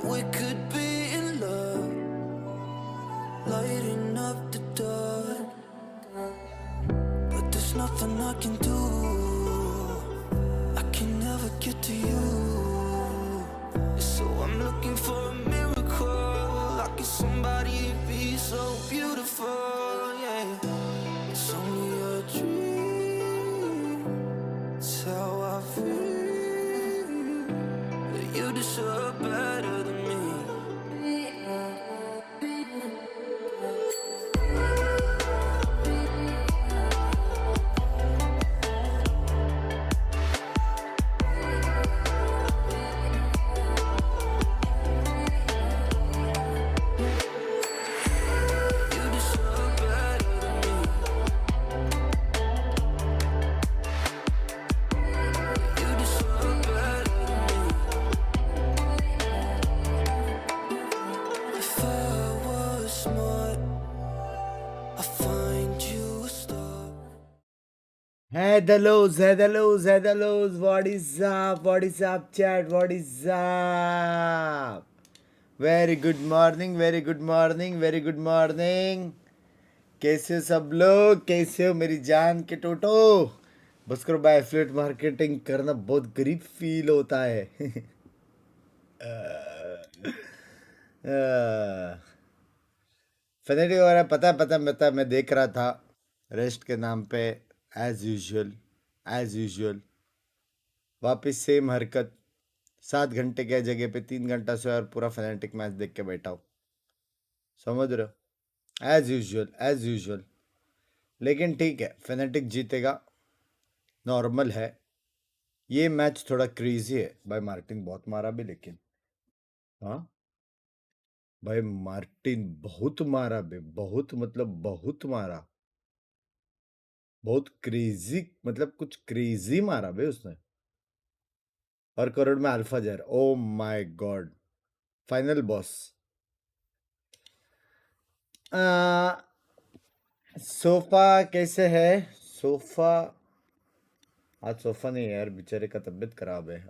we could be in love, lighting up the dark. But there's nothing I can do, I can never get to you. So I'm looking for a miracle, like somebody be so beautiful, yeah. It's only a dream, it's how I feel. You deserve better than me. Hellos, what is up, chat, what is up? Very good morning. कैसे हो सब लोग, कैसे हो मेरी जान के टोटो? बस करो भाई, एफिलिएट मार्केटिंग करना बहुत गरीब फील होता है। फनेटिक वगैरह पता मैं देख रहा था रेस्ट के नाम पे एज यूजुअल वापस सेम हरकत। 7 घंटे के जगह पे 3 घंटा सोया और पूरा फनेटिक मैच देख के बैठा हूँ, समझ रहे हो? As usual. लेकिन ठीक है, फनेटिक जीतेगा, नॉर्मल है। ये मैच थोड़ा क्रेजी है भाई, मार्टिन बहुत मारा भी, लेकिन हाँ भाई मार्टिन बहुत मारा बे, बहुत मारा, बहुत क्रेजी, मतलब कुछ क्रेजी मारा बे उसने। और करोड़ में अल्फा जर, oh my God, final boss. Sofa कैसे है? सोफा आज सोफा नहीं है यार, बेचारे का तबीयत खराब है,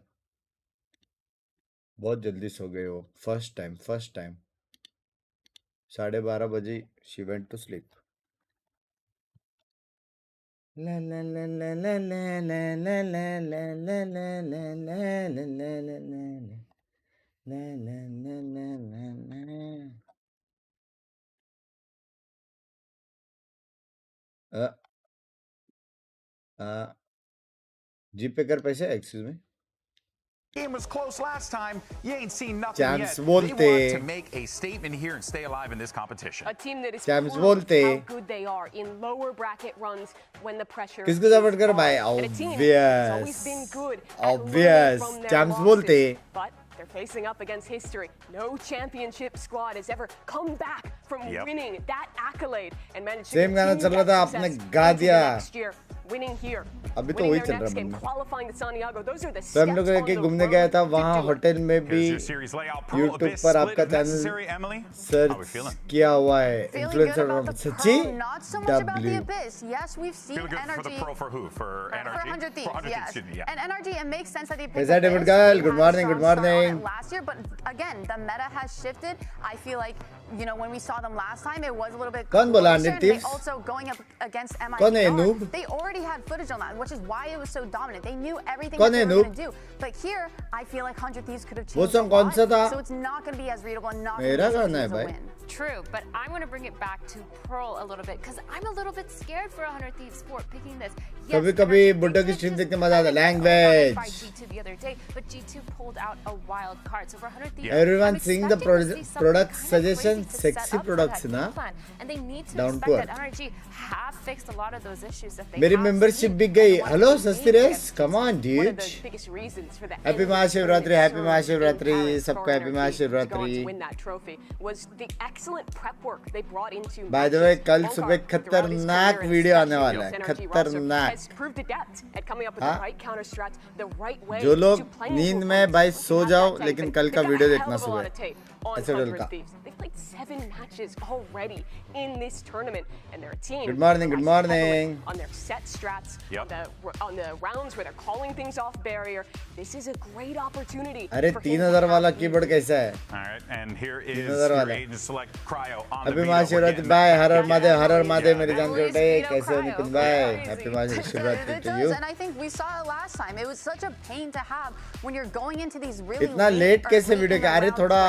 बहुत जल्दी सो गए वो। फर्स्ट टाइम 12:30 बजे शी वेंट टू स्लीप। ला ला ला ला ला ला ला ला ला ला ला ला ला ला ला ला ला ला ला। जीपे कर पैसे, excuse me. Game was close last time. You ain't seen nothing Champs yet. bolte. They want to make a statement here and stay alive in this competition. A team that is Champs proved bolte. how good they are in lower bracket runs when the pressure किसको support कर भाई? And a team that's always been good at learning from their Champs losses. बोलते। But they're facing up against history. No championship squad has ever come back from winning that accolade and managed to Same गाना चल रहा था, आपने गा दिया। next year, winning here. अभी तो वही चल रहा है। Qualifying to Santiago. Those are the तो हम लोग के घूमने गया था, वहाँ होटल में भी यूट्यूब पर आपका चैनल सर्च किया हुआ है, इन्फ्लुएंसर सच्ची W। Yes, we've seen Feeling good NRG. for the pro for who? For NRG? For 100 Thieves, For 100 yes. Thieves, yeah. And NRG, it makes sense that they picked Is that up David this. Girl? They Good had a morning, strong good start on morning. it last year, but again, the meta has shifted. I feel like, you know, when we saw them last time, it was a little bit कौन बोला 100 closer. Thieves? They also going up against MIBR. कौन है noob? They already had footage on that, which is why it was so dominant. They knew everything कौन that है they were noob? going to do. But here, I feel like 100 Thieves could have वो changed a song कौन सा lot, था? so it's not going to be as readable and not मेरा going to गाना है be भाई। a win. True, but I want to bring it back to Pearl a little bit because I'm a little bit scared for 100 Thieves Sport picking this. कभी बुड्ढा की stream देखने मजा आता है। Language. G2 the other day, but G2 pulled out a wild card. So for 100 Thieves, Everyone I'm seeing the expecting to see something product kind of suggestion, crazy to sexy set up for products that ना? game plan. And they need to Down respect to that earth. NRG have fixed a lot of those issues that they मेरी have membership seen. बिक गई। And the hello ones that सस्ती they race, come on One of dude। the biggest reasons for the Happy end of the Mahashivratri, tournament happy surge Mahashivratri, in talent सबको for happy NRG to go on Mahashivratri. to win that trophy was the excellent prep work they brought into By the way, matches. कल Bongar, सुबह throughout his खतरनाक career, and video आने especially वाला है, against NRG roster, खतरनाक। has proved adept at coming up with हाँ? the right counter strat, the right way जो लोग to play नींद into में opponents. भाई They सो have जाओ, that tank. लेकिन They- कल का they've got वीडियो a देखना hell of a lot सुबह। of tape on ऐसे 100 डल का। Thieves. They've played 7 matches already in this tournament, and they're a team Good morning, who good relies morning. heavily on their set strats on the rounds where they're calling things off barrier. This is a great opportunity. अरे 3000 वाला keyboard कैसा है? All right, and here is your agent select Cryo on the Happy video Mahashivratri again. Bye हर हर महादेव मेरी जान के उठे कैसे हो नितिन भाई? Happy Mahashivratri It to does, you. and I think we saw it last time. It was such a pain to have when you're going into these really इतना late कैसे video के के? अरे थोड़ा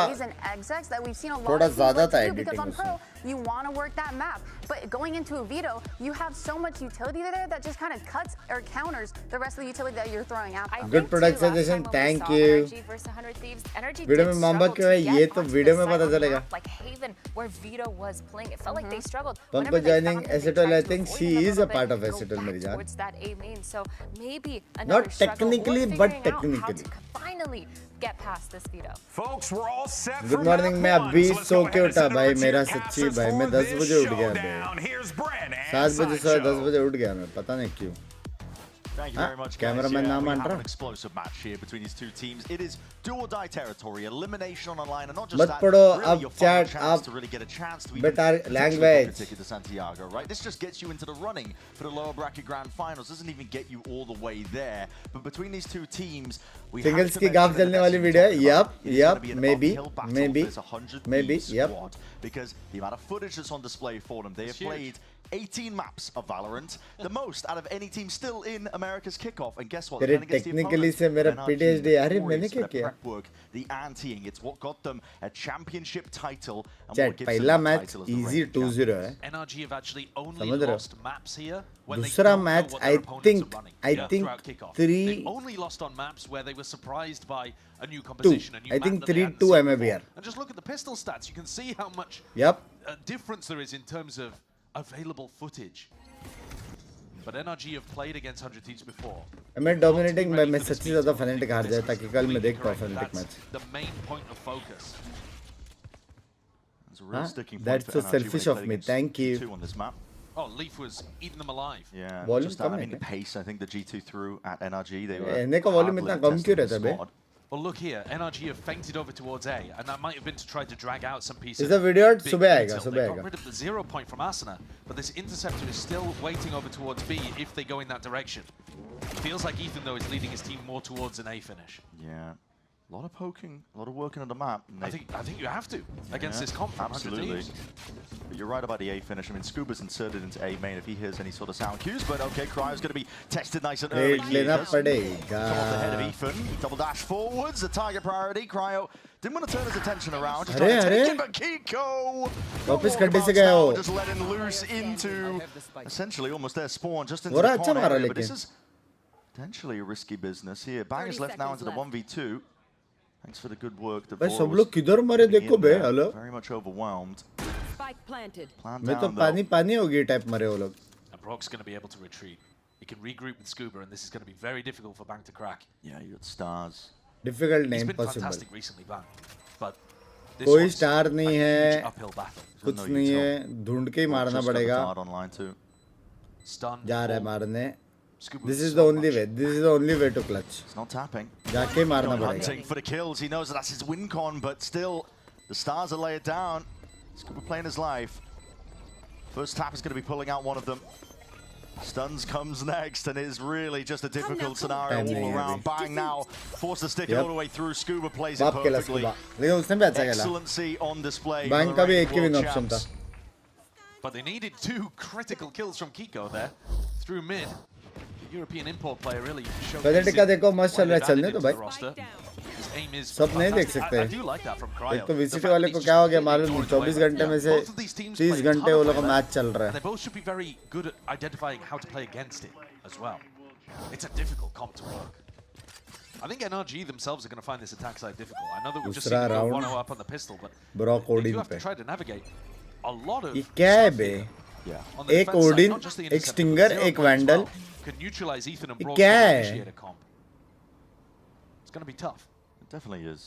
that we've seen a lot थोड़ा of teams ज़्यादा like था to do, because editing on Pro उसमें. you want to work that map, but going into a veto you have so much utility there that just kind of cuts or counters the rest of the utility that you're throwing out. Good product suggestion, thank you. Video में मामा क्यों है? ये तो video में पता चलेगा. Like Haven, where Vito was playing, it felt like they struggled. Pampa joining Acetol, I think she is a part of Acetol, मेरी जान. Towards that A lane, so maybe Not technically, but technically. Finally get past this veto. Folks, we're all set for Good morning, map मैं one, अभी so let's so go के ahead and उठा send it भाई. over to मेरा your सच्ची capsters भाई, मैं for 10 this बजे उठ गया showdown. Bay. Here's Bren and 7 बजे सोया, 10 Sideshow. बजे उठ गया मैं, पता नहीं क्यों. Thank you very much, guys. Cameraman Yeah, नाम we मान have रहा. an explosive match here between these two teams. It is do or die territory, elimination on the line, and not just मत that. पढ़ो, Really, अब your final chat, chance आप to really get a chance to even better potentially book a language. ticket to Santiago, right? This just gets you into the running for the lower bracket grand finals. Doesn't even get you all the way there. But between these two teams, we have Singles to की mention गाफ that चलने that's वाली what video है. we're talking Yup, about. It is gonna yup, be an maybe, uphill battle maybe, for this 100 maybe, Thieves yup. squad, because the amount of footage that's on display for them, they have played 18 maps of Valorant, the most out of any team still in America's Kickoff. And guess what? तेरे technically से मेरा PTSD अरे मैंने क्या किया? The anteing, it's what got them a championship title. And Chat, what gives them पहला the match title as the easy reigning 2-0 है. NRG have actually only समझ रहे हो? lost maps here when they दूसरा don't know match what I their opponents think are running. I think throughout kickoff. 3 They've only lost on maps where they were surprised by a new composition, a new I map think that they hadn't 3-2 seen MIBR. before. And just look at the pistol stats. You can see how much Yup. difference there is in terms of available footage. But NRG have played against 100 Thieves before. मैं dominating मैं सच्ची ज़्यादा fanatic हार जाए ताकि कल मैं देख पाऊँ fanatic That's match. the main point of focus. It's a real sticking point That's for so NRG when they selfish played of me. against Thank you. G2 on this map. Oh, Leaf was eating them alive. Yeah, Volume just that. Come I है mean, the क्या? pace I think the G2 threw at NRG, they were कहने का volume इतना कम क्यों रहता है बे? Well, look here. NRG have feinted over towards A, and that might have been to try to drag out some pieces. इस video Big सुबह आएगा, intel. सुबह They आएगा. got rid of the 0 point from Asuna, but this interceptor is still waiting over towards B if they go in that direction. Feels like Ethan, though, is leading his team more towards an A finish. Yeah. A lot of poking, a lot of working on the map. I think you have to against this comp from 100 absolutely. Thieves. But you're right about the A finish. I mean, Scuba's inserted into A main if he hears any sort of sound cues. But okay, Cryo's going to be tested nice and early. Trade He लेना does come off the head of पड़ेगा. Ethan. Double dash forwards, the target priority. Cryo didn't want to turn his attention around. Just अरे, trying to अरे. take it, but Kiko. वापस no खड्डे से walkabouts गए now, हो. just letting loose into essentially almost their spawn, just into हो रहा the अच्छा corner मारा area. But this लेकिन. is potentially a risky business here. Bang is left now into the 1v2. Thanks for the good work. भाई सब लोग किधर मरे देखो बे, hello. Very much overwhelmed. Spike planted. Plan मैं तो down, पानी though. पानी होगी टाइप मरे वो लोग. And Brock's going to be able to retreat. He can regroup with Scuba, and this is going to be very difficult for Bang to crack. Yeah, you got stars. Difficult He's नहीं been possible. fantastic recently, Bang. But this कोई one's star a नहीं huge है. uphill battle. कुछ No नहीं util. है. ढूंढ के ही मारना Just got the पड़ेगा. dart online too. Stun. जा रहा है full. मारने. Scuba This with is so the only much. way. This is the only way to clutch. It's not tapping. जाके मारना Going पड़ेगा. hunting for the kills. He knows that that's his win con, but still, the stars are laid down. Scuba playing his life. First tap is going to be pulling out one of them. Stuns comes next, and it is really just a difficult scenario Time all नहीं around. है Bang now, forced to stick it Yep. all the way through. Scuba plays it बाप खेला perfectly. Scuba. लेकिन उसने भी अच्छा खेला. Excellency on display. Bank for का the भी reigning एक ही win world option था. champs. But they needed 2 critical kills from Kiko there through mid. The European import player really showed Pathetic का देखो मस्त चल रहा है चलने तो भाई. His aim is सब नहीं देख fantastic. सकते. I do like that from Cryo. एक तो The VCT fact वाले that को he's क्या हो just गया keeping मालूम नहीं. doors away. 24 घंटे में से Both of these teams play 30 a ton घंटे वो of लोग का play मैच चल रहा and है. they both should be very good at identifying how to play against it as well. It's a difficult comp to work. I think NRG themselves are going to find this attack side difficult. I know that we've just seen दूसरा them go round. 1-0 up on the pistol, but Brock they do Odin have to पे. try to navigate a lot of ये क्या है stuff bay? here Yeah. on the एक defense side, Odin, not just the एक interceptor, Stinger, but zero एक point as Vandal. well. Could neutralize Ethan and ये Brock क्या to है? initiate a comp. It's going to be tough. It definitely is.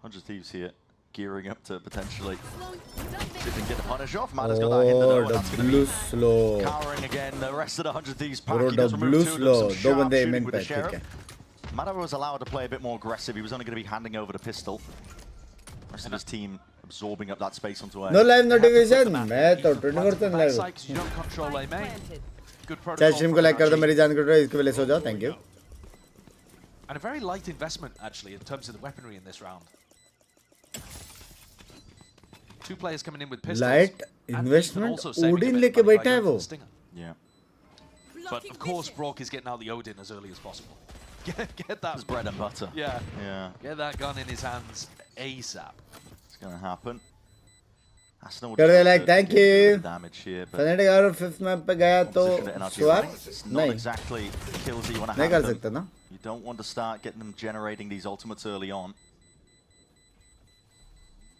100 Thieves here, gearing up to potentially see if they can get the punish off. Mada's got that hit the Oh, low, and that's going to W be slow. cowering again. The rest of the 100 Thieves pack. Bro, He does remove W two, slow. does some दो sharp बंदे shooting main with पे the ठीक Sheriff. है. Mada was allowed to play a bit more aggressive. He was only going to be handing over the pistol. Rest of his team absorbing up that space onto A. No live They have to put notification. them out मैं तो Ethan 24 planted the live. backside 'cause you don't control A main. Good protocol. Chat stream को like कर दो मेरी जान कर दो इसके लिए सो जाओ thank you And a very light investment, actually, in terms of the weaponry in this round. 2 players coming in with pistols. Light investment Odin लेके बैठा है वो Yeah. But of course, Brock is getting out the Odin as early as possible. Get that. It's bread and butter. Yeah. Yeah. Get that gun in his hands ASAP. It's going to happen. कर they like thank you Damage here, but phonetic अगर 5th map पे गया तो swap it's not नहीं exactly kills that you want to नहीं have कर them. सकता ना You don't want to start getting them generating these ultimates early on.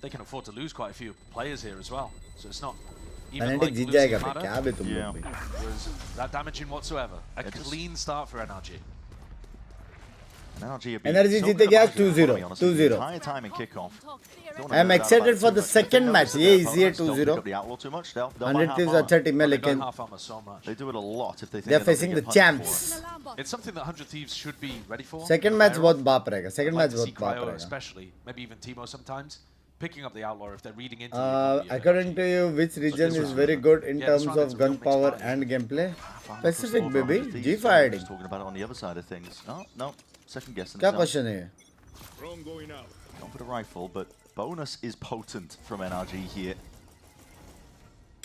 They can afford to lose quite a few players here as well. So it's not even phonetic like Jeet losing जाएगा matter. क्या बे तुम Yeah. लोग भी Was that damaging whatsoever? A clean start for NRG. And NRG have been NRG so जीते good क्या at managing it, 2-0 to be honest, the 2-0 entire time in kickoff. I am excited for the second match ये easy है 2-0 100 Thieves अच्छा team है They लेकिन don't half armor so much. They do it a lot if they think they are they're not facing gonna the get punished champs for it. It's something that 100 Thieves should be ready for. second match बहुत बाप रहेगा second I'd like match to see बहुत बाप Cryo रहेगा especially, maybe even Timo sometimes, picking up the Outlaw if they're reading into the economy of according NRG. to you which region is very good in terms of gunpowder and gameplay Pacific baby G fired Just talking about it on the other side of things. No, second guessing. क्या question है ये Not for the rifle, but bonus is potent from NRG here.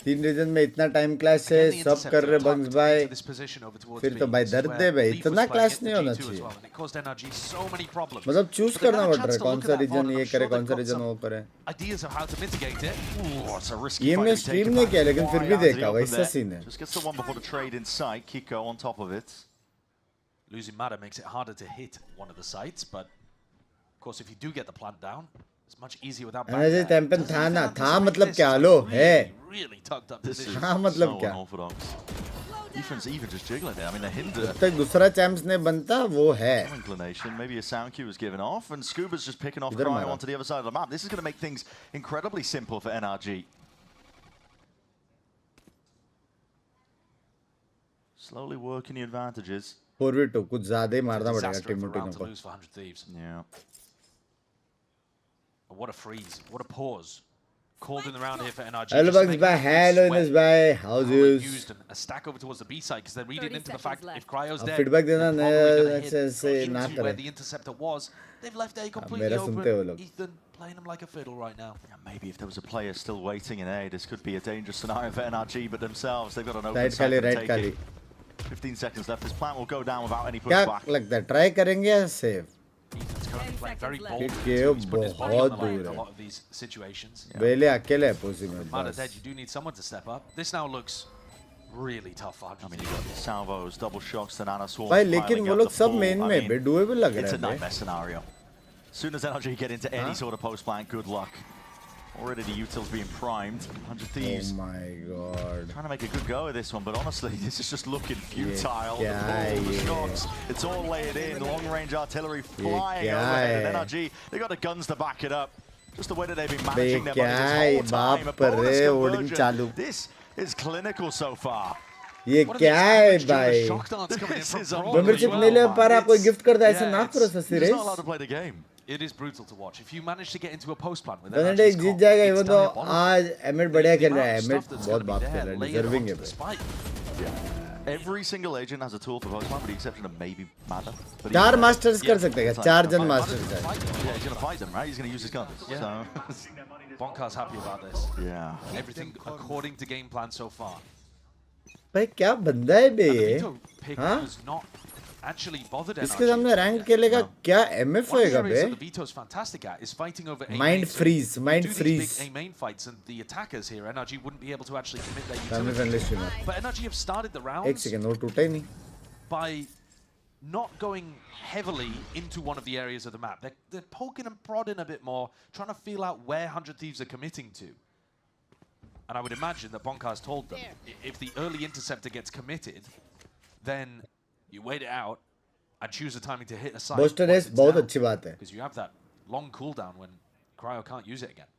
3 reason में इतना time clash है Again, the सब कर रहे interceptor bunks tucked भाई into this position over towards फिर तो भाई Binks, दर्द where दे भाई Leaf इतना was क्लैश playing नहीं at होना the G2 as चाहिए well, and it caused NRG so many problems. मतलब चूज But they've करना had a पड़ रहा chance है to कौन look सा at that रीजन VOD, ये and I'm करे sure कौन they've सा got रीजन some वो करे ideas of how to mitigate it. Ooh, it's a risky ये fight मैं to स्ट्रीम take नहीं back. किया लेकिन फिर भी Why देखा out वैसा there? सीन है Just gets the one before the trade in sight. Kiko on top of it. Losing Mada makes it harder to hit one of the sites, but of course, if you do get the plant down, it's much easier without back energy there. टेम्पन था ना था मतलब This क्या is low really, है really tucked up This is position. हाँ मतलब so क्या unorthodox. Ethan's even just jiggling there. I mean, the hinder जब तक दूसरा चैंप्स नहीं बनता वो है inclination. Maybe a sound cue was given off, and Scuba's just picking off Idhar Cryo mara. onto the other side of the map. This is going to make things incredibly simple for NRG. Slowly working the advantages. 4v2 कुछ ज्यादा ही मारना पड़ेगा Disaster team of a round टीमों to को lose for 100 Thieves. Yeah. What a freeze. What a pause. Called in the round here for NRG. Hello just to bugs make by them hello sweat Ines by how they houses used a stack over towards the B side because they're reading into the fact if Cryo's अब dead, feedback देना they're probably gonna ऐसे ऐसे hit ना into where करे the interceptor was. They've left A completely मेरा सुनते हो open. लोग Ethan playing them like a fiddle right now. Yeah, maybe if there was a player still waiting in A, this could be a dangerous scenario for NRG, but themselves, they've got an open right side खाली to right take खाली it. 15 seconds left. This plant will go down without any क्या pushback. लगता है try करेंगे या save Ethan's currently playing very boldly. Hit too. He's putting his body on the बहुत line दूर in a है। lot of these situations. बेले अकेले है पोसी में Mada बस dead, you do need someone to step up. This now looks really tough for 100 I mean, Thieves. you've got salvos, double shocks, the nano swarms. भाई लेकिन piling वो up लोग the सब full. मेन I में mean, बे doable लग it's रहा a है बे nightmare scenario. As soon as NRG get into any sort of post plant, good luck. Already the utils being primed. 100 Oh Thieves my god trying to make a good go of this one, but honestly, this is just looking futile. The क्या pull, the ये? shots, it's all layered in. Long range artillery flying क्या overhead, and है? NRG, they got the guns to back it up. Just the way that they've been बे managing their क्या money है this whole time. A बाप bonus रे Odin conversion. चालू This is clinical so far. ये What are क्या these है average Jumbo भाई shock darts coming in This from is Brawl unbelievable. as membership well? नहीं ले पा रहा कोई It's- गिफ्ट कर दो ऐसा yeah, ना करो He's serious not allowed to play the game. It is brutal to watch. If you manage to get into a post plant with Benedict NRG's Jeet comp, जाएगा it's इवन तो diabolical. आज emit बढ़िया The खेल रहा amount है of emit stuff that's बहुत gonna be बाप there खेल रहा है layered डिजर्विंग है onto the बे spike. Every single agent has a tool for post plant, with the exception of maybe Mada. But चार even- मास्टर्स कर सकते हैं क्या चार जन मास्टर्स है Yeah, he's going to fight them, right? He's going to use his guns. Yeah. So, Bonkar's happy about this. yeah. Everything according to game plan so far. भाई क्या बंदा है बे And the ये Vito pick हाँ? was not actually bothered इसके NRG. सामने rank खेलेगा क्या एमएफ One of the होएगा areas बे that the Vito's fantastic at is fighting over A Mind mains. freeze, You mind do these freeze. big A main fights, and the attackers here, NRG wouldn't be able to actually commit their family utility. Friendly streamer But NRG have started the एक rounds second वो टूटा ही नहीं by not going heavily into one of the areas of the map. They're poking and prodding a bit more, trying to feel out where 100 Thieves are committing to. And I would imagine that Bonkar's told them, if the early interceptor gets committed, then you wait it out and choose a timing to hit a site. Booster race बहुत अच्छी बात है Because you have that long cooldown when Cryo can't use it again.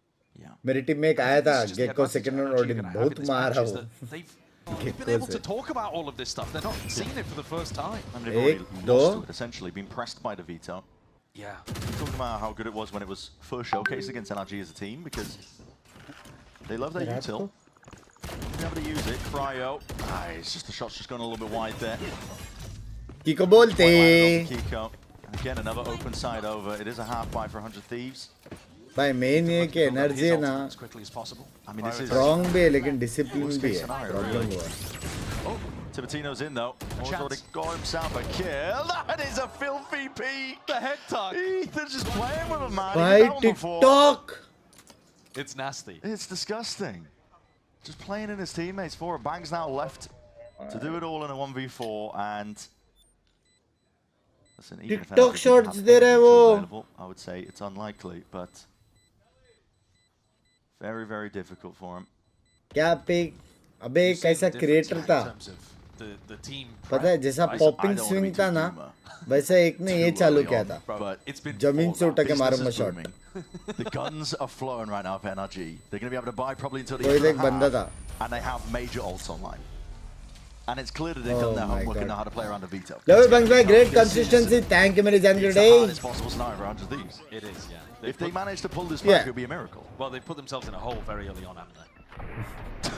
Yeah. मेरी team में एक आया था This is just the Gekko advantage second that round NRG are Odin gonna have बहुत in this मारा match is वो that They've Gekko been able से to talk about all of this stuff. They're not seeing it for the first time. I mean, they've already एक, lost दो. to it, essentially, been pressed by the Vito. Yeah. Talking about how good it was when it was first showcased against NRG as a team, because they love their Rahat util. ko. be able to use it. Cryo. Ah, it's just the shot's just gone a little bit wide there. Kiko bolte. Kiko. And again, another open side over. It is a half buy for 100 Thieves. भाई main ये कि energy है ना as quickly as possible. I mean, this is strong भी है लेकिन discipline भी है प्रॉब्लम हुआ Oh, Timatino's in though. He's already got himself a kill. That is a filthy peek. The head tuck. Ethan's just playing with him, man. भाई TikTok It's nasty. It's disgusting. Just playing in his teammates for it. Bang's now left to do it all in a 1v4 and listen, even if TikTok NRG shots have दे रहे वो available, I would say it's unlikely, but very, very difficult for him. क्या पे अबे You've seen कैसा the creator difference था in terms of the team पता है जैसा I popping don't wanna swing be था too ना boomer. वैसा एक ने ये Too चालू early किया on, था but It's been जमीन से उठा के business मारूंगा is shot booming. The guns are flowing right now for NRG. They're going to be able to buy probably until the कोई end of एक the बंदा half, था and they have major ults online. And it's clear that they've done their Oh my homework and God. know how to play around a veto. Love बंग्स भाई great consistency thank you मेरी जान It's the today hardest possible scenario for 100 Thieves. It is, yeah. If they manage to pull this Yeah. back, it would be a miracle. Well, they put themselves in a hole very early on, haven't they?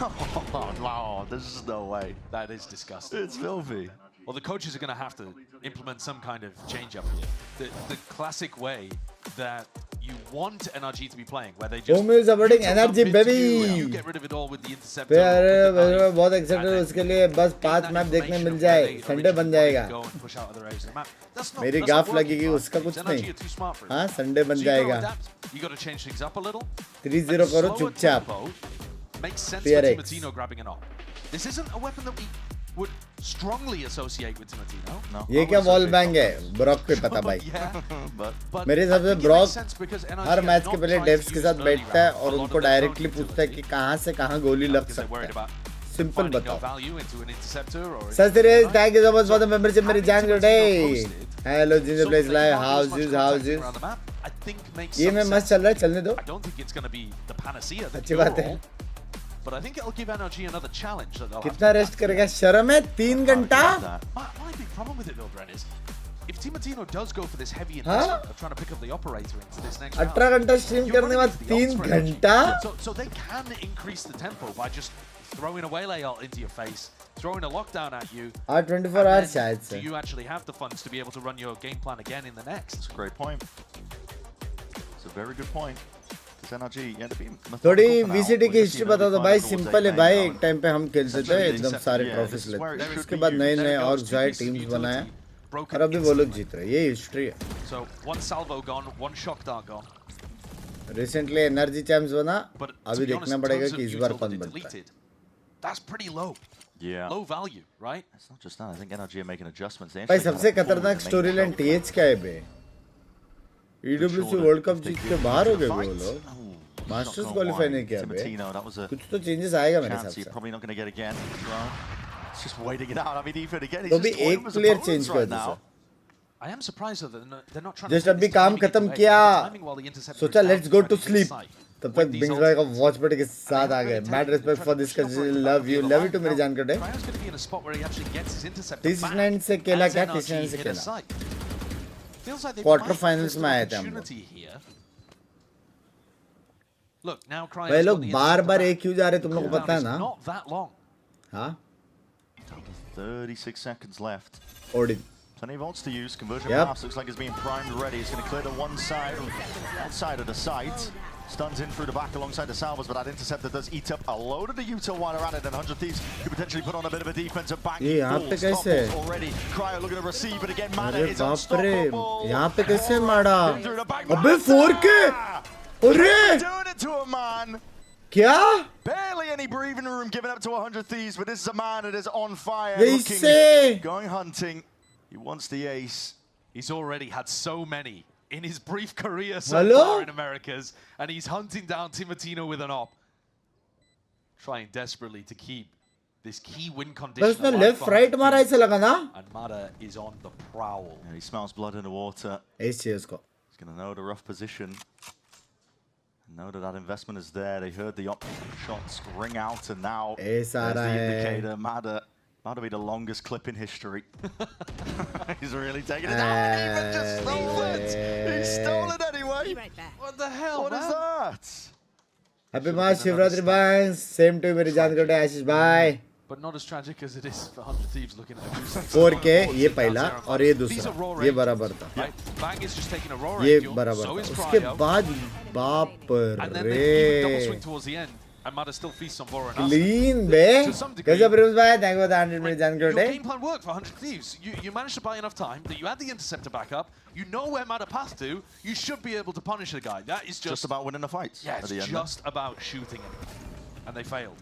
Oh, no, there's just no way. That is disgusting. It's filthy. Well, the coaches are going to have to implement some kind of change up here. The classic way that you want NRG to be playing, where they just Home is supporting you NRG, dump it to baby. you and you get rid of it all with the interceptor. यार or with the मैं knife, बहुत and excited then हूँ उसके लिए बस gain 5 that map देखने information mill of जाए where they Sunday originally बन wanted जाएगा to go and push out other areas of the map. That's not- मेरी that's not गाफ working लगेगी for उसका us. कुछ NRG नहीं are too smart for it. हाँ Sunday बन So you gotta जाएगा adapt. You got to change things up a little. 3-0 करो Slower चुपचाप tempo makes sense PRX. for Timatino grabbing an op. This isn't a weapon that we would strongly associate with Timatino. No. ये क्या wall bang है Brock पे पता भाई Yeah, But but मेरे हिसाब से I think it Brock makes sense because NRG her have match के not पहले tried डेव्स to के use साथ early बैठता है round और a lot उनको of their डायरेक्टली own पूछता है कि कहाँ से कहाँ गोली लग because they're सकता worried है about सिंपल finding no बताओ value into an interceptor or सस्तेरेज thank you so much for the membership मेरी जान having today Timatino hello ginger place something live not as house much is contacting around the map, I think makes ये some मैं मस्त sense. चल रहा है चलने दो I don't think it's going to be the panacea, the अच्छी बात है cure-all, but I think it'll give NRG another challenge that they'll have कितना to रेस्ट करेगा शर्म है 3 घंटा that. My big problem with it though, Brent, is if Timatino does go for this heavy Huh? investment of trying to pick up the operator into this next round, 18 घंटा stream you're करने के बाद running into the 3 ults for NRG. घंटा So they can increase the tempo by just throwing a waylay ult into your face, throwing a lockdown at you. 24 and hours then शायद do से you actually have the funds to be able to run your game plan again in the next? It's a great point. It's a very good point. Because NRG, yeah, they're being methodical थोड़ी for now. VCT की We're history seeing बता दो early भाई fire towards simple है 8 भाई now. एक time पे हम खेलते थे एकदम सारे Yeah, trophies this is where it लेते should उसके be बाद नए used. नए There और goes two जाए pieces of टीम्स utility बनाया broken और अभी वो लोग instantly. जीत रहे हैं ये हिस्ट्री है So one salvo gone, one shock dart gone. Recently energy champs बना But to अभी be honest, देखना in पड़ेगा terms of कि इस बार util कौन that it बनता है deleted, that's pretty low. Yeah. Low value, right? It's not just that. I think NRG are making adjustments. They भाई actually सबसे have pulled खतरनाक the main story line show. TH क्या है बे EWC world cup जीत के बाहर हो गए वो लोग मास्टर्स क्वालीफाई नहीं किया बे Timatino, that was a कुछ तो चेंजेस आएगा मेरे chance हिसाब you're से probably not going to get again. Well, it's just waiting it out. I mean, even again, तो he's भी just toying एक with his player opponents change कर right दो now. I am surprised though that they're not trying Just to take अभी this काम timing खत्म away. किया। The timing while the interceptor सोचा is let's down go to to try to sleep get inside. तब With तक these बिंग्स ults, भाई का वॉच बटे के and साथ they आ haven't गए really mad taken respect the for try to this push up or love you the line. To मेरी Now, जान कटे Cryo's going to be in a spot where he actually gets his interceptor T69 back से खेला as क्या? NRG T69 से hit a खेला। site. Feels like they Quarter might finals miss में an आए थे हम लोग। opportunity here. Look, now Cryo's भाई got लोग the bar interceptor bar back. एक क्यों जा रहे तुम लोग को Cooldown पता है is ना not that long. हाँ 36 seconds left. Odin Plenty of ults to use. Conversion Yep. pass looks like it's being primed ready. It's going to clear the one side of the site. Stuns in through the back alongside the salvos, but that interceptor does eat up a load of the util while they're at it, and 100 Thieves could potentially put on a bit of a defensive back. ये यहाँ पे Full कैसे? stop already. Cryo looking to receive, but again, Mana अरे is बाप रे unstoppable. यहाँ पे कैसे मारा Through the back. अबे 4K अरे Doing it to a man. क्या Barely any breathing room given up to 100 Thieves, but this is a man that is on fire. ये Looking, इससे going hunting. He wants the ace. He's already had so many in his brief career so Hello? far in Americas, and he's hunting down Timatino with an op. Trying desperately to keep this key win बस condition उसने alive left for right 100 मारा Thieves. ऐसे लगा ना And Mada is on the prowl. Yeah, he smells blood in the water. S चाहिए उसको He's going to know the rough position. Know that that investment is there. They heard the shots ring out, and now Ace there's uh the रहा है indicator. Mada be the longest clip in history. He's really taking it down. He even just stole it. He stole it anyway. What the hell, What is that? Happy March Shivratri Banks. Same to you, मेरी जान कटे आशीष भाई. But not as tragic as it is for 100 Thieves looking at it. 4K ये पहला और ये दूसरा ये बराबर था. Bang is just taking a raw ये range, बराबर so था. is उसके Cryo. बाद बाप And then they even double swing रे. towards the end. And Mada still feasts on Vora and Asna. Clean बे. To some degree, कैसा Prince भाई? Thank you for the 100 मेरी जान your कटे. game plan worked for 100 Thieves. You managed to buy enough time that you had the interceptor back up. You know where Mada passed to. You should be able to punish the guy. That is Just about winning the fights. Yeah, at it's the end just about shooting him. And they failed.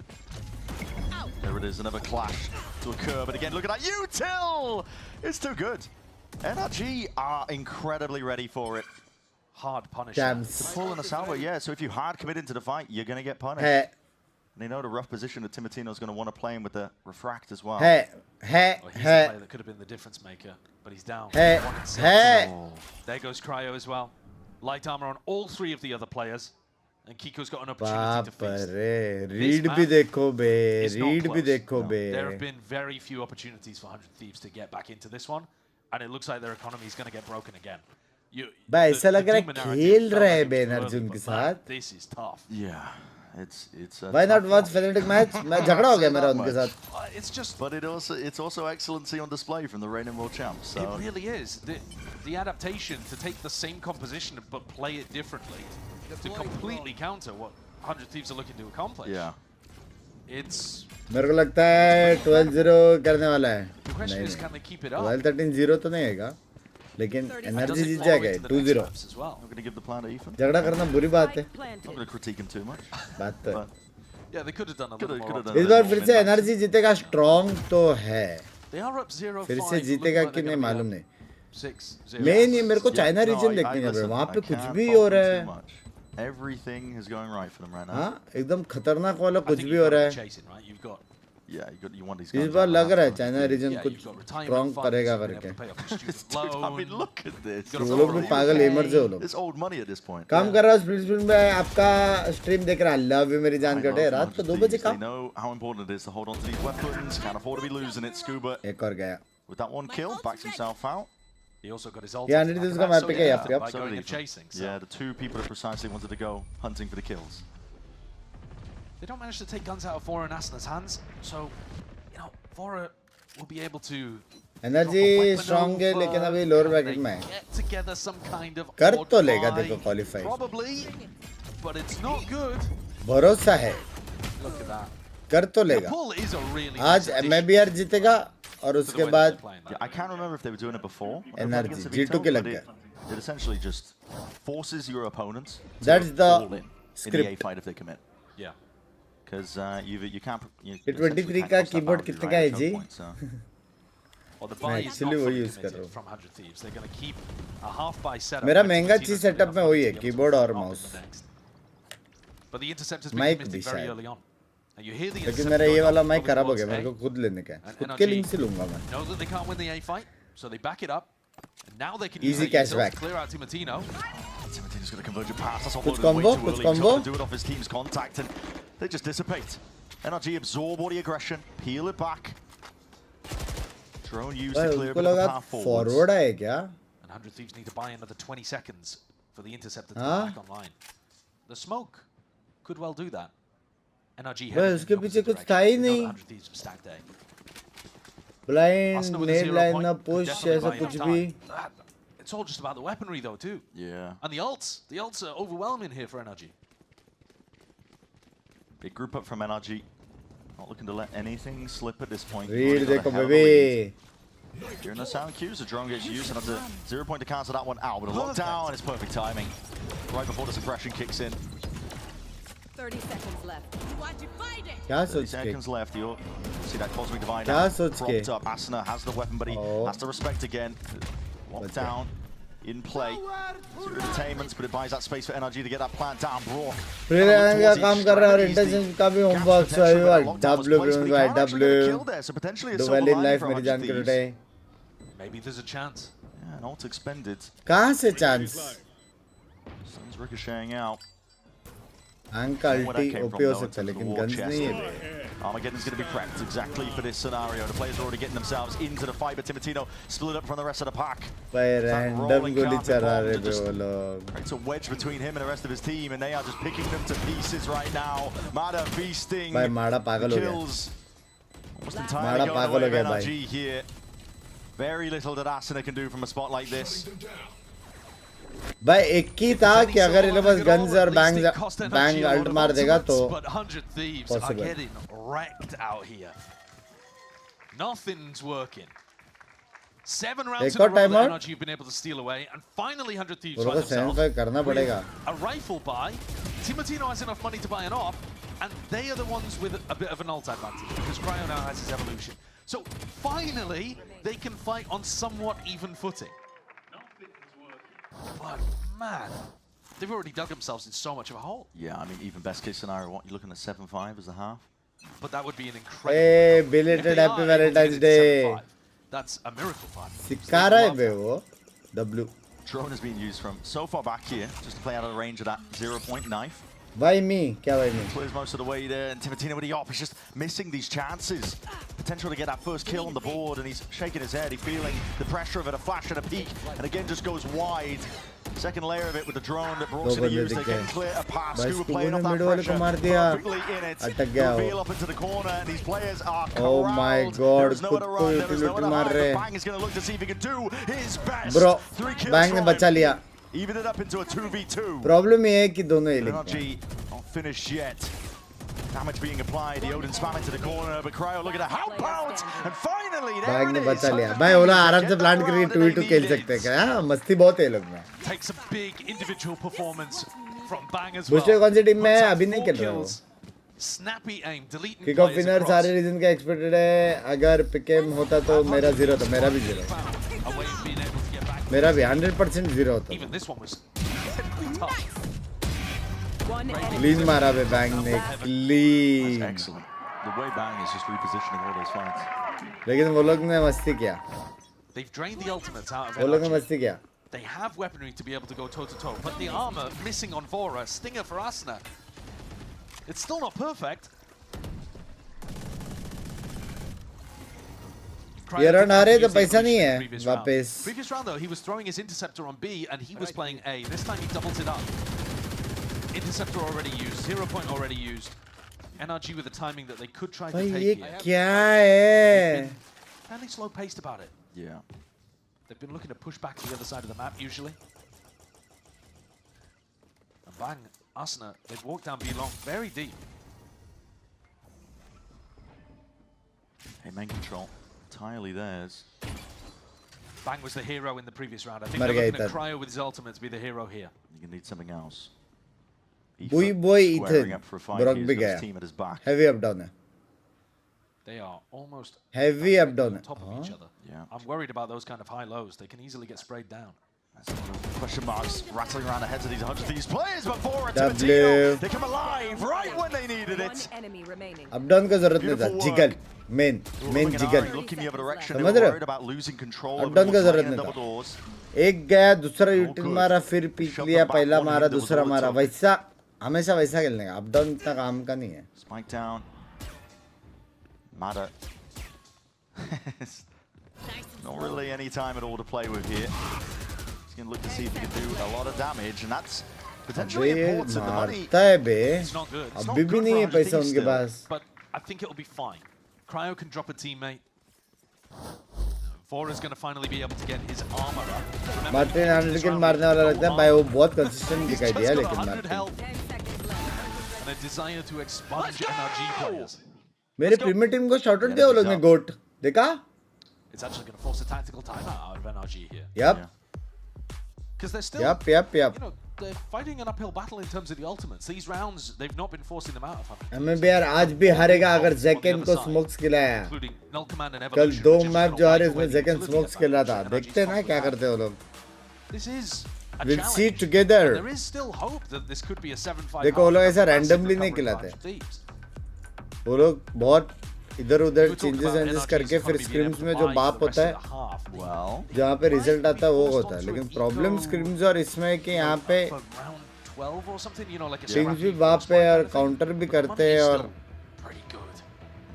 There it is, another clash to occur. But again, look at that. Util! It's too good. NRG are incredibly ready for it. Hard punish. Champs. Pulling us out, yeah. So if you hard commit into the fight, you're going to get punished. है And they know the rough position that Timotino's going to want to play in with the refract as well. है Well, he's the है player that could have been the difference maker, but he's down. है 1 and 6. है. There goes Cryo as well. Light armor on all 3 of the other players. And Kiko's got an opportunity to बाप feast. रे. This read map भी देखो बे. is not read भी close. देखो बे. There have been very few opportunities for 100 Thieves to get back into this one. And it looks like their economy is going to get broken again. भाई ऐसा लग रहा है Doom narrative खेल felt रहे like bay it was Arjun early, के but साथ. man, this is tough. Yeah, it's a Why not tough watch one. Fnatic match? मैं झगड़ा हो गया मेरा Not उनके much. साथ. It's just But it's also excellency on display from the reigning world champs. So It really is. The adaptation to take the same composition but play it differently to completely counter what 100 Thieves are looking to accomplish. yeah. It's मेरे को लगता है 12-0 करने वाला है. the question नहीं is, नहीं. can they keep it up? 12-13-0 तो नहीं होगा. लेकिन Does energy it Jeet follow जाएगा into the 2-0. next maps as well? Not going to give the plan to Ethan. झगड़ा करना बुरी बात है. Not going to critique him too much. बात तो है. But Yeah, they could have done a Could've- little could've more. done इस बार फिर से एनर्जी जीतेगा. स्ट्रॉन्ग तो है. They are up 0-5. फिर से जीतेगा कि नहीं मालूम नहीं. 6-0. मेन ये मेरे को yeah, China no, region I देखनी है. listen, वहाँ पे I कुछ can't भी fault हो them रहा too है. much. Everything is going right for them right now. हाँ एकदम खतरनाक वाला I कुछ think भी you've हो got रहा to be है. chasing, right? You've got Yeah, you want these इस guns बार out of लग the रहा है house. चाइना रीजन yeah, कुछ you've got retirement strong funds, करेगा you're gonna have करके. to pay off your student Dude, I mean, loan. look at this. You've वो got लोग भी पागल एमर से वो लोग. It's old money at this point. काम कर रहा हूँ स्प्लिट स्प्लिट में. आपका स्ट्रीम देख रहा है. लव यू मेरी I जान love कटे. रात को 2 बजे They का. know how important it is to hold on to these weapons. Can't afford to be losing it. Scuba एक और गया. with that one kill backs himself out. He also got his ult. Yeah, off the and back this of is that, my so pick yeah, up, yep. by So going did and Ethan. chasing. So Yeah, the 2 people that precisely wanted to go hunting for the kills. they don't manage to take guns out of Vora and Asna's hands, so you know Vora will be able to. Energy strong है लेकिन अभी lower bracket में है. Get together some kind of कर odd तो लेगा buy. देखो qualify. Probably, but it's not good. भरोसा है. Look at that. कर तो The लेगा. pull is a really आज nice addition MIBR जीतेगा और to the उसके way that बाद they're playing that. Yeah, I can't remember if they were doing it before. when they played NRG, against G2 Vito, के लग but गया. it essentially just forces your opponents to That's go the all in the script. A fight if they commit. Yeah. Because you can't. You ये essentially 23 can't का cross that keyboard boundary कितने right का at है choke ji? point, so. Well, the मैं buy is not actually वही fully use कर रहा committed हूँ. from 100 Thieves. They're going to keep a half buy setup. मेरा where महंगा Timotino's चीज gonna setup have में fun वही to है, be able to keyboard और off in mouse. the next. But the interceptor's been Mic भी committed very शायद. early on. And you hear the लेकिन interceptor मेरा ये going वाला off माइक खराब हो towards गया. मेरे A. को खुद लेने का है. And खुद के NRG लिंक से लूंगा मैं. know that they can't win the A fight, so they back it up. And now they can Easy use their utils cashback. to clear out Timotino. Timothy's going to converge a pass. That's all Kuch loaded way combo, too kuch early. He's combo. got to do it off his team's contact, and they just dissipate. NRG absorb all the aggression, peel it back. Drone used to clear a उसको bit of the लगा path forwards. Forward है क्या? And 100 Thieves need to buy another 20 seconds for the interceptor to Huh? come back online. The smoke could well do that. NRG भाई headed in उसके the पीछे opposite कुछ था ही direction. They know नहीं. that 100 Thieves have stacked A. Blind Arsenal with a net 0 line point ना could push definitely ऐसा buy कुछ enough भी. time. It's all just about the weaponry though too. Yeah. And the ults are overwhelming here for NRG. Big group up from NRG. Not looking to let anything slip at this point. Read Already got a देखो hell of a lead. Baby. Hearing the sound cues, the drone gets used, and that's a 0 point to cancel that one out. But a lockdown, and it's perfect timing. Right before the suppression kicks in. 30 seconds left. क्या 30 सोच के? seconds left. You'll see that Cosmic Divine क्या now सोच के? propped up. Asuna has the weapon, but he Oh. has to respect again. Lockdown in play. Zero entertainments, but it buys that space for NRG to get that plant down. Brock. फिर का काम कर रहा है और intelligence का भी homework so है वो W by W. So potentially a do silver well in lining life for मेरी 100 जान के Thieves. Today. Maybe there's a chance. Yeah, an ult expended. कहाँ से chance? Sun's ricocheting out. Bank का अल्टी ओपी हो सकता है लेकिन गन्स नहीं है बे. Armageddon's going to be prepped exactly for this scenario. The players are already getting themselves into the fight, but Timotino split up from the rest of the pack. भाई random गोली चला रहे बे वो लोग. It's a wedge between him and the rest of his team, and they are just picking them to pieces right now. Mada feasting. भाई माड़ा पागल हो गया. Almost entirely going away with NRG here. Very little that Asuna can do from a spot like this. भाई एक ही था कि अगर इनके पास गन्स और बैंग अल्ट मार देगा तो possible. Wrecked out here. Nothing's working. 7 rounds in a row that NRG have been able to steal away, and finally 100 Thieves find themselves करना पड़ेगा. A rifle buy. Timotino has enough money to buy an op, and they are the ones with a bit of an ult advantage because Cryo now has his evolution. So finally, they can fight on somewhat even footing. But man, they've already dug themselves in so much of a hole. Yeah, I mean, even best case scenario, what you're looking at 7-5 as the half. But that would be an incredible. Hey, belated happy Valentine's Day. That's a miracle fight. सिखा रहा है बे वो. W. Drone has been used from so far back here, just to play out of the range of that 0-point knife. Why me? क्या why me? Plays most of the way there, and Timotino with the op. He's just missing these chances. Potential to get that first kill on the board, and he's shaking his head. He's feeling the pressure of it, a flash and a peek, and again just goes wide. Second layer of it with the drone that Brooks going to use. They can clear a pass. Who were playing off that pressure perfectly in it. Reveal up into the corner, and these players are corralled. Oh my God! There's nowhere to run. There is nowhere to hide. Bang is going to look to see if he can do his best. Bro, 3 kills Bang ने बचा लिया. Even it up into a 2v2. Problem ये है कि दोनों ही NRG not finished yet. Damage being applied. The Odin spam into the corner, but Cryo look at the help out, and finally there Bang it ने is. बचा लिया. भाई ओला आराम से प्लान करके 2v2 खेल सकते हैं क्या? हाँ मस्ती बहुत है लोग में. Takes a big individual performance from Bang as well. दूसरे कौन सी टीम में है? अभी नहीं खेल रहा हूँ. Snappy aim, deleting Kickoff players winner across. सारे रीजन का एक्सपेक्टेड है. अगर पिकेम होता तो मेरा 0 था. मेरा भी 0. A way of being able to get back. मेरा भी 100% 0 होता. Even this one was tough. Clean मारा बे बैंग ने. Clean. Excellent. The way Bang is just repositioning all those fights. लेकिन वो लोग ने मस्ती किया. They've drained the ultimates out of वो लोग ने NRG. मस्ती किया. They have weaponry to be able to go toe-to-toe, but the armor missing on Vora, stinger for Asuna. It's still not perfect. ये रन आ रहे तो पैसा नहीं है वापस. Previous round though, he was throwing his interceptor on B and he was playing A. This time he doubles it up. Interceptor already used, 0 point already used. NRG with the timing that they could try to भाई take ये here. क्या है? Fairly slow paced about it. Yeah. They've been looking to push back to the other side of the map usually. And Bang, Asuna, they've walked down B long, very deep. Hey, main control entirely theirs. Bang was the hero in the previous round. I think मर they're गया looking at इधर. Cryo with his ultimate to be the hero here. You can need something else. Boy boy squaring Ethan. up for a fight. Brock He's भी got his गया. team at his back. Heavy up down है. They are almost Heavy up down on है. top of each other. Yeah. I'm worried about those kind of high lows. They can easily get sprayed down. Question marks rattling around the heads of these 100 Thieves players, but for W. Timotino, they come alive right when they needed One it. enemy remaining. Up down का जरूरत नहीं था. Jiggle. Main jiggle. Looking the other direction. समझ They रहे were हो? worried about losing control Up over down का what's जरूरत lying in नहीं double था. doors. एक गया दूसरा यूटिल good. मारा फिर पीक Shoved लिया them back, पहला one मारा hit, there was दूसरा a मारा. little. वैसा हमेशा वैसा खेलने का. अप डाउन इतना काम का नहीं है. Spike down. Mada. Not really any time at all to play with here. He's going to look to see if he can do a lot of damage, and that's potentially अबे important. The money. मारता है बे. It's not good. It's not अभी भी good नहीं for है 100 पैसा Thieves उनके still, pass. but I think it'll be fine. Cryo can drop a teammate. Vora's going to finally be able to get his armor up. Remember, Martin 100 किल मारने वाला लगता है. भाई वो बहुत कंसिस्टेंट he's दिखाई just दिया got लेकिन 100 Martin. health 10 seconds left. and a desire to expunge NRG players. मेरे प्रीमियर टीम को शॉट आउट दिया वो लोग ने. गोट देखा. It's actually going to force a tactical timeout out of NRG here. Yep. Because they're still, Yep. you know, they're fighting an uphill battle in terms of the ultimates. These rounds, they've not been forcing them out of 100. MIBR आज भी हारेगा अगर जैकन को smokes खिलाया. Including Null Command and कल Evolution, दो which is match gonna जो हारे wipe उसमें away the जैकन utility smokes of खेल रहा था. NRG's देखते हैं ना क्या top करते हैं वो लोग. This is a We'll challenge. see together. And there is still hope that this could be a 7-5. देखो वो लोग ऐसा massive randomly नहीं recovery खिलाते. for Thieves. वो लोग बहुत इधर उधर We were talking changes about एंजेस NRG's करके फिर economy being स्क्रीम्स able में to जो buy बाप for the होता rest है of the half. Well, जहाँ पे रिजल्ट आता है वो होता है. लेकिन प्रॉब्लम स्क्रीम्स और इसमें है कि यहाँ पे For round 12 or something, you know, like a Binks scrappy भी वहाँ first पे point और kind of thing. काउंटर भी But the करते money हैं is और still pretty good.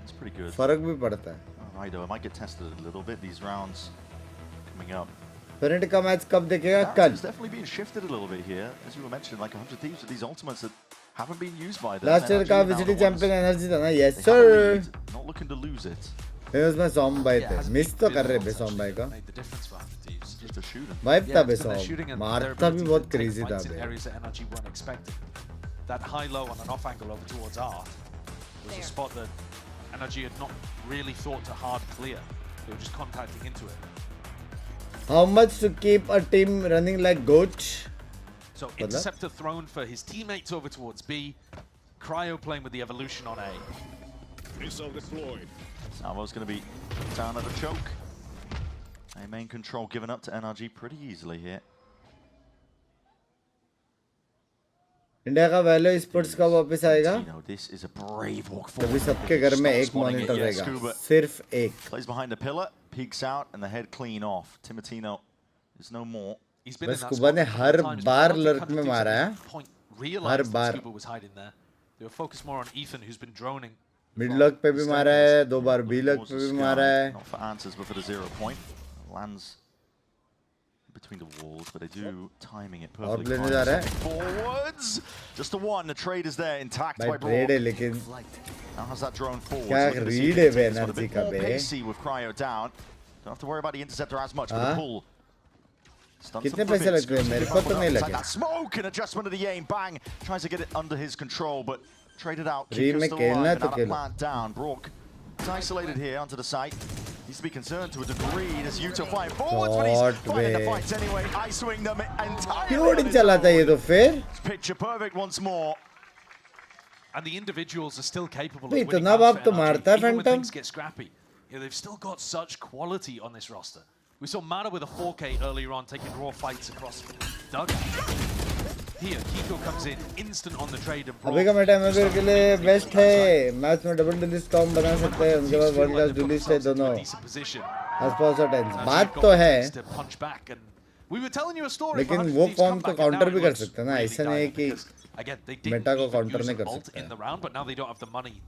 It's pretty good. फर्क भी पड़ता है. Alright, I might get tested a little bit these rounds coming up. Parent का मैच कब देखेगा? It's कल. definitely being shifted a little bit here, as you were mentioning, like 100 Thieves with these ultimates that haven't been used by them. Last year का NRG now VCT the champion ones- energy था ना? Yes they have a sir. lead, not looking to lose it. फिर उसमें सॉम भाई Yeah, थे. hasn't miss तो been कर रहे built बे सॉम भाई का. made the difference for 100 Thieves. Just a shooter. Vibe Yeah, था it's बे been their सॉम. shooting and their मारता ability भी to बहुत take क्रेजी था fights in बे. areas that NRG weren't expecting. That high-low on an off angle over towards Art was a spot that NRG had not really thought to hard clear. They were just contacting into it. How much to keep a team running like goat? So interceptor thrown for his teammates over towards B. Cryo playing with the evolution on A. Missile deployed. Salvo's going to be down at a choke. A main control given up to NRG pretty easily here. India का वैलो sports कब वापस आएगा? This is a brave walk तभी forward. सबके घर में एक monitor रहेगा. सिर्फ एक. Plays behind the pillar, peeks out, and the head clean off. Timotino is no more. He's been in that scuba ने spot her a couple of times, but I bar don't think lurk 100 में Thieves मारा at है. this point her realized that bar. Scuba was hiding there. They were focused more on Ethan, who's been droning. Mid lock पे भी मारा है, 2 बार B lock पे भी मारा है. Not for answers, but for the 0 point. Lands between the walls, but they do timing it और perfectly. लेने जा रहा है. Forwards, just the one. The trade is there, intact by भाई Brock. ट्रेड है लेकिन Now has that drone forward. क्या Looking to see read if है it बे takes, but a energy bit का more बे. pacey with Cryo down. Don't have to worry about the interceptor as much, but the हाँ? pull. Stuns कितने them for a पैसे bit. लगते हैं? Scoops मेरे it को back तो up नहीं inside लगे. that smoke and adjustment of the aim. Bang. Tries to get it under his control, but traded out. री Kicker's में still खेलना alive, है तो and now that Khelo. plant down. Brock is isolated here onto the site. Needs to be concerned to a degree. There's Yuto flying forwards, but he's Shot finding the bे. fights anyway. Icing them entirely. क्यों on नहीं his चला था own. ये तो फिर? It's picture perfect once more. And the individuals are still capable of भाई winning इतना rounds बाप for तो NRG, मारता है even when Phantom. things get scrappy. You know, they've still got such quality on this roster. We saw Mara with a 4K earlier on, taking raw fights across dugout. Here, Kiko comes in, instant on the trade and अभी का Meta एमआईबीआर के लिए best है. Match में double delete com बना सकते हैं. उनके पास वर्ल्ड क्लास डिलीट है दोनों. आसपास और टेंस. बात तो है. लेकिन वो कॉम को काउंटर भी कर सकते हैं ना. ऐसा नहीं है कि मेटा को काउंटर नहीं कर सकते. in the round, but now they don't have the money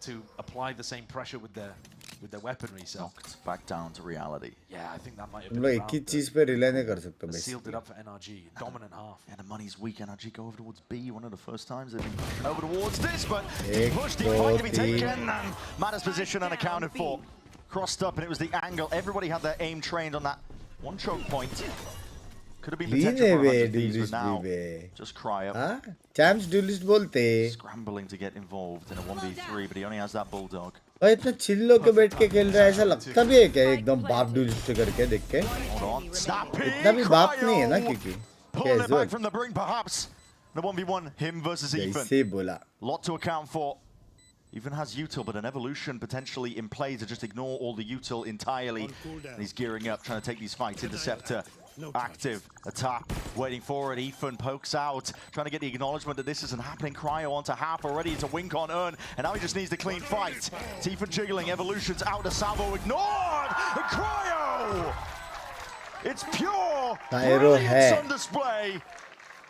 to apply the same pressure with their weaponry. So Back down to reality. yeah, I think that might have तुम been लोग the एक ही round चीज पे relay नहीं कर सकते that sealed it basically. up for NRG. Dominant half. And the money's weak. NRG go over towards B. One of the first times they've been pushing over towards this, but Ek, pushed the do, fight to be teen. taken. And Mata's position unaccounted for. Crossed up, and it was the angle. Everybody had their aim trained on that one choke point. Could have been लीने potential for बे 100 Thieves, delete but now भी बे. just cry up. हाँ? Champs delete बोलते. Scrambling to get involved in a 1v3, but he only has that bulldog. और इतना chill होके बैठ के खेल रहा है. ऐसा लगता भी है क्या एकदम बाप डिलीट करके देख के? Hold on. Snappy. इतना भी बाप नहीं है ना क्योंकि. Pulling it casual. back from the brink, perhaps. The 1v1, him versus Ethan. जैसे बोला. Lot to account for. Even has util, but an evolution potentially in play to just ignore all the util entirely. And he's gearing up, trying to take these fights. Interceptor, active, a tap, waiting for it. Ethan pokes out, trying to get the acknowledgement that this isn't happening. Cryo onto half already. It's a wink on Earn, and now he just needs the clean fight. It's Ethan jiggling, evolutions out to Salvo, ignored! And Cryo! It's pure Tyro brilliance hai. on display,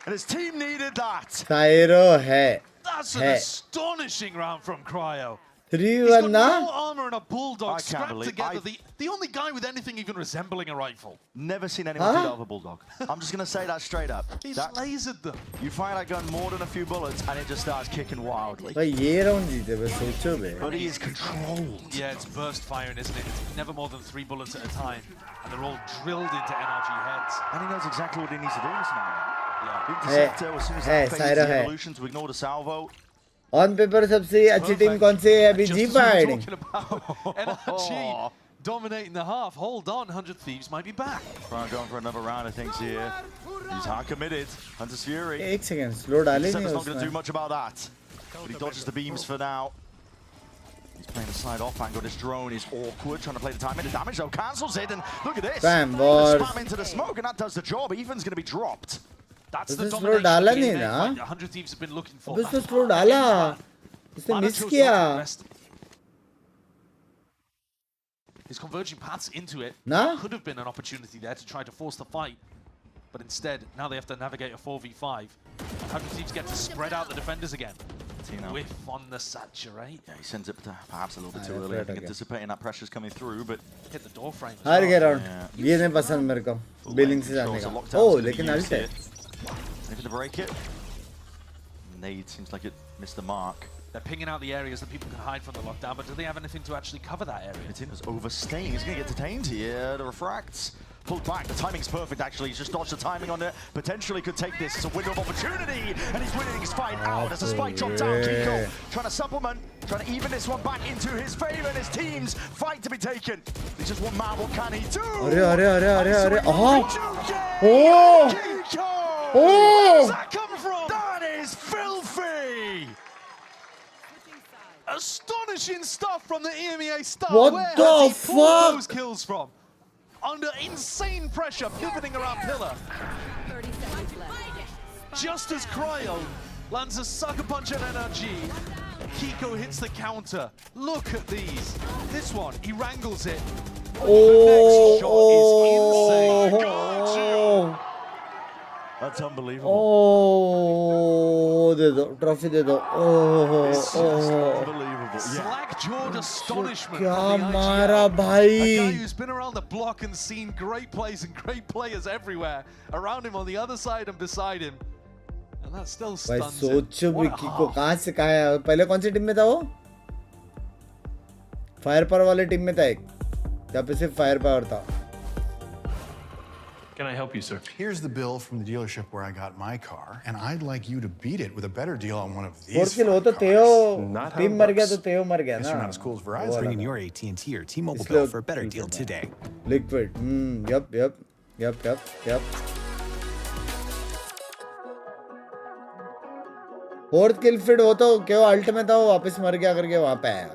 and his team needed that. साइरो है. That's an Hey. astonishing round from Cryo. 3-1 He's ना? got no armor and a bulldog I can't strapped believe- together. The only guy with anything even resembling a rifle. Never seen anyone do Huh? that with a bulldog. I'm just gonna say that straight up. He's That- lasered them. You fire that gun more than a few bullets and it just starts kicking wildly. भाई ये round जीते बस सोचो बे. But he is controlled. Yeah, it's burst firing, isn't it? It's never more than 3 bullets at a time, and they're all drilled into NRG heads. And he knows exactly what he needs to do in this scenario. Yeah. Interceptor, as soon as Hey, that fades Syro the hai. evolution to ignore the salvo. On paper सबसे अच्छी team कौन सी है अभी? Just जी as we were fighting. talking about NRG dominating the half. Hold on, 100 Thieves might be back. Trying to go for another round, I think, here. He's hard committed. Hunter's Fury. एक second slow डाले नहीं Interceptor's not going to do उसने. much about that. But he dodges the beams for now. He's playing a side off angle. This drone is awkward, trying to play the time in. The damage, though, cancels it. And look at this. Bam, The boys. spam into the smoke, and that does the job. Ethan's going to be dropped. That's उसने the slow domination डाला of the नहीं game ना? fight that 100 Thieves have been looking for. अब उसने slow डाला. उसने Mana miss chose किया. not to rest. His converging paths into it ना? could have been an opportunity there to try to force the fight. But instead, now they have to navigate a 4v5. 100 Thieves get to spread out the defenders again. Tino. Whiff on the saturate. Yeah, he sends it perhaps a little bit too early. I think anticipating that pressure's coming through, but hit the door frame. हार गया round ये नहीं पसंद मेरे को billing से जाने का ओह लेकिन अल्ट है maybe to break it. Nade seems like it missed the mark. They're pinging out the areas that people can hide from the lockdown, but do they have anything to actually cover that area? Tino's overstaying. He's going to get detained here. The refracts pulled back. The timing's perfect, actually. He's just dodged the timing on it. Potentially could take this. It's a window of opportunity, and he's winning his fight out. As a spike drop down, Kickoff trying to supplement, trying to even this one back into his favor, and his team's fight to be taken. He's just one man. What can he do? अरे Oh! Oh! Where's that come from? That is filthy! Astonishing stuff from the EMEA star. What Where the has he pulled fuck? those kills from? Under insane pressure, pivoting around pillar. 30 seconds left. Just as Cryo lands a sucker punch at NRG, Kiko hits the counter. Look at these. This one, he wrangles it. The next shot is insane. That's unbelievable. Oh, दे दो trophy दे दो It's just unbelievable. Slack-jawed astonishment क्या from the मारा IGL. A guy भाई who's been around the block and seen great plays and great players everywhere around him on the other side and beside him. And that still भाई stuns him. सोचो भी What a किको half. कहाँ से कहाँ है पहले कौन सी टीम में था वो फायर पावर वाले टीम में था एक जहाँ पे सिर्फ फायर पावर था Can I help you, sir? Here's the bill from the dealership where I got my car, and I'd like you to beat it with a better deal on one of these. Fourth kill हो तो तेयो team मर गया तो तेयो मर गया ना Mr. Not as cool as Verizon. Bring in your AT&T or T-Mobile bill for a better deal today. Liquid yep fourth kill fit हो तो क्यों अल्ट में था वो वापस मर गया करके वहां पे आया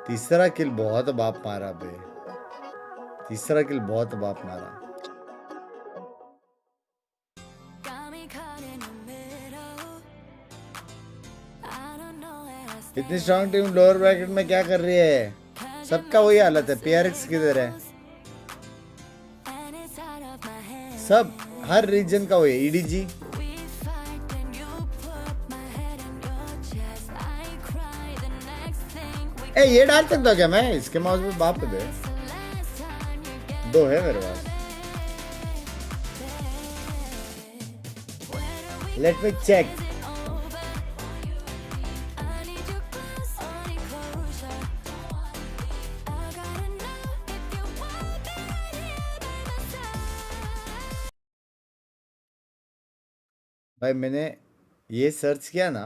तीसरा किल बहुत बाप मारा बे तीसरा किल बहुत बाप मारा इतनी स्ट्रांग टीम लोअर ब्रैकेट में क्या कर रही है सबका वही हालत है पीआरएक्स किधर है सब हर रीजन का वही ईडीजी ए ये डाल सकता क्या मैं इसके माउस पे बाप पे दो है मेरे पास लेट मी चेक भाई मैंने ये सर्च किया ना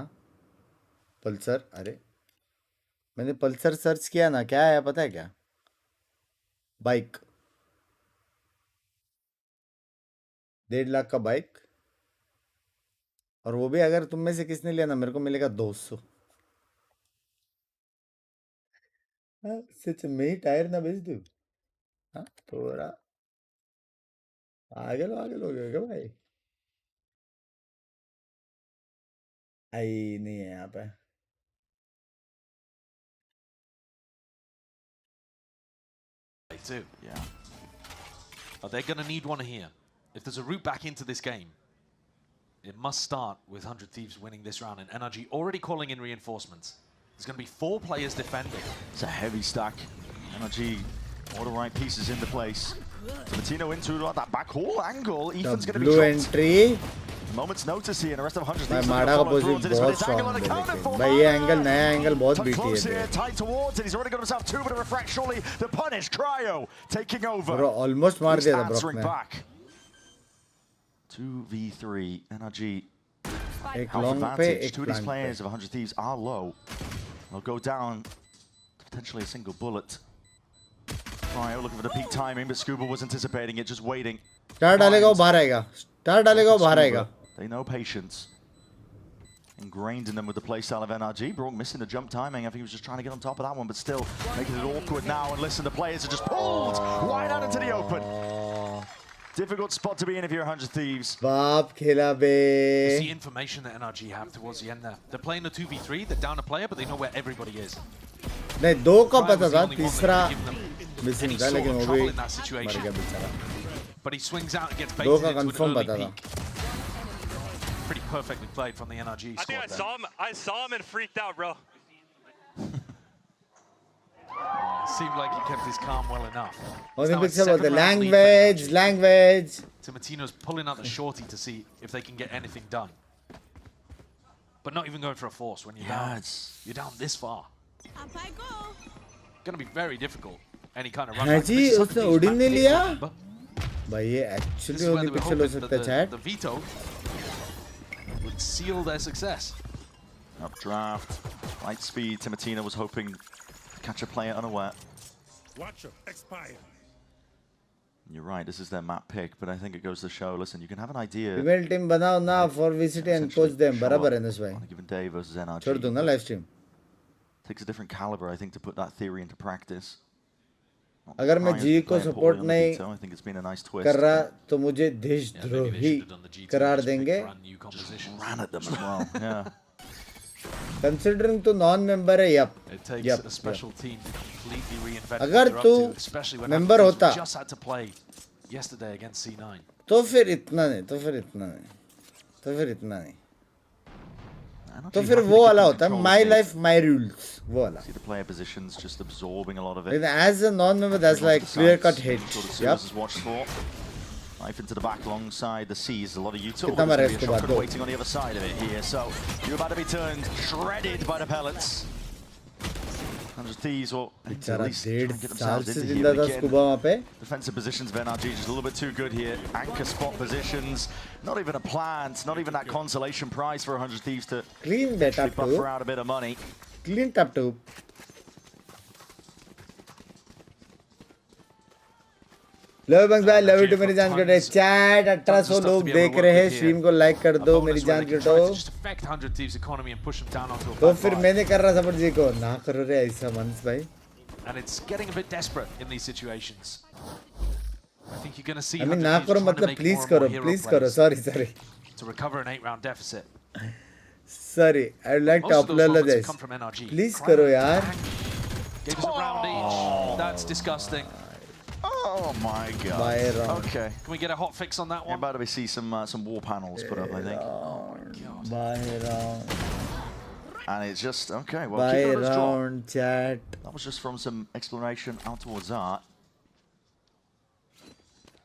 पल्सर अरे मैंने पल्सर सर्च किया ना क्या आया पता है क्या बाइक 1.5 लाख का बाइक और वो भी अगर तुम में से किसने लिया ना मेरे को मिलेगा 200 सच में ही टायर ना बेच दूं हाँ थोड़ा आगे लो हो गया क्या भाई आई नहीं है यहाँ पे Too. Yeah. But they're going to need one here. If there's a route back into this game, it must start with 100 Thieves winning this round and NRG already calling in reinforcements. There's going to be 4 players defending. It's a heavy stack. NRG, all the right pieces into place. Sabatino into that back hole angle. Ethan's going to be blue dropped. entry Moment's notice here, and the rest of 100 भाई Thieves माड़ा का position बहुत strong है लेकिन भाई ये angle नया angle बहुत बीटी है tight towards it. He's already got himself 2 but a refract surely to punish Cryo taking over. Bro almost मार दिया था ब्रो ने 2v3 NRG एक लॉन्ग पे एक two of these players of 100 Thieves are low. They'll go down to potentially a single bullet. Cryo looking for the peak timing, but Scuba was anticipating it, just waiting. Star डालेगा वो बाहर आएगा star डालेगा वो बाहर आएगा They know patience. Ingrained in them with the playstyle of NRG. Brock missing the jump timing. I think he was just trying to get on top of that one, but still making it awkward now. And listen, the players are just pulled wide out into the open. Difficult spot to be in if you're 100 Thieves. बाप खेला बे. It's the information that NRG have towards the end there. They're playing the 2v3. They're down a player, but they know where everybody is. नहीं 2 का पता था तीसरा missing था लेकिन वो भी मर गया बेचारा. But he swings out and gets 2 baited का into an कंफर्म early पता था. peak. pretty perfectly played from the NRG squad. I think I saw him and freaked out, bro. Seemed like he kept his calm well enough. Olympics about the language. Timatino's pulling out the shorty to see if they can get anything done. But not even going for a force when you're down. You're down this far. Gonna be very difficult. Any kind of run. जी उसने उड़ीन नहीं लिया भाई ये actually Olympics हो सकता है chat. The veto would seal their success. Updraft, light speed. Timatino was hoping to catch a player unaware. Watcher, expire. You're right, this is their map pick, but I think it goes to show, listen, you can have an idea. Female team बनाओ ना for VCT and coach them. बराबर है नस भाई. On a given day versus NRG. छोड़ दो ना live stream. Takes a different caliber, I think, to put that theory into practice. अगर मैं जी को support नहीं I think it's been a nice twist. कर रहा तो मुझे देशद्रोही करार देंगे. Ran at them as well. Yeah. Considering तो non-member है yep. It takes a special team to completely reinvent अगर what तू they're up to, especially when member होता just had to play yesterday against C9. तो फिर इतना नहीं तो फिर इतना नहीं तो फिर वो वाला होता है my life my rules वो वाला. See the player positions just absorbing a lot of it. And as a non-member that's like clear cut hate. Yep. Knife into the back alongside the C's. A lot of utility. कितना मारा इसको बात दो. Waiting on the other side of it here. So you're about to be turned shredded by the pellets. 100 Thieves or at least try and get themselves into here again. Defensive positions of NRG just a little bit too good here. Anchor spot positions. Not even a plant. Not even that consolation prize for 100 Thieves to clean that up buffer out a bit of money. Clean tap too. Love bunks भाई love you to मेरी जान कटो chat 1800 लोग देख रहे हैं stream को like कर दो मेरी जान कटो तो फिर मैंने कर रहा सपोर्ट जी को ना करो रे ऐसा मंस भाई and it's getting a bit desperate in these situations. I think you're going to see I mean ना करो मतलब प्लीज करो sorry to recover an 8-round deficit. Sorry I would like to apologize please करो यार gave us a round each. That's disgusting. Oh my god. Okay. Can we get a hot fix on that one? You're about to see some wall panels put up, I think. Oh my god. And it's just okay. Well, keep it as draw. Chat. That was just from some exploration out towards art.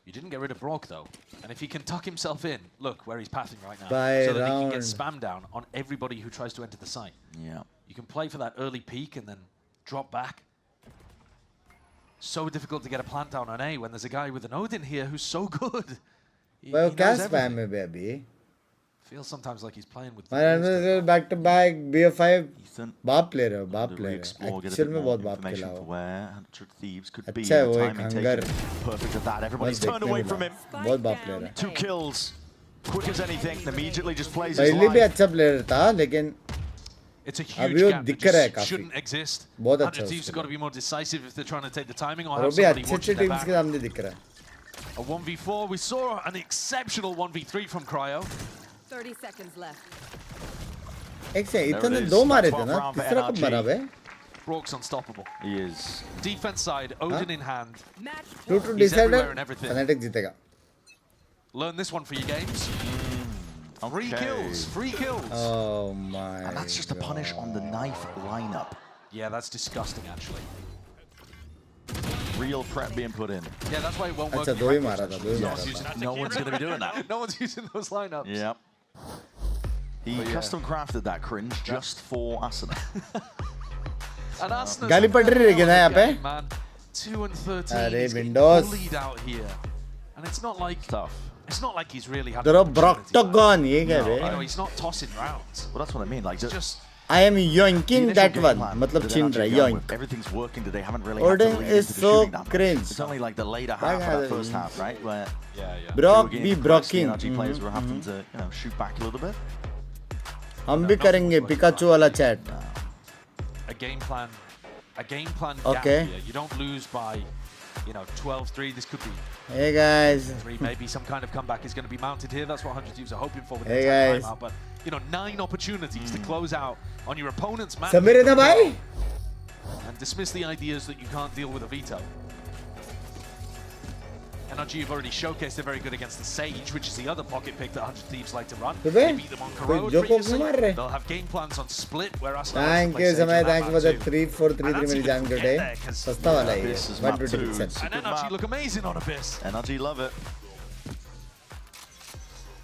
You didn't get rid of Brock though, and if he can tuck himself in, look where he's pathing right now, so that he can get spam down on everybody who tries to enter the site. Yeah. You can play for that early peak and then drop back. So difficult to get a plant down on A when there's a guy with an Odin here who's so good. Well, क्या spam में भी अभी? Feels sometimes like he's playing with. Back to back BF5 बाप player है बाप player है. Actual में बहुत बाप खेला वो. Where 100 Thieves could be. अच्छा है वो एक hunger. Perfect at that. Everybody's turned away from him. बहुत बाप प्लेयर है. 2 kills, quick as anything. Immediately just plays his life. पहले भी अच्छा प्लेयर था लेकिन it's a huge gap that just shouldn't exist. बहुत अच्छा 100 Thieves have got to be more decisive if they're trying to take the timing or और have भी somebody अच्छे watching their back. के सामने दिख रहा है. A 1v4. We saw an exceptional 1v3 from Cryo. 30 seconds left. एक से इतने दो मारे थे ना तीसरा कब मारा बे? Brock's unstoppable. He is. Defense side, Odin in hand. To He's decide everywhere and everything. Fnatic जीतेगा. Learn this one for your games. 3 kills, 3 kills. Oh my. And that's just a punish on the knife lineup. Yeah, that's disgusting actually. Real prep being put in. Yeah, that's why it won't work. अच्छा दो ही मारा था दो ही मारा था. No one's going to be doing that. No one's using those lineups. Yep. He custom crafted that cringe just for Asuna. And Asuna's गाली पड़ रही है ना यहाँ पे? 2 and 13. अरे He's Windows. lead out here, and it's not like tough. It's not like he's really had. तेरा Broctagon ये क्या बे? No, he's not tossing rounds. Well, that's what I mean. Like just. I am yoinking that one. मतलब छीन रहा है yoink. Everything's working today. Haven't really. Odin is so cringe. It's only like the later half of that first half, right? Where Brock be brocking. NRG players were having to, shoot back a little bit. हम भी करेंगे Pikachu वाला chat. A game plan gap Okay. here. You don't lose by, 12-3. This could be. Hey guys. 3, maybe some kind of comeback is going to be mounted here. That's what 100 Thieves are hoping for with hey their guys. timeout. But 9 opportunities to close out on your opponent's map. Samir na bhai. And dismiss the ideas that you can't deal with a veto. NRG have already showcased they're very good against the Sage, which is the other pocket pick that 100 Thieves like to run. तो They beat them on Corroad जो को previously. मार रहे They'll have game plans on Split, where Aslan thank you समय thank you for the 3433 मेरी जान today सस्ता वाला है ये 120%. And NRG look amazing on Abyss. NRG love it.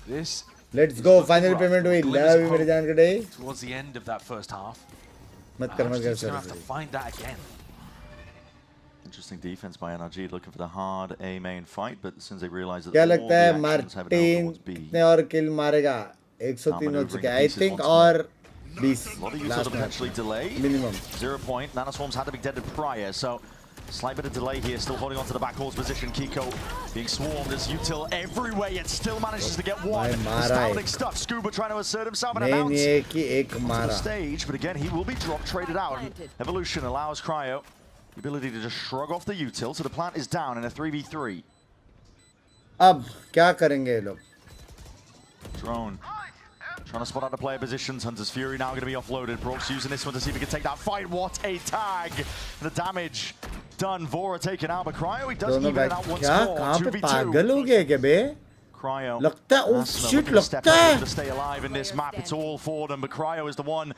This let's go final payment हुई love you मेरी जान today. Towards the end of that first half. मत कर Gonna have to find that again. Interesting defense by NRG, looking for the hard A main fight, but as soon as they realize that क्या all लगता the है actions have been Martin towards B, कितने और किल मारेगा 103 हो चुके हैं I think और 20 a lot of user potentially delayed. minimum 0 point. Nanoswarms had to be deaded prior, so slight bit of delay here. Still holding on to the back horse position. Kiko being swarmed as util everywhere, yet still manages to get one. Astounding stuff. Scuba trying to assert himself and announce onto the stage, but again he will be drop traded out. Evolution allows Cryo the ability to just shrug off the util, so the plant is down in a 3v3. अब क्या करेंगे ये लोग? Drone trying to spot out the player positions. Hunter's Fury now going to be offloaded. Brooks using this one to see if he can take that fight. What a tag! The damage done. Vora taken out, but Cryo he does even it out once more. 2v2. पागल हो गए क्या बे? Cryo. लगता है oh shit लगता है. To stay alive in this map, it's all for them. But Cryo is the one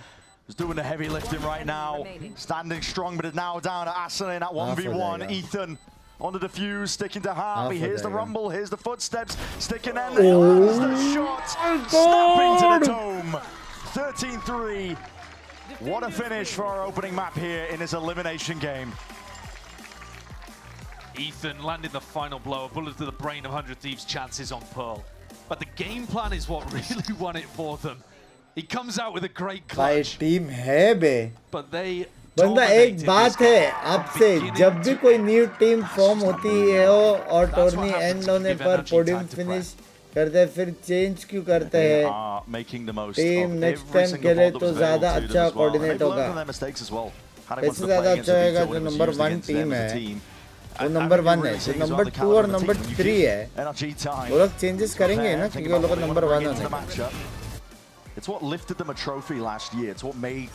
who's doing the heavy lifting right now. Standing strong, but is now down to Asanin at 1v1. Ethan on the defuse, sticking to Harvey. Here's the rumble, here's the footsteps, sticking in. There's the shot, snapping to the dome. 13-3. What a finish for our opening map here in this elimination game. Ethan landed the final blow, a bullet to the brain of 100 Thieves' chances on Pearl. But the game plan is what really won it for them. He comes out with a great clutch. भाई team है बे. But they बंदा एक बात है आपसे जब भी कोई न्यू टीम फॉर्म होती है और टूर्नी एंड होने पर पोडियम फिनिश करते हैं फिर चेंज क्यों करते हैं टीम नेक्स्ट टाइम के लिए तो ज़्यादा अच्छा कोऑर्डिनेट होगा इससे ज़्यादा अच्छा होगा जो नंबर 1 टीम है वो नंबर 1 है जो नंबर 2 और नंबर 3 है वो लोग चेंजेस करेंगे ना क्योंकि वो लोग नंबर 1 होने It's what lifted them a trophy last year. It's what made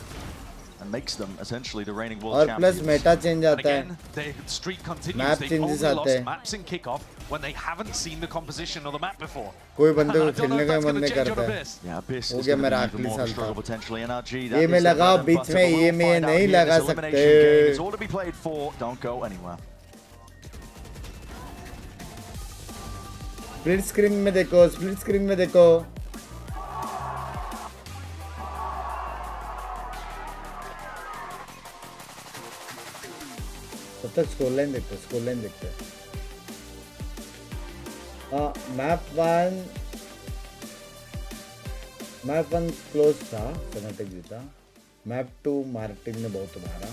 and makes them essentially the reigning world और champions. प्लस मेटा चेंज आता है the streak continues. Map They've changes only आते lost हैं maps in kickoff when they haven't seen the composition of the map before. कोई बंदे को खेलने का मन नहीं करता है Yeah, Abyss हो is गया going मेरा to be आखिरी even more साल struggle था potentially. NRG, ये में लगाओ बीच में ये में नहीं लगा सकते It's all to be played for. Don't go anywhere. Split screen में देखो स्प्लिट स्क्रीन में देखो तब तक स्कोर लाइन देखते हैं मैप 1 क्लोज था कर्नाटक जीता मैप 2 मार्टिन ने बहुत मारा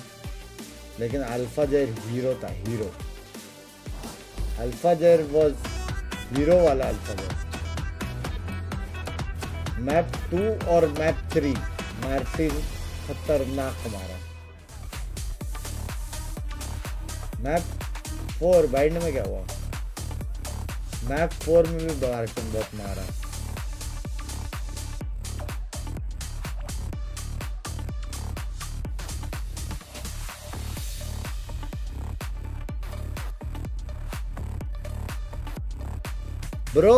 लेकिन अल्फा जैर हीरो था hero alpha Jair was hero वाला अल्फा जैर मैप 2 और मैप 3 मार्टिन खतरनाक मारा मैप 4 बाइंड में क्या हुआ मैप 4 में भी मार्टिन बहुत मारा ब्रो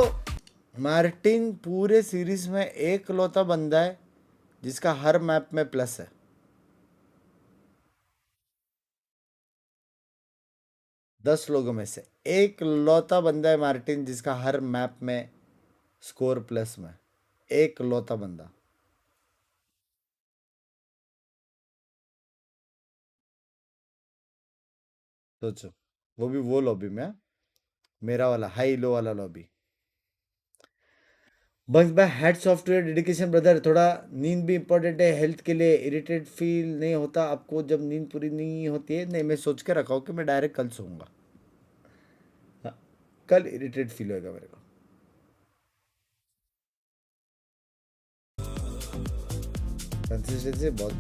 मार्टिन पूरे सीरीज में एक लौता बंदा है जिसका हर मैप में प्लस है दस लोगों में से एक लौता बंदा है मार्टिन जिसका हर मैप में स्कोर प्लस में एक लौता बंदा सोचो वो भी वो लॉबी में मेरा वाला हाई लो वाला lobby Bunks bye hats off to your dedication brother थोड़ा नींद भी इंपॉर्टेंट है हेल्थ के लिए इरिटेट फील नहीं होता आपको जब नींद पूरी नहीं होती है नहीं मैं सोच के रखा हूँ कि मैं डायरेक्ट कल सोऊंगा हाँ, कल इरिटेट फील होएगा मेरे को कंसिस्टेंसी बहुत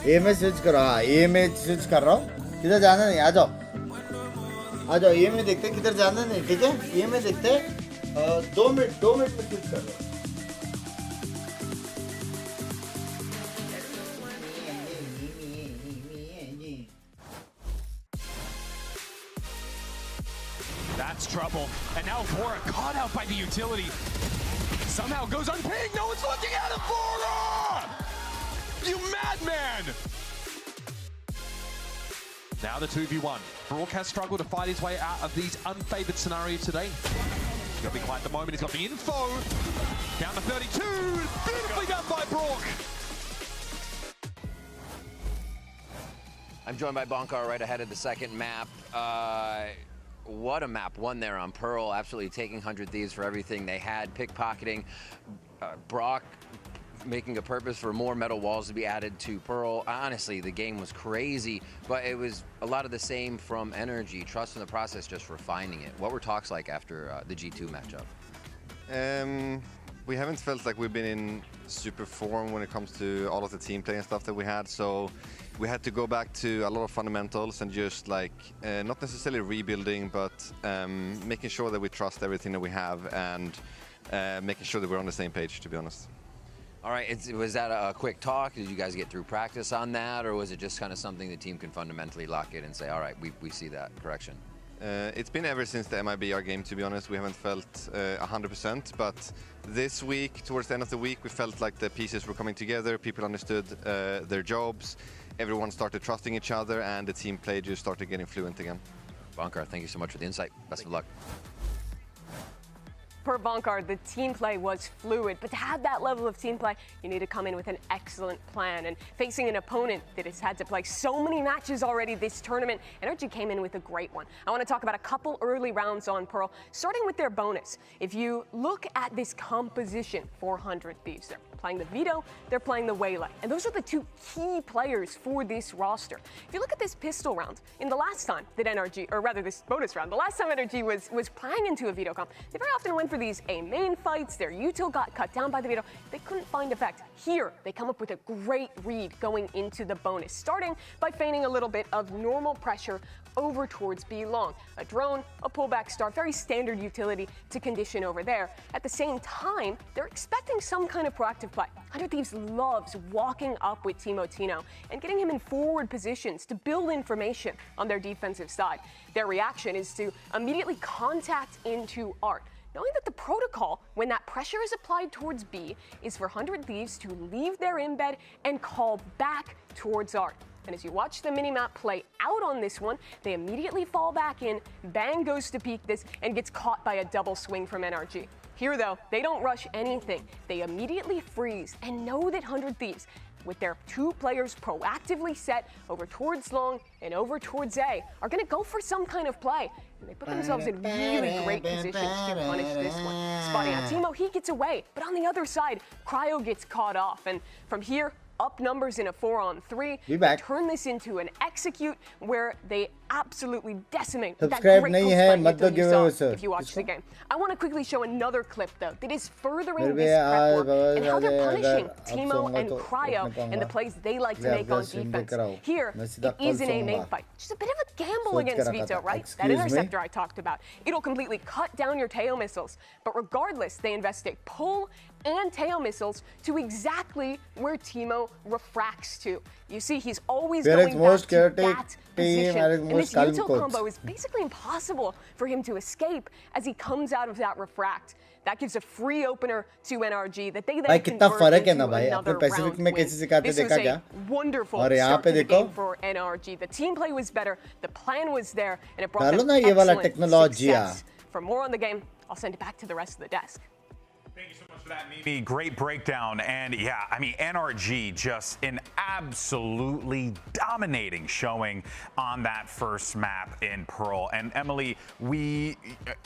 ए में स्विच करो हाँ ए में स्विच कर रहा हूँ किधर जाना नहीं आ जाओ ये में देखते हैं किधर जाना नहीं ठीक है ये में देखते हैं 2 मिनट में स्विच कर रहा हूँ That's trouble. And now Vora caught out by the utility. Somehow goes unpinged. No one's looking at him. Vora! You madman! Now the 2v1. Brook has struggled to fight his way out of these unfavored scenarios today. He's got to be quiet at the moment. He's got the info. Down to 32. Beautifully done by Brook. I'm joined by Bonkar right ahead of the second map. What a map one there on Pearl, absolutely taking 100 Thieves for everything they had, pickpocketing. Brock making a purpose for more metal walls to be added to Pearl. Honestly, the game was crazy, but it was a lot of the same from NRG, trust in the process, just refining it. What were talks like after the G2 matchup? We haven't felt like we've been in super form when it comes to all of the team play and stuff that we had, so we had to go back to a lot of fundamentals and just like not necessarily rebuilding, but making sure that we trust everything that we have and making sure that we're on the same page, to be honest. All right, was that a quick talk? Did you guys get through practice on that, or was it just kind of something the team can fundamentally lock in and say, all right, we see that correction? It's been ever since the MIBR game, to be honest. We haven't felt 100%, but this week, towards the end of the week, we felt like the pieces were coming together, people understood their jobs, everyone started trusting each other, and the team play just started getting fluent again. Bonkar, thank you so much for the insight. Best of luck. Per Bonkar, the team play was fluid, but to have that level of team play, you need to come in with an excellent plan. And facing an opponent that has had to play so many matches already this tournament, NRG came in with a great one. I want to talk about a couple early rounds on Pearl, starting with their bonus. If you look at this composition, 400 Thieves, they're playing the Vito, they're playing the Waylay, and those are the two key players for this roster. If you look at this pistol round, in the last time that NRG, or rather this bonus round, the last time NRG was playing into a Vito comp, they very often went for these A main fights. Their util got cut down by the Vito. They couldn't find effect. Here, they come up with a great read going into the bonus, starting by feigning a little bit of normal pressure over towards B long. A drone, a pullback start, very standard utility to condition over there. At the same time, they're expecting some kind of proactive play. 100 Thieves loves walking up with Timo Tino and getting him in forward positions to build information on their defensive side. Their reaction is to immediately contact into Art, knowing that the protocol, when that pressure is applied towards B, is for 100 Thieves to leave their embed and call back towards Art. And as you watch the minimap play out on this one, they immediately fall back in, Bang goes to peek this, and gets caught by a double swing from NRG. Here though, they don't rush anything. They immediately freeze and know that 100 Thieves, with their two players proactively set over towards long and over towards A, are gonna go for some kind of play. And they put themselves in really great positions to punish this one. Spotting out Timo, he gets away, but on the other side, Cryo gets caught off. And from here, up numbers in a 4-on-3. They turn this into an execute where they absolutely decimate that great post-play you saw if you watch the game. I want to quickly show another clip though that is furthering this prep work and how they're punishing Timo and Cryo and the plays they like to make on defense. Here, it is an A main fight. Just a bit of a gamble against Vito, right? That interceptor I talked about. It'll completely cut down your tail missiles, but regardless, they invest a pull and tail missiles to exactly where Timo refracts to. You see, he's always going back to that position, and this util combo is basically impossible for him to escape as he comes out of that refract. That gives a free opener to NRG that they then convert into another round win. This was a wonderful start to the game for NRG. The team play was better, the plan was there, and it brought them excellent success. For more on the game, I'll send it back to the rest of the desk. Thank you so much for that, Mimi. Great breakdown. And yeah, I mean, NRG just an absolutely dominating showing on that first map in Pearl. And Emily, we,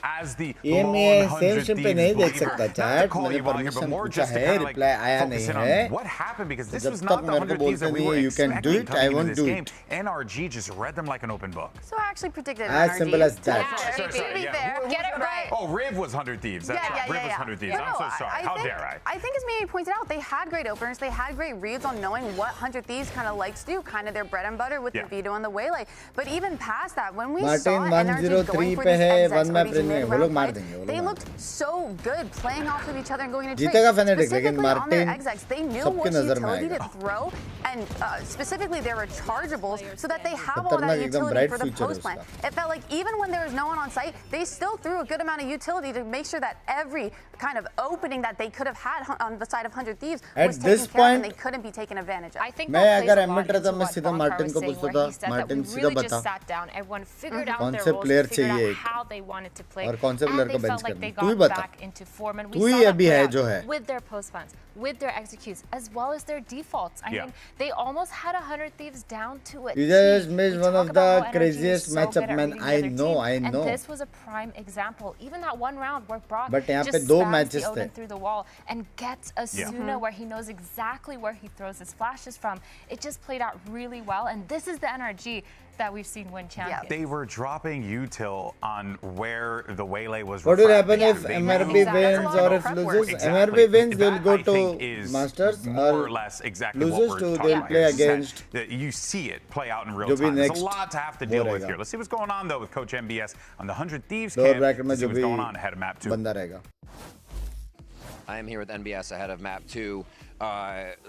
as the lone 100 Thieves believer, not to call you out here, but more just to kind of like focus in on what happened, because this was not the 100 Thieves that we were expecting coming into this game. NRG just read them like an open book. So I actually predicted as NRG. simple as that. Yeah, to be fair, get it right. Oh, Riv was 100 Thieves. That's right. Riv was 100 Thieves. I'm so sorry. How dare I? I think as Mimi pointed out, they had great openers. They had great reads on knowing what 100 Thieves kind of likes to do, kind of their bread and butter with the veto and the waylay. But even past that, when we saw NRG going for these execs or these mid-round fights, they looked so good playing off of each other and going into trade. Specifically on their execs, they knew which utility to throw, and specifically their rechargeables, so that they have all that utility for the post plan. It felt like even when there was no one on site, they still threw a good amount of utility to make sure that every kind of opening that they could have had on the side of 100 Thieves was taken care of, and they couldn't be taken advantage of. I think that plays a lot into what Boncar was saying, where he said that we really just sat down, everyone figured out their roles, figured out how they wanted to play, and they felt like they got back into form, and we saw that play out with their post plans, with their executes, as well as their defaults. I mean, they almost had 100 Thieves down to it. You just missed one of the craziest matchup, man. I know. And this was a prime example. Even that one round where Brock just spams the Odin through the wall and gets Asuna where he knows exactly where he throws his flashes from. It just played out really well, and this is the NRG that we've seen win champions. They were dropping util on where the waylay was. What will happen if MRB wins or if loses? MRB wins, they'll go to Masters, more or less exactly loses what to we're they'll play against. You see it play out in real time. There's a lot to have to deal with here. Let's see what's going on though with Coach MBS on the 100 Thieves camp. Let's see what's going on ahead of map 2. I am here with NBS ahead of map 2.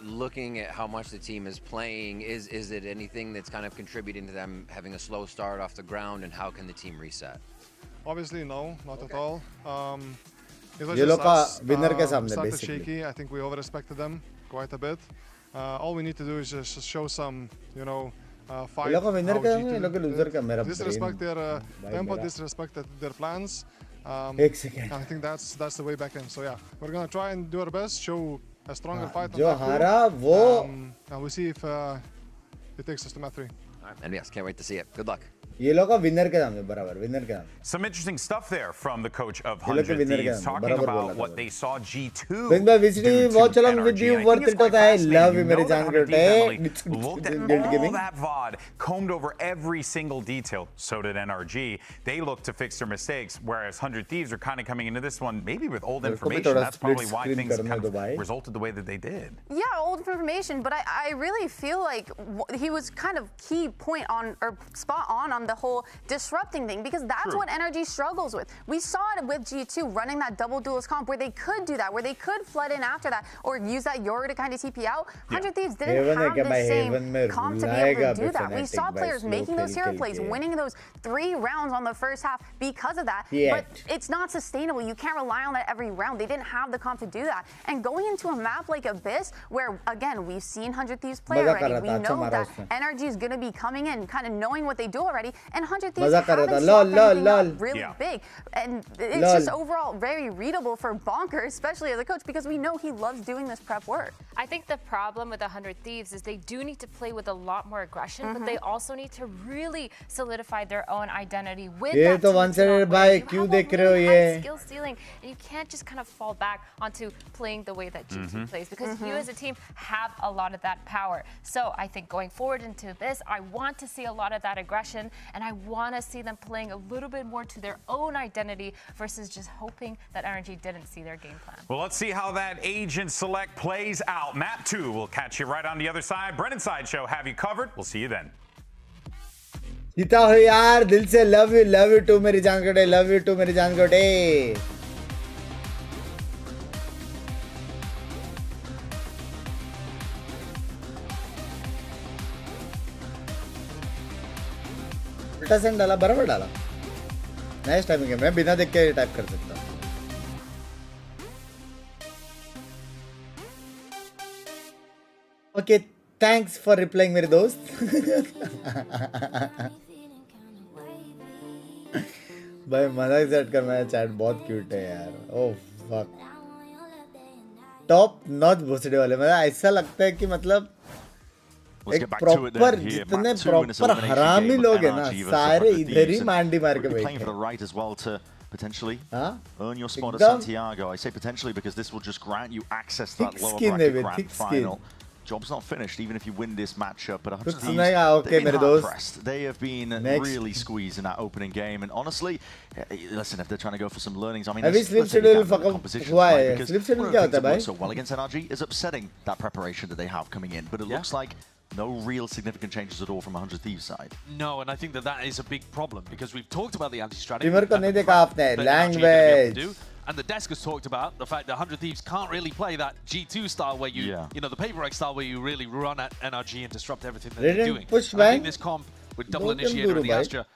Looking at how much the team is playing, is it anything that's kind of contributing to them having a slow start off the ground, and how can the team reset? Obviously, no, not at all. It was ये लोग का winner के सामने started basically. shaky. I think we over-respected them quite a bit. All we need to do is just show some, you know, fight. ये लोग का winner के सामने, ये लोग के loser का मेरा disrespect their tempo, disrespect their plans. एक second. I think that's the way back in. So yeah, we're gonna try and do our best, show a stronger fight. जो हारा वो and we'll see if it takes us to map 3. All right, NBS, can't wait to see it. Good luck. ये लोग का winner के सामने बराबर winner के सामने. Some interesting stuff there from the coach of 100 Thieves, talking about what they saw G2. Binks by VCT, watch along with you, worth it होता है. Love you मेरे जान के Looked at all that VOD, combed over every single detail. So did NRG. They looked to fix their mistakes, whereas 100 Thieves are kind of coming into this one maybe with old information. That's probably why things kind of resulted the way that they did. Yeah, old information, but I really feel like he was kind of key point on, or spot on the whole disrupting thing, because that's what NRG struggles with. We saw it with G2 running that double duelist comp where they could do that, where they could flood in after that, or use that Yoru to kind of TP out. 100 Thieves didn't have the same comp to be able to do that. We saw players making those hero plays, winning those 3 rounds on the first half because of that, but it's not sustainable. You can't rely on that every round. They didn't have the comp to do that. And going into a map like Abyss, where again, we've seen 100 Thieves play already, we know that NRG is going to be coming in, kind of knowing what they do already, and 100 Thieves haven't swapped anything up really big. And it's just overall very readable for Boncar, especially as a coach, because we know he loves doing this prep work. I think the problem with 100 Thieves is they do need to play with a lot more aggression, but they also need to really solidify their own identity with that skill ceiling, and you can't just kind of fall back onto playing the way that G2 plays, because you as a team have a lot of that power. So I think going forward into this, I want to see a lot of that aggression, and I want to see them playing a little bit more to their own identity versus just hoping that NRG didn't see their game plan. Well, let's see how that agent select plays out. Map 2, we'll catch you right on the other side. Brennan Sideshow have you covered. We'll see you then. जीता हो यार, दिल से love you too मेरी जान गोटे, love you too मेरी जान गोटे. उल्टा सेंड डाला, बराबर डाला. नाइस टाइमिंग है, मैं बिना देख के टाइप कर सकता हूँ. ओके, थैंक्स फॉर रिप्लाइंग मेरे दोस्त. भाई मजाक सेट कर, मेरा चैट बहुत क्यूट है यार. ओह फक, टॉप नॉच भोसड़ी वाले. मतलब ऐसा लगता है कि मतलब एक प्रॉपर जितने प्रॉपर हरामी लोग हैं ना, सारे इधर ही मांडी मार के बैठे. Potentially earn your spot at Santiago. I say potentially because this will just grant you access to that lower bracket grand final. job's not finished, even if you win this matchup. But 100 Thieves, okay, they've been hard-pressed. They have been really squeezed in that opening game. And honestly, listen, if they're trying to go for some learnings, I mean, sleep schedule composition, right? Because sleep schedule क्या होता है भाई? So well against NRG is upsetting that preparation that they have coming in. But it looks like no real significant changes at all from 100 Thieves side. No, and I think that is a big problem because we've talked about the anti-strategy. Streamer को नहीं देखा आपने language. And the desk has talked about the fact that 100 Thieves can't really play that G2 style where you know, the paper style where you really run at NRG and disrupt everything that they're doing. I think this comp with double initiator and the Astra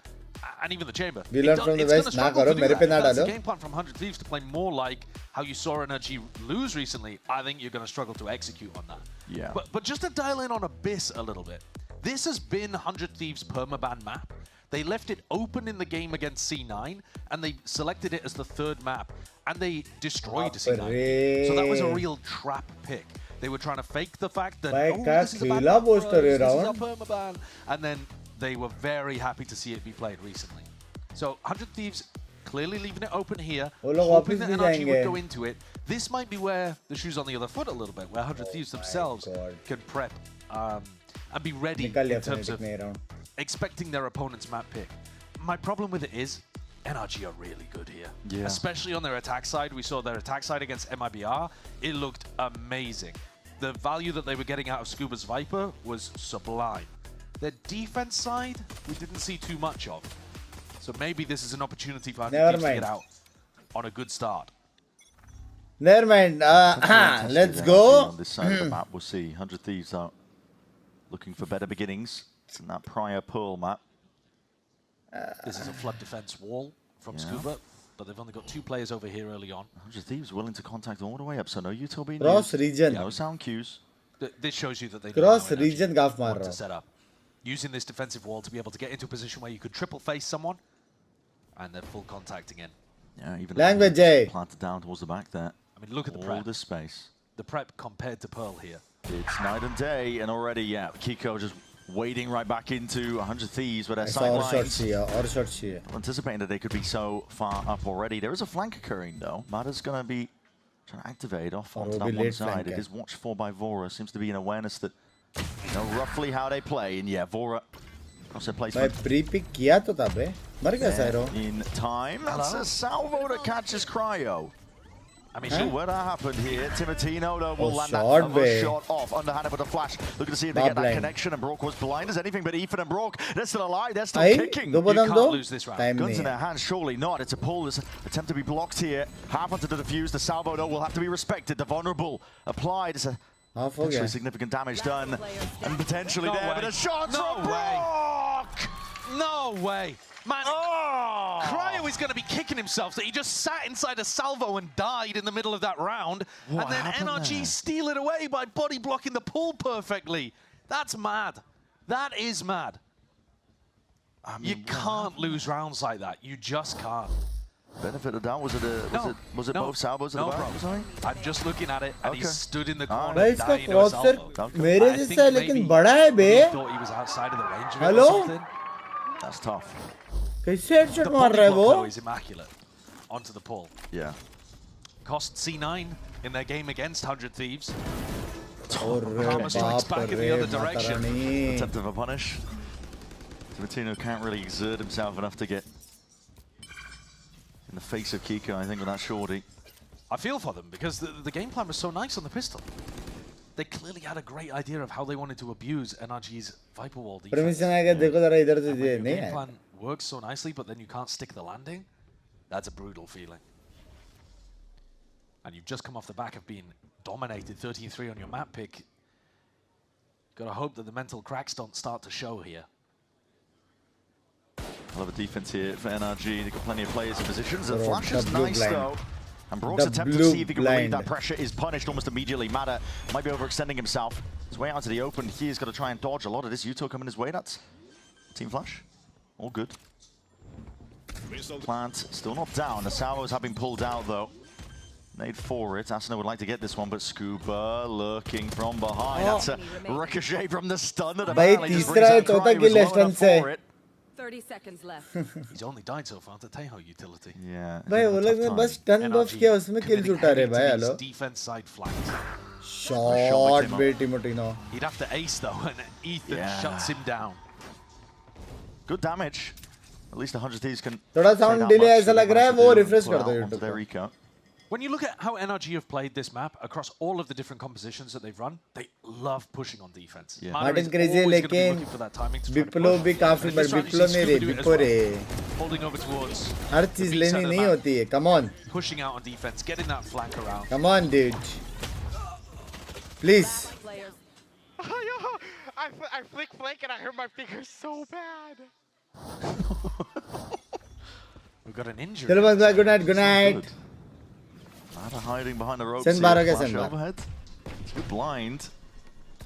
and even the chamber, it's going to struggle to do that. That's the game plan from 100 Thieves to play more like how you saw NRG lose recently. I think you're going to struggle to execute on that. Yeah. But just to dial in on Abyss a little bit, this has been 100 Thieves' permaban map. They left it open in the game against C9, and they selected it as the third map, and they destroyed C9. So that was a real trap pick. They were trying to fake the fact that, this is a bad map for us, this is our permaban, and then they were very happy to see it be played recently. So 100 Thieves clearly leaving it open here, hoping that NRG would go into it. This might be where the shoe's on the other foot a little bit, where 100 Thieves themselves can prep and be ready in terms of expecting their opponent's map pick. My problem with it is NRG are really good here, especially on their attack side. We saw their attack side against MIBR. It looked amazing. The value that they were getting out of Scuba's Viper was sublime. Their defense side, we didn't see too much of. So maybe this is an opportunity for 100 Thieves to get out on a good start. Never mind. Let's go. On this side of the map, we'll see 100 Thieves out looking for better beginnings in that prior Pearl map. This is a flood defense wall from Scuba, but they've only got 2 players over here early on. 100 Thieves willing to contact all the way up, so no UTB. Cross region. No sound cues. This shows you that they cross region gaff maar to set up. Using this defensive wall to be able to get into a position where you could triple face someone, and they're full contacting in. Yeah, even language planted down towards the back there. I mean, look at the prep. All this space. The prep compared to Pearl here. It's night and day, and already, Kiko just wading right back into 100 Thieves with their sidelines. Anticipating that they could be so far up already. There is a flank occurring, though. Mada's going to be trying to activate off onto that one side. It is watched for by Vora. Seems to be an awareness that know roughly how they play. And yeah, Vora across their placement. In time. That's a salvo that catches Cryo. I mean, what happened here? Timotino though will land that shot off, underhanded with a flash. Looking to see if they get that connection, and Brock was blind as anything but Ethan and Brock. They're still alive, they're still kicking. You can't lose this round. Guns in their hands, surely not. It's a pull, this attempt to be blocked here. Half onto the defuse, the salvo though will have to be respected. The vulnerable applied, it's a potentially significant damage done. And potentially but a shot from Brock! No way! Man, Cryo is going to be kicking himself that he just sat inside a salvo and died in the middle of that round. And then NRG steal it away by body blocking the pull perfectly. That's mad. That is mad. I mean, you can't lose rounds like that. You just can't. Benefit of doubt, was it both salvos at the back? Sorry? I'm just looking at it, and he stood in the corner dying to a salvo. I think maybe he thought he was outside of the range of it or something. That's tough. The body block is immaculate onto the pull. Yeah. Cost C9 in their game against 100 Thieves. Karma strikes back in the other direction. Attempt of a punish. Timotino can't really exert himself enough to get in the face of Kiko, I think, with that shorty. I feel for them because the game plan was so nice on the pistol. They clearly had a great idea of how they wanted to abuse NRG's Viper Wall defense. The game plan works so nicely, but then you can't stick the landing. That's a brutal feeling. And you've just come off the back of being dominated 13-3 on your map pick. Gotta hope that the mental cracks don't start to show here. I love a defense here for NRG. They've got plenty of players in positions. And Flash is nice, though. And Brock's attempt to see if he can relieve that pressure is punished almost immediately. Mada might be overextending himself. His way out to the open. He's got to try and dodge a lot of this Yuto coming his way. That's Team Flash. All good. Plant still not down. The salvos have been pulled out, though. Nade for it. Asuna would like to get this one, but Scuba looking from behind. That's a ricochet from the stun that apparently just brings out Cry, who was long enough for it. 30 seconds left. He's only died so far to Tejo utility. Yeah. भाई वो लोग ने बस ton बफ किया उसमें kills उठा रहे भाई hello defense side flanks Shot by Timotino. He'd have to ace though, and Ethan shuts him down. Good damage. At least 100 Thieves can. थोड़ा sound delay ऐसा लग रहा है वो refresh कर दो YouTube को. When you look at how NRG have played this map across all of the different compositions that they've run, they love pushing on defense. Yeah. Martin crazy लेकिन Biplo भी काफी बड़ Biplo नहीं रे Biplo रे. Holding over towards. हर चीज लेनी नहीं होती है. Come on. Pushing out on defense, getting that flank around. Come on, dude. Please. I flick flank and I hurt my finger so bad. We've got an injury. चलो बस good night, good night. Mada hiding behind the ropes. Send here. Baro, Flash send Baro. overhead. It's a bit blind.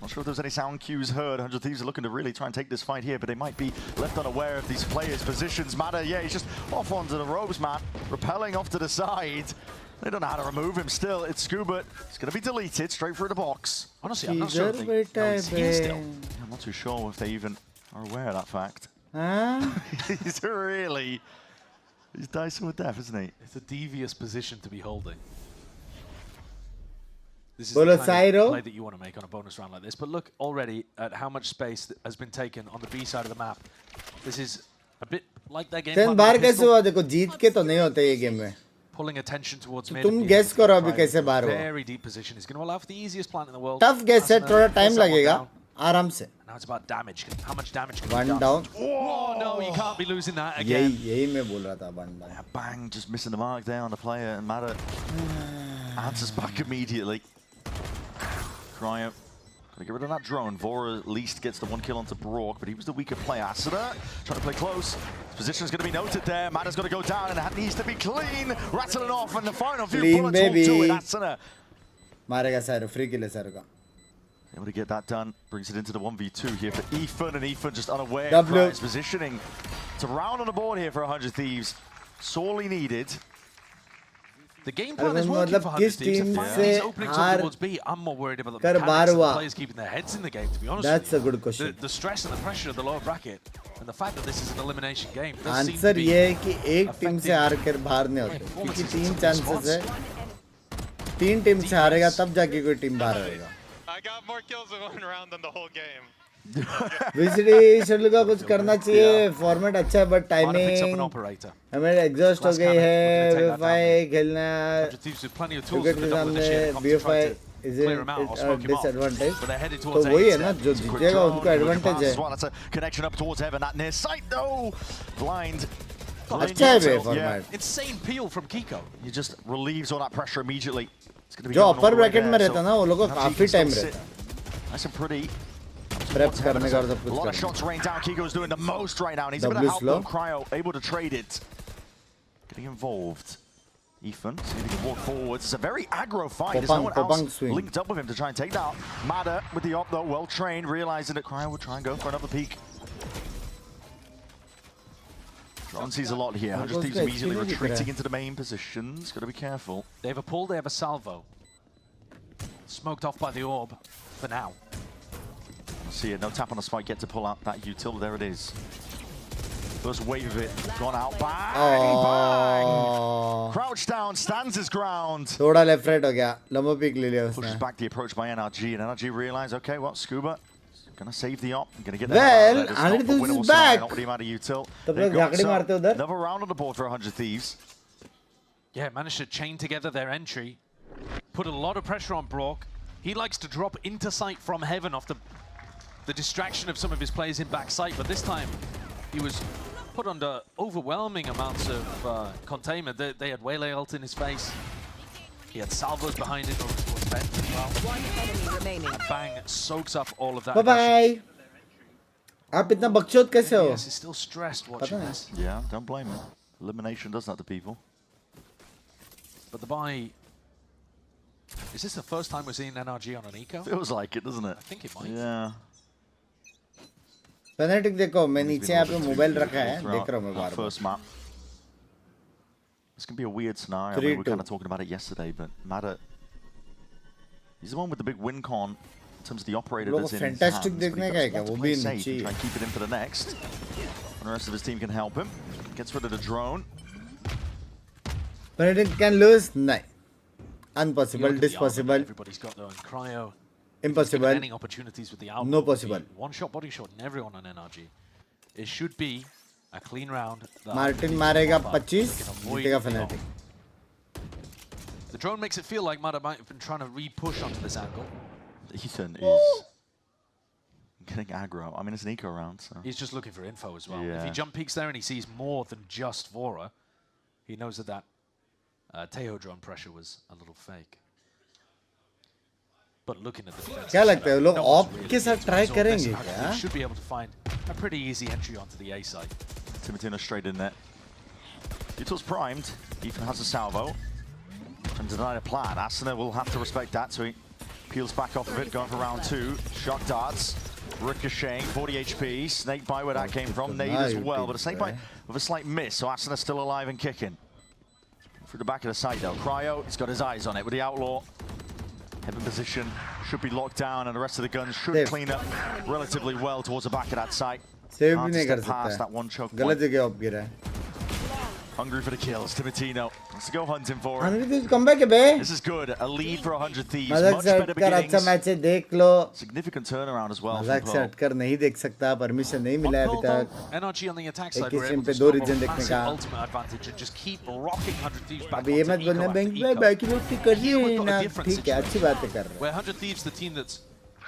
Not sure if there's any sound cues heard. 100 Thieves are looking to really try and take this fight here, but they might be left unaware of these players' positions. Mada, yeah, he's just off onto the ropes, man. Repelling off to the side. They don't know how to remove him still. It's Scuba. It's going to be deleted straight through the box. Honestly, I'm not sure if they know he's here still. I'm not too sure if they even are aware of that fact. Huh? He's really... He's dicing with death, isn't he? It's a devious position to be holding. This is Bolo the kind of Sairo. play that you want to make on a bonus round like this. But look already at how much space has been taken on the B side of the map. This is a bit like their game plan. Then बाहर कैसे हुआ देखो जीत के तो नहीं होते ये game में. Pulling attention towards mid. तुम guess करो अभी कैसे बाहर हुआ. Very deep position. He's going to allow for the easiest plant in the world. Tough guess है थोड़ा time लगेगा आराम से. Now it's about damage. How much damage can One be done? down. Oh no, you can't be losing that again. यही मैं बोल रहा था one down. Yeah, bang, just missing the mark there on the player, and Mada answers back immediately. Cryo, gotta get rid of that drone. Vora at least gets the 1 kill onto Brock, but he was the weaker player. Asuna trying to play close. His position's gonna be noted there. Mada's gotta go down, and that needs to be clean. Rattling off, and the final few Clean, bullets will do it. Asuna मारेगा सारो free kill है सारो का. able to get that done. Brings it into the 1v2 here for Ethan, and Ethan just unaware W. of his positioning. It's a round on the board here for 100 Thieves. Sorely needed. The game plan is working for 100 Thieves. These openings up towards B, I'm more worried about the mechanics and the players keeping their heads in the game, to be honest That's with you. a good question. The stress and the pressure of the lower bracket, and the fact that this is an elimination game does seem to Answer be ये है कि एक team से हार कर बाहर नहीं होते क्योंकि 3 chances है 3 टीम से हारेगा तब जाके कोई टीम बाहर होएगा. I got more kills in one round than the whole game. VCT schedule का कुछ करना चाहिए. फॉर्मेट अच्छा है बट टाइमिंग हमें एग्जॉस्ट हो गई है. VFI खेलना क्रिकेट के सामने VFI is a disadvantage. तो वही है ना जो जीतेगा उनको एडवांटेज है. That's a connection up towards heaven. That near sight though. Blind. अच्छा है वे format. Insane peel from Kiko. He just relieves all that pressure immediately. जो अपर ब्रैकेट में रहता ना वो लोगों को काफी टाइम रहता. Nice and pretty. Preps करने का और सब A कुछ lot of करने. shots rain down. Kiko's doing the most right now. And he's able to help them. Cryo able to trade it. Getting involved. Ethan, see if he can walk forwards. It's a very aggro fight. There's no one else linked up with him to try and take that out. Mada with the op though, well trained, realizing that Cryo will try and go for another peek. John sees a lot here. 100 Thieves immediately retreating into the main positions. Got to be careful. They have a pull, they have a salvo. Smoked off by the orb for now. See it, no tap on the spike yet to pull out that util. There it is. First wave of it, gone out. Bang! Bang! Crouch down, stands his ground. थोड़ा left right हो गया. लंबा pick ले लिया उसने. Pushes back the approach by NRG, and NRG realize, okay, well, Scuba gonna save the op. Gonna get well, that. 100 Thieves is back. Not really matter util. तब लोग झाकड़ी मारते उधर. Another round on the board for 100 Thieves. Yeah, managed to chain together their entry. Put a lot of pressure on Brock. He likes to drop into sight from heaven off the distraction of some of his players in back sight, but this time he was put under overwhelming amounts of containment. They had Waylay ult in his face. He had salvos behind him over towards Ben as well. One enemy remaining. And Bang soaks up all of that. Bye-bye. आप इतना बकचोद कैसे हो? Yes, he's still stressed watching this. Yeah, don't blame him. Elimination does that to people. But the buy... Is this the first time we're seeing NRG on an eco? Feels like it, doesn't it? I think it might. Yeah. Fnatic देखो मैं नीचे यहाँ पे mobile रखा है देख रहा हूँ मैं बार बार. First map. This can be a weird scenario. I mean, we were kind of talking about it yesterday, but Mada, he's the one with the big win con in terms of the operator that's in his hands. Fantastic देखने का है क्या? वो भी Safe and try and keep it in for the next. And the rest of his team can help him. Gets rid of the drone. Fnatic can lose? नहीं. Impossible, dispossible. Everybody's got though, and Cryo. Impossible. Any opportunities with the outlet. No possible. One shot body shot and everyone on NRG. It should be a clean round. Martin मारेगा 25, जीतेगा Fnatic. The drone makes it feel like Mada might have been trying to re-push onto this angle. Ethan is getting aggro. I mean, it's an eco round, so He's just looking for info as well. Yeah. If he jump peeks there and he sees more than just Vora, he knows that Tejo drone pressure was a little fake. But looking at the defense, क्या लगता है लोग op के साथ try करेंगे क्या? Should be able to find a pretty easy entry onto the A side. Timotino straight in there. Utah's primed. Ethan has a salvo. And denied a plan. Asuna will have to respect that, so he peels back off of it, going for round 2. Shock darts. Ricocheting, 40 HP. Snake bite where that came from. Nade as well, but a snake bite with a slight miss, so Asuna still alive and kicking. Through the back of the side though. Cryo, he's got his eyes on it with the Outlaw. Heaven position should be locked down, and the rest of the guns should clean up relatively well towards the back of that site. Save Can't भी नहीं step कर past सकता that one choke गलत point. जगह op गिरा है. Hungry for the kills. Timotino wants to go hunting for it. 100 Thieves comeback है बे. This is good. A lead for 100 Thieves. मजाक Much से better हटकर अच्छा beginnings. मैच है देख लो. Significant turnaround as well. मजाक से हटकर नहीं देख सकता, परमिशन नहीं मिला है अभी तक. NRG on the attack side एक were स्ट्रीम able पे to दो snowball रीजन देखने massive का. ultimate advantage and just keep rocking 100 Thieves back अब ये मत onto बोलना eco बैंक after में eco. बाकी लोग की कर Here we've रही got a ना. different ठीक है, अच्छी बातें कर रहे हैं. Where 100 Thieves, the team that's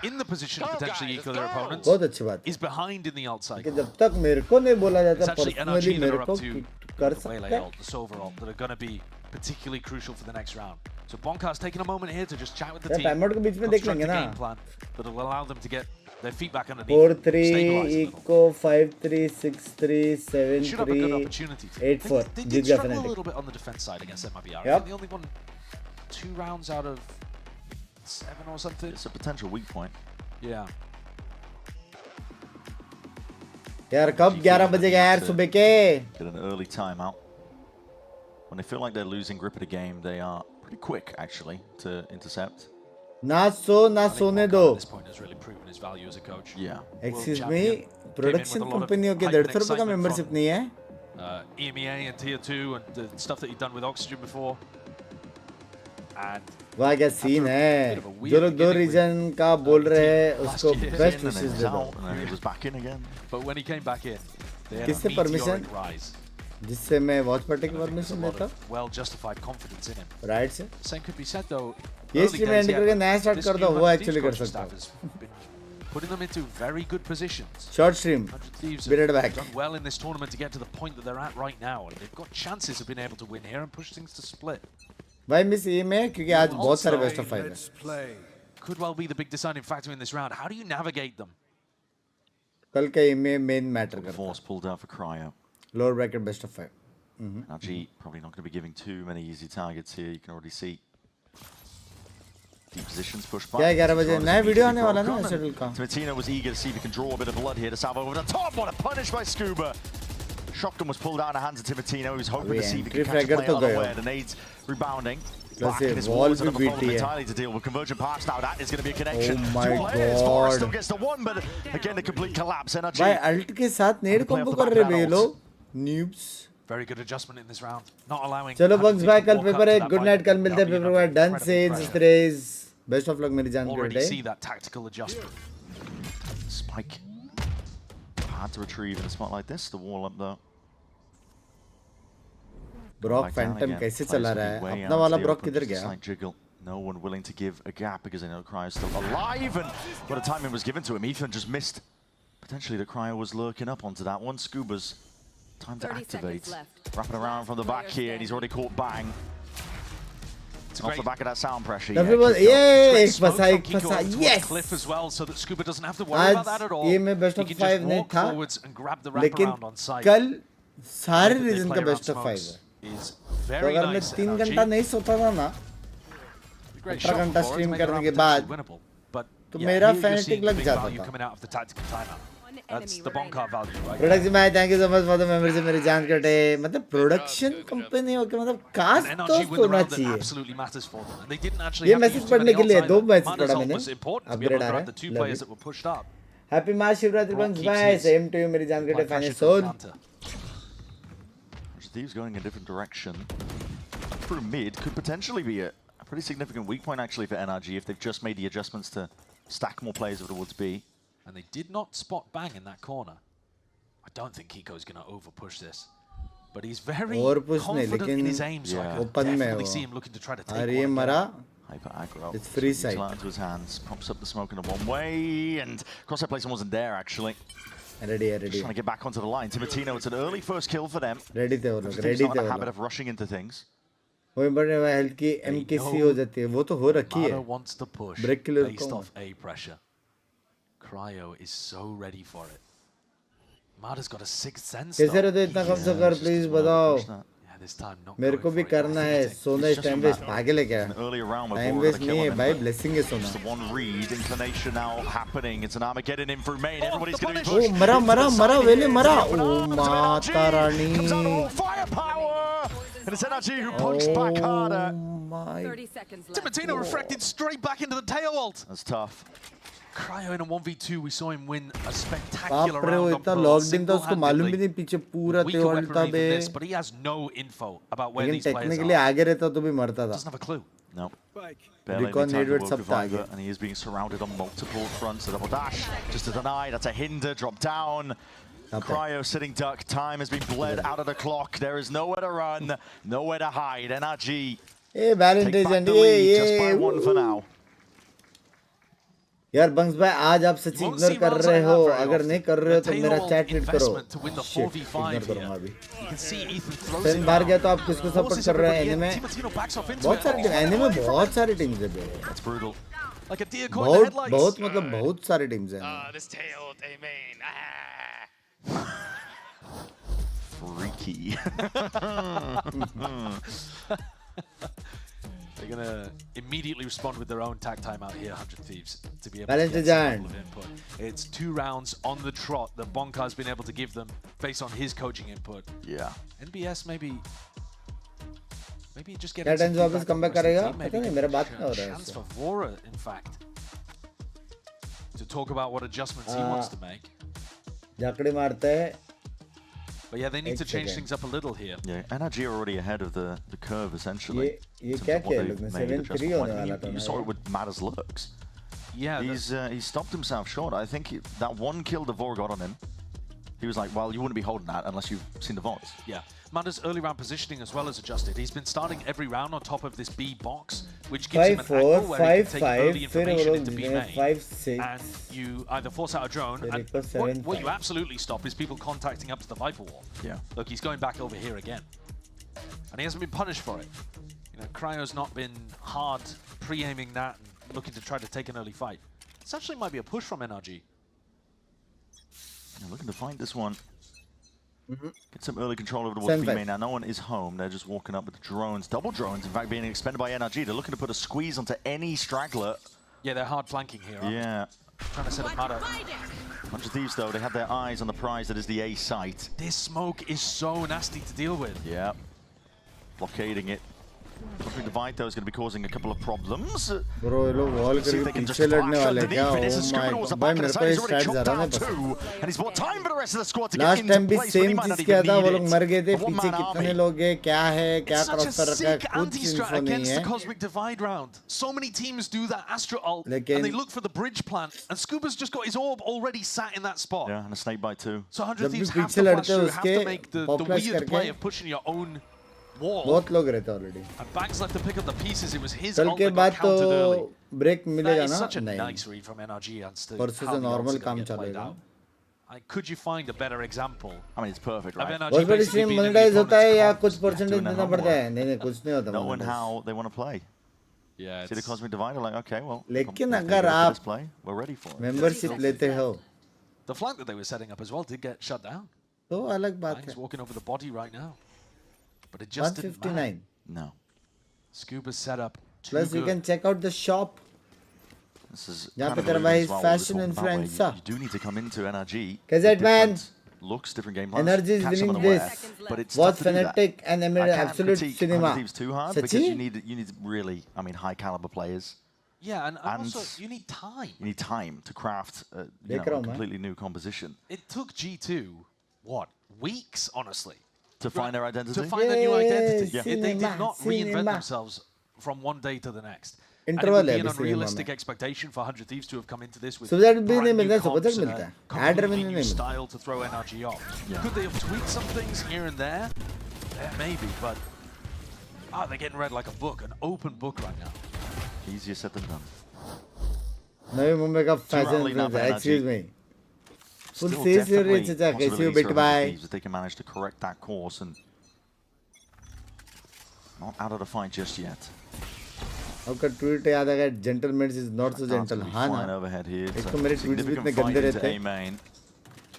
in the position to potentially eco their opponents, बहुत अच्छी बात is behind in the alt side. कि जब तक मेरे को नहीं बोला It's जाता actually पर्सनली NRG that मेरे are को up to कर the Waylay सकता है. ult, the Silver ult, that are going to be particularly crucial for the next round. So Bonkar's taking a moment here to just chat with the team, time out के बीच में देख construct लेंगे a ना. game plan that'll allow them to get their feet back underneath, 4-3 stabilize a little. eco 5-3 6-3 Should have a good 7-3 opportunity. 8-4 They Jeet did गया struggle a Fnatic. little bit on the defense side against MIBR. I Yep. think they only won 2 rounds out of 7 or something. It's a potential weak point. Yeah. यार कब 11 बजेगा यार सुबह के? Get an early timeout. When they feel like they're losing grip of the game, they are pretty quick actually to intercept. ना सो ना सोने दो. At this point has really proven his value as a coach. Yeah. Excuse me, production कंपनियों के 150 रुपए का membership नहीं है? EMEA and Tier 2 and the stuff that he'd done with Oxygen before. And वाह क्या सीन है. जो लोग 2 रीजन का बोल रहे हैं उसको बेस्ट विशेस दे दो. And he was back in again. But when he came back in, they had a किससे परमिशन? meteoric rise. जिससे मैं वॉच पार्टी की परमिशन देता हूँ. Well justified confidence in him. Right से. Same could be said though. ये stream and करके नया स्टार्ट कर दो, वो एक्चुअली कर सकता हूँ. Putting them into very good positions. Short stream. 100 Thieves Be right have back. done well in this tournament to get to the point that they're at right now, and they've got chances of being able to win here and push things to split. भाई miss ये में क्योंकि आज बहुत सारे best of 5 है. Could well be the big deciding factor in this round. How do you navigate them? कल का ये में मेन मैटर करता है. Force pulled out for Cryo. Lower bracket best of 5. NRG probably not going to be giving too many easy targets here. You can already see deep positions pushed back. क्या 11 बजे नया video आने वाला ना schedule का. Timotino was eager to see if he can draw a bit of blood here to salvo over the top. What a punish by Scuba. Shotgun was pulled out of the hands of Timotino. He was hoping to see if he could catch a player unaware. The nades rebounding. Back in his walls, another problem entirely to deal with. Convergent pass now. That is going to be a connection. Oh my Two players. Forrest God. still gets the one, but again the complete collapse. NRG. भाई alt के साथ नेड combo कर रहे हैं ये लोग. Noobs. Very good adjustment in this round. Not allowing. चलो bugs भाई कल पेपर है. Good night. कल मिलते हैं पेपर में. Done says esterase. Best of luck मेरी जान के Already बेटे. see that tactical adjustment. Spike. Hard to retrieve in a spot like this. The wall up though. Brock Phantom कैसे चला रहा है? अपना वाला ब्रॉक किधर गया? No one willing to give a gap because they know Cryo is still alive, and what a timing was given to him. Ethan just missed. Potentially the Cryo was lurking up onto that one. Scuba's time to activate. Wrapping around from the back here, and he's already caught bang. Off the back of that sound pressure. Everyone, yeah, एक फंसा, yes. Cliff as well, so that Scuba doesn't have to worry about that at all. ये में best of 5 नहीं था. लेकिन कल सारे reason का बेस्ट ऑफ 5 है. तो अगर मैं 3 घंटा नहीं सोता था ना 18 घंटा स्ट्रीम करने के बाद तो मेरा फैनेटिक लग जाता था. That's the Boncar value, right? Production भाई thank you so much for the membership मेरी जान कटे. मतलब प्रोडक्शन कंपनी हो के मतलब कास्ट तो होना चाहिए. ये मैसेज पढ़ने के लिए 2 मैसेज पढ़ा मैंने. अपग्रेड आ रहा है. हैप्पी महाशिवरात्रि बंक्स भाई. सेम टू यू मेरी जान कटे. Final soul. Thieves going a different direction through mid could potentially be a Pretty significant weak point actually for NRG if they've just made the adjustments to stack more players over towards B. And they did not spot Bang in that corner. I don't think Kiko's going to over-push this. But he's very confident in his aim, so I can definitely see him looking to try to take one. Hyper aggro. It's free sight. Into his hands, pops up the smoke in a one-way, and crosshair placement wasn't there actually. Ready. Just trying to get back onto the line. Timotino, it's an early first kill for them. Ready थे वो लोग. Ready Not थे in the वो habit लोग. of rushing into things. वही बड़े health की MKC हो जाती है. वो तो हो रखी है. Mada wants to push Break killer based off A pressure. Cryo is so ready for it. Mada's got a sixth sense. कैसे रहते इतना कम से कर प्लीज बताओ. मेरे को भी करना है. सोना इस टाइम वेस्ट भागे ले क्या? टाइम वेस्ट नहीं है भाई. ब्लेसिंग है सोना. One read, inclination now happening. It's an Armageddon in through main. Everybody's going to be pushed. मरा वेले मरा. ओ Mata Rani. Firepower. And it's NRG who punched back harder. 30 seconds left. Timotino reflected straight back into the tail ult. That's tough. Cryo in a 1v2, we saw him win a spectacular round. वो इतना locked in था उसको मालूम भी नहीं पीछे पूरा तेवल था बे. But he has no info about where these players are. Technically आगे रहता तो भी मरता था. Doesn't have a clue. No. Recon Edward सब था आगे. And he is being surrounded on multiple fronts. A double dash just to deny. That's a hinder. Drop down. Cryo sitting duck. Time has been bled out of the clock. There is nowhere to run, nowhere to hide. NRG take back the lead just by one for now. यार bunks भाई आज आप सच ignore कर रहे हो. अगर नहीं कर रहे हो तो मेरा चैट हिट करो. इग्नोर करूंगा अभी. सेन बाहर गया तो आप किसको सपोर्ट कर रहे हैं? एनिमे बहुत सारे टीम. एनिमे बहुत सारे टीम्स है बे. बहुत मतलब बहुत सारे टीम्स हैं. Freaky. They're going to immediately respond with their own tag timeout here, 100 Thieves, to be able Balance to get some level of input. It's 2 rounds on the trot that Bonkar's been able to give them based on his coaching input. Yeah. NBS maybe just क्या getting time से वापस come back करेगा? पता नहीं मेरा बात क्या हो रहा है. Chance for Vora, in fact, to talk about what adjustments he wants to make. जाकड़ी मारता है. But yeah, they need to change things up a little here. Yeah, NRG are already ahead of the curve essentially. ये क्या किया लोगों ने? 7-3 होने वाला था. You saw it with Mada's looks. Yeah, he stopped himself short. I think that one kill the Vor got on him. He was like, well, you wouldn't be holding that unless you've seen the VODs. Yeah. Mada's early round positioning as well as adjusted. He's been starting every round on top of this B box, which gives him an angle where he can take early information into B main. 5-6. And you either force out a drone, and what you absolutely stop is people contacting up to the Viper wall. Yeah. Look, he's going back over here again. And he hasn't been punished for it. You know, Cryo's not been hard pre-aiming that and looking to try to take an early fight. This actually might be a push from NRG. Looking to find this one. Get some early control over towards B main. Now no one is home. They're just walking up with drones. Double drones, in fact, being expended by NRG. They're looking to put a squeeze onto any straggler. Yeah, they're hard flanking here, aren't they? Trying to set up Mada. 100 Thieves, though, they have their eyes on the prize that is the A site. This smoke is so nasty to deal with. Yeah. Blockading it. Something divide, though, is going to be causing a couple of problems. Bro, ये लोग wall करके पीछे लड़ने वाले क्या? Oh my God! भाई मेरे को ये stats आ रहा है बस. And he's bought time for the rest of the squad to get Last into time भी place, same but he might चीज not किया even था. वो need लोग it. मर गए थे. A one-man पीछे कितने army. लोग हैं? क्या है? क्या It's such क्रॉस a कर रखा है? sick कुछ anti-strat info नहीं against the है. Cosmic Divide round. So many teams do that Astra ult, and लेकिन they look for the bridge plant, and Scuba's just got his orb already sat in that spot. Yeah, and a snake bite too. So 100 जब भी Thieves have पीछे to लड़ते flash हैं through, have to उसके make the popular weird play करके of pushing your own wall. बहुत लोग रहते हैं already. And Banks left to pick up the pieces. It was his कल ult के that got बाद countered early. तो ब्रेक That मिलेगा is ना? such a नहीं. nice read from NRG as to परसों how से the normal ult's gonna काम get played चलेगा. out. Could you find a better example? I mean, it's perfect, of right? NRG बहुत बड़ी basically stream being in the monetise होता है या opponent's कुछ comms? परसेंटेज देना पड़ता है? नहीं नहीं कुछ नहीं होता. Knowing how they want to play. Yeah. See the Cosmic Divide, like, okay, well, लेकिन if अगर they're ready for this आप play, we're ready for it. Membership लेते हो The flank that they were setting up as well did get shut down. तो अलग बात Banks है. walking over the body right now. But it just didn't matter. 159. No. Scuba's set up. Plus you can check out the shop. This is यहाँ पे kind of तेरा what भाई it is while fashion we're talking about where influencer. You do need to come into NRG. Gazette man. Different looks, different game plans. NRG is catch some winning unaware, this. but it's What's tough to do that. fanatic and I can't absolute critique cinema. Thieves too hard because you need really, I mean, high caliber players. Yeah, and also you need time. You need time to craft a completely new composition. It took G2 what, weeks, honestly, to find their identity. To find their new identity. Yeah. They did not reinvent themselves from one day to the next. Interval and it है would be an अभी unrealistic expectation for 100 Thieves to have come into this with सुबह भी brand नहीं new मिलता सुबह comps तक and मिलता a है एड completely में new नहीं मिलता style to throw NRG off. Could they have tweaked some things here and there? Yeah, maybe, but they're getting read like a book, an open book right now. Easier said than done. Navi Mumbai का fashion excuse me full says रे चाचा कैसे हो bit by if they can manage to correct that course and not out of the fight just yet. आपका tweet याद आ गया gentleman is not so gentle हां ना एक तो मेरे ट्वीट्स भी इतने गंदे रहते हैं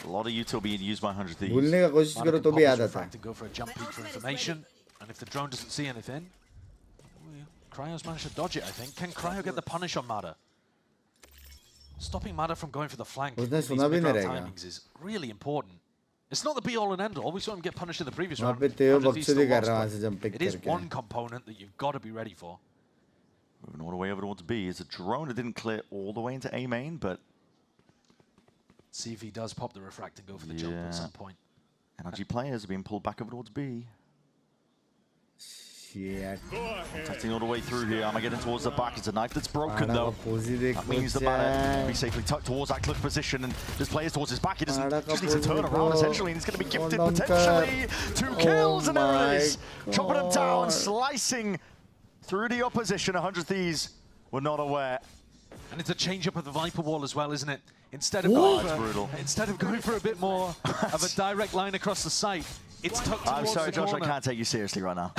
A lot of util being used by 100 Thieves. भूलने का कोशिश करो तो भी याद आता है Go for a jump peek for information, and if the drone doesn't see anything, Cryo's managed to dodge it, I think. Can Cryo get the punish on Mada? Stopping Mada from going for the flank with these mid-round timings is really important. It's not the be-all and end-all. We saw him get punished in the previous round. It is one component that you've got to be ready for. Moving all the way over towards B. It's a drone that didn't clear all the way into A main, but... See if he does pop the refract and go for the jump at some point. NRG players are being pulled back over towards B. Shit. Protecting all the way through here. Am I getting towards the back? It's a knife that's broken though. That means the man can be safely tucked towards that cliff position, and there's players towards his back. He just needs to turn around essentially, and he's going to be gifted potentially 2 kills, and there it is. Chopping him down, slicing through the opposition. 100 Thieves were not aware. And it's a change up of the Viper wall as well, isn't it? Instead of going for a bit more of a direct line across the site, it's tucked towards I'm sorry, Josh, corner. I can't take you seriously right now.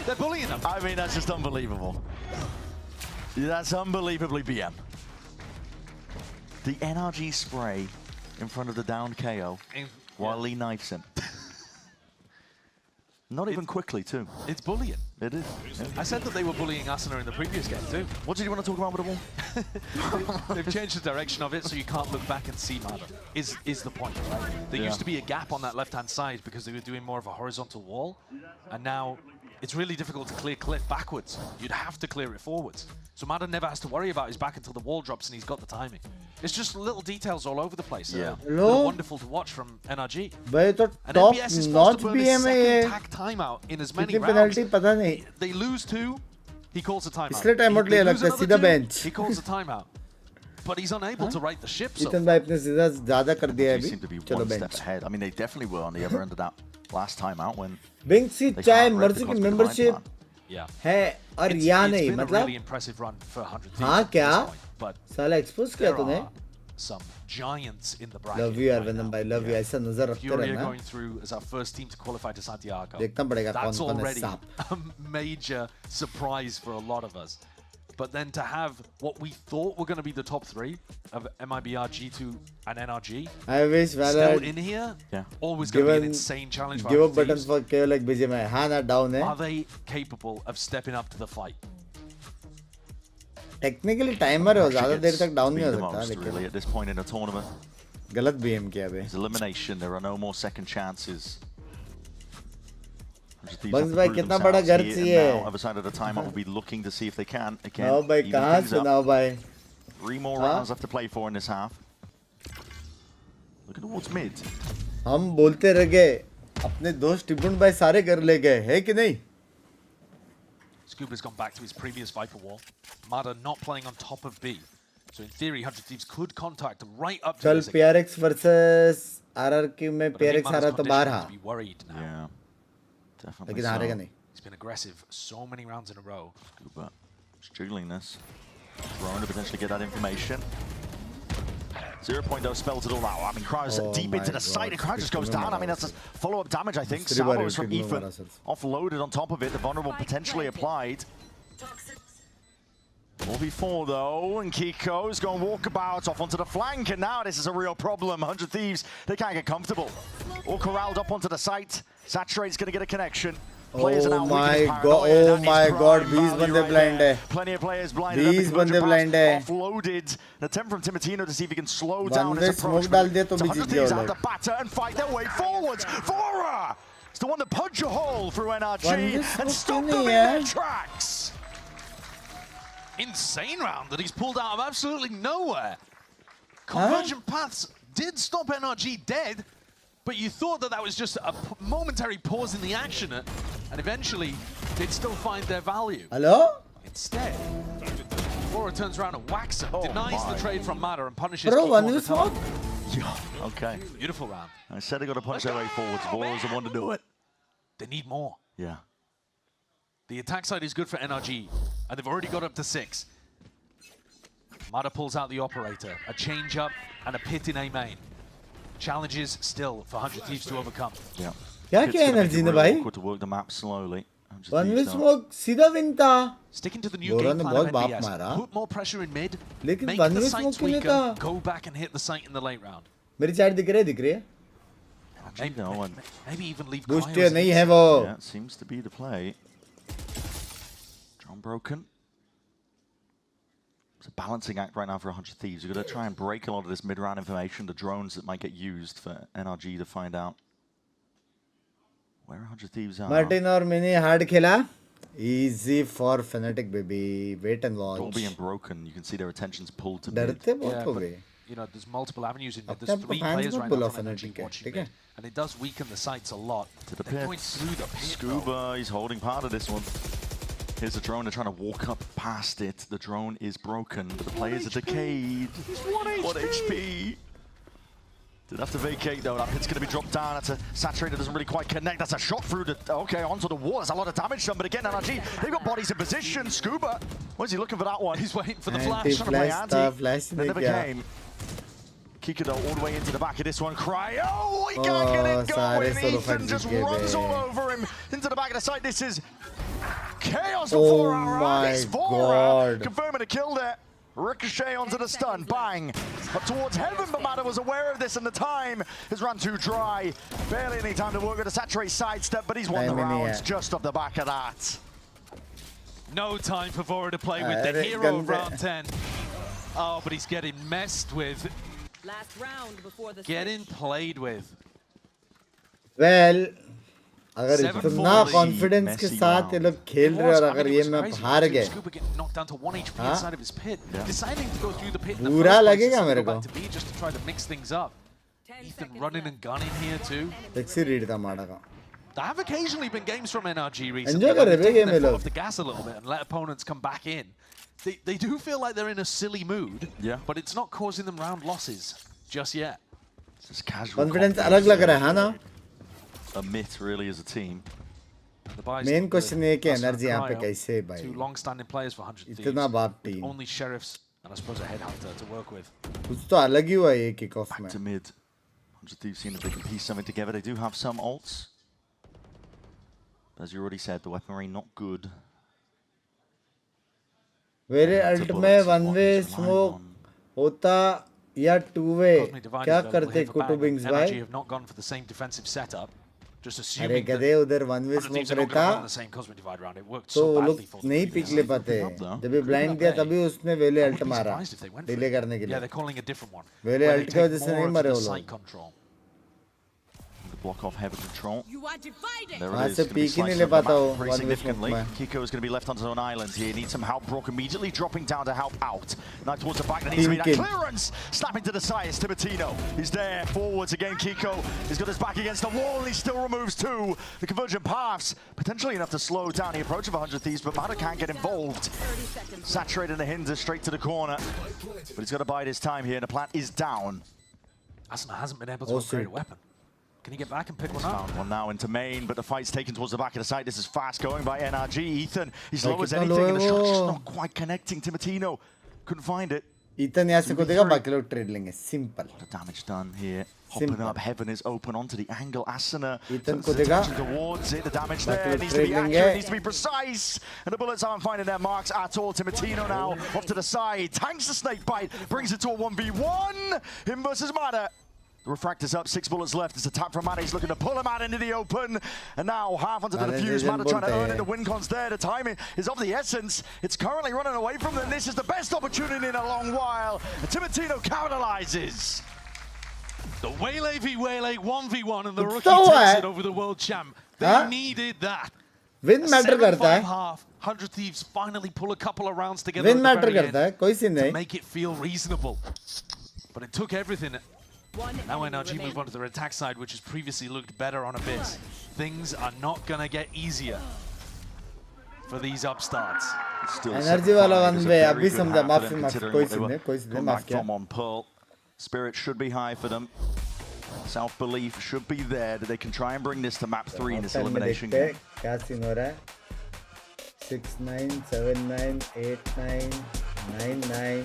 They're bullying him. I mean, that's just unbelievable. That's unbelievably BM. The NRG spray in front of the downed KO while Lee knifes him. Not even quickly, too. It's bullying. It is. Yeah. I said that they were bullying Asuna in the previous game, too. What did you want to talk about with the wall? They've changed the direction of it, so you can't look back and see Mada, is the point, right? There used to be a gap on that left-hand side because they were doing more of a horizontal wall, and now it's really difficult to clear cliff backwards. You'd have to clear it forwards. So Mada never has to worry about his back until the wall drops and he's got the timing. It's just little details all over the place. Yeah. That are wonderful to watch from NRG. भाई तो and top NBS is notch supposed to burn his BM है ये second tag timeout in as many कितनी rounds. penalty पता नहीं They lose 2, he calls a timeout. इसलिए time out लिया लगता है सीधा bench He calls a timeout. But he's unable to right the ship. So इतन भाई अपने सीधा ज़्यादा कर दिया है They अभी seem to be चलो one step bench ahead. I mean, they definitely were on the other end of that last time out when Binks की they चाहे can't rep मर्जी because की of the मेंबरशिप blind है और it's या been नहीं a मतलब really impressive run for 100 Thieves हाँ at क्या this point, but साला एक्सपोज किया तूने there are some giants in the bracket. Love you Aravindan भाई लव यू ऐसा नजर रखते Furia रहना going through as our first team to qualify to Santiago. देखना पड़ेगा कौन That's कौन है already सांप a major surprise for a lot of us. But then to have what we thought were going to be the top 3 of MIBR, G2 and NRG I wish still Valorant in here, always give going to be an an insane challenge for give a 100 button Thieves. for KO like BGMI हाँ ना down है Are they capable of stepping up to the fight? Technically timer है ज़्यादा देर तक down नहीं हो the सकता most, लेकिन really, at this point in a tournament. गलत BM किया बे His elimination, there are no more second chances. बंस भाई कितना बड़ा घर चाहिए Other side of the timeout will be looking to see if they can again. आओ भाई कहाँ सुनाओ भाई 3 more rounds left to play for in this half. Looking towards mid. हम बोलते रह गए अपने दोस्त टिबुन भाई सारे घर ले गए है कि नहीं Scuba's gone back to his previous Viper wall. Mada not playing on top of B. So in theory, 100 Thieves could contact right up to कल this. PRX versus RRQ में PRX हारा तो बाहर to be worried now. Yeah, definitely. लेकिन हारेगा नहीं. He's been aggressive so many rounds in a row. Scuba struggling this. Throwing to potentially get that information. 0.0 spells it all out. I mean, Cryo's deep into the site, and Cryo just goes down. I mean, that's follow-up damage, I think. Salvos from Ethan offloaded on top of it. The vulnerable potentially applied. 4v4 though, and Kiko's going walkabout off onto the flank, and now this is a real problem. 100 Thieves, they can't get comfortable. All corralled up onto the site. Saturate's going to get a connection. Players are now my god, these bande blind hai. Plenty of players blinded. These bande blind hai. Offloaded. An attempt from Timatino to see if he can slow down his smoke approach. डाल दिया तो भी जीत गया Thieves have to batter and fight their way forwards. Vora! It's the one that punch a hole through NRG and stop them in their tracks. Insane round that he's pulled out of absolutely nowhere. Convergent paths did stop NRG dead, but you thought that that was just a momentary pause in the action. and eventually they'd still find their value. Hello? Instead, Aurora turns around and whacks him, denies the trade from Matter, and punishes Bro, Kickoff one on the with top. Yeah, okay. Beautiful round. I said they got to punch their way forwards. Auror's the one to do it. They need more. Yeah. The attack side is good for NRG, and they've already got up to 6. Mada pulls out the operator, a change up, and a pit in A main. Challenges still for 100 Thieves to overcome. Yeah. क्या क्या energy ने भाई? Awkward to work the map slowly. One with smoke सीधा win था. Sticking to the new game plan of NBS. मारा. Put more pressure in mid. लेकिन Make one the with sights smoke नहीं weaker. था. Go back and hit the site in the late round. मेरी chat दिख रही है? Maybe even leave Boost Cryo as नहीं an है वो. Yeah, it seems to be the play. Drone broken. It's a balancing act right now for 100 Thieves. You're going to try and break a lot of this mid-round information, the drones that might get used for NRG to find out where 100 Thieves are. Martin और मैंने hard खेला. Easy for Fnatic baby. Wait and watch. All being broken, you can see their attention's pulled to डरते mid. बहुत हो गए. You know, there's multiple avenues in mid. अपने There's आप को 3 fans players मत right बुलाओ now from Fnatic NRG के, watching ठीक है? mid. And it does weaken the sights a lot. To the They're pit. going through the pit. Scuba, he's holding part of this one. Here's the drone, they're trying to walk up past it. The drone is broken, but the players are decayed. He's 1 HP. 1 HP. Didn't have to vacate though. That pit's going to be dropped down. That's a saturator, doesn't really quite connect. That's a shot through the, okay, onto the wall. That's a lot of damage done, but again, NRG, they've got bodies in position. Scuba, where's he looking for that one? He's waiting for the flash. He's trying to play anti. Flash They never came. Kikado all the way into the back of this one. Cryo, he can't get it going. Ethan just runs all over him into the back of the site. This is chaos for 4 hours. God. Confirming a kill there. Ricochet onto the stun, bang, up towards heaven, but Mada was aware of this and the time has run too dry. Barely any time to work with a saturate sidestep, but he's won the rounds just off the back of that. No time for Vora to play with the hero of round 10. Oh, but he's getting messed with. Last round before the Getting played with. Well, अगर इतना confidence के साथ ये लोग खेल रहे और अगर ये मैं हार गए, बुरा लगेगा मेरे को. Sexy read था माड़ा का. There have occasionally been games from NRG recently. Enjoy कर रहे हैं ये they लोग. pull off the gas a little bit and let opponents come back in. They do feel like they're in a silly mood, but it's not causing them round losses just yet. It's just casual. Confidence अलग लग रहा है ना? A myth really as a team. Main question है कि energy यहाँ पे कैसे भाई? Two long-standing players for 100 Thieves. इतना बाप team. Only sheriffs and I suppose a headhunter to work with. कुछ तो अलग ही हुआ ये kickoff में. Back to mid. 100 Thieves seeing if they can piece something together. They do have some ults. As you already said, the weaponry not good. मेरे alt में 1-way smoke होता या 2-way क्या करते कुटु बिंग्स भाई? NRG have not gone for the same defensive setup. Just अरे assuming गधे उधर 1-way smoke रहता तो वो लोग नहीं पिक ले पाते. जब ये ब्लाइंड दिया तभी उसने वेले अल्ट मारा डिले करने के लिए. वेले अल्ट की वजह से नहीं मरे वो लोग. Block off heavy control. There वहाँ it is. से Gonna be पीक ही नहीं slicing ले up the पाता map वो pretty 1-way significantly. smoke में. Kiko is going to be left on his own island here. Needs some help. Brock immediately dropping down to help out. Now towards the back. There needs to be that clearance. Snapping to the side. It's Timotino. He's there. Forwards again. Kiko. He's got his back against the wall. He still removes 2. The convergent paths. Potentially enough to slow down the approach of 100 Thieves, but Mada can't get involved. Saturating the Hinder straight to the corner. But he's got to bide his time here. And the plant is down. Asuna hasn't been able to upgrade a weapon. Can he get back and pick one up? Found one now into main, but the fight's taken towards the back of the site. This is fast going by NRG. Ethan, he's low as anything, and the shot's just not quite connecting. Timotino couldn't find it. Ethan यहाँ से कूदेगा बाकी लोग trade लेंगे. Simple. A lot of damage done here. Hopping up, Heaven is open onto the angle. Asuna Ethan कूदेगा. towards it. The damage there needs to be accurate, needs to be precise, and the bullets aren't finding their marks at all. Timotino now off to the side, tanks the snake bite, brings it to a 1v1. Him versus Mada. The refractor's up, 6 bullets left. It's a tap from Mada. He's looking to pull him out into the open. And now half onto the defuse. Mada trying to earn it. The win con's there. The timing is of the essence. It's currently running away from them. This is the best opportunity in a long while. And Timotino capitalizes. The Waylay v Waylay 1v1 and the rookie takes it over the world champ. They needed that. Win matter करता है. 100 Thieves finally pull a couple of rounds together. Win matter करता है. कोई scene नहीं. To make it feel reasonable. But it took everything Now NRG move on to their attack side, which has previously looked better on Abyss. Things are not gonna get easier for these upstarts. NRG वाला one way अभी समझा माफी माफ किया on Pearl. Spirit should be high for them. Self-belief should be there that they can try and bring this to map 3 in this elimination game. क्या scene हो रहा है 6-9 7-9 8-9 9-9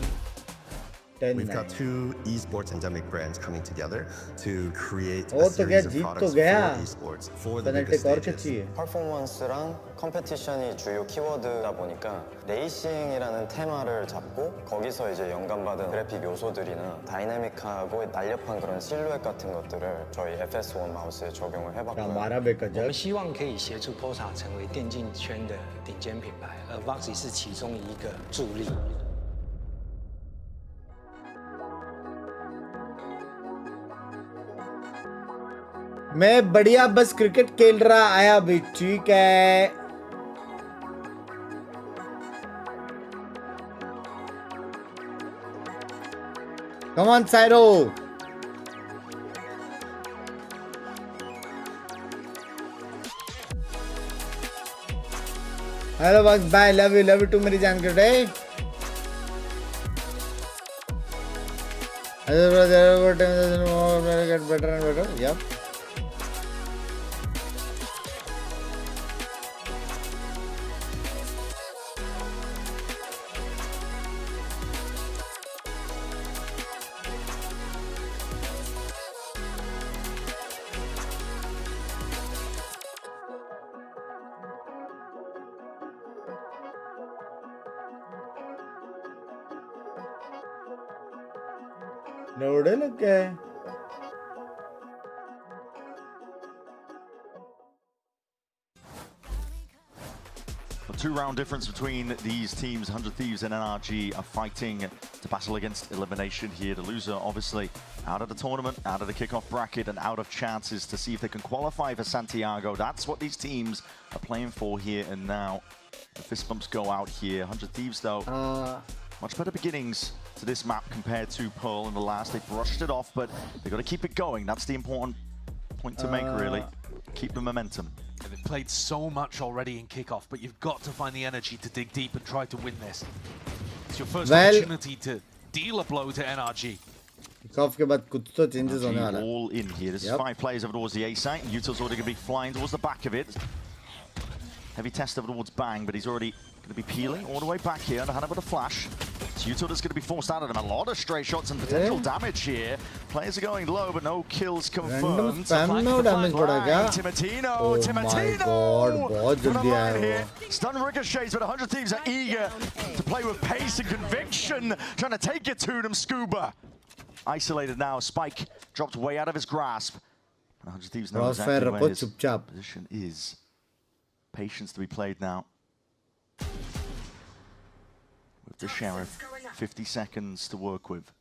We've got two esports endemic brands coming together to create a तो series of products for गया esports for the biggest stages. 퍼포먼스랑 컴페티션이 주요 키워드다 보니까 레이싱이라는 테마를 잡고 거기서 이제 영감받은 그래픽 요소들이나 다이내믹하고 날렵한 그런 실루엣 같은 것들을 저희 FS1 마우스에 적용을 해봤고요. 我们希望可以协助 POSA 成为电竞圈的顶尖品牌，而 Voxy 是其中一个助力。 मैं बढ़िया बस cricket खेल रहा आया भी ठीक है Come on Sairo Hello Bugs bye love you too मेरी जान कर रहे get better and better yep लोड़े लग गए A 2-round difference between these teams. 100 Thieves and NRG are fighting to battle against elimination here. The loser, obviously, out of the tournament, out of the kickoff bracket, and out of chances to see if they can qualify for Santiago. That's what these teams are playing for here and now. The fist bumps go out here. 100 Thieves, though, much better beginnings to this map compared to Pearl in the last. They brushed it off, but they've got to keep it going. That's the important point to make, really. Keep the momentum. And they've played so much already in kickoff, but you've got to find the energy to dig deep and try to win this. It's your first opportunity to deal a blow to NRG. Kickoff के बाद कुछ तो changes होने वाला है. All in here. This is 5 players over towards the A site. Yuto's already going to be flying towards the back of it. Heavy test over towards Bang, but he's already going to be peeling all the way back here. Underhand with a flash. Yuto is going to be forced out of them. A lot of stray shots and potential damage here. Players are going low, but no kills confirmed. No damage पड़ा क्या? Timatino, Oh Timatino! my God, बहुत जल्दी आया वो. Stun ricochets, but 100 Thieves are eager to play with pace and conviction, trying to take it to them. Scuba isolated now. Spike dropped way out of his grasp. 100 Thieves know exactly where his position is. Patience to be played now. With the Sheriff, 50 seconds to work with.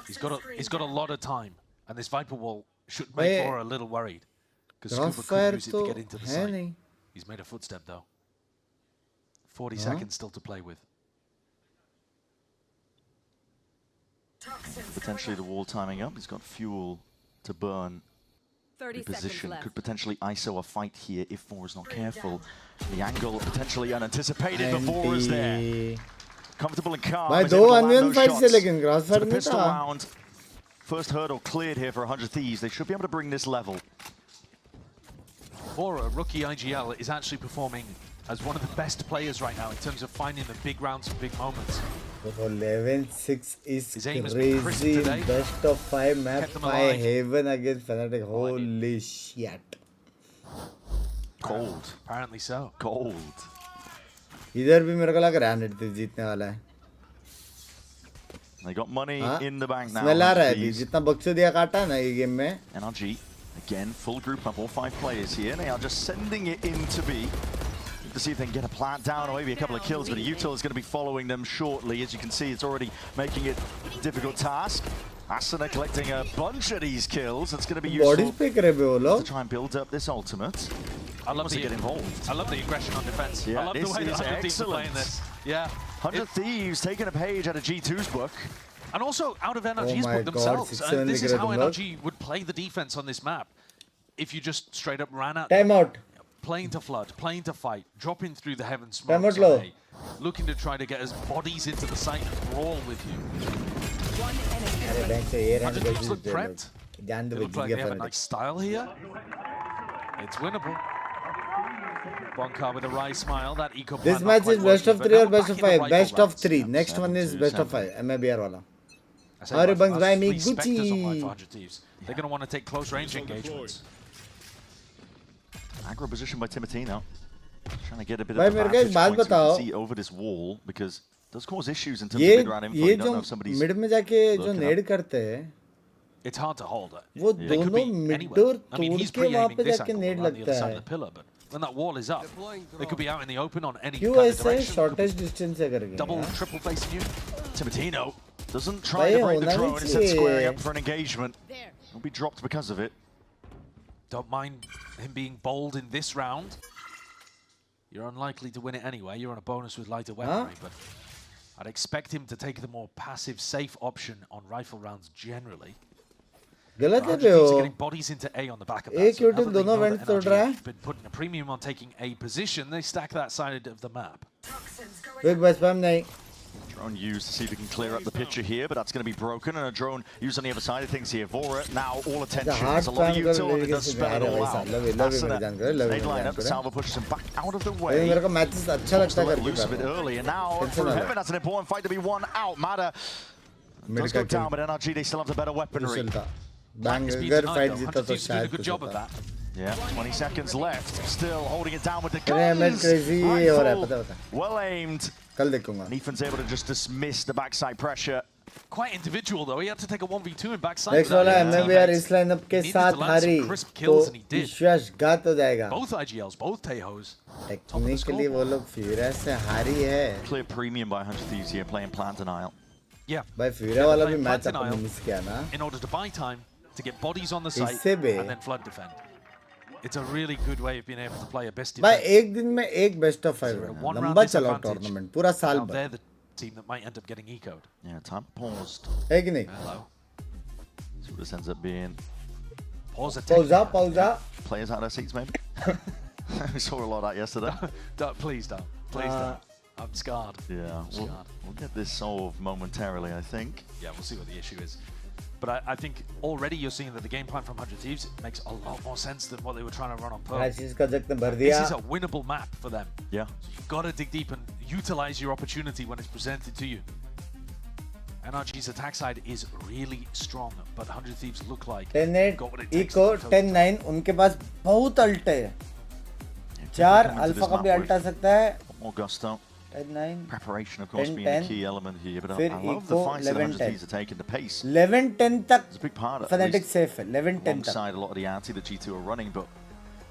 He's got a lot of time, and this Viper wall should make Aura a little worried, because Scuba could use it to get into the site. He's made a footstep though. 40 seconds still to play with. Potentially the wall timing up. He's got fuel to burn. 30 position seconds could potentially ISO a fight here if 4 is not careful. The angle potentially unanticipated, but 4 is there. Comfortable and calm. भाई दो अनवन fight से लेकिन crossfire नहीं pistol था. round. First hurdle cleared here for 100 Thieves. They should be able to bring this level. Aura, rookie IGL, is actually performing as one of the best players right now in terms of finding the big rounds and big moments. 11-6 is crazy. Best of 5 map 5 Haven against Fnatic. Holy shit. Cold. Apparently so. Cold. इधर भी मेरे को लग रहा है 100 जीतने वाला है. They got money in the bank now. Smell आ रहा है अभी जितना बक्सो दिया काटा है ना ये गेम में. NRG again full group up, all 5 players here. They are just sending it into B to see if they can get a plant down or maybe a couple of kills, but Util is going to be following them shortly. As you can see, it's already making it a difficult task. Asuna collecting a bunch of these kills. It's going to be useful to try and build up this ultimate. I love the get involved. I love the aggression on defense. Yeah, I love the way that 100 Thieves are playing this. Yeah. 100 Thieves taking a page out of G2's book. And also out of NRG's book themselves. This is how NRG would play the defense on this map. If you just straight up ran out. Timeout. Playing to flood, playing to fight, dropping through the heaven smokes on A, looking to try to get his bodies into the site and brawl with you. Teams look prepped. They look like they have a nice style here. It's winnable. Bonka with a wry smile. That eco This match is best of 3 or best of 5? Best of 3. Next one is best of 5. MIBR wala. How Bunks by me Gucci. They're going to want to take close range engagements. Aggro position by Timotino. Trying to get a bit of advantage points we can see over this wall because it does cause issues in terms of mid-round info. You don't know if somebody's mid में जाके जो नेड करते हैं it's hard to hold it. वो दोनों mid door तोड़ के वहाँ पे जाके नेड लगता है. When that wall is up, they could be out in the open on any क्यों ऐसे shortest distance से करके? Double, triple facing you. Timotino doesn't try to break the drone instead squaring up for an engagement. Will be dropped because of it. Don't mind him being bold in this round. You're unlikely to win it anyway. You're on a bonus with lighter weaponry, but I'd expect him to take the more passive, safe option on rifle rounds generally. गलत है getting bodies into A on the back of that. एक यूटिल दोनों went तोड़ रहा है. Been putting a premium on taking A position. They stack that side of the map. Big bus spam नहीं. Drone used to see if we can clear up the picture here, but that's going to be broken. And a drone used on the other side of things here. Vora now all attention. There's a lot of util and it does spell it all out. They line up. Salva pushes him back out of the way. मेरे को matches अच्छा लगता है करके. A bit early and now through heaven. That's an important fight to be won out. Mada does go down, but NRG they still have the better weaponry. Banger fight जीता तो शायद good job of that. Yeah, 20 seconds left. Still holding it down with the guns. Crazy हो रहा है पता पता. Well aimed. कल देखूंगा. Ethan's able to just dismiss the backside pressure. Quite individual though. He had to take a 1v2 in backside. Next वाला MIBR इस lineup के साथ हारी तो विश्वासघात हो जाएगा. Both IGLs, both Tejos. Technically वो लोग Furious से हारी है. Clear premium by 100 Thieves here playing Plant Denial. Yeah. भाई Furious वाला भी match अपन मिस किया ना. In order to buy time to get bodies on the site and then flood defend. It's a really good way of being able to play a best defense. भाई एक दिन में एक best of 5 लंबा चला tournament पूरा साल भर. They're the team that might end up getting eco'd. Yeah, time paused. है कि नहीं? Hello. So this ends up being pause. Players out of their seats maybe. We saw a lot of that yesterday. Please don't. Please don't. I'm scarred. Yeah, we'll get this solved momentarily, I think. Yeah, we'll see what the issue is. But I think already you're seeing that the game plan from 100 Thieves makes a lot more sense than what they were trying to run on Pearl. This is a winnable map for them. Yeah. So you've got to dig deep and utilize your opportunity when it's presented to you. NRG's attack side is really strong, but 100 Thieves look like 10-8, Eco, 10-9, उनके पास बहुत alt है. 4 alpha का भी alt आ सकता है. More gusto. 10-9. Preparation, of course, being a key element here, but I love the fights that 100 Thieves are taking. The pace. 11-10 तक. It's a big part of Fnatic safe है. 11-10 तक. Alongside a lot of the anti that G2 are running, but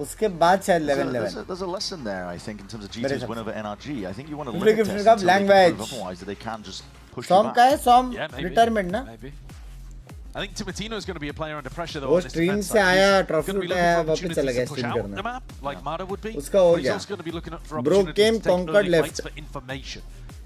उसके बाद शायद 11-11. There's a lesson there, I think, in terms of G2's win over NRG. I think you want to limit test until they can prove otherwise that they can just push you back. का है Som maybe. retirement ना? Maybe. I think Timotino is going to be a player under pressure though. वो stream से आया trophy उठाया वापस चला गया stream करने. The map like Mada would be. उसका हो He's गया. also going to be looking for Bro opportunities came to take conquered early left. fights for information.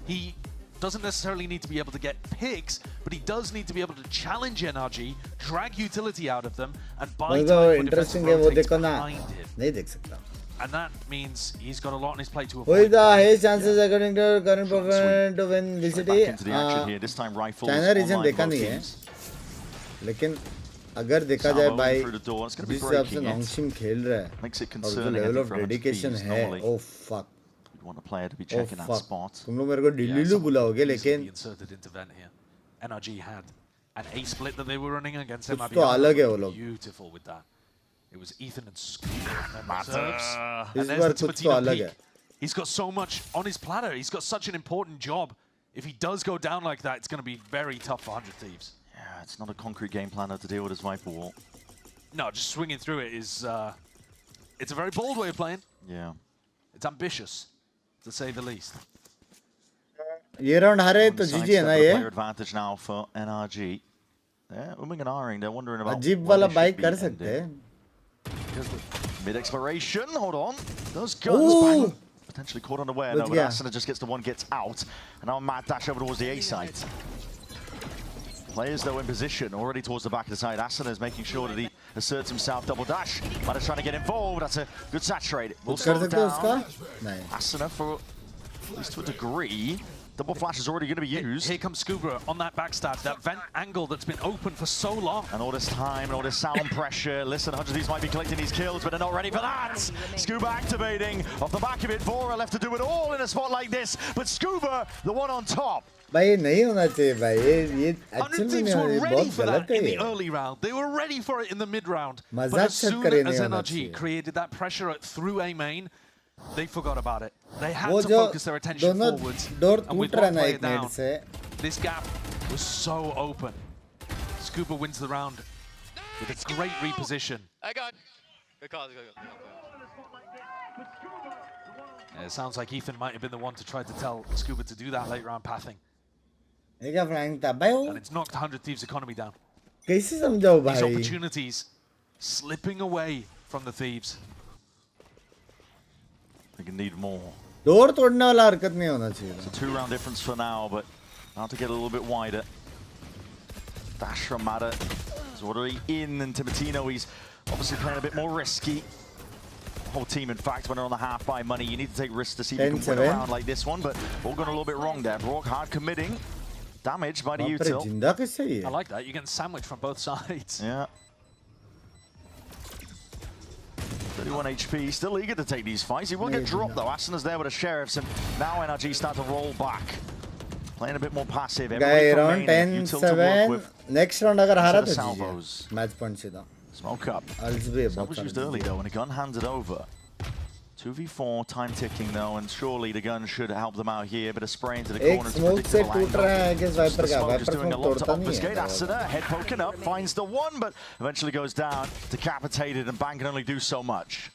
He doesn't necessarily need to be able to get picks, but he does need to be able to challenge NRG, drag utility out of them, and buy time for defensive rotates behind him. नहीं देख सकता. And that means he's got a lot on his plate to Who is avoid. the highest chances according to current performance to win VCT? Back into the action here. This time rifles. China region देखा नहीं है. लेकिन अगर देखा जाए भाई जिस हिसाब से नॉन्गशिम खेल रहा है और जो लेवल ऑफ डेडिकेशन है, oh fuck. Want a player to be checking that spot. तुम लोग मेरे को डिल्लू बुलाओगे लेकिन NRG had an A split that they were running against MIBR. तो अलग है वो लोग. Beautiful with that. It was Ethan and Scooter. इस बार कुछ तो अलग है. He's got so much on his platter. He's got such an important job. If he does go down like that, it's going to be very tough for 100 Thieves. Yeah, it's not a concrete game plan to deal with his Viper wall. No, just swinging through it is it's a very bold way of playing. Yeah. It's ambitious, to say the least. ये round हारे तो जीजी है ना ये. Player advantage now for NRG. Yeah, umming and ahhing, they're wondering about. अजीब वाला bike कर सकते हैं. Mid exploration, hold on. Those guns potentially caught unaware. No, but Asana just gets the one, gets out, and now Matt dash over towards the A site. Players, though, in position already towards the back of the side. Asana is making sure that he asserts himself. Double dash. Mada's trying to get involved. That's a good saturate. We'll slow it down. Asana, for at least to a degree. Double flash is already going to be used. Here comes Scuba on that backstab, that vent angle that's been open for so long. And all this time and all this sound pressure. Listen, 100 of these might be collecting these kills, but they're not ready for that. Scuba activating. Off the back of it, Vora left to do it all in a spot like this. But Scuba, the one on top. भाई नहीं होना चाहिए भाई ये Hundred Thieves were ready for that in the early round. They were ready for it in the mid round. But as soon as NRG created that pressure through A main, they forgot about it. They had to focus their attention forwards. And with one player down, this gap was so open. Scuba wins the round with a great reposition. I got. Good call. Yeah, it sounds like Ethan might have been the one to try to tell Scuba to do that late round pathing. And it's knocked 100 Thieves' economy down. कैसे समझाओ भाई? These opportunities slipping away from the Thieves. They can need more. door तोड़ने वाला हरकत नहीं होना चाहिए. It's a 2-round difference for now, but about to get a little bit wider. Dash from Mada is already in, and Timotino, he's obviously playing a bit more risky. The whole team, in fact, when they're on the half by money, you need to take risks to see if you can win a round like this one, but all going a little bit wrong there. Brock hard committing. Damage by the util. I like that. You're getting sandwiched from both sides. Yeah. 31 HP, still eager to take these fights. He will get dropped though. Asana's there with the sheriffs, and now NRG start to roll back. Playing a bit more passive. Guy around 10-7. Next round अगर हारा तो जीजिए. Match point सीधा. Smoke up. That was used early though, and a gun handed over. 2v4, time ticking though, and surely the gun should help them out here. But a spray into the corner. Smoke से टूट रहा है against Viper का. Viper doing a smoke lot to तोड़ता नहीं obfuscate है. Asana, head poking up, finds the one, but eventually goes down, decapitated, and Bang can only do so much.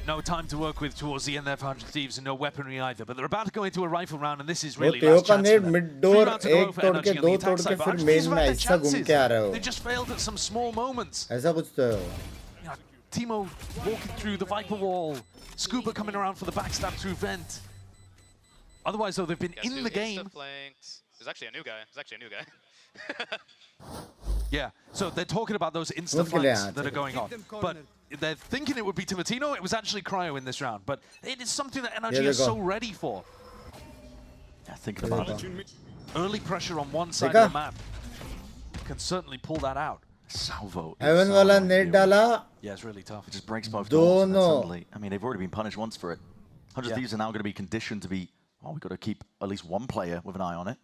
No time to work with towards the end there for 100 Thieves, and no weaponry either. But they're about to go into a rifle round, and this is really last chance for them. mid door एक तोड़ के दो तोड़ के फिर main में ऐसा घूम के आ रहे हो. They just failed at some small moments. ऐसा कुछ तो. Timo walking through the Viper wall. Scuba coming around for the backstab through vent. Otherwise, though, they've been in the game. There's actually a new guy. Yeah, so they're talking about those insta flanks that are going on. But they're thinking it would be Timotino. It was actually Cryo in this round. But it is something that NRG is so ready for. Yeah, thinking about it. Early pressure on one side of the map can certainly pull that out. Salvo. Heaven वाला net डाला. Yeah, it's really tough. It just breaks both doors. Suddenly, I mean, they've already been punished once for it. 100 Thieves are now going to be conditioned to be, well, we've got to keep at least one player with an eye on it.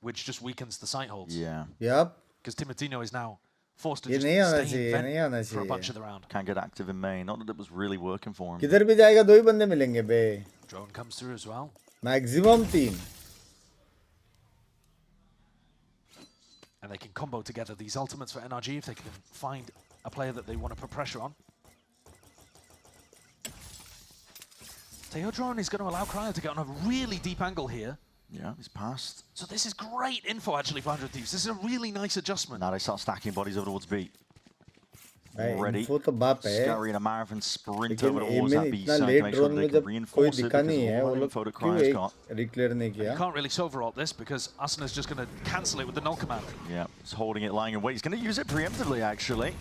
Which just weakens the sight holds. Yeah. Yep. Because Timotino is now forced to just stay in vent for a bunch of the round. Can't get active in main. Not that it was really working for him. किधर भी जाएगा दो ही बंदे मिलेंगे बे. Drone comes through as well. Maximum 3. And they can combo together these ultimates for NRG if they can find a player that they want to put pressure on. Teo Drone is going to allow Cryo to get on a really deep angle here. Yeah, he's passed. So this is great info actually for 100 Thieves. This is a really nice adjustment. Now they start stacking bodies over towards B. Already. Scurrying a marathon sprint over towards that B side to make sure that they can reinforce it because all the info that Cryo's got. You can't really overalt this because Asana's just going to cancel it with the null command. Yeah, he's holding it, lying in wait. He's going to use it preemptively, actually.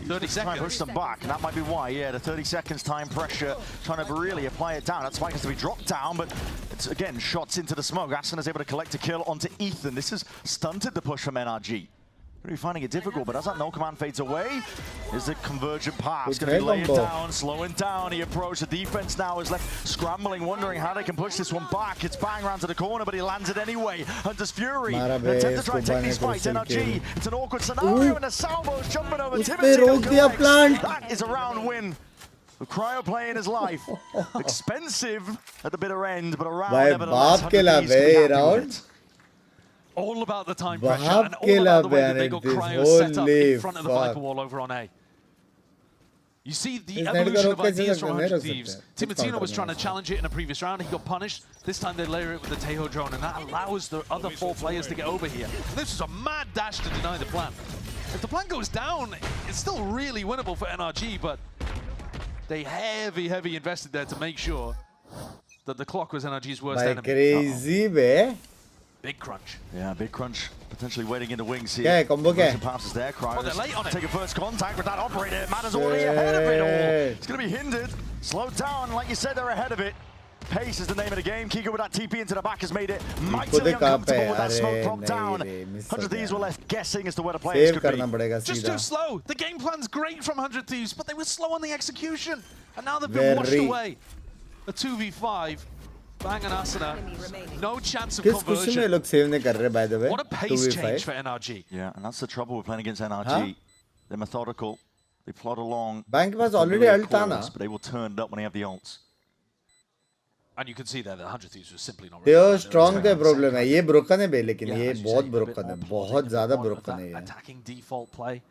30 seconds. Try and push them back, and that might be why. Yeah, the 30 seconds time pressure, trying to really apply it down. That spike has to be dropped down, but it's, again, shots into the smoke. Asana's able to collect a kill onto Ethan. This has stunted the push from NRG. Really finding it difficult, but as that no command fades away, is the convergent pass. Going to be laying down, slowing down. He approached the defense now, is left scrambling, wondering how they can push this one back. It's bang round to the corner, but he lands it anyway. Hunter's Fury, they attempt to try and take these fights. NRG, it's an awkward scenario, and the salvo's jumping over Timothy. That is a round win. Cryo playing his life. Expensive at the bitter end, but a round nevertheless. All about the time pressure and all about the way that they got Cryo set up in front of the Viper wall over on A. You see the evolution of ideas from 100 Thieves. Timotino was trying to challenge it in a previous round. He got punished. This time they layer it with the Tejo drone, and that allows the other 4 players to get over here. And this was a mad dash to deny the plan. If the plan goes down, it's still really winnable for NRG, but they heavy invested there to make sure that the clock was NRG's worst enemy. Crazy, be. Big crunch. Yeah, big crunch potentially waiting in the wings here. Yeah, combo kya? Passes there, Cryos. They're late on it. Take a first contact with that operator. Matters already ahead of it all. It's going to be hindered, slowed down. Like you said, they're ahead of it. Pace is the name of the game. Kiko with that TP into the back has made it mightily uncomfortable with that smoke prop down. 100 Thieves were left guessing as to where the players could be. Just too slow. The game plan's great from 100 Thieves, but they were slow on the execution. And now they've been washed away. A 2v5. Bang and Asuna, no chance of conversion. लोग save नहीं कर रहे, by the way. What a pace change for NRG. Yeah, and that's the trouble with playing against NRG. They're methodical. They plod along. Bank was already ult था ना. But they will turn up when they have the ults. And you can see there that 100 Thieves was simply not. They are strong. The problem है ये broken है बे, लेकिन ये बहुत broken है, बहुत ज़्यादा broken है ये. Attacking default play.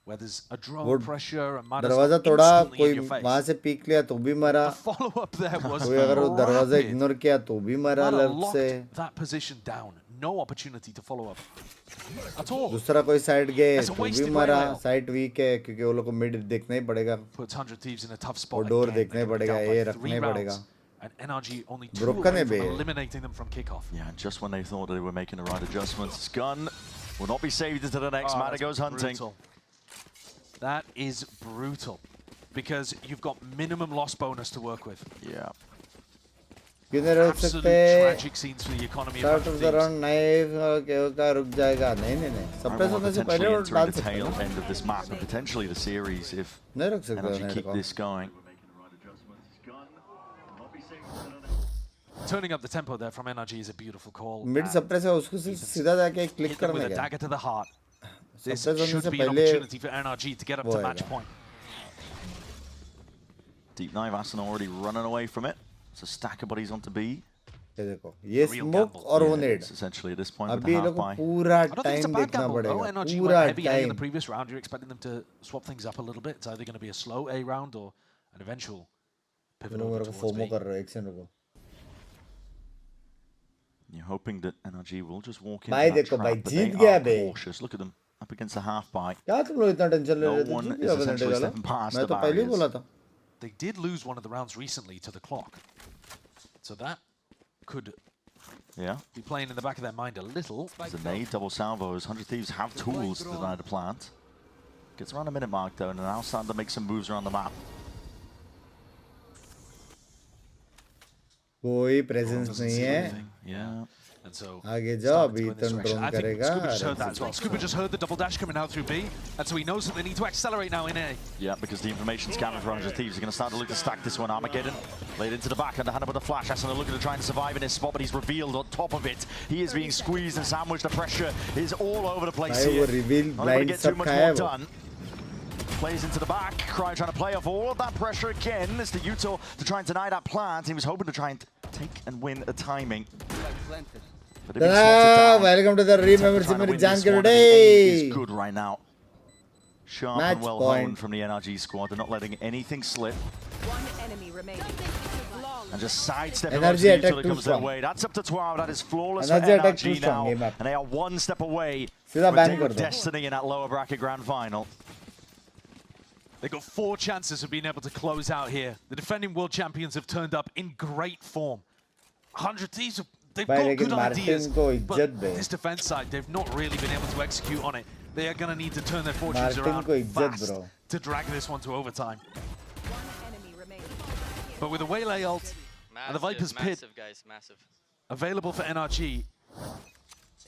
Where there's a drone pressure and दरवाजा तोड़ा, कोई वहाँ से पीक लिया तो भी मरा. Follow-up there was कोई अगर वो दरवाजा ignore किया तो भी मरा लर्ट से. That position down, no opportunity to follow up at all. दूसरा कोई साइड गए तो भी मरा. साइड वीक है क्योंकि वो लोग को मिड देखना ही पड़ेगा. Puts 100 Thieves in a tough spot. और डोर देखना ही पड़ेगा, ये रखना ही पड़ेगा. And NRG only two away from eliminating them from kickoff. Yeah, just when they thought they were making the right adjustments, Gun will not be saved into the next matter goes hunting. Brutal. That is brutal because you've got minimum loss bonus to work with. Yeah. Absolute tragic scenes for the economy of Thieves. रुक जाएगा. नहीं. Suppress होने से पहले वो डाल सकते हैं. Tail end of this map and potentially the series if NRG keep this going. Turning up the tempo there from NRG is a beautiful call. Mid suppress है उसको सीधा जाके click करने with a का. dagger to the heart. This should be an opportunity for NRG to get up to match point. Deep Knife Asuna already running away from it. So stack of buddies onto B. ये देखो, ये smoke और वो nade. Essentially at this point. अभी लोग को पूरा time देखना पड़ेगा. NRG were heavy A in the previous round. You're expecting them to swap things up a little bit. It's either going to be a slow A round or an eventual pivot over towards B. You're hoping that NRG will just walk in. भाई देखो भाई जीत गया बे. Cautious. Look at them up against the half buy. क्या तुम लोग इतना tension ले रहे थे? No one is essentially stepping past the मैं तो पहले ही बोला था. They did lose one of the rounds recently to the clock, so that could be playing in the back of their mind a little. There's a nade, double salvos. 100 Thieves have tools to deny the plant. Gets around a minute mark though, and now starting to make some moves around the map. कोई presence नहीं है. Yeah. And so आगे जाओ अभी तुम drone करेगा. Scuba just heard that as well. Scuba just heard the double dash coming out through B, and so he knows that they need to accelerate now in A. Yeah, because the information's coming for 100 Thieves. They're going to start to look to stack this one. Armageddon laid into the back, underhanded with a flash. Asuna looking to try and survive in his spot, but he's revealed on top of it. He is being squeezed and sandwiched. The pressure is all over the place here. Not able to get too much more done. Plays into the back. Cry trying to play off all of that pressure again. It's the Util to try and deny that plant. He was hoping to try and take and win the timing. Welcome to the Remember मेरी जान के day. Is good right now. Sharp and well honed from the NRG squad. They're not letting anything slip. One enemy remaining. And just sidestepping NRG attack until it too comes their strong. way. That's up to 12. That is flawless NRG for attack too NRG strong, now. And they are one step away सीधा from ban कर दो. destiny in that lower bracket grand final. They got 4 chances of being able to close out here. The defending world champions have turned up in great form. 100 Thieves, they've got good ideas, but this defense side, they've not really been able to execute on it. They are going to need to turn their fortunes around fast to drag this one to overtime. But with a Waylay ult and the Viper's Pit available for NRG,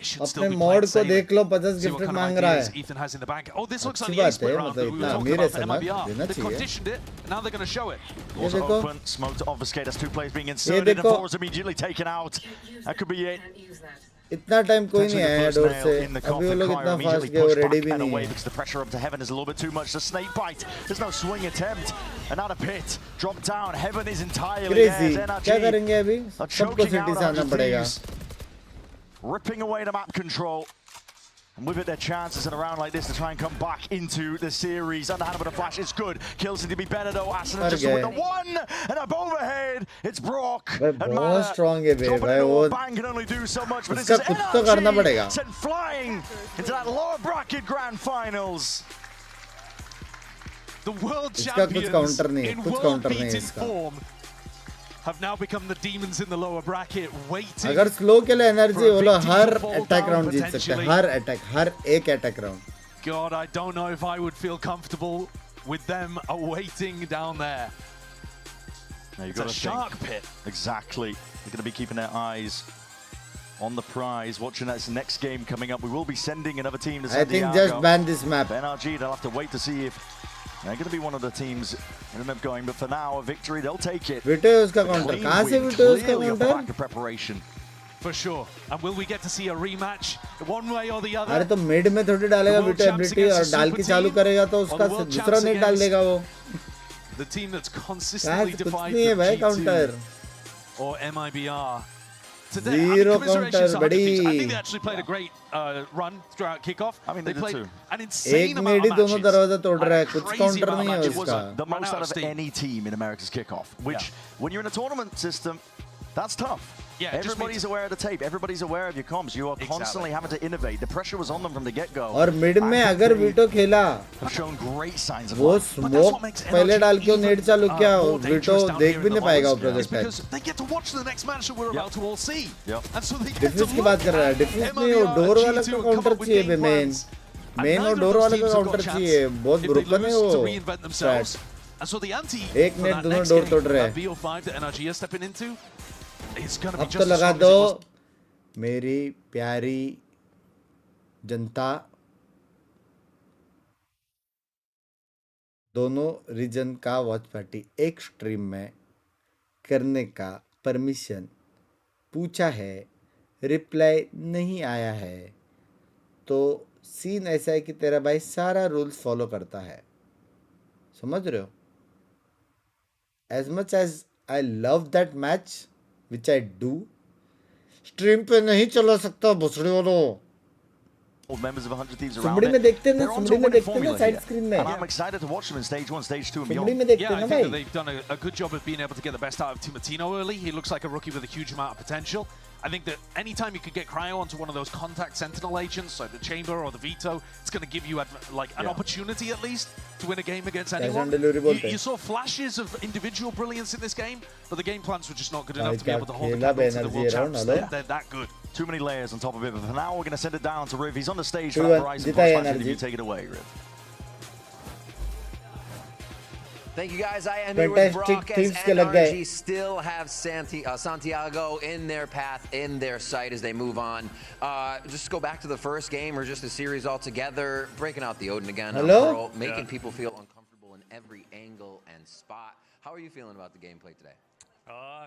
it should still be played safe. See what kind of ideas Ethan has in the bank. Oh, this looks like the Esports round that we were talking about for MIBR. They've conditioned it, and now they're going to show it. Also open, smoke to obfuscate. That's 2 players being inserted, and 4 is immediately taken out. That could be it. इतना time कोई नहीं आया door से. अभी वो लोग इतना fast गए, वो रेडी भी नहीं है. Because the pressure up to Heaven is a little bit too much. The snake bite. There's no swing attempt. Another pit. Drop down. Heaven is entirely Crazy. there. क्या करेंगे अभी? सबको सिटी से आना पड़ेगा. Ripping away the map control. And with it, their chances in a round like this to try and come back into the series. Underhanded with a flash, it's good. Kills it to be better though. Asuna just with the 1 and up overhead. It's Brock. बहुत strong है बे भाई वो. Bang can only do so much, but this is NRG sent flying into that lower bracket grand finals. The world champions in world beating form have now become the demons in the lower bracket, waiting. अगर slow के लिए energy वो लोग हर attack round जीत सकते हैं, हर एक attack round. God, I don't know if I would feel comfortable with them awaiting down there. Now you've It's got a to shark think. pit. Exactly. They're going to be keeping their eyes on the prize, watching this next game coming up. We will be sending another team to San Diego. I think just ban this map. NRG, they'll have to wait to see if they're going to be one of the teams that end up going. But for now, a victory, they'll take it. Vito है उसका counter. कहाँ से Vito है उसका counter? Preparation. For sure. And will we get to see a rematch one way or the other? अरे तो mid में थोड़ी डालेगा Vito ability और डाल के चालू करेगा तो उसका दूसरा नेट डाल देगा वो. The team that's consistently defied the G2 or MIBR. Today, Zero counter, buddy. I think they actually played a great run throughout kickoff. I mean, they played did too. an insane amount of matches. दोनों दरवाजा तोड़ रहा है, कुछ counter नहीं है It was उसका. the most out of any team in America's kickoff, which when you're in a tournament system, that's tough. Yeah, everybody's aware of the tape. Everybody's aware of your comms. You are constantly having to innovate. The pressure was on them from the get-go. और mid में अगर Vito खेला, have shown great signs of वो life. Smoke पहले डाल के net चालू किया, Vito देख भी नहीं पाएगा वो प्रोजेक्ट है. Because they get to watch the next match that we're about to all see. And so they get defuse की बात कर रहा है. डिफ्यूज नहीं, वो डोर वाला का काउंटर चाहिए बे मेन और डोर वाले का काउंटर चाहिए. बहुत ब्रोकन है वो. And so the ante एक नेट दोनों डोर तोड़ रहे हैं. BO5 that NRG is stepping into. अब तो लगा दो मेरी प्यारी जनता. दोनों रीजन का वॉच पार्टी एक स्ट्रीम में करने का परमिशन पूछा है, रिप्लाई नहीं आया है. तो सीन ऐसा है कि तेरा भाई सारा रूल्स फॉलो करता है, समझ रहे हो. As much as I love that match, which I do, stream पे नहीं चला सकता भोसड़ी वालों. Members of 100 Thieves around सुमड़ी में देखते ना, They're onto सुमड़ी a में winning देखते ना formula साइड here. स्क्रीन में. And I'm excited to watch them in stage 1, stage 2 and सुमड़ी beyond. में देखते Yeah, I ना think that भाई. they've done a good job of being able to get the best out of Timatino early. He looks like a rookie with a huge amount of potential. I think that anytime you could get Cryo onto one of those contact sentinel agents, like the Chamber or the Vito, it's going to give you like an opportunity at least to win a game against anyone. You saw flashes of individual brilliance in this game, but the game plans were just not good enough to be able to hold the candle to the world champs. They're that good. Too many layers on top of it, but for now we're going to send it down to Riv. He's on the stage for that Horizon Crossfire. You take it away, Riv. Thank you guys. I am here with Brock as के लग गए. NRG still have Santiago in their path, in their sight as they move on. Just go back to the first game or just the series altogether, breaking out the Odin again. Hello? Making people feel uncomfortable in every angle and spot. How are you feeling about the gameplay today?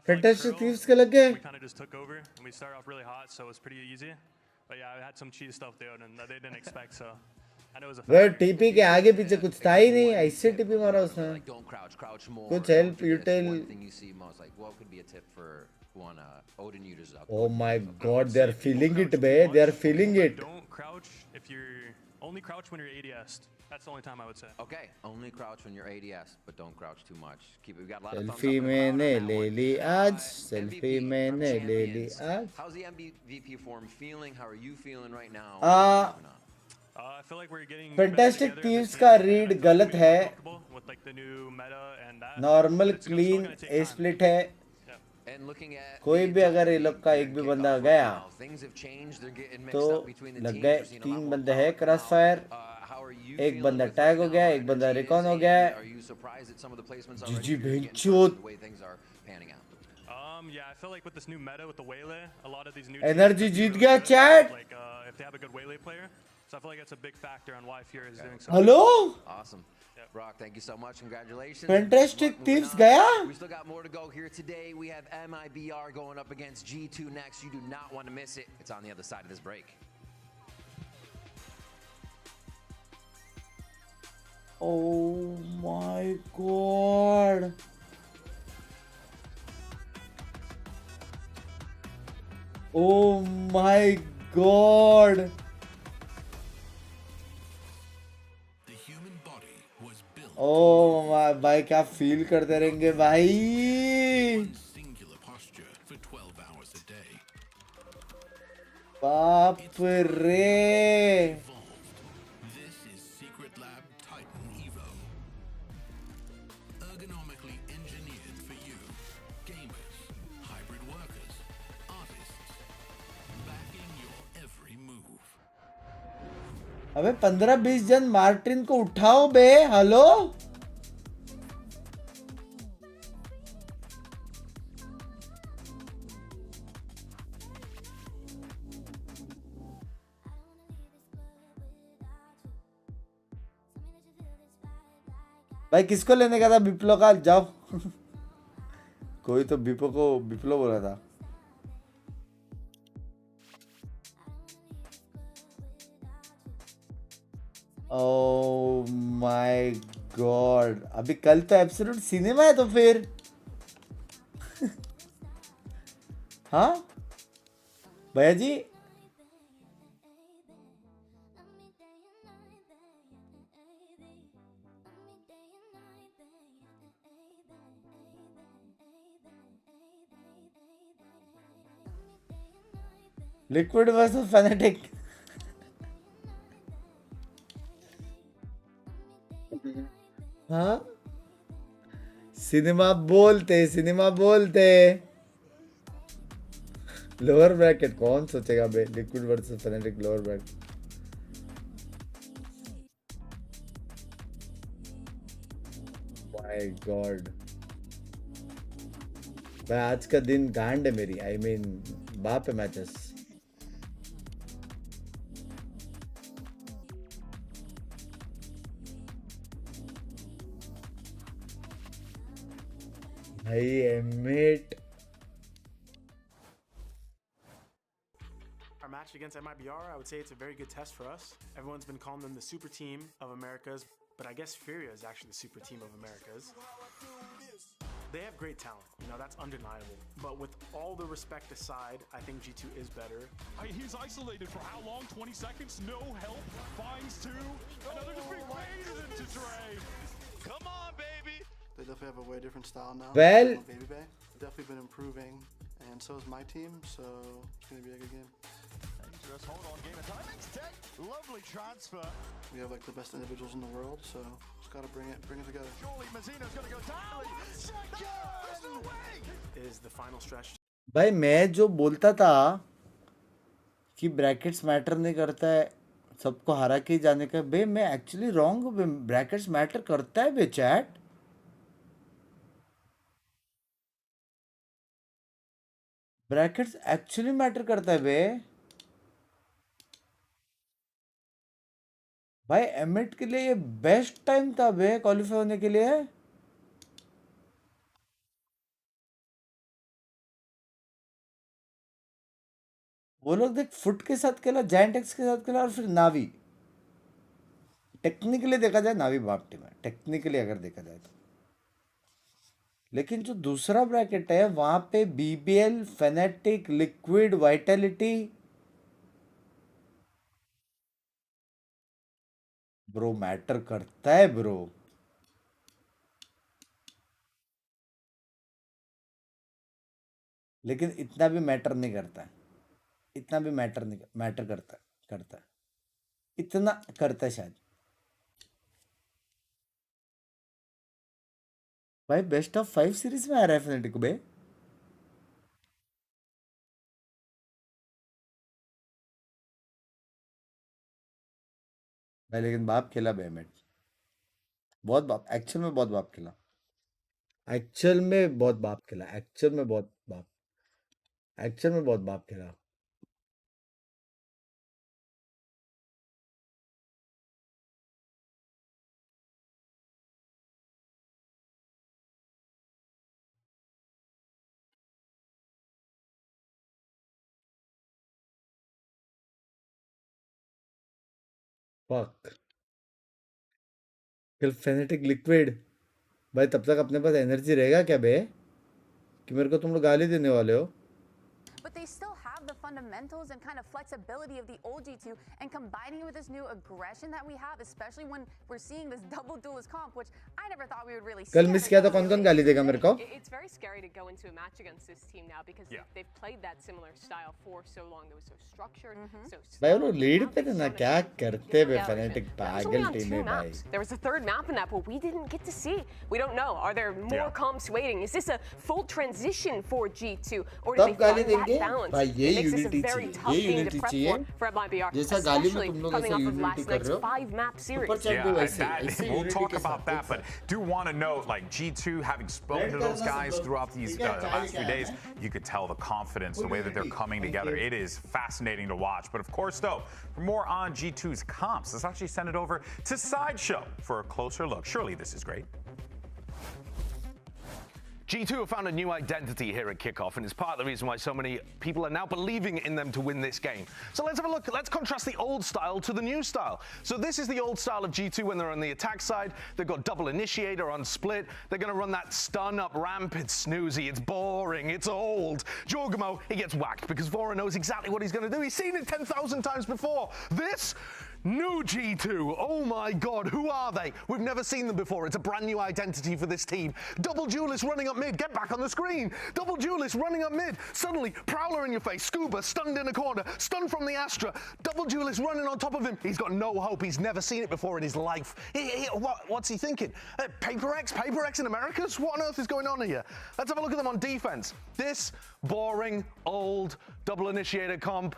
Fantastic Thieves के लग गए. We kind of just took over and we started off really hot, so it was pretty easy. But yeah, I had some cheese stuff there and that they didn't expect, so I know it was a वो TP के आगे पीछे कुछ था ही नहीं, ऐसे TP मारा उसने. कुछ help util. What could be a tip for one Odin users out? Oh my God, they are feeling it, be. They are feeling it. Don't crouch if you're only crouch when you're ADS. That's the only time I would say. Okay, only crouch when you're ADS, but don't crouch too much. Keep it. We got a lot of Selfie मैंने ले ली आज, selfie मैंने ले ली आज. How's the MVP form feeling? How are you feeling right now? I feel like we're getting Fantastic Thieves का read गलत है. with like the new meta and that. Normal clean A split है. कोई भी अगर ये लोग का एक भी बंदा गया तो लग गए 3 बंदे हैं क्रॉसफायर. एक बंदा टैग हो गया, एक बंदा रिकॉन हो गया. जीजी भेंचोद. Yeah, I feel like with this new meta with the Waylay, a lot of these new NRG जीत गया chat. Like if they have a good Waylay player, so I feel like that's a big factor on why Fear is doing so. Hello? Awesome. Brock, thank you so much. Congratulations. Fantastic Thieves gaya? We still got more to go here today. We have MIBR going up against G2 next. You do not want to miss it. It's on the other side of this break. Oh my God. Oh my God. Oh my भाई क्या feel करते रहेंगे भाई. बाप रे. अबे 15-20 जन Martin को उठाओ बे, हेलो। भाई किसको लेने का था बिप्लो का? जाओ। कोई तो बिप्लो बोला था। ओह माय गॉड, अभी कल तो एब्सोल्यूट सिनेमा है तो फिर हाँ भैया जी। Liquid versus Fnatic. हाँ सिनेमा बोलते लोअर ब्रैकेट कौन सोचेगा बे? Liquid versus Fnatic lower bracket. My god भाई आज का दिन गांड है मेरी। आई मीन बाप है मैचेस। भाई emit Our match against MIBR, I would say it's a very good test for us. Everyone's been calling them the super team of Americas, but I guess Furia is actually the super team of Americas. They have great talent, you know, that's undeniable. But with all the respect aside, I think G2 is better. He's isolated for how long? 20 seconds? No help. Finds two. Another defeat fades into Dre. Come on, baby. They definitely have a way different style now. Well, Baby Bay definitely been improving, and so is my team. So it's gonna be a good game. Dangerous hold on game of time. Tech, lovely transfer. We have like the best individuals in the world, so just gotta bring it together. Surely Mazzino's gonna go down. Second is the final stretch. भाई मैं जो बोलता था कि brackets matter नहीं करता है, सबको हरा के जाने का, बे मैं एक्चुअली रॉन्ग हूँ। ब्रैकेट्स मैटर करता है बे चैट। ब्रैकेट्स एक्चुअली मैटर करता है बे भाई। एमिट के लिए ये बेस्ट टाइम था बे क्वालिफाई होने के लिए। वो लोग देख फुट के साथ खेला, जायंटेक्स के साथ खेला और फिर नावी। टेक्निकली देखा जाए नावी बाप टीम है, टेक्निकली अगर देखा जाए तो। लेकिन जो दूसरा ब्रैकेट है वहां पे BBL, phonetic, liquid, vitality, bro matter करता है ब्रो। लेकिन इतना भी मैटर नहीं करता है, इतना भी मैटर नहीं मैटर करता है इतना करता है शायद। भाई बेस्ट ऑफ 5 सीरीज में आ रहा है फेनेटिक बे। भाई लेकिन बाप खेला बे एमिट, बहुत बाप, एक्चुअल में बहुत बाप खेला, एक्चुअल में बहुत बाप खेला, एक्चुअल में बहुत बाप, एक्चुअल में बहुत बाप खेला। फक किल फेनेटिक लिक्विड। भाई तब तक अपने पास एनर्जी रहेगा क्या बे कि मेरे को तुम लोग गाली देने वाले हो? But they still have the fundamentals and kind of flexibility of the old G2, and combining it with this new aggression that we have, especially when we're seeing this double duelist comp, which I never thought we would really see. कल miss किया तो कौन-कौन गाली देगा मेरे को? It's very scary to go into a match against this team now because they've played that similar style for so long. They were so structured, so भाई वो लीड पे थे ना, क्या करते बे फेनेटिक पागल टीम है भाई। There was a third map in that, but we didn't get to see. We don't know. Are there more comps waiting? Is this a full transition for G2, or do they find that balance? भाई ये makes this a unity very चाहिए, tough ये game to unity prep चाहिए। for MIBR, जैसा गाली में especially तुम लोग coming ऐसे off of unity last कर night's रहे हो। 5-map series. We'll talk about that, but do want to note, like G2, having spoken to those guys throughout these last few days, you could tell the confidence, the way that they're coming together. It is fascinating to watch. But of course, though, for more on G2's comps, let's actually send it over to Sideshow for a closer look. Surely this is great. G2 have found a new identity here at Kickoff, and it's part of the reason why so many people are now believing in them to win this game. So let's have a look. Let's contrast the old style to the new style. So this is the old style of G2 when they're on the attack side. They've got double initiator on split. They're going to run that stun up ramp. It's snoozy. It's boring. It's old. Jorgamo, he gets whacked because Vora knows exactly what he's going to do. He's seen it 10,000 times before. This new G2, oh my god, who are they? We've never seen them before. It's a brand new identity for this team. Double duelist running up mid, get back on the screen. Double duelist running up mid. Suddenly, Prowler in your face, Scuba stunned in a corner, stunned from the Astra. Double duelist running on top of him. He's got no hope. He's never seen it before in his life. What's he thinking? Paper X in Americas? What on earth is going on here? Let's have a look at them on defense. This boring, old, double initiator comp.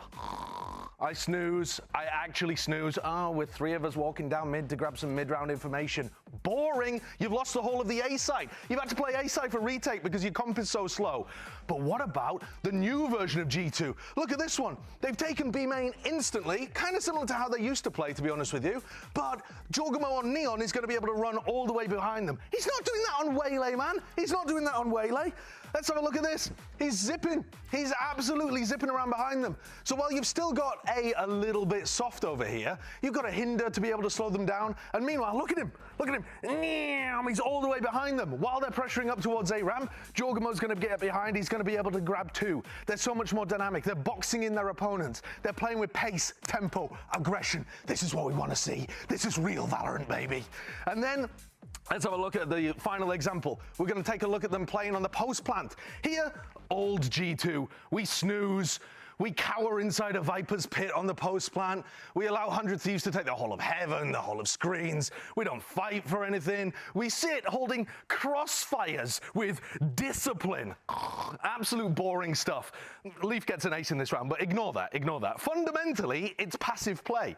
I snooze. I actually snooze. Oh, with 3 of us walking down mid to grab some mid-round information. Boring. You've lost the whole of the A side. You've had to play A side for retake because your comp is so slow. But what about the new version of G2? Look at this one. They've taken B main instantly, kind of similar to how they used to play, to be honest with you. But Jorgamo on Neon is going to be able to run all the way behind them. He's not doing that on Waylay, man. He's not doing that on Waylay. Let's have a look at this. He's zipping. He's absolutely zipping around behind them. So while you've still got a little bit soft over here, you've got a hinder to be able to slow them down. And meanwhile, look at him. Look at him. He's all the way behind them. While they're pressuring up towards A ramp, Jorgamo's going to get behind. He's going to be able to grab 2. They're so much more dynamic. They're boxing in their opponents. They're playing with pace, tempo, aggression. This is what we want to see. This is real Valorant, baby. And then let's have a look at the final example. We're going to take a look at them playing on the post plant. Here, old G2. We snooze. We cower inside a Viper's pit on the post plant. We allow 100 Thieves to take the whole of heaven, the whole of screens. We don't fight for anything. We sit holding crossfires with discipline. Absolute boring stuff. Leaf gets an ace in this round, but ignore that, ignore that. Fundamentally, it's passive play.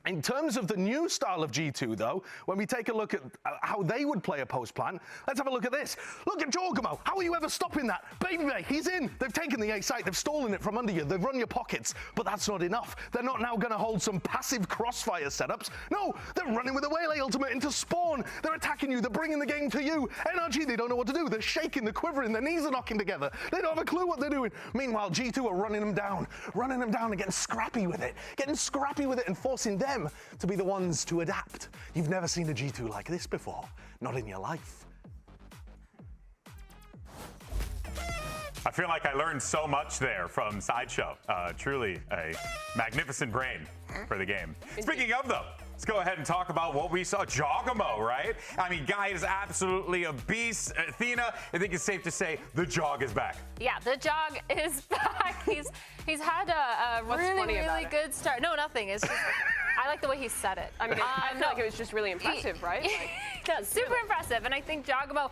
In terms of the new style of G2, though, when we take a look at how they would play a post plant, let's have a look at this. Look at Jorgamo. How are you ever stopping that? Baby Bay, he's in. They've taken the A site. They've stolen it from under you. They've run your pockets. But that's not enough. They're not now going to hold some passive crossfire setups. No, they're running with a Waylay ultimate into spawn. They're attacking you. They're bringing the game to you. NRG, they don't know what to do. They're shaking. They're quivering. Their knees are knocking together. They don't have a clue what they're doing. Meanwhile, G2 are running them down and getting scrappy with it and forcing them to be the ones to adapt. You've never seen a G2 like this before, not in your life. I feel like I learned so much there from Sideshow. Truly a magnificent brain for the game. Speaking of, though, let's go ahead and talk about what we saw. Jorgamo, right? I mean, guy is absolutely a beast. Athena, I think it's safe to say the jog is back. Yeah, the jog is back. He's had a really good start. No, nothing. It's just I like the way he said it. I mean, I feel like it was just really impressive, right? Like, super impressive. And I think Jorgamo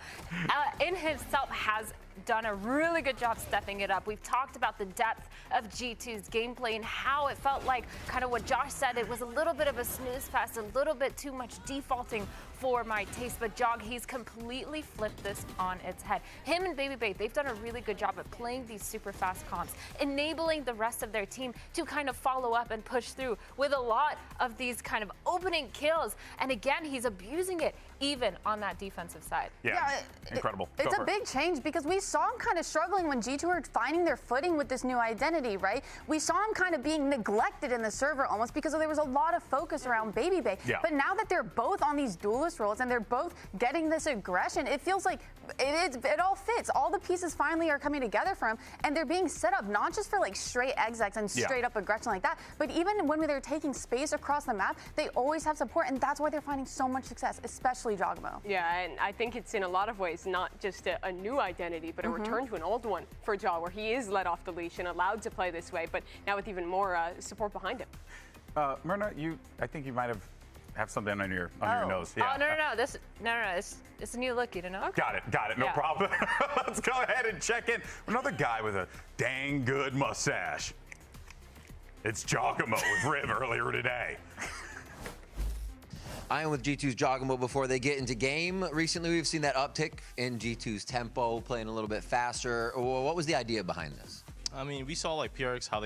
in himself has done a really good job stepping it up. We've talked about the depth of G2's gameplay and how it felt like, kind of what Josh said, it was a little bit of a snooze fest, a little bit too much defaulting for my taste. But Jog, he's completely flipped this on its head. Him and Baby Bay, they've done a really good job at playing these super fast comps, enabling the rest of their team to kind of follow up and push through with a lot of these kind of opening kills. And again, he's abusing it even on that defensive side. Yeah, incredible. It's a big change because we saw him kind of struggling when G2 were finding their footing with this new identity, right? We saw him kind of being neglected in the server almost because there was a lot of focus around Baby Bay. Yeah. But now that they're both on these duelist roles and they're both getting this aggression, it feels like it all fits. All the pieces finally are coming together for him, and they're being set up not just for like straight execs and straight up aggression like that, but even when they're taking space across the map, they always have support, and that's why they're finding so much success, especially Jorgamo. Yeah, and I think it's in a lot of ways not just a new identity, but a return to an old one for Jaw, where he is let off the leash and allowed to play this way, but now with even more support behind him. Myrna, I think you might have have something on your nose. Yeah. Oh, no. It's a new look, you don't know? Got it. No problem. Let's go ahead and check in. Another guy with a dang good mustache. It's Giacomo with Riv earlier today. I am with G2's Giacomo before they get into game. Recently, we've seen that uptick in G2's tempo, playing a little bit faster. What was the idea behind this? I mean, we saw like PRX how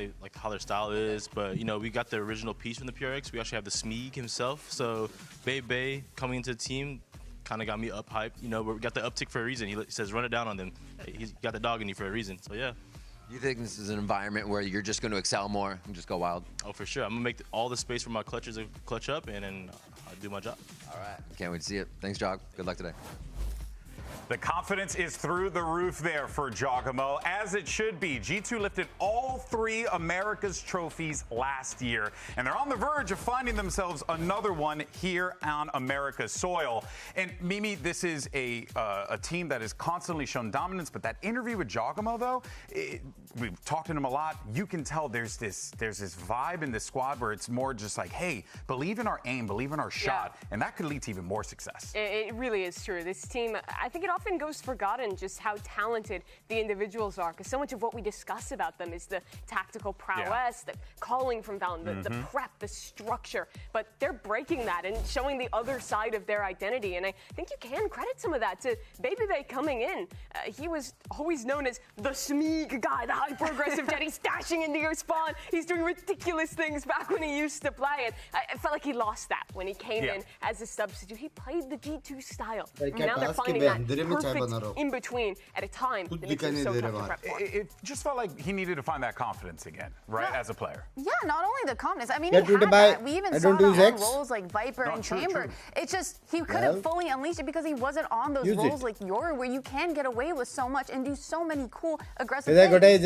their style is, but you know, we got the original piece from the PRX. We actually have the Smeeg himself. So Bay coming into the team kind of got me up hyped. You know, we got the uptick for a reason. He says run it down on them. He's got the dog in you for a reason. So yeah. You think this is an environment where you're just going to excel more and just go wild? Oh, for sure. I'm going to make all the space for my clutches to clutch up, and then I'll do my job. All right. Can't wait to see it. Thanks, Jog. Good luck today. The confidence is through the roof there for Giacomo, as it should be. G2 lifted all 3 America's trophies last year, and they're on the verge of finding themselves another one here on America's soil. And Mimi, this is a team that has constantly shown dominance, but that interview with Giacomo, though, we've talked to him a lot. You can tell there's this vibe in this squad where it's more just like, hey, believe in our aim, believe in our shot, and that could lead to even more success. It really is true. This team, I think it often goes forgotten just how talented the individuals are, because so much of what we discuss about them is the tactical prowess, the calling from down, the prep, the structure. But they're breaking that and showing the other side of their identity. And I think you can credit some of that to Baby Bay coming in. He was always known as the Smeeg guy, the hyper-aggressive jet. He's dashing into your spawn. He's doing ridiculous things back when he used to play it. I felt like he lost that when he came in as a substitute. He played the G2 style. Now they're finding that perfect in between at a time that makes it so tough to prep for. It just felt like he needed to find that confidence again, right, as a player. Yeah, not only the confidence. I mean, he had that. We even saw it on roles like Viper and Chamber. It's just he couldn't fully unleash it because he wasn't on those roles like Yoru, where you can get away with so much and do so many cool, aggressive things.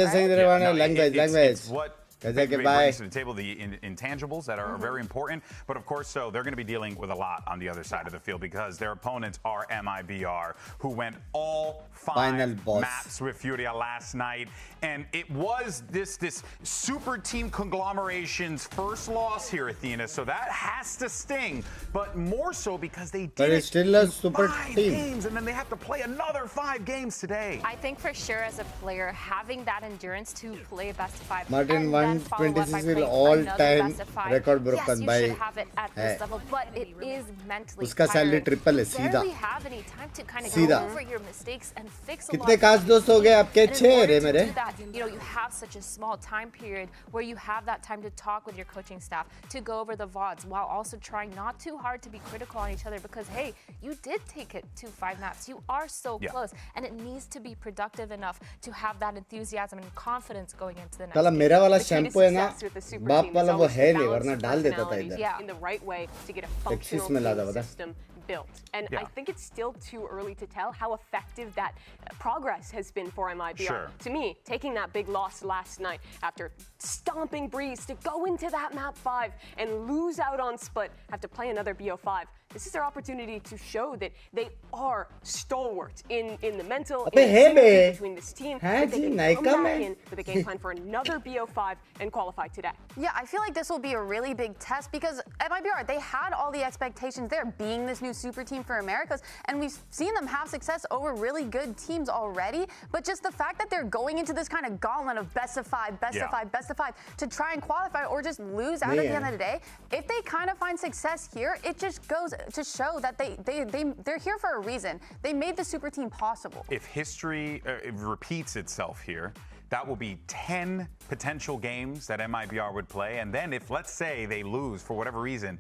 It's what brings to the table, the intangibles that are very important. But of course, so they're going to be dealing with a lot on the other side of the field because their opponents are MIBR, who went all 5 maps with Furia last night. And it was this super team conglomeration's first loss here, Athena. So that has to sting, but more so because they did it's still a super 5 team. games, and then they have to play another 5 games today. I think for sure as a player, having that endurance to play best of 5 Martin 126 will all-time record broken by. Yes, you should have it at this level, but it is mentally उसका salary triple है सीधा. सीधा. Have any time to kind of go over your mistakes and fix a lot. कितने काश दोस्त हो गए आपके 6 रे मेरे. You know, you have such a small time period where you have that time to talk with your coaching staff, to go over the VODs, while also trying not too hard to be critical on each other because, hey, you did take it to 5 maps. You are so close, and it needs to be productive enough to have that enthusiasm and confidence going into the next कल मेरा वाला shampoo है ना super बाप team वाला is वो always है to नहीं balance वरना the डाल देता था personalities इधर. in the right way to get a Texas functional में लादा team बता. system built. And I think it's still too early to tell how effective that progress has been for MIBR. Sure. To me, taking that big loss last night after stomping Breeze to go into that map 5 and lose out on Split, have to play another BO5. This is their opportunity to show that they are stalwart in the mental, in the synergy between this team. That they can come back in with a game plan for another BO5 and qualify today. Yeah, I feel like this will be a really big test because MIBR, they had all the expectations there, being this new super team for Americas, and we've seen them have success over really good teams already, but just the fact that they're going into this kind of gauntlet of best of 5, best of 5, best of 5 to try and qualify or just lose out at the end of the day, if they kind of find success here, it just goes to show that they're here for a reason. They made the super team possible. If history repeats itself here, that will be 10 potential games that MIBR would play. And then if, let's say, they lose for whatever reason,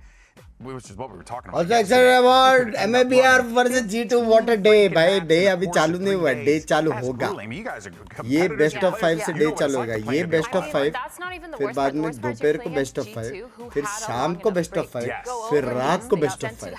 which is what we were talking about. Also excited about MIBR versus G2. What a day, भाई. Day अभी चालू नहीं हुआ. Day चालू होगा. ये best of 5 से day चालू होगा. ये best of 5. फिर बाद में दोपहर को best of 5. फिर शाम को best of 5. फिर रात को best of 5.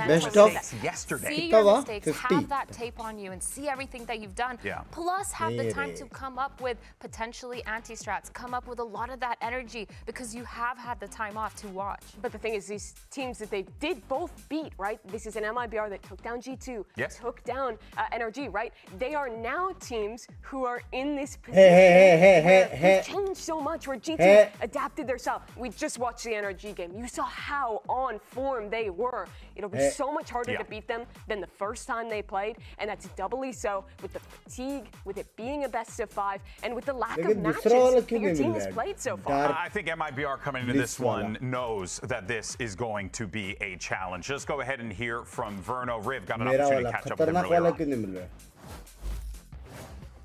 Best of see your mistakes, have that tape on you, and see everything that you've done. Plus, have the time to come up with potentially anti-strats, come up with a lot of that energy because you have had the time off to watch. But the thing is, these teams that they did both beat, right? This is an MIBR that took down G2, took down NRG, right? They are now teams who are in this position. It's changed so much where G2 adapted their style. We just watched the NRG game. You saw how on form they were. It'll be so much harder to beat them than the first time they played, and that's doubly so with the fatigue, with it being a best of 5, and with the lack of matches that your team has played so far. I think MIBR coming into this one knows that this is going to be a challenge. Let's go ahead and hear from Verno. Riv got an opportunity to catch up with him earlier on.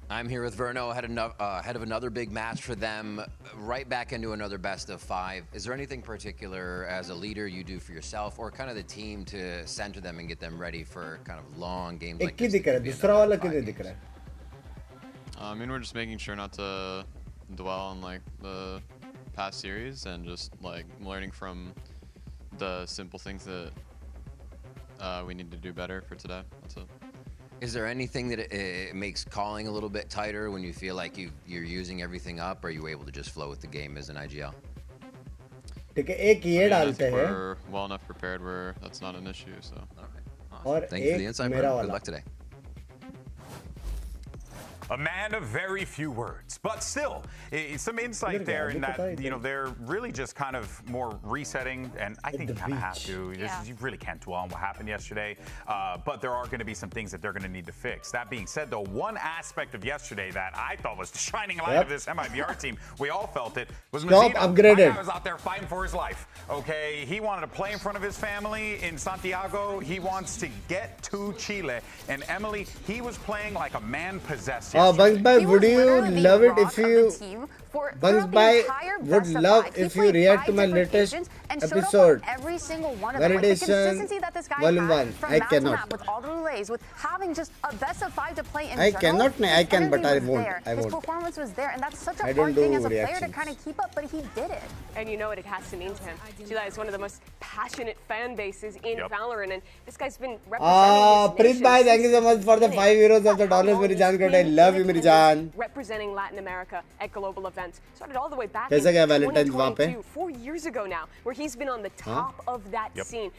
I'm here with Verno, ahead of another big match for them, right back into another best of 5. Is there anything particular as a leader you do for yourself or kind of the team to center them and get them ready for kind of long games like this? I mean, we're just making sure not to dwell on like the past series and just like learning from the simple things that we need to do better for today. That's it. Is there anything that it makes calling a little bit tighter when you feel like you're using everything up, or are you able to just flow with the game as an IGL? I think we're well enough prepared where that's not an issue. So. Awesome. Thank you for the insight, bro. Good luck today. A man of very few words, but still, some insight there in that, you know, they're really just kind of more resetting, and I think you kind of have to. You really can't dwell on what happened yesterday, but there are going to be some things that they're going to need to fix. That being said, though, one aspect of yesterday that I thought was the shining light of this MIBR team, we all felt it, was Mithul Nayak. He was out there fighting for his life, okay? He wanted to play in front of his family in Santiago. He wants to get to Chile, and Emily, he was playing like a man possessed. Bunks Bhai, would you love it if you Bunks Bhai would love if you react to my latest episode, Validation Volume 1. I cannot. With all the relays, with having just a best of 5 to play in I cannot, I can, but I won't. His performance was there, and that's such a hard thing as a player to kind of keep up, but he did it. And you know what it has to mean to him. Chile is one of the most passionate fan bases in Valorant, and this guy's been representing Preet Bhai, thank you so much for the 5 euros of the dollars, Meri Jaan. I love you, Meri Jaan. Representing Latin America at global events. Started all the way back in in 2022, 4 years ago now, where he's been on the top of that scene,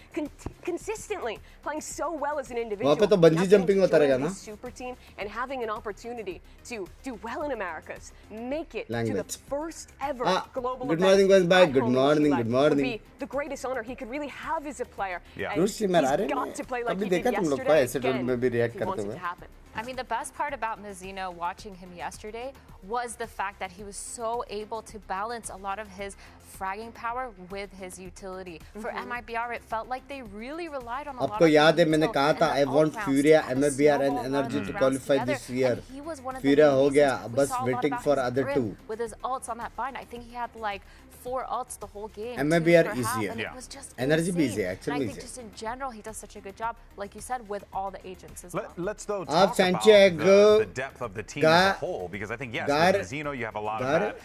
consistently playing so well as an individual. वहाँ पे तो bungee jumping होता रहेगा ना? Super team and having an opportunity to do well in Americas, make it to the first ever global good event. morning, Bunks Bhai. Good morning, good Would be morning. the greatest honor he could really have as a player. Yeah. And he's got to play like he did yesterday again if he wants it to happen. I mean, the best part about Mizzino watching him yesterday was the fact that he was so able to balance a lot of his fragging power with his utility. For MIBR, it felt like they really relied on a lot of आपको याद है मैंने कहा था I want Furia, MIBR and NRG to qualify this year. Furia हो गया, बस waiting for other two. With his ults on that bind, I think he had like 4 ults the whole game. MIBR easier. And it was just NRG be easy, and actually I think easier. just in general, he does such a good job, like you said, with all the agents as well. Let's though talk about the depth of the team as a whole, because I think, yes, with Mizzino, you have a lot of that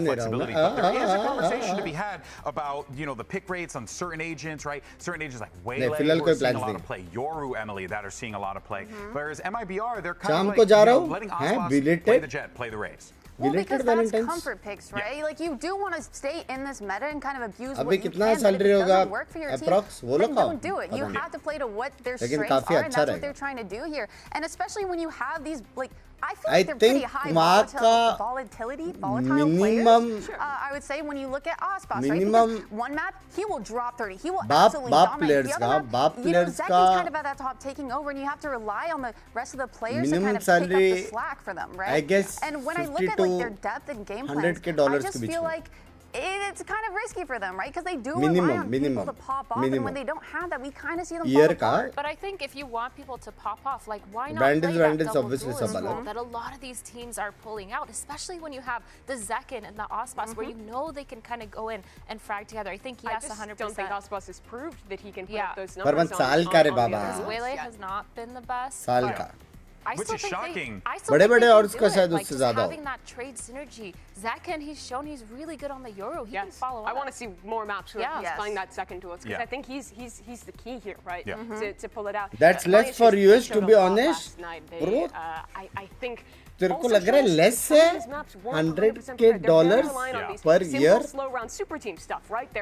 flexibility, but there is a conversation to be had about, you know, the pick rates on certain agents, right? Certain agents like Waylay who are seeing a lot of play, Yoru, Emily, that are seeing a lot of play, whereas MIBR, they're kind of like, you know, letting Ospas play the Jet, play the Raze. Well, because that's comfort picks, right? Like, you do want to stay in this meta and kind of abuse what you can, but if it doesn't work for your team, then don't do it. You have to play to what their strengths are, and that's what they're trying to do here. And especially when you have these, like, I feel like they're pretty high volatile players. I would say when you look at Ospas, right? Because one map, he will drop 30. He will absolutely dominate. The other map, you know, Zeki's kind of at that top taking over, and you have to rely on the rest of the players to kind of pick up the slack for them, right? I guess and when I look at like their depth and game plans, I just feel like it's kind of risky for them, right? Because they do rely on people to pop off, and when they don't have that, we kind of see them fall apart. But I think if you want people to pop off, like, why not play that double duelist role that a lot of these teams are pulling out, especially when you have the Zekin and the Ospas, where you know they can kind of go in and frag together. I think yes, 100%. I don't think Ospas has proved that he can put up those numbers because Waylay has not been the best. Which is shocking. बड़े-बड़े और उसका शायद उससे ज़्यादा हो. Having that trade synergy, Zekin, he's shown he's really good on the Yoru. He can follow up. I want to see more maps where he's playing that second duelist, because I think he's the key here, right? To pull it out. That's less for US, to be honest. I think तेरे को लग रहा है less है $100K per year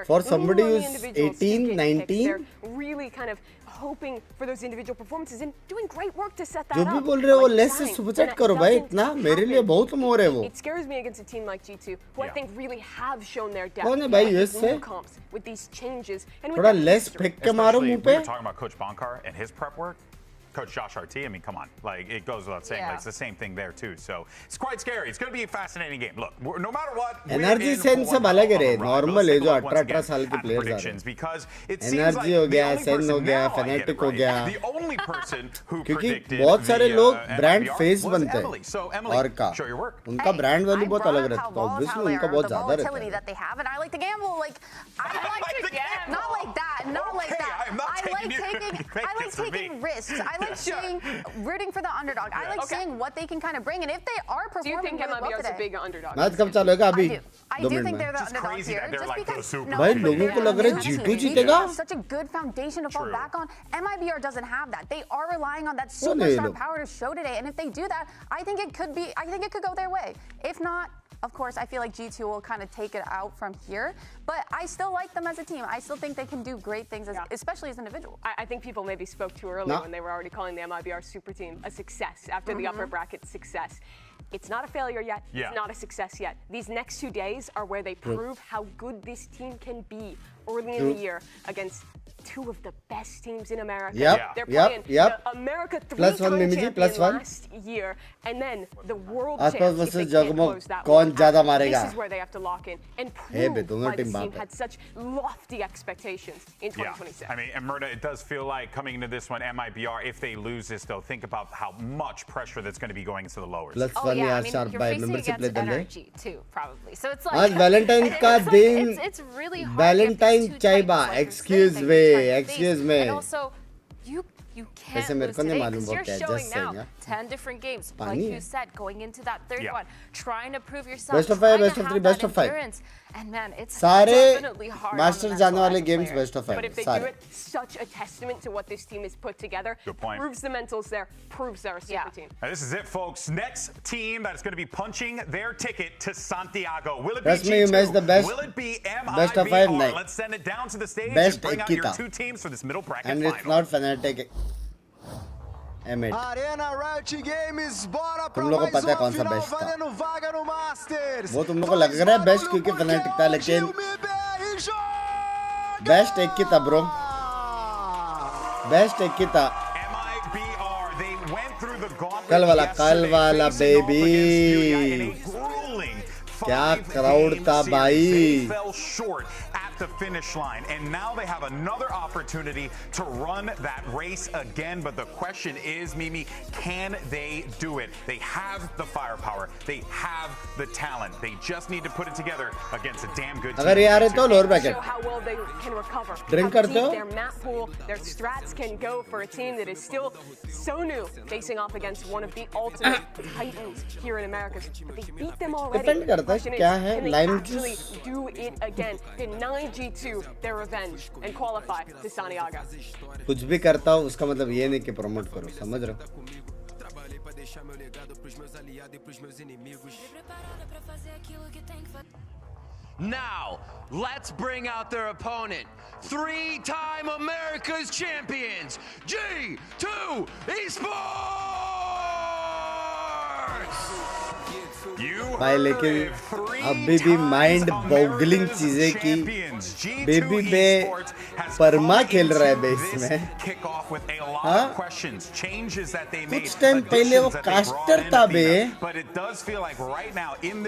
for somebody who's 18, 19? They're really kind of hoping for those individual performances and doing great work to set that जो up. भी बोल रहे हो वो लेस से सुपर चैट करो भाई इतना मेरे लिए बहुत मोर है वो It scares me against a team like G2, who I think really have shown their depth. कौन है भाई यूएस से with these changes and थोड़ा लेस फेंक के मारो मुंह पे We were talking about Coach Bonkar and his prep work. Coach Josh RT, I mean, come on. Like, it goes without saying. Like, it's the same thing there, too. So, it's quite scary. It's going to be a fascinating game. Look, no matter what, NRG Sen सब अलग है normal है जो 18 साल के players आ रहे हैं NRG हो गया सेन हो गया फैनेटिक हो गया क्योंकि बहुत सारे लोग ब्रांड फेस बनते हैं और का उनका ब्रांड वैल्यू बहुत अलग रहता है ऑब्वियसली उनका बहुत ज्यादा रहता है I like to gamble like I like to gamble not like that I like taking risks I like seeing rooting for the underdog I like seeing what they can kind of bring and if they are performing really well today a big underdog match कब चालू होगा अभी I do think they're the underdog here just because भाई लोगों को लग रहा है G2 जीतेगा such a good foundation to fall back on MIBR doesn't have that they are relying on that superstar power to show today and if they do that I think it could go their way if not of course, I feel like G2 will kind of take it out from here, but I still like them as a team. I still think they can do great things, especially as individuals. I think people maybe spoke too early when they were already calling the MIBR super team a success after the upper bracket success. It's not a failure yet. It's not a success yet. These next 2 days are where they prove how good this team can be early in the year against two of the best teams in America. They're playing the America 3-time champion last year, and then the world champs if they can't close that one out. This is where they have to lock in and prove why this team had such lofty expectations in 2026. I mean, and Murda, it does feel like coming into this one, MIBR, if they lose this, though, think about how much pressure that's going to be going into the lowers. Oh yeah, I mean, you're facing against NRG too, probably. So it's like Valentine's का दिन it's really hard. Valentine चाहिए excuse me and also you can't lose today because you're showing now 10 different games like you said going into that third one trying to prove yourself best of 5 best of 3 best of 5 and man it's definitely hard Masters जाने वाले games best of 5 but if they do it such a testament to what this team has put together proves the mentals there proves they're a super team. Now, this is it folks next team that's going to be punching their ticket to Santiago will it be G2 will it be MIBR let's send it down to the stage and bring out your two teams for this middle bracket and final. It's not Fnatic M8 तुम लोगों को पता है कौन सा best था वो तुम लोगों को लग रहा है बेस्ट क्योंकि Fnatic था लेकिन बेस्ट एक ही था ब्रो बेस्ट एक ही था कल वाला बेबी क्या क्राउड था भाई the finish line and now they have another opportunity to run that race again but the question is Mimi can they do it they have the firepower they have the talent they just need to put it together against a damn good team अगर ये आ रहे तो lower bracket how well they can recover drink करते हो their map pool their strats can go for a team that is still so new facing off against one of the ultimate titans here in America but they beat them already depend करता है क्या है line actually do it again deny G2 their revenge and qualify to Santiago. कुछ भी करता हूँ उसका मतलब ये नहीं कि प्रमोट करो समझ रहे हो Now, let's bring out their opponent. 3-time America's champions, G2 Esports! भाई लेकिन अभी भी माइंड बॉगलिंग चीजें की बेबी बे परमा खेल रहा है बेस में हाँ कुछ टाइम पहले वो कास्टर था बे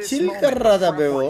चिल कर रहा था बे वो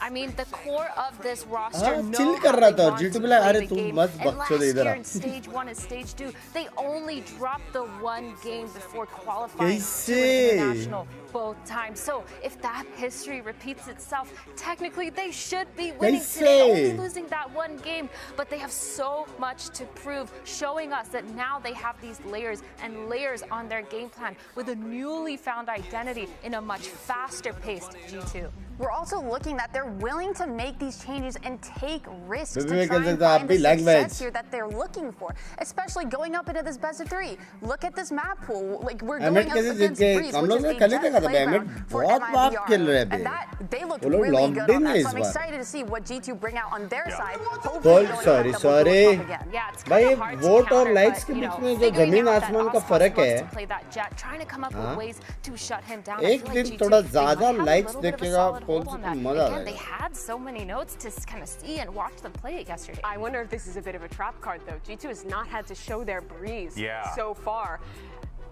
I mean the core of this roster chill कर रहा था G2 भी अरे तू मत बकचोद इधर stage 1 and stage 2 they only dropped the one game game before qualifying to an international both times. So if that history repeats itself, technically they should be winning today, only losing that one game. But they have so much to prove, showing us that now they have these layers and layers on their game plan with a newly found identity in a much faster-paced G2. We're also looking that they're willing to make these changes and take risks Maybe to try and find the success here that they're looking for, especially going up into this best of 3. Look at this map pool. Like, we're going up against Breeze, which is a jet playground for MIBR. And that, they look really good on that. So I'm excited to see what G2 bring out on their side. Hopefully sorry. Yeah, it's kind of hard to vote counter, और likes but, के you beach know, में जो जमीन आसमान का फर्क है, to play that jet, trying to come up with ways to shut him down. एक दिन थोड़ा ज़्यादा likes देखेगा पोल से तो मजा Again, they had so many notes to kind of see and watch them play it yesterday. I wonder if this is a bit of a trap card, though. G2 has not had to show their Breeze so far.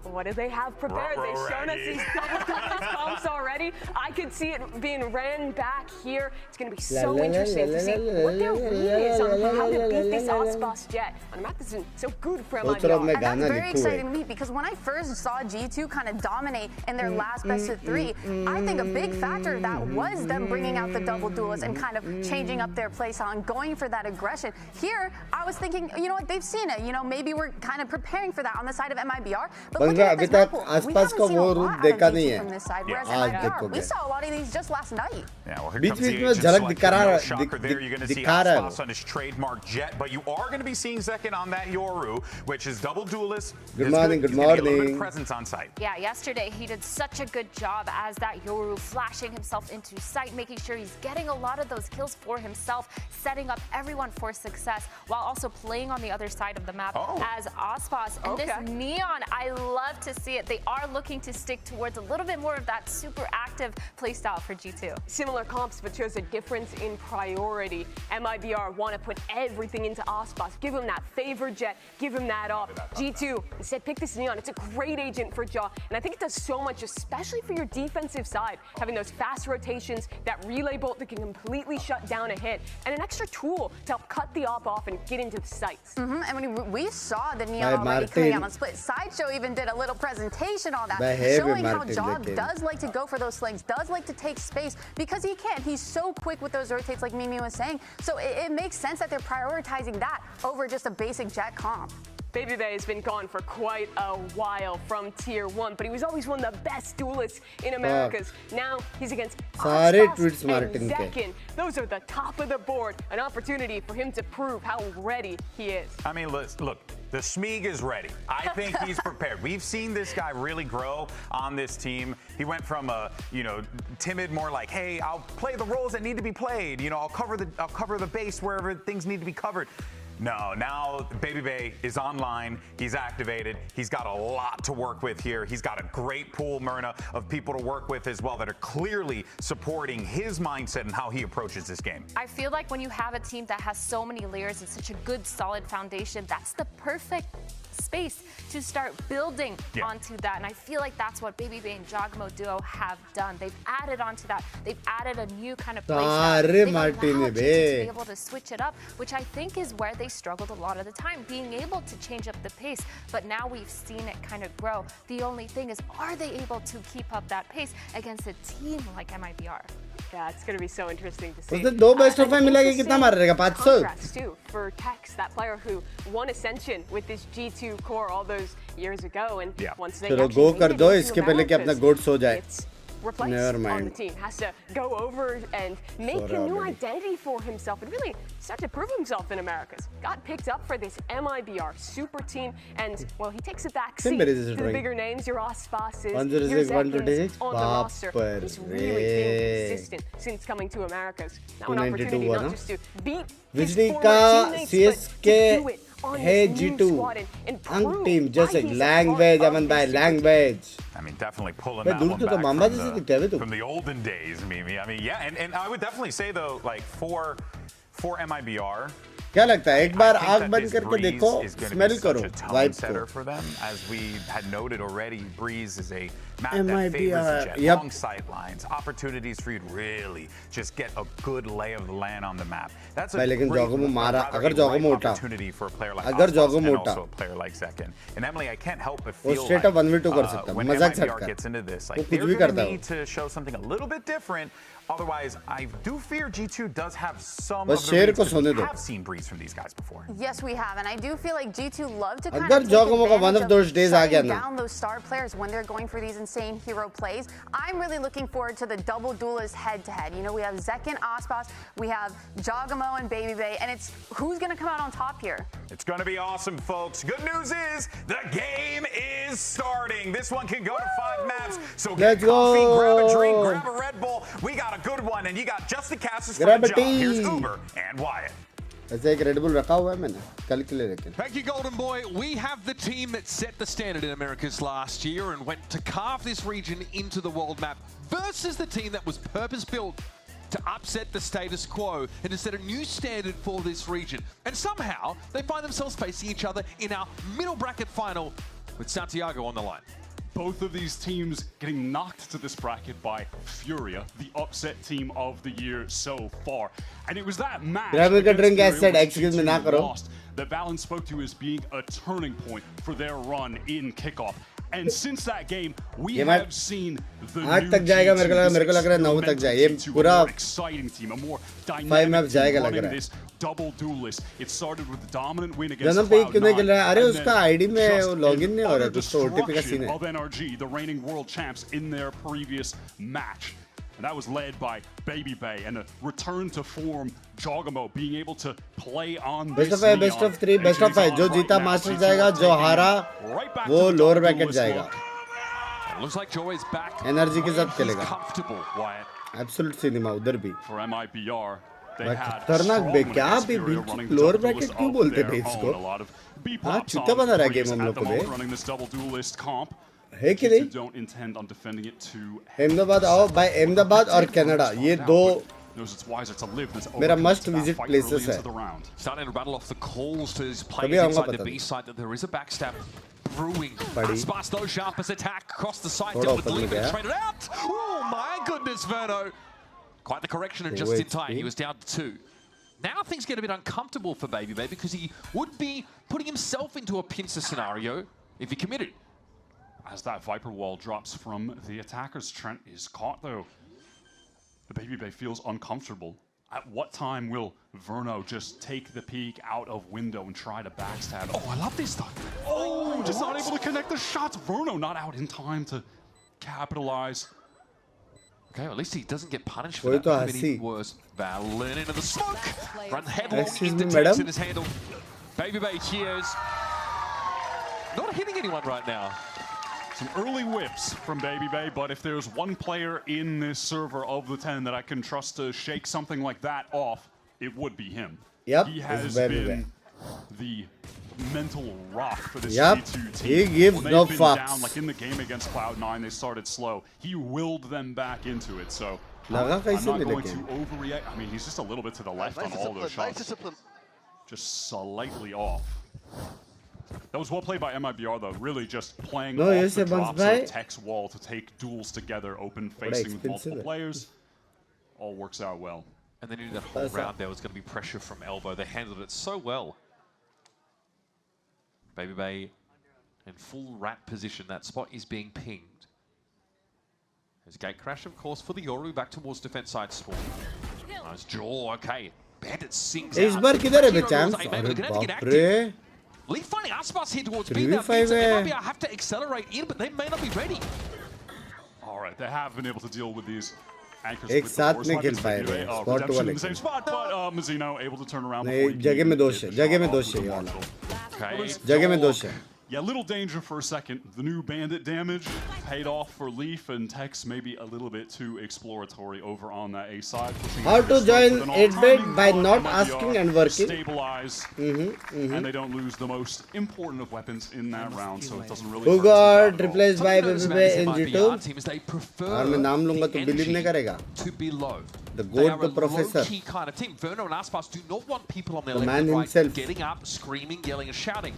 What do they have prepared? They've shown us these double comps already. I could see it being ran back here. It's going to be so interesting to see what their read is on how to beat this Ospas jet on a map that's been so good for MIBR. And that's very exciting to me because when I first saw G2 kind of dominate in their last best of 3, I think a big factor of that was them bringing out the double duelists and kind of changing up their play style and going for that aggression. Here, I was thinking, you know what, they've seen it. You know, maybe we're kind of preparing for that on the side of MIBR. But अभी तक आसपास का वो रूप देखा नहीं है आज देखोगे We saw a lot of these just last night. बीच बीच में झलक दिखा रहा है on his trademark jet, but you are going to be seeing Zekin on that Yoru, which is double duelist. Good morning. Presence on site. Yeah, yesterday he did such a good job as that Yoru, flashing himself into sight, making sure he's getting a lot of those kills for himself, setting up everyone for success, while also playing on the other side of the map as Ospas. And this Neon, I love to see it. They are looking to stick towards a little bit more of that super active playstyle for G2. Similar comps, but shows a difference in priority. MIBR want to put everything into Ospas, give him that favored jet, give him that off. G2 instead pick this Neon. It's a great agent for Jaw, and I think it does so much, especially for your defensive side, having those fast rotations, that relay bolt that can completely shut down a hit, and an extra tool to help cut the op off and get into the sights. And when we saw the Neon already coming out on split, Sideshow even did a little presentation on that, showing how Jog does like to go for those slings, does like to take space, because he can. He's so quick with those rotates, like Mimi was saying. So it makes sense that they're prioritizing that over just a basic jet comp. Baby Bay has been gone for quite a while from Tier 1, but he was always one of the best duelists in Americas. Now he's against Ospas and Zekin. Those are the top of the board. An opportunity for him to prove how ready he is. I mean, look, the Smeeg is ready. I think he's prepared. We've seen this guy really grow on this team. He went from a, timid, more like, hey, I'll play the roles that need to be played. I'll cover the base wherever things need to be covered. No, now Baby Bay is online. He's activated. He's got a lot to work with here. He's got a great pool, Myrna, of people to work with as well that are clearly supporting his mindset and how he approaches this game. I feel like when you have a team that has so many layers and such a good, solid foundation, that's the perfect space to start building onto that. And I feel like that's what Baby Bay and Jogmo Duo have done. They've added onto that. They've added a new kind of play style. They've allowed you to be able to switch it up, which I think is where they struggled a lot of the time, being able to change up the pace. But now we've seen it kind of grow. The only thing is, are they able to keep up that pace against a team like MIBR? Yeah, it's going to be so interesting to see. उसने 2 best of 5 मिला के कितना मार रहेगा 500 contrast too for Tex, that player who won Ascension with this G2 core all those years ago, and once they चलो गो कर दो इसके पहले कि अपना गोट सो जाए. Never mind. On the team has to go over and make a new identity for himself and really start to prove himself in Americas. Got picked up for this MIBR super team, and well, he takes a back seat to the bigger names, your Ospases, your Zekins on the roster. He's really been consistent since coming to Americas. Now an opportunity not just to beat his former teammates, but to do it on this new squad and prove team, just like language, Aman by language. I mean, definitely pulling that one back from the olden days, Mimi. I mean, yeah, and I would definitely say, though, like, for MIBR, क्या लगता है एक बार I think आग that बंद this करके Breeze देखो is gonna smell be करो such a tone vibe setter को for them. As we had noted already, Breeze is a map MIBR, that favors the jet. yep. Long sight lines, opportunities for you to really just get a good lay of the land on the map. That's a भाई लेकिन great, जोगोमो मारा rather अगर a जोगोमो ripe उठा opportunity for a player like अगर Aspas जोगोमो and उठा also a player like Zekin. And Emily, I can't help but वो feel straight up 1v2 कर सकता है when मजाक MIBR छटकर gets into this, वो like कुछ they're भी going करता to है need to show something a little bit different. Otherwise, I do fear G2 does have some बस of the शेर reads को 'cause सोने we दो have seen Breeze from these guys before. Yes, we have, and I do feel like G2 love to kind अगर of take जोगोमो का one advantage of those days आ गया shutting ना down those star players when they're going for these insane hero plays. I'm really looking forward to the double duelist head-to-head. You know, we have Zekin, Aspas, we have Jogomo and Baby Bay, and it's who's going to come out on top here? It's going to be awesome, folks. Good news is the game is starting. This one can go to 5 maps. So get Let's coffee, go. grab a drink, grab a Red Bull. We got a good one, and you got Justin Cassis for Grab the a job. Here's tea. Uber and Wyatt. ऐसे एक red bull रखा हुआ है मैंने कल के लिए लेकिन Thank you, Golden Boy. We have the team that set the standard in Americas last year and went to carve this region into the world map versus the team that was purpose-built to upset the status quo and to set a new standard for this region. And somehow, they find themselves facing each other in our middle bracket final with Santiago on the line. Both of these teams getting knocked to this bracket by Furia, the upset team of the year so far. And it was that match Grab a against drink, Furia said, which excuse me, G2 ना करो. lost that Valen spoke to as being a turning point for their run in Kickoff. And since that game, we have seen the आठ new तक जाएगा G2, मेरे को लग रहा है 9 तक जाए ये G2, पूरा a more exciting team, a more 5 dynamic map team जाएगा लग running रहा है this double duelist. It started with the dominant win against जन्म पे क्यों नहीं Cloud9, खेल रहा है अरे and उसका then आईडी में just लॉगिन नहीं हो रहा है utter कुछ तो ओटीपी का सीन destruction है of NRG, the reigning world champs in their previous match. And that was led by Baby Bay and a return to form Jogomo being able to play on best this of 5 best neon. Of 3 best of 5 जो जीता master जाएगा जो हारा वो lower bracket जाएगा Looks like Joy is back. Energy के साथ He's खेलेगा comfortable, Wyatt. एब्सोल्यूट सिनेमा उधर भी For MIBR, they भाई had खतरनाक strong बे win क्या against भी Furia, बीच running lower double bracket duelist क्यों of बोलते their हैं इसको own. A lot of हाँ B-pops चुत्ता on बना रहा है Breeze गेम हम at लोग the को बे moment running this double duelist comp. है कि G2 नहीं don't intend on defending it too Ahmedabad आओ भाई अहमदाबाद और कनाडा ये दो knows it's wiser to live than to मेरा overcommit must to that visit fight places early है into the round. Starting to rattle off the calls to his तभी players आऊंगा inside the पता B नहीं side that there is a backstab brewing. Buddy. Aspas though, sharpest attack across the site, थोड़ा dealt with ऊपर में Leave and गया traded out. Oh my goodness, Verno. Quite the correction and just in time. He was down to 2. Now things get a bit uncomfortable for Baby Bay because he would be putting himself into a pincer scenario if he committed. As that Viper wall drops from the attackers, Trent is caught though. The Baby Bay feels uncomfortable. At what time will Verno just take the peek out of window and try to backstab? Oh, I love this though. Oh, just not able to connect the shots. Verno not out in time to capitalize. Okay, well, at least he doesn't get punished for वही that. तो Could have been हंसी even worse. Valen into the smoke. Run headlong Excuse into me, Tex madam. in his handle. Baby Bay hears. Not hitting anyone right now. Some early whips from Baby Bay, but if there's one player in this server of the 10 that I can trust to shake something like that off, it would be him. Yep, He it's has Baby been the mental rock for this Yep, G2 team. he gives when no they've been fucks. down, like in the game against Cloud9, they started slow. He willed them back into it, so लगा I'm कैसे not नहीं going to लेकिन overreact. I mean, he's just a little bit to the left on all those shots. Just slightly off. That was well played by MIBR though, really just playing No, off yes, the Bunks drops bhai. of Tech's wall to take duels together, open Bada facing with multiple expensive. players. All works out well. And they knew that whole round there was going to be pressure from Elbow. They handled it so well. Baby Bay in full rat position. That spot is being pinged. There's a gate crash, of course, for the Yoru back towards defense side spawn. Nice jaw, okay. Bandit sinks इस out. बार किधर है बे Hero chance goes, अरे Maybe they're gonna बाप get active. रे Leaf finding Aspas here towards B. 3v5 Now means that है। MIBR have to accelerate in, but they may not be ready. All right, they have been able to deal with these anchors. एक with the साथ force नहीं weapons. खेल पाए थे, Redemption spot हुआ in the लेकिन। same spot, but Mazzino able to turn around. नहीं before he जगह में can दोष get है the जगह shot में off दोष with है the ये वाला marshal. Okay. जगह में दोष है Yeah, little danger for a second. The new bandit damage paid off for Leaf, and Tex maybe a little bit too exploratory over on that A side. How to join 8-bit by not asking and working. Stabilize, and they don't lose the most important of weapons in that round, so it doesn't really. Who hurt too got bad at all. replaced by BBB in MIBR G2 team is they prefer और मैं नाम लूंगा तो the believe नहीं energy करेगा to be low. The They are goat, the a professor. low-key kind of team. Verno and Aspas do not want people on their The left man and right himself. getting up, screaming, yelling, and shouting.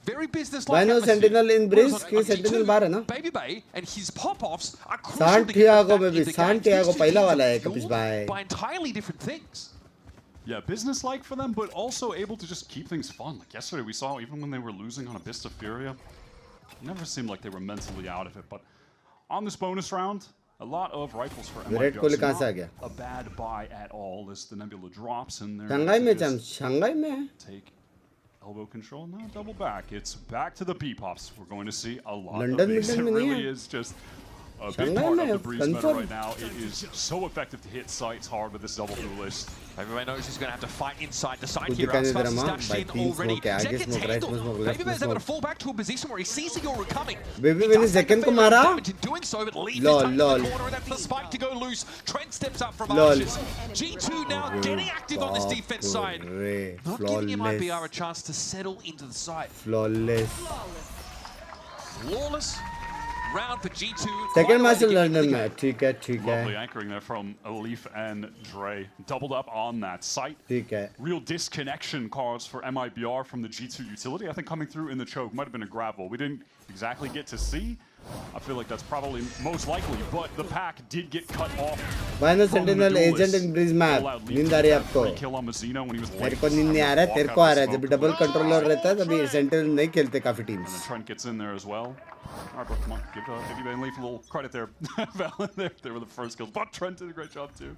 Very Why business-like no atmosphere. Sentinel in Whereas Breeze? on क्योंकि Sentinel G2, बाहर है ना? Baby Bay and his pop-offs are crucial to get them Santiago back में in भी the game. Santiago These two पहला teams वाला are है Kapish fueled भाई. by entirely different things. Yeah, business-like for them, but also able to just keep things fun. Like yesterday, we saw even when they were losing on Abyss to Furia, it never seemed like they were mentally out of it. But on this bonus round, a lot of rifles for Virat MIBR. Kohli So कहाँ से आ not गया? a bad buy at all as the Nebula drops in there. Shanghai में to चम just Shanghai में है. take elbow control. No, double back. It's back to the P-Pops. We're going to see a lot London of these. It में नहीं really है. is just a big Shanghai part में of the Breeze meta confirm. right now. It is so effective to hit sights hard with this double duelist. Everybody knows he's going to have to fight inside the side कुछ here. दिखाई नहीं दे Aspas रहा is माँ. dashed भाई in 3 already. smoke है. आगे Zek gets smoke, right handled. smoke, Baby left Bear's able to smoke. fall back to a position where he sees that you're coming. Baby He Bear ने does take a second को fair amount of मारा. damage in doing so, but leaves Lol, his touch lol. in the corner, and that's the spike to go loose. Trent steps up from Lol. Arches. G2 now getting active on this defense side. Not giving him MIBR a chance to settle into the side. Flawless. Flawless round for G2. Second match in London में. ठीक है, ठीक Lovely है. anchoring there from Alif and Dre. Doubled up on that site. ठीक है. Real disconnection cards for MIBR from the G2 utility. I think coming through in the choke might have been a gravel. We didn't exactly get to see. I feel like that's probably most likely, but the pack did get cut off. Why no from the Sentinel duelist. agent in Breeze map? Allowed Leaf नींद to आ रही है get that आपको? free kill on Mazzino when he was मेरे late. को नींद नहीं आ रहा है, तेरे को आ रहा है. जब भी डबल कंट्रोलर रहता है तभी सेंटिनल नहीं खेलते काफी And teams. then Trent gets in there as well. All right, bro, come on. Give Baby and Leaf a little credit there. They were the first kills, but Trent did a great job too.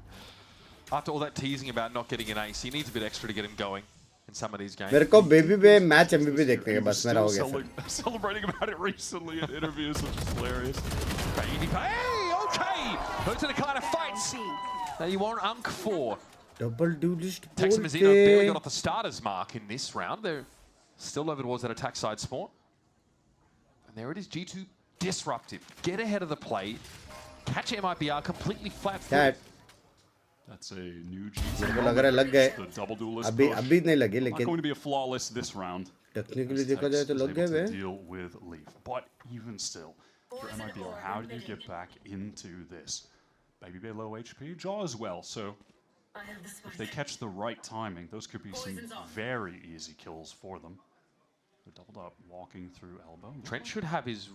After all that teasing about not getting an ace, he needs a bit extra to get him going in some of these games. मेरे को baby पे match MVP देखने के बस मेरा हो गया sir. Celebrating about it recently in interviews, which is hilarious. Baby, hey, okay. Those are the kind of fights that you want Unk for. Double duelist Tex and Mazzino barely got बोलते. off the starter's mark in this round. They're still over towards that attack side spawn. And there it is, G2 disruptive. Get ahead of the play. Catch MIBR completely flat-footed. That's a new G2. मेरे को लग रहा है लग गए. The double duelist अभी push. अभी नहीं लगे Not लेकिन going to be a flawless this round. Technically देखा जाए तो Tex लग is गए able way. to deal with Leaf. But even still, for MIBR, how do you get back into this? Baby Bay low HP, Jaw as well. So if they catch the right timing, those could be some very easy kills for them. They're doubled up, walking through elbow. Trent should have his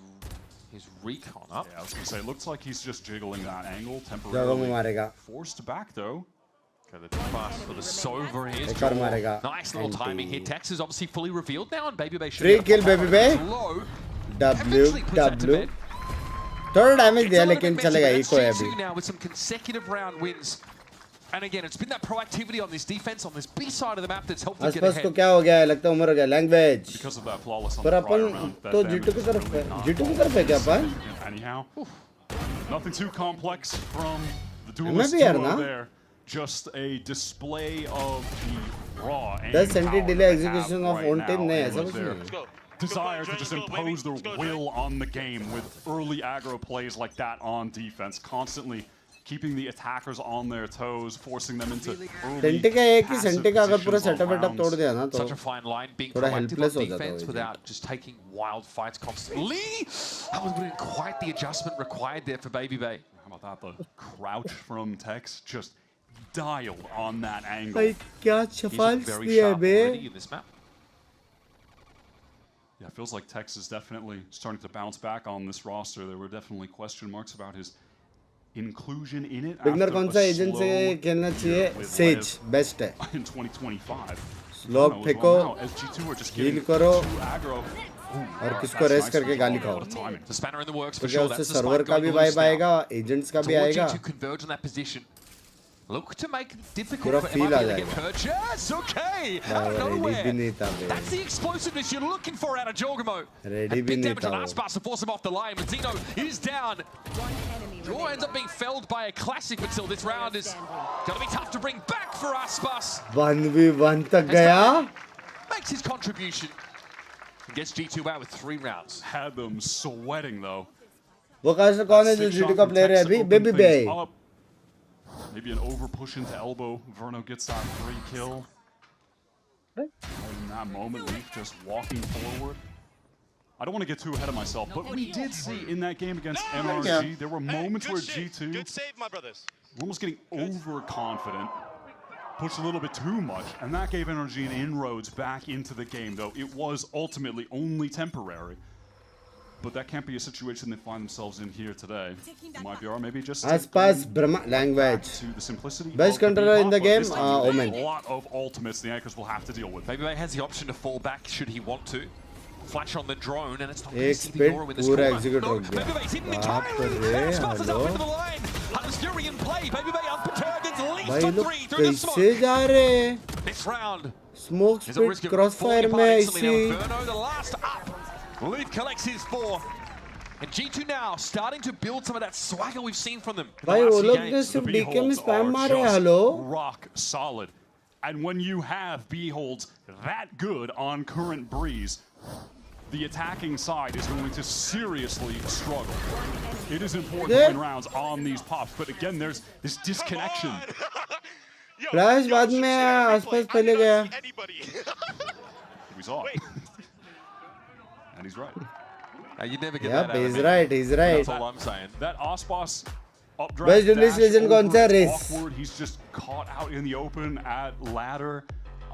recon up. Yeah, I was going to say, it looks like he's just jiggling that angle जगह में temporarily. मारेगा. Forced back, though. Okay, the pass for the Sova in his एक और jaw. मारेगा. Nice little timing here. Tex is obviously fully revealed now, and Baby Bay should Free get a kill, pop Baby out. Bay. It's low. W Eventually puts that to W. bed. थोड़ा damage It's दिया a little लेकिन bit messy, चलेगा. but eco है that's अभी. G2 now with some consecutive round wins. And again, it's been that proactivity on this defense, on this B side of the map that's helped them get आसपास को ahead. क्या हो गया है? लगता है उम्र हो गया. Language. Because of that flawless on पर the prior upon round, that तो damage G2 की is तरफ really है. not G2 की तरफ है क्या अपन? Anyhow, nothing too complex from the duelist MIBR duo ना? there. Just a display of the raw aim 10 centi power delay that they have execution of right own now, team नहीं and ऐसा with कुछ their नहीं. desire to just impose their will on the game with early aggro plays like that on defense, constantly keeping the attackers on their toes, forcing them into early सेंटी का एक ही passive senti का अगर पूरा positions on setup वेटअप तोड़ rounds. दिया ना तो Such a fine line, being थोड़ा proactive हेल्पलेस on हो जाता defense है. without just taking wild fights constantly. That wasn't quite the adjustment required there for Baby Bay. How about that? The crouch from Tex just dialed on that angle. भाई क्या He's चफाल very दिया sharp बे. already in this map. Yeah, it feels like Tex is definitely starting to bounce back on this roster. There were definitely question marks about his inclusion in it. Beginner after कौन a सा agent से slow खेलना year चाहिए? with says Lev best है. in 2025. लोग Bruno as फेंको, well now, as G2 are just heal getting करो too aggro. और किसको रेस्ट करके गाली खाओ. The spanner in the works तो for क्या sure. उससे That's the सर्वर spike का going भी loose वाइब now. आएगा, एजेंट्स का भी Towards आएगा. G2 converge on that position. Look to make it difficult पूरा for feel आ MIBR to get जाएगा. purchase. Okay, out भाई of रेडी भी nowhere. नहीं था बे. That's the explosiveness you're looking for out of Jorgamo. Ready भी Big नहीं damage था on वो. Aspas to force him off the line. Mazzino is down. Jaw ends up being felled by a classic until this round is going to be tough to bring back for Aspas. 1v1 तक गया. Makes his contribution. And gets G2 out with 3 rounds. Had them sweating though. वो कौन है जो G2 का player है अभी? Baby बे. Maybe an over push into elbow. Verno gets that free kill. And in that moment, Leaf just walking forward. I don't want to get too ahead of myself, but we did see in that game against NRG, there were moments where G2 Good save, my brothers. were almost getting overconfident, pushed a little bit too much, and that gave NRG an inroads back into the game, though it was ultimately only temporary. But that can't be a situation they find themselves in here today. MIBR maybe just Aspas Brahma language. to the simplicity. Best controller in the game, Omen. A lot of ultimates the Anchors will have to deal with. BabyBay has the option to fall back should he want to. Flash on the drone, and it's not going एक to see the speed aura in this पूरा corner. Execute हो गया बाप रे hello Hunter's Fury in play. BabyBay unperturbed. It's leads भाई to लोग 3 through the smoke. कैसे जा रहे हैं This round smoke is a risk speed of crossfire falling में apart instantly. इसी Now Verno, the last up. Leaf collects his 4. And G2 now starting to build some of that swagger we've seen from them. भाई वो लोग ने सिर्फ DK में spam मारे हैं hello Rock solid. And when you have Beholds that good on current breeze, the attacking side is going to seriously struggle. It is important to win rounds on these pops, but again, there's this disconnection. Flash बाद में आसपास पहले गया We saw it. And he's right. You never get Yeah, that out of he's me. right, he's right. That's all I'm saying. That Ospas updraft Best duelist dash legend कौन सा over race? awkward. He's just caught out in the open at ladder.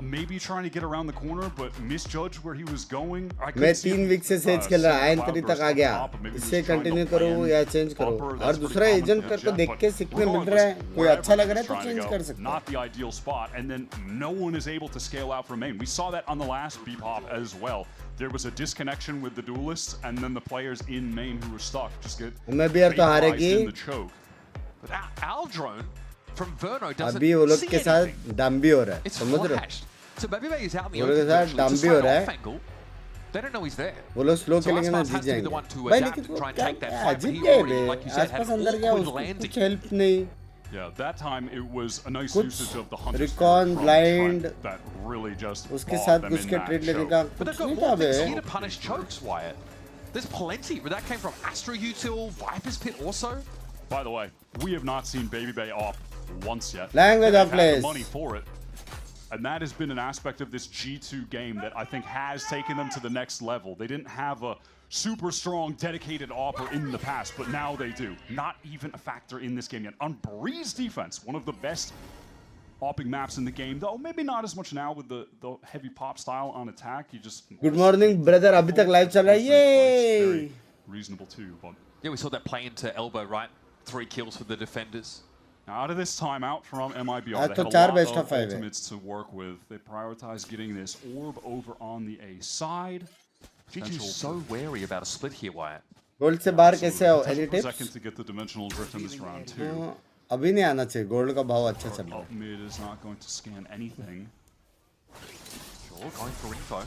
Maybe trying to get around the corner, but misjudged where he was going. मैं 3 week से says खेल रहा ion तरी तक आ गया इससे कंटिन्यू करो या चेंज करो और दूसरा एजेंट तेरे को देख के सीखने मिल रहा है कोई अच्छा लग रहा है तो चेंज कर सकते हैं Not the ideal spot, and then no one is able to scale out from main. We saw that on the last B-pop as well. There was a disconnection with the duelists, and then the players in main who were stuck just get MIBR तो हारेगी in the choke. But our drone from Verno doesn't अभी वो लोग see के anything. साथ डम भी हो रहा है It's समझ रहे हो flashed. So BabyBay is out in the वो लोग open. के साथ virtually. डम It's a भी हो slight रहा off है angle. They don't know he's there. वो लोग स्लो So खेलेंगे ना Aspas Jeet has to be the जाएंगे one to भाई adapt लेकिन and try and क्या take that fight, but अजीब he क्या है already, bay like you said, had आसपास an अंदर गया awkward उसको landing. कुछ हेल्प नहीं Yeah, that time it was a nice कुछ usage of the Hunter's recon Fury from blind Trent that really just उसके bought साथ them घुस in के that ट्रेड लेने choke. का But they've कुछ नहीं got था more things बे here to punish chokes, Wyatt. There's plenty. But that came from Astro Util, Viper's Pit also. By the way, we have not seen BabyBay off once yet. Language They've of had the place. money for it. And that has been an aspect of this G2 game that I think has taken them to the next level. They didn't have a super strong, dedicated AWPer in the past, but now they do. Not even a factor in this game yet. On Breeze defense, one of the best AWPing maps in the game, though maybe not as much now with the heavy pop style on attack. You just good morning brother अभी तक live चल रहा है ये reasonable too, but Yeah, we saw that play into elbow, right? 3 kills for the defenders. now, out of this timeout from MIBR, आज they तो had a 4 lot best of of 5 है ultimates to work with. They prioritized getting this orb over on the A side. G2's so wary about a split here, Wyatt. Gold से बाहर कैसे आओ any Second tips to get the dimensional drift in this round too. अभी नहीं आना चाहिए gold का भाव अच्छा चल रहा है Up mid is not going to scan anything. Sure, going for info.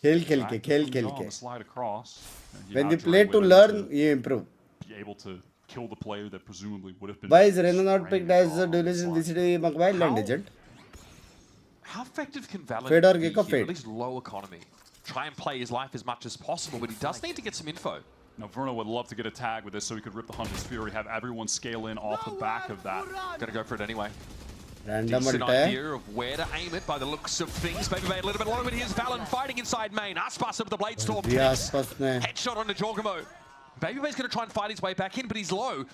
खेल खेल के खेल Back खेल on के the slide across. And he when not you play trying to with learn it you improve be able to kill the player that presumably would have been. why is Reno not picked as the duelist in VCT Mumbai land agent How effective can Valorant Fade or be Kickoff here? fade? At least low economy. Try and play his life as much as possible, but he does need to get some info. Now, Verno would love to get a tag with this so he could rip the Hunter's Fury, have everyone scale in off the back of that. Gonna go for it anyway. random Decent ulta idea of where to aim it by the looks of things. BabyBay a little bit low, but here's Valen fighting inside main. Aspas of the Blade Storm है connects. आसपास में Headshot onto Jorgamo. BabyBay's going to try and fight his way back in, but he's low.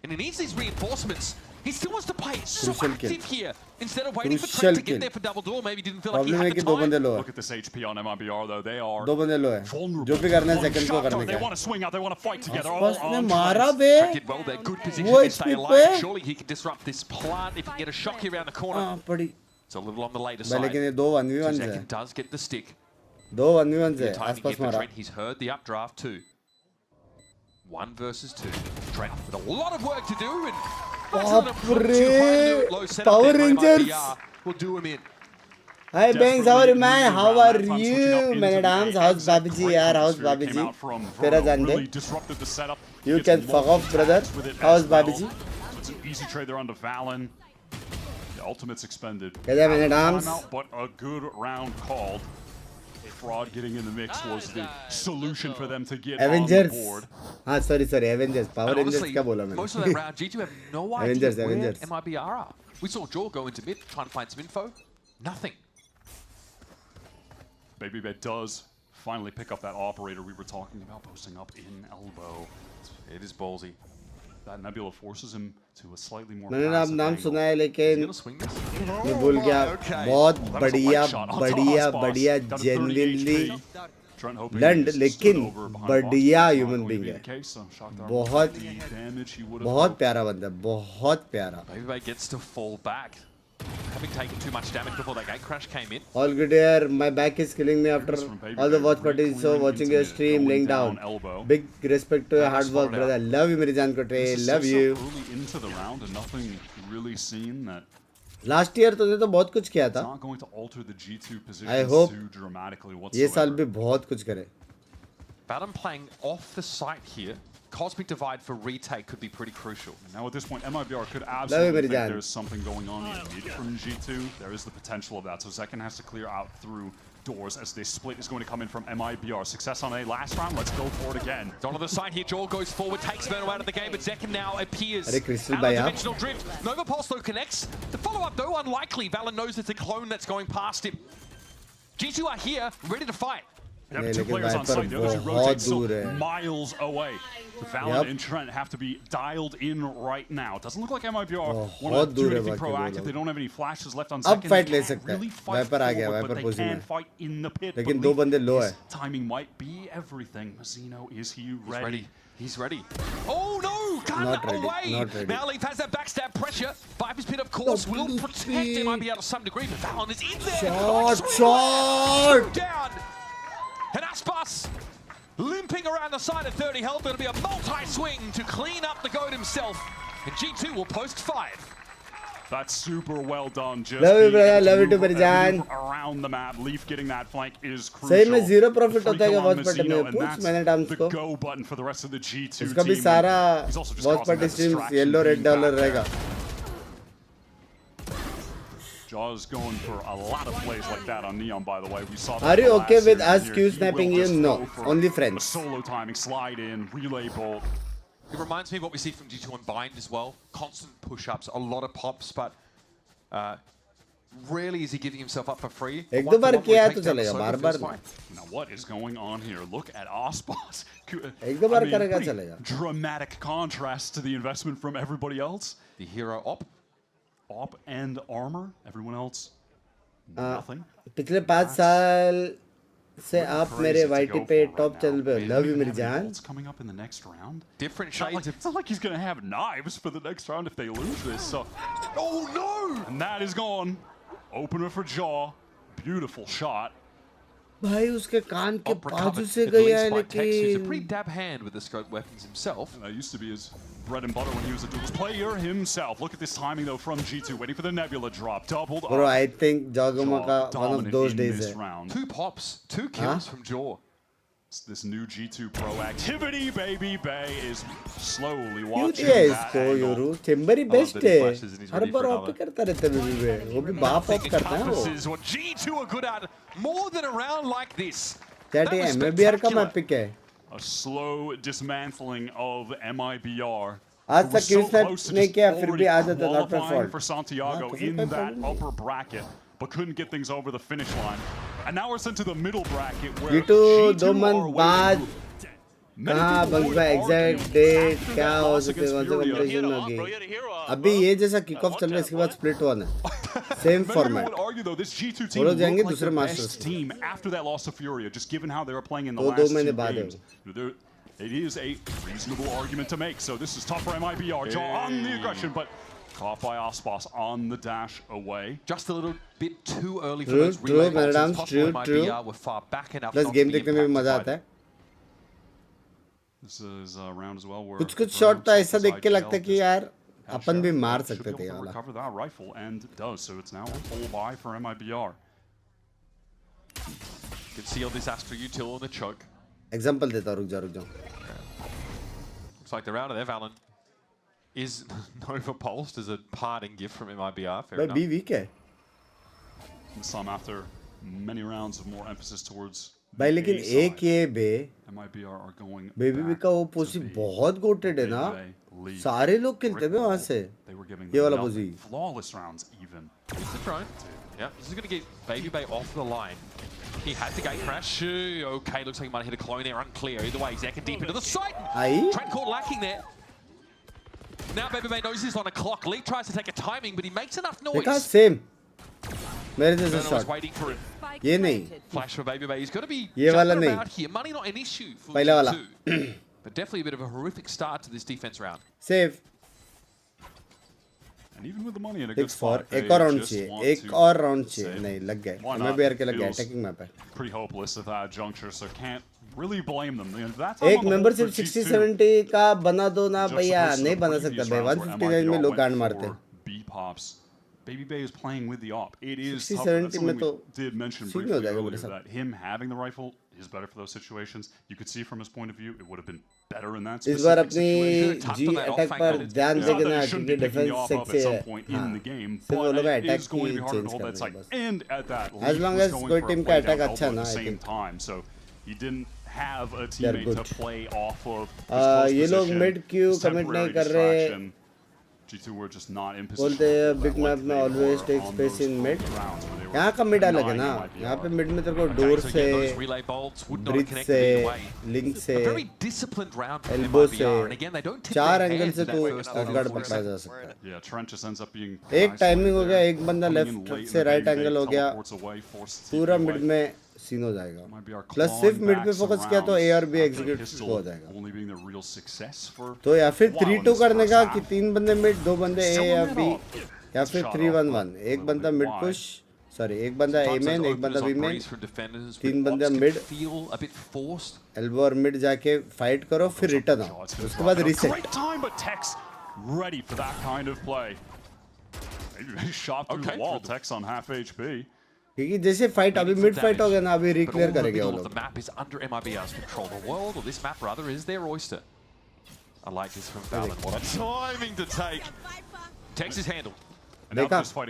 And he needs these reinforcements. He still wants to play it so Crucial active kill. here. Instead of waiting for Crucial Trent to kill. get there for double door, maybe didn't feel like he problem है had कि the दो time. बंदे लो है Look at this HP on MIBR, though. They are दो बंदे लो है vulnerable. जो भी करना है One सेकंड को shot, करने though. They का want to swing out. They want to fight together. आसपास All ने on मारा Trent. बे Did well there. Good position वो to stay HP alive. पे Surely he can disrupt this plant if he can get a shock here around the corner. हाँ पड़ी It's a little on the later भाई side. लेकिन ये दो 1v1 है Zek does get the stick. दो 1v1 है Good timing here आसपास for मारा Trent. He's heard the updraft too. 1 versus 2. Trent with a lot of work to do, and बाप रे Power Rangers will do him in. Hi Binks, how are you man? How are you? मेरे नाम how's Babiji यार? How's Babiji? तेरा जान दे. Disrupted the setup. You can fuck off, brother. How's Babiji? It's an easy trade there onto Valen. The ultimate's expended. कैसे है मेरे नाम? Timeout, but a good round called. Fraud getting in the mix was the solution for them to get Avengers. on the board. हाँ sorry Avengers. Power And Rangers honestly, क्या बोला मैंने? most of that round, G2 have no idea Avengers, where Avengers. MIBR are. We saw Jaw go into mid, trying to find some info. Nothing. BabyBay does finally pick up that operator we were talking about, posting up in elbow. It is ballsy. That Nebula forces him to a slightly more मैंने passive नाम angle. सुना है लेकिन मैं भूल गया बहुत बढ़िया genuinely लंड लेकिन बढ़िया ह्यूमन बीइंग है बहुत प्यारा बंदा बहुत प्यारा Maybe gets to fall back, having taken too much damage before that gate crash came in. All good here. My back is killing me after all the watch parties. So watching your stream, laying down. Big respect to your hard work, brother. Love you, मेरी जान कोटे. Love you. Into the round and nothing really seen that. Last year तूने तो बहुत कुछ किया था. Not going to alter the G2 position I hope too dramatically whatsoever. ये साल भी बहुत कुछ करे. Balan playing off the site here. Cosmic Divide for retake could be pretty crucial. Now at this point, MIBR could absolutely think there's something going on in mid from G2. There is the potential of that. So Zekken has to clear out through doors as this split is going to come in from MIBR. Success on a last round. Let's go for it again. On the side here, Joel goes forward, takes Verno out of the game, but Zekken now appears. Crystal dimensional drift. Nova Pulse though connects. The follow-up though unlikely. Valen knows it's a clone that's going past him. G2 are here, ready to fight. Yep, two players on site. The other two rotate still miles away. Valen and Trent have to be dialed in right now. Doesn't look like MIBR want to do anything proactive. They don't have any flashes left on second. अब fight ले सकते हैं. Viper आ गया. Viper position में. लेकिन दो बंदे low है. Timing might be everything. Mazino, is he ready? He's ready. Oh no! Can't away! Now Leaf has that backstab pressure. Viper's Pit, of course, will protect MIBR to some degree, but Valen is in there. Shot! Down! And Aspas limping around the side of 30 health. It'll be a multi-swing to clean up the goat himself. And G2 will post 5. That's super well done. Just love you, brother. Love you too, मेरी जान. Around the map, Leaf getting that flank is crucial. सही में zero profit होता है क्या watch party में? पूछ मैंने डाम्स को. The go button for the rest of the G2 team. इसका भी सारा watch party streams yellow red dollar रहेगा. Jaws going for a lot of plays like that on Neon, by the way. We saw that. Are you okay with us Q sniping you? No, only friends. Solo timing, slide in, relay bolt. It reminds me of what we see from G2 on Bind as well. Constant push-ups, a lot of pops, but rarely is he giving himself up for free. एक दो बार किया तो चलेगा, बार-बार नहीं. Now what is going on here? Look at Aspas. एक दो बार करेगा चलेगा. Dramatic contrast to the investment from everybody else. The hero op and armor. Everyone else, nothing. पिछले 5 साल से आप मेरे YT पे टॉप चैनल पे लव यू मेरी जान. Coming up in the next round. Different shades. It's not like he's gonna have knives for the next round if they lose this. So, oh no! And that is gone. Opener for Jaw. Beautiful shot. भाई उसके कान के बाजू से गया है लेकिन. He's a pretty dab hand with the scope weapons himself. And that used to be his bread and butter when he was a duels player himself. Look at this timing though from G2, waiting for the Nebula drop. Doubled up. Bro, I think Jagomaka one of those days hai. 2 pops, 2 kills from Jaw. This new G2 pro activity, baby Bay is slowly watching that इसको Yoru chamber ही best है. हर बार op करता रहता है baby बे. वो भी बाप op करता है वो. This is what G2 are good at. More than a round like this. That is MIBR का मैप पिक है. A slow dismantling of MIBR. आज तक क्यों नहीं किया फिर भी आज तक not per fault. For Santiago in that upper bracket, but couldn't get things over the finish line. And now we're sent to the middle bracket where G2 2 month बाद कहाँ Binks का exact date क्या हो सकते हैं कौन सा competition होगी. अभी ये जैसा किकऑफ चल रहा है इसके बाद स्प्लिट होना है. Same format. वो लोग जाएंगे दूसरे masters team after that loss to Furia, just given how they were playing in the last 2 games. It is a reasonable argument to make. So this is tough for MIBR. Jaw on the aggression, but caught by Aspas on the dash away. Just a little bit too early for those relay bolts. MIBR were far back enough. Plus game देखने में भी मजा आता है. This is a round as well where कुछ shot तो ऐसा देख के लगता है कि यार अपन भी मार सकते थे वाला. Recover that rifle and does. So it's now a full buy for MIBR. Conceal this Astra util on the choke. Example देता हूँ रुक जा. Looks like they're out of there. Valen is Nova pulsed as a parting gift from MIBR. Fair enough. Be weak है. Some after many rounds of more emphasis towards. भाई लेकिन एक ये बे baby B का वो पोजी बहुत गोटेड है ना. सारे लोग खेलते हैं वहाँ से. ये वाला पोजी. Flawless rounds even. Here's the drone. Yeah, this is going to get Baby Bay off the line. He had the gate crash. Okay, looks like he might have hit a clone there. Unclear. Either way, Zeka deep into the site. Trent caught lacking there. Now BabyBay knows he's on a clock. Lee tries to take a timing, but he makes enough noise. देखा same. मेरे जैसा Verno was shot. waiting for it. ये नहीं. Flash for BabyBay. He's got to be ये वाला jumping नहीं. around here. Money not an issue for पहला वाला. G2. But definitely a bit of a horrific start to this defense round. Save. And even with the money in a good 6-4. spot, एक और round चाहिए. एक और round चाहिए. नहीं लग गए. MIBR के लग गए. Attacking map है. Pretty hopeless at that juncture, so can't really blame them. That एक membership 60-70 का बना दो ना भैया. नहीं बना सकता भाई. 159 में लोग गांड मारते हैं. B pops. BabyBay is playing with the op. It is 60-70 में तो did mention सीन हो briefly जाएगा earlier मेरे साथ. that him having the rifle is better for those situations. You could see from his point of view, it would have been better in that इस बार specific अपनी situation. G attack पर ध्यान देके ना क्योंकि defense सेक्सी है. सिर्फ वो लोग attack की change कर रहे हैं बस. And at that, As long as कोई team का attack अच्छा ना at the I same think. time, so he didn't have a They're teammate good. to play off of. ये लोग mid queue commit नहीं कर रहे. G2 were just not in position. बोलते हैं big map में always take space in mid. यहाँ का mid अलग है ना. यहाँ पे mid में तेरे को door से, bridge से, link से, elbow से, 4 angle से तो guard पकड़ा जा सकता है. Yeah, Trent just ends up being. एक timing हो गया, एक बंदा left से right angle हो गया, पूरा mid में सीन हो जाएगा. प्लस सिर्फ मिड पे फोकस किया तो ए और बी एग्जीक्यूट हो जाएगा. तो या फिर 3-2 करने का कि 3 बंदे मिड, 2 बंदे ए या बी, या फिर 3-1-1. एक बंदा मिड पुश, सॉरी एक बंदा ए मेन, एक बंदा बी मेन, 3 बंदे मिड, एल्बो और मिड जाके फाइट करो, फिर रिटर्न आओ, उसके बाद reset. Ready for that kind of play. Maybe shot through the wall. Tex on half HP. क्योंकि जैसे फाइट अभी मिड फाइट हो गया ना, अभी रिक्लियर करेंगे वो लोग. The map is under MIBR's control. The world, or this map rather, is their oyster. I like this from Valorant. What a timing to take. Tex is handled. देखा वो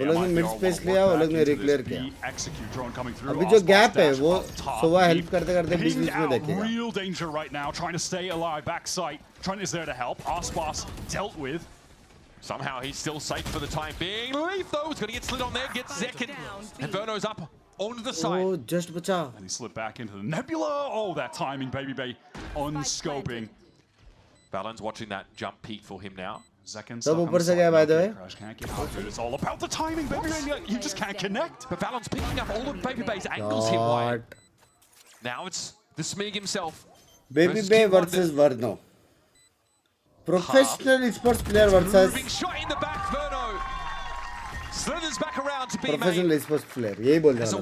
लोग ने मिड स्पेस लिया, वो लोग ने रिक्लियर किया. अभी जो गैप है वो सोवा हेल्प करते करते बीच बीच में देखेगा. Real danger right now, trying to stay alive. Backside, Trent is there to help. Ospas dealt with. Somehow he's still safe for the time being. Leaf though is going to get slid on there, gets Zekin, and Verno's up onto the side. Oh, just बचा. And he slid back into the nebula. Oh, that timing, BabyBay unscoping. Valon's watching that jump peak for him now. Zekin सब ऊपर से गया by the way. Can't get out of it. It's all about the timing, BabyBay. You just can't connect. But Valon's picking up all of BabyBay's angles here, Wyatt. Now it's the Smig himself. BabyBay versus Verno. Professional esports player versus professional esports player. यही बोल रहा हूँ.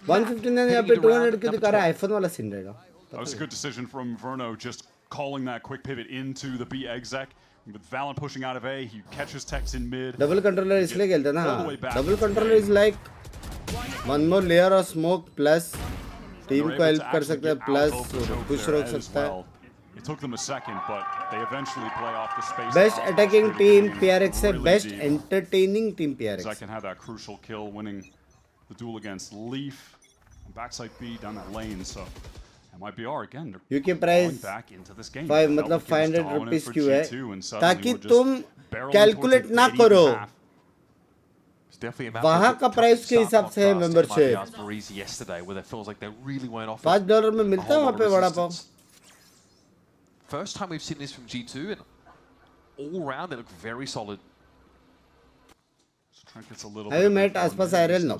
159 यहाँ पे 200 क्यों दिखा रहा है? iPhone वाला सीन रहेगा. That was a good decision from Verno, just calling that quick pivot into the B exec. With Valon pushing out of A, he catches Tex in mid. Double controller इसलिए खेलते ना. Double controller is like one more layer of smoke plus team को help कर सकता है plus push रोक सकता है. It took them a second, but they eventually play off the space. Best attacking team PRX से best entertaining team PRX. Zach can have that crucial kill, winning the duel against Leaf. Backside B down that lane, so MIBR again. UK price 5 मतलब 500 rupees क्यों है? ताकि तुम calculate ना करो. वहाँ का प्राइस के हिसाब से है membership. $5 में मिलता है वहाँ पे vada pav. First time we've seen this from G2, and all round they look very solid. Have you met Aspas IRL? No.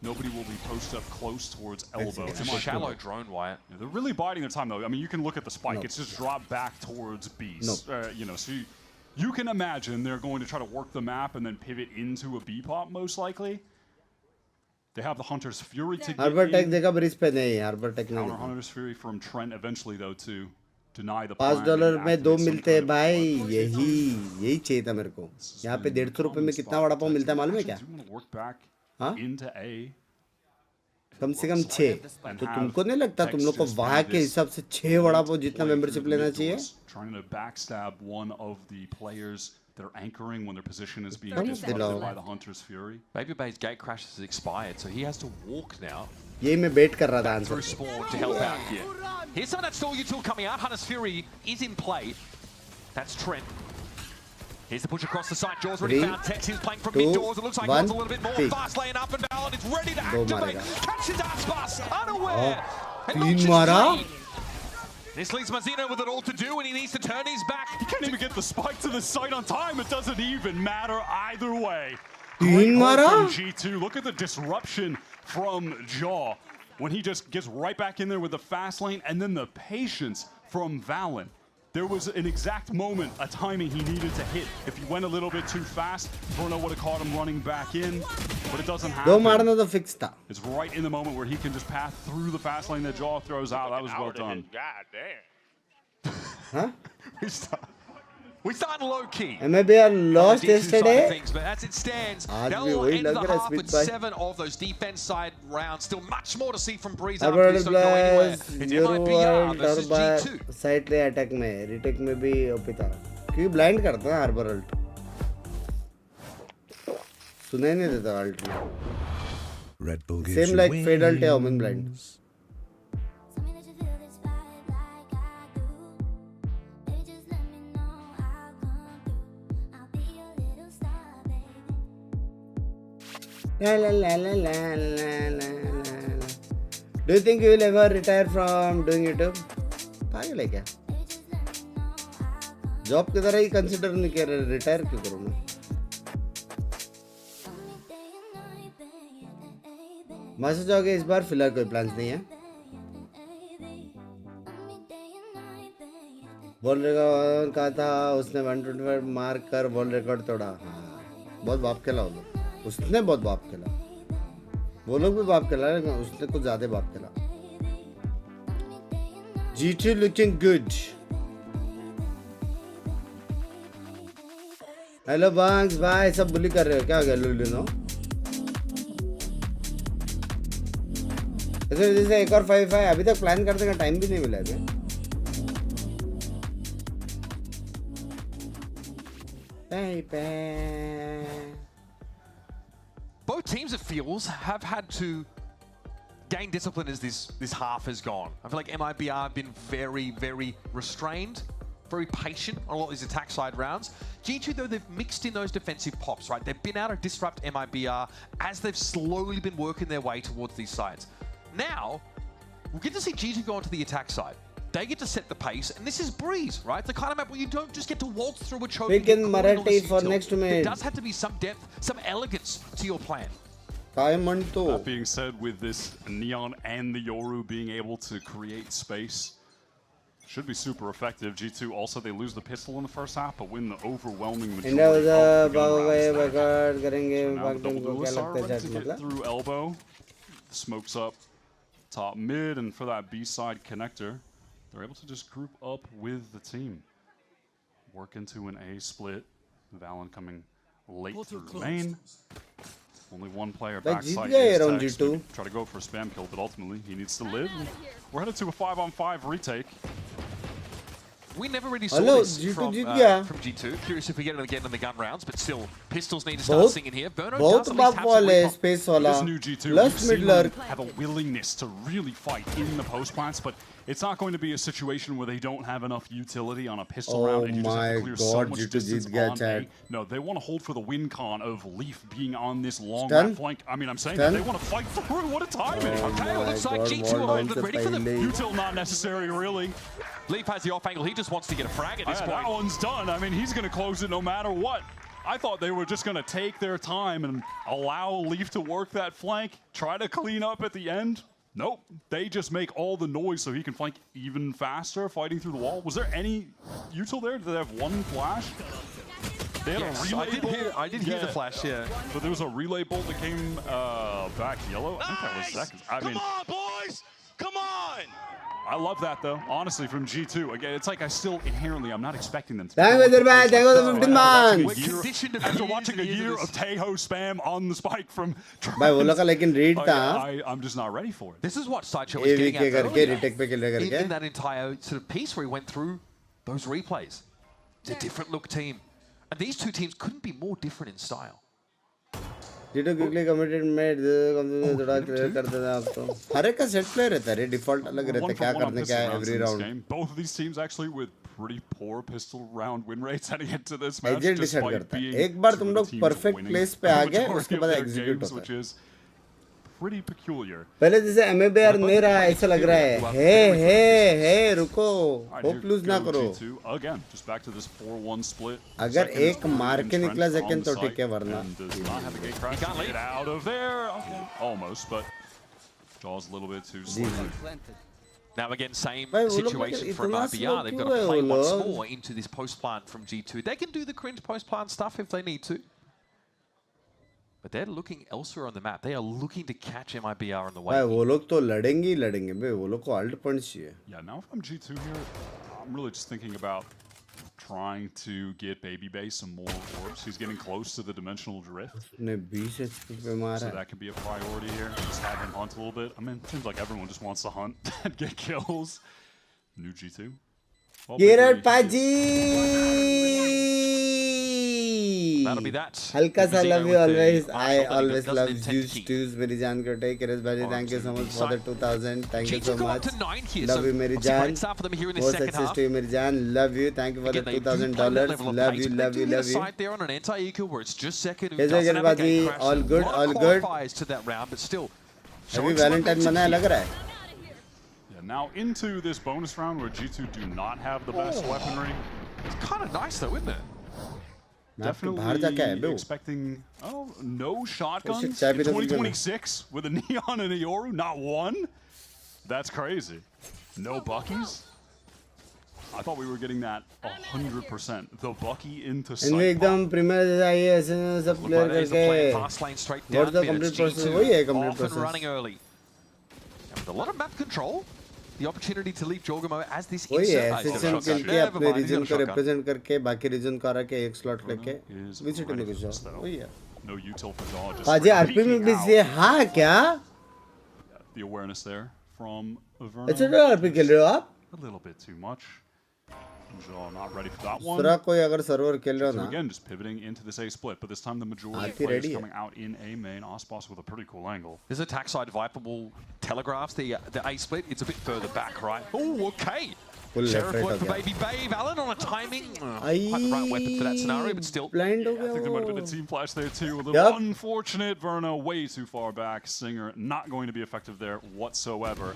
Nobody will be posted up close towards elbow. It's a shallow drone, Wyatt. Yeah, they're really biding their time, though. I mean, you can look at the spike. It's just dropped back towards B's. You know, so you can imagine they're going to try to work the map and then pivot into a B pop, most likely. They have the Hunter's Fury to get Harbor Tech देखा bridge पे नहीं. Harbor Tech नहीं. Counter Hunter's Fury from Trent eventually, though, to deny the $5 में 2 मिलते हैं भाई. यही चाहिए था मेरे को. यहाँ पे 150 रुपए में कितना वड़ा पाव मिलता है मालूम है क्या? हाँ? कम से कम 6. तो तुमको नहीं लगता तुम लोग को वहाँ के हिसाब से 6 वड़ा पाव जितना मेंबरशिप लेना चाहिए? Trying to backstab one of the players that are anchoring when their position is being disrupted by the Hunter's Fury. BabyBay's gate crash has expired, so he has to walk now. यही मैं बेट कर रहा था answer. Spawn to help out here. Here's some of that stall util coming out. Hunter's Fury is in play. That's Trent. Here's the push across the side. Jaws 3, already found Tex. He's playing from 2, mid doors. It looks like he 1, wants a little bit more. peak. Fast laying up, and Valorant is ready to दो activate. मारेगा. Catches Aspas, unaware. And 3 launches मारा. three. This leaves Mazzino with it all to do, and he needs to turn his back. He can't even get the spike to the site on time. It doesn't even matter either way. 3 मारा. From G2. Look at the disruption from Jaw when he just gets right back in there with the fast lane, and then the patience from Valen. There was an exact moment, a timing he needed to hit. If he went a little bit too fast, Bruno would have caught him running back in, but it doesn't happen. दो मारना तो fix था. It's right in the moment where he can just pass through the fast lane that Jaw throws out. That was well done. God damn. Huh? We started low key. MIBR lost yesterday. Things, but as it stands, आज they'll भी वही end लग the रहा है half with Smith भाई. 7 of those defense side rounds. Still much more to see from Breeze. Arbor Don't go anywhere. plus It's Euro MIBR World versus और G2. Side ले attack में retake में भी OP था क्योंकि ब्लाइंड करता है हार्बर अल्ट. सुनाई नहीं देता अल्ट में. सेम लाइक फेड अल्ट है ओमन blind. La la la la la la la la. Do you think you will ever retire from doing YouTube? पागल है क्या? जॉब की तरह ही कंसिडर नहीं कर रहे, रिटायर क्यों करूँ मैं? मास्टर जाओगे इस बार? फिलहाल कोई प्लान्स नहीं है. वर्ल्ड रिकॉर्ड कहा था उसने 125 मार कर वर्ल्ड रिकॉर्ड तोड़ा. हाँ, बहुत बाप खेला वो लोग. उसने बहुत बाप खेला. वो लोग भी बाप खेला लेकिन उसने कुछ ज्यादा बाप खेला. G2 looking good. Hello bunks भाई, सब बुली कर रहे हो क्या? हो गया लुलू नो? जैसे एक और 5-5 अभी तक प्लान करने का टाइम भी नहीं मिला है. Both teams, it feels, have had to gain discipline as this half has gone. I feel like MIBR have been very, very restrained, very patient on a lot of these attack side rounds. G2, though, they've mixed in those defensive pops, right? They've been able to disrupt MIBR as they've slowly been working their way towards these sides. Now, we'll get to see G2 go onto the attack side. They get to set the pace, and this is Breeze, right? The kind of map where you don't just get to waltz through a choke. Pick in Marathi for next There minute. does have to be some depth, some elegance to your plan. That being said, with this Neon and the Yoru being able to create space, should be super effective. G2 also, they lose the pistol in the first half, but win the overwhelming majority of the gun rounds. So now the double duelists are ready to get through elbow. Smokes up top mid, and for that B-side connector, they're able to just group up with the team. Work into an A split. Valen coming late through main. Only one player backside is Tex. Try to go for a spam kill, but ultimately he needs to live. We're headed to a 5-on-5 retake. We never really saw this from G2. Curious if we get it again in the gun rounds, but still, pistols need to start singing here. Verno does at least have some This new G2, we've seen them have a willingness to really fight in the post plants, but it's not going to be a situation where they don't have enough utility on a pistol round and you just have to clear so much distance on A. No, they want to hold for the win con of Leaf being on this long left flank. I mean, I'm saying that they want to fight through. What a timing! Okay, well, looks like G2 are a little bit ready for them. Util not necessary, really. Leaf has the off angle. He just wants to get a frag at this point. That one's done. I mean, he's going to close it no matter what. I thought they were just going to take their time and allow Leaf to work that flank, try to clean up at the end. Nope. They just make all the noise so he can flank even faster, fighting through the wall. Was there any util there? Did they have one flash? They had a relay bolt. I did hear the flash, yeah. But there was a relay bolt that came back yellow. I think that was seconds. Come on, boys! Come on! I love that, though, honestly, from G2. Again, it's like I'm not expecting them to. After watching a year of Tejo spam on the spike from I'm just not ready for it. This is what Sideshow was getting at earlier. In that entire sort of piece where he went through those replays. It's a different look team. And these two teams couldn't be more different in style. G2 quickly committed made थोड़ा clear कर देना आप तो. हर एक का set play रहता है, default अलग रहता है क्या करने क्या है every round. Both of these teams actually with pretty poor pistol round win rates heading into this match. Agent decide करता है एक बार तुम लोग परफेक्ट प्लेस पे आ गए उसके बाद एग्जीक्यूट होता है pretty peculiar. पहले जैसे MIBR नहीं रहा ऐसा लग रहा है हे रुको होप लूज ना करो again just back to this 4-1 split. अगर एक मार के निकला सेकंड तो ठीक है वरना he can't get out of there. Okay. Almost, but Jaw's a little bit too slow. Now again, same situation for MIBR. They've got to play once more into this post plant from G2. They can do the cringe post plant stuff if they need to. But they're looking elsewhere on the map. They are looking to catch MIBR on the way. भाई वो लोग तो लड़ेंगे ही लड़ेंगे भाई वो लोग को अल्ट पॉइंट्स चाहिए. Yeah, now if I'm G2 here, I'm really just thinking about trying to get Baby Bay some more orbs. He's getting close to the dimensional drift. ने 20 HP पे मारा. So that could be a priority here. Just have him hunt a little bit. I mean, it seems like everyone just wants to hunt and get kills. New G2. Gerard Paji. That'll be that. हल्का सा love you always. I always love juice stews मेरी जान को take care Baji. Thank you so much for the 2000. Thank you so much. Love you मेरी जान. बहुत success to you मेरी जान. Love you. Thank you for the $2,000. Love you, love you, love you. There on an anti-eco where it's just second. कैसे Gerard Paji? All good, all good. To that round, but still. अभी Valentine मनाया लग रहा है. Now into this bonus round where G2 do not have the best weaponry. It's kind of nice though, isn't it? Definitely expecting, no shotguns in 2026 with a Neon and a Yoru, not one? That's crazy. No Buckies? I thought we were getting that 100%. The Bucky into sight. इनमें एकदम premiere जैसा ये ऐसे सब clear करके What's the complete process? वही है complete process. Running early. With a lot of map control. The opportunity to leave Jorgamo as this वही है एसिस्टेंट खेल के अपने रीजन को रिप्रेजेंट करके बाकी रीजन को आरा के एक स्लॉट लेके VCT में घुस जाओ वही है पाजी आरपी में बिजी है हाँ क्या The awareness there from Verno. अच्छा तो आरपी खेल रहे हो आप A little bit too much. Not ready for that one. दूसरा कोई अगर सर्वर खेल रहे हो ना again just pivoting into this A split, but this time the majority of players coming out in A main. Osboss with a pretty cool angle. This attack side Viper will telegraphs the A split. It's a bit further back, right? Oh, okay. Sheriff work for Baby Babe. Allen on a timing. Quite the right weapon for that scenario, but still. Blind हो I think there might have been a team flash there too. A little unfortunate. Verno way too far back. Singer not going to be effective there whatsoever.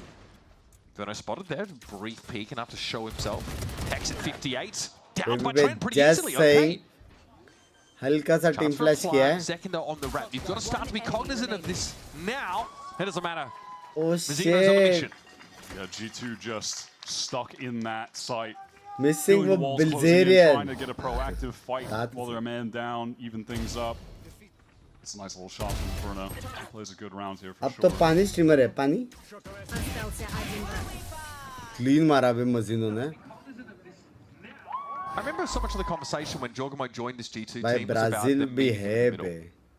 Verno spotted there, brief peek enough to show himself. Hex at 58, down by Trent pretty easily, okay. हल्का सा team flash किया है. Second on the ramp. You've got to start to be cognizant of this now. It doesn't matter. Oh shit. Yeah, G2 just stuck in that site. Missing वो Bilzerian. Trying to get a proactive fight while they're a man down, even things up. It's a nice little shot from Verno. He plays a good round here for अब तो पानी streamer है पानी clean मारा बे मजीनों ने I remember so much of the conversation when Jorgamo joined this G2 team. भाई Brazil भी है बे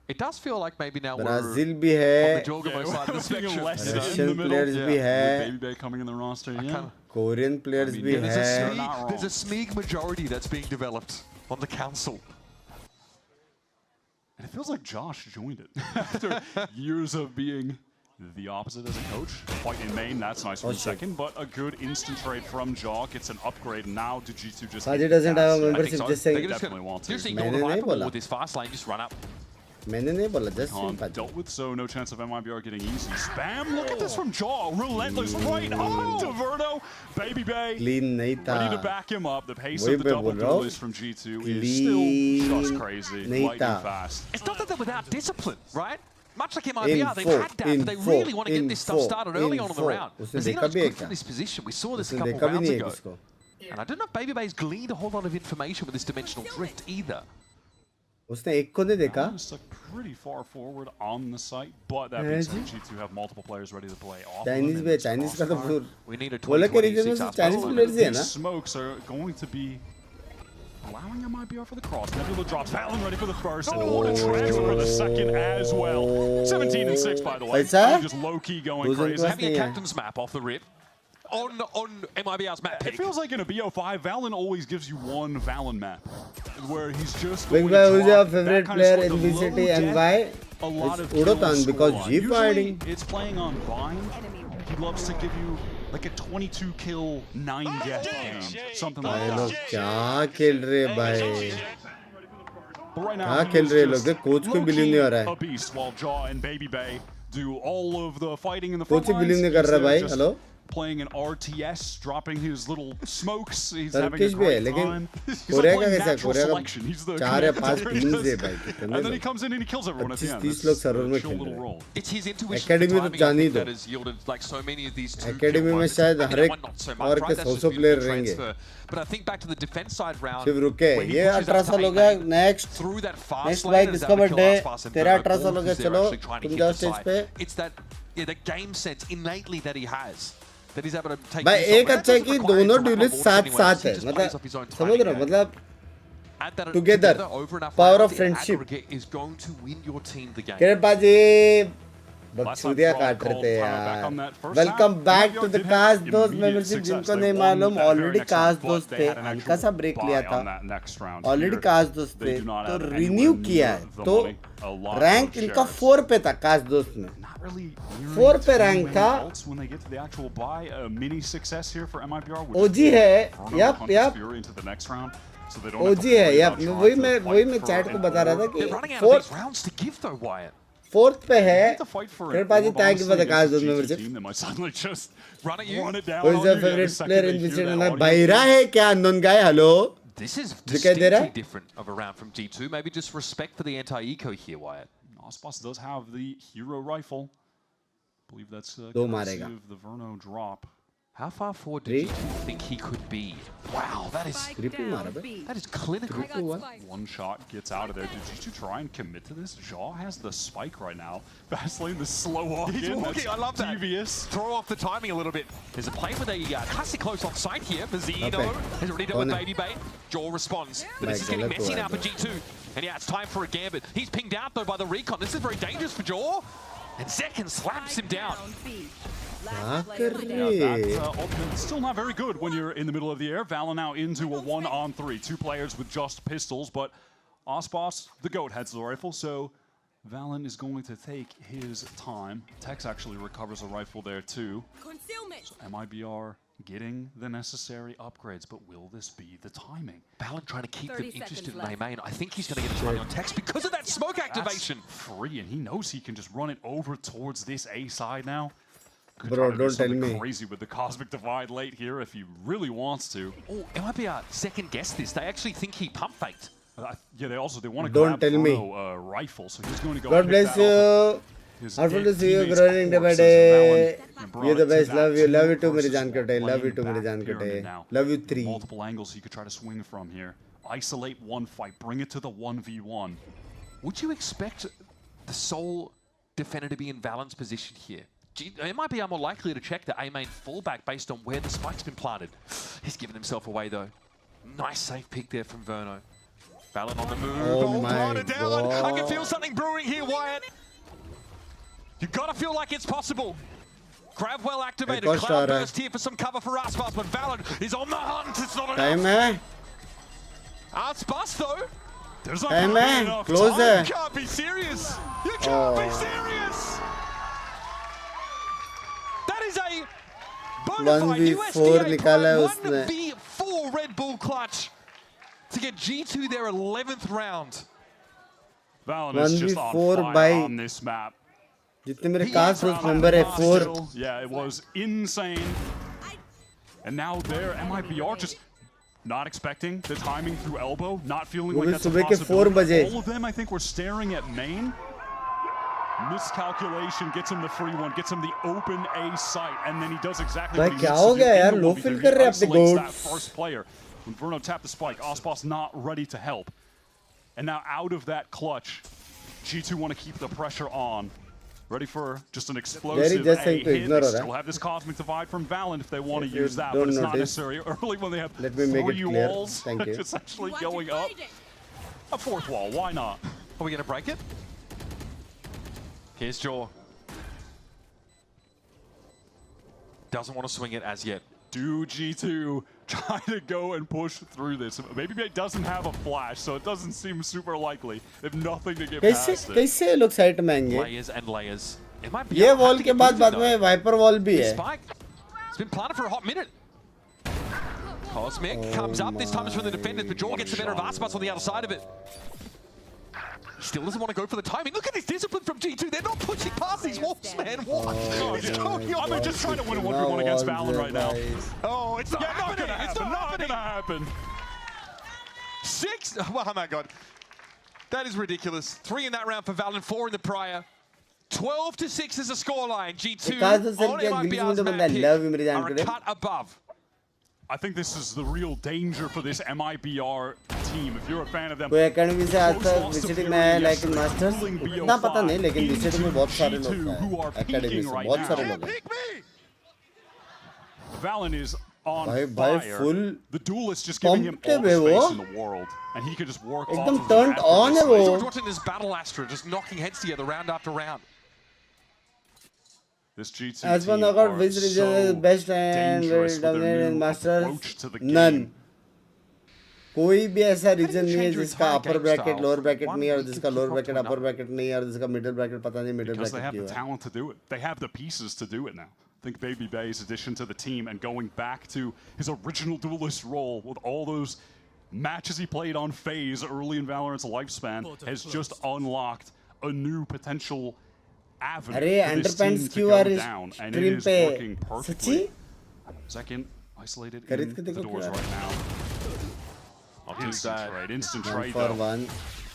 It does feel like maybe now Brazil भी है on the Jorgamo side of the spectrum. Russian players भी है Baby Bay coming in the roster, yeah. Korean players भी है There's a Smeeg majority that's being developed on the council. And it feels like Josh joined it after years of being the opposite as a coach. Fight in main, that's nice for a second, but a good instant trade from Jaw gets an upgrade. Now do G2 just Paji doesn't have a membership, so. just saying. They definitely want to. With this fast lane, just run up. मैंने नहीं बोला just saying. Dealt with, so no chance of MIBR getting easy. Spam, look at this from Jaw. Relentless right on to Verno. Baby Bay. Clean नहीं था. Ready to back him up. The pace of the double duelist from G2 is still just crazy. Lightning fast. It's not that they're without discipline, right? Much like MIBR, they've had that, but they really want to get this stuff started early on in the round. Zeno's good from this position. We saw this a couple rounds ago. And I don't know if Baby Bay's gleaned a whole lot of information with this dimensional drift either. उसने एक को नहीं देखा. Stuck pretty far forward on the site, but that being said, G2 have multiple players ready to play off. Chinese का तो we need a बोला के reason में Chinese players ही है ना. Smokes are going to be allowing MIBR for the cross. Nebula drops Valen ready for the first, and Order Treasure for the second as well. 17 and 6 by the way. Just low key going crazy. Having a captain's map off the rip. On MIBR's map pick. It feels like in a BO5, Valen always gives you one Valen map, where he's just going to who's your favorite player in VCT and why? It's Udotan because G fighting. It's playing on Vine he loves to give you like a 22 kill, 9 death game, something like भाई लोग that. क्या खेल रहे हैं भाई? But right now, क्या खेल रहे हैं लोग? कोच को बिलीव नहीं हो रहा है. a beast while Jaw and Baby Bay do all of the fighting in the coach front को बिलीव lines. नहीं कर रहा है भाई. Just hello. Playing an RTS, dropping his little smokes. He's having a Turkish भी है, great लेकिन time. He's Korea like का playing कैसा है? natural Korea selection. He's का the 4 या 5 commander. टीम्स है भाई. कितने And then he लोग? comes in and he kills everyone at the end. 25-30 लोग सर्वर में खेल रहे हैं. It's his intuition Academy for तो timing, जान I ही think, दो. that has yielded like so many of these two Academy में शायद हर एक और के 100 प्लेयर रहेंगे. But I think back to the defense side round. Shiv रुके. where he ये pushes 18 up साल to हो गया. A-main next. through that fast next lane भाई and is किसका able to kill birthday? Aspas and तेरा Verno. 18 साल हो Both गया. is there चलो actually trying to तुम hit जाओ the स्टेज side. पे. It's that game sense innately that he has. That he's able to take भाई use एक of. अच्छा है कि दोनों ड्यूलिस्ट साथ है. मतलब समझ रहे हो? मतलब together. Power of friendship. Is going to win your team the game. किरण पाजी बकचोदिया काट रहे थे यार. Welcome back to the cast दोस्त मेंबरशिप. जिनको नहीं मालूम ऑलरेडी कास्ट दोस्त थे. हल्का सा ब्रेक लिया था. ऑलरेडी कास्ट दोस्त थे तो रिन्यू किया है. तो रैंक इनका 4 पे था कास्ट दोस्त में. 4 पे रैंक था. ओजी है. यप यप ओजी है. यप वही मैं चैट को बता रहा था कि 4th पे है. फिर पाजी thank you for the cast दोस्त membership. Who is your favorite player in VCT? बहिरा है क्या unknown guy? Hello. This is distinctly different of a round from G2. Maybe just respect for the anti-eco here, Wyatt. Aspas does have the hero rifle. I believe that's दो मारेगा. the Verno drop. How far forward do you think he could be? Wow, that is clinical. One shot gets out of there. Did G2 try and commit to this? Jaw has the spike right now. Fastlane, the slow walk He's in. walking. I love that. Devious. Throw off the timing a little bit. There's a play for the classic close off site here. Mazzino has already done with Baby Bait. Jaw responds. But this is getting messy now for G2. And yeah, it's time for a gambit. He's pinged out though by the recon. This is very dangerous for Jaw. And Zekin slams him down. Still not very good when you're in the middle of the air. Valen now into a 1-on-3. 2 players with just pistols, but Aspas, the GOAT, has the rifle, so Valen is going to take his time. Tex actually recovers a rifle there too. So MIBR getting the necessary upgrades, but will this be the timing? Valen trying to keep them interested in main. I think he's going to get a timing on Tex because of that smoke activation. That's free, and he knows he can just run it over towards this A side now. Bro, don't tell me. Crazy with the Cosmic Divide late here if he really wants to. Oh, MIBR second guess this. They actually think he pump faked. Yeah, they want to don't grab tell me. Rifle, so he's going to go. God bless you. Awful to see you growing day by day. You're the best. Love you too, मेरी जान कटे. Love you too, मेरी जान कटे. Love you 3. Multiple angles he could try to swing from here. Isolate one fight, bring it to the 1v1. Would you expect the sole defender to be in Valen's position here? It might be more likely to check the A-main fallback based on where the spike's been planted. He's given himself away though. Nice safe pick there from Verno. Valen on the move. Oh my God. I can feel something brewing here, Wyatt. You gotta feel like it's possible. Grab well activated. Cloud burst here for some cover for Aspas, but Valen is on the hunt. It's not enough. Aspas though. There's not enough close time. You can't be serious. You can't be serious. That is a bona fide 1v4 निकाला है उसने. 1v4 Red Bull clutch to get G2 their 11th round. Valen is just on fire on this map. जितने मेरे cast member है 4. Yeah, it was insane. And now there, MIBR just not expecting the timing through elbow, not feeling like that's a possibility. All of them, I think, were staring at main. Miscalculation gets him the free one, gets him the open A site, and then he does exactly what he needs to do. He isolates that first player. When Verno tapped the spike, Aspas not ready to help. And now out of that clutch, G2 want to keep the pressure on. Ready for just an explosive A hit. They still have this Cosmic Divide from Valen if they want to use that, but it's not necessary early when they have 3 walls. It's actually going up. A 4th wall, why not? Are we going to break it? Here's Jaw. Doesn't want to swing it as yet. Do G2 try to go and push through this? Maybe it doesn't have a flash, so it doesn't seem super likely. They have nothing to get past it. कैसे लोग site में आएंगे? Layers and layers. ये wall के बाद में wiper wall भी है. It's been planted for a hot minute. Cosmic comes up. This time it's from the defenders, but Jaw gets the better of Aspas on the other side of it. Still doesn't want to go for the timing. Look at this discipline from G2. They're not pushing past these walls, man. What? I'm just trying to win a 1v1 against Valorant right now. Oh, it's not happening. It's not gonna happen. 6. Oh my God. That is ridiculous. 3 in that round for Valorant, 4 in the prior. 12-6 is a scoreline. G2 on MIBR's map pick are a cut above. I think this is the real danger for this MIBR team. If you're a fan of them, कोई academy से आज तक visiting में है लेकिन masters उतना पता नहीं लेकिन विजिटिंग में बहुत सारे लोग हैं एकेडमी से बहुत सारे लोग हैं. Valen is on fire. Full the duelist just giving him all the space in the world, and he could just work off एकदम of turned on है वो. Watching this battle Astra just knocking heads together round after round. This G2 as one of our which region is best and very dominant in masters, none. कोई भी ऐसा reason नहीं है जिसका अपर bracket lower bracket नहीं है और जिसका लोअर ब्रैकेट अपर ब्रैकेट नहीं है और जिसका मिडिल ब्रैकेट पता नहीं मिडिल ब्रैकेट क्यों है. Because they have the talent to do it. They have the pieces to do it now. I think Baby Bay's addition to the team and going back to his original duelist role with all those matches he played on FaZe early in Valorant's lifespan has just unlocked a new potential avenue for this team to go down, and it is working perfectly. Second, isolated in the doors right now. Instant trade for though. one.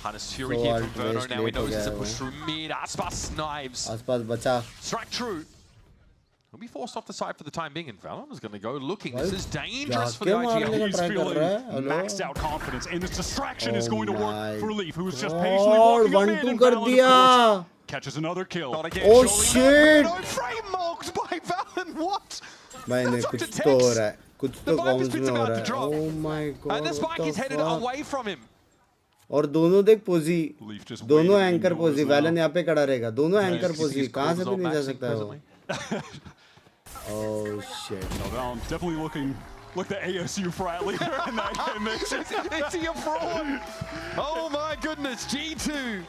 Hannes Fury here from Verno. Now he knows it's a push through mid. Aspas knives. Aspas bacha. Strike true. He'll be forced off the side for the time being, and Valon is going to go looking. This is dangerous for the IGL. He's feeling maxed out confidence, and this distraction is going to work for Leaf, who's just patiently walking up in, and Valon, of course, catches another kill. Oh shit! No, frame marked by Valon. What? भाई ने कुछ तो हो रहा है, कुछ तो count में हो रहा है. Oh my god! And the spike is headed away from him. और दोनों देख पोजी, दोनों एंकर पोजी. वैलन यहाँ पे खड़ा रहेगा. दोनों एंकर पोजी. कहाँ से भी नहीं जा सकता है वो. Oh shit! No, Valon definitely looking like the ASU frat leader in that game. Is he a fraud? Oh my goodness! G2,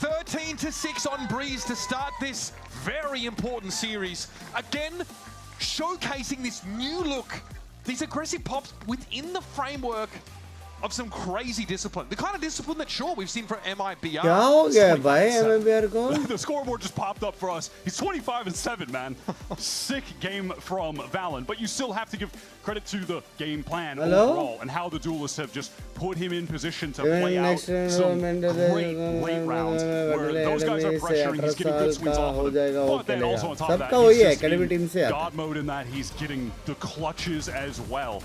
13-6 on Breeze to start this very important series. Again, showcasing this new look, these aggressive pops within the framework of some crazy discipline. The kind of discipline that sure we've seen from MIBR. क्या हो गया भाई MIBR को? The scoreboard just popped up for us. He's 25-7, man. Sick game from Valon, but you still have to give credit to the game plan overall and how the duelists have just put him in position to play out some great late rounds where those guys are pressuring, he's getting good swings off of them. But then also on top of that, he's just in God mode in that he's getting the clutches as well.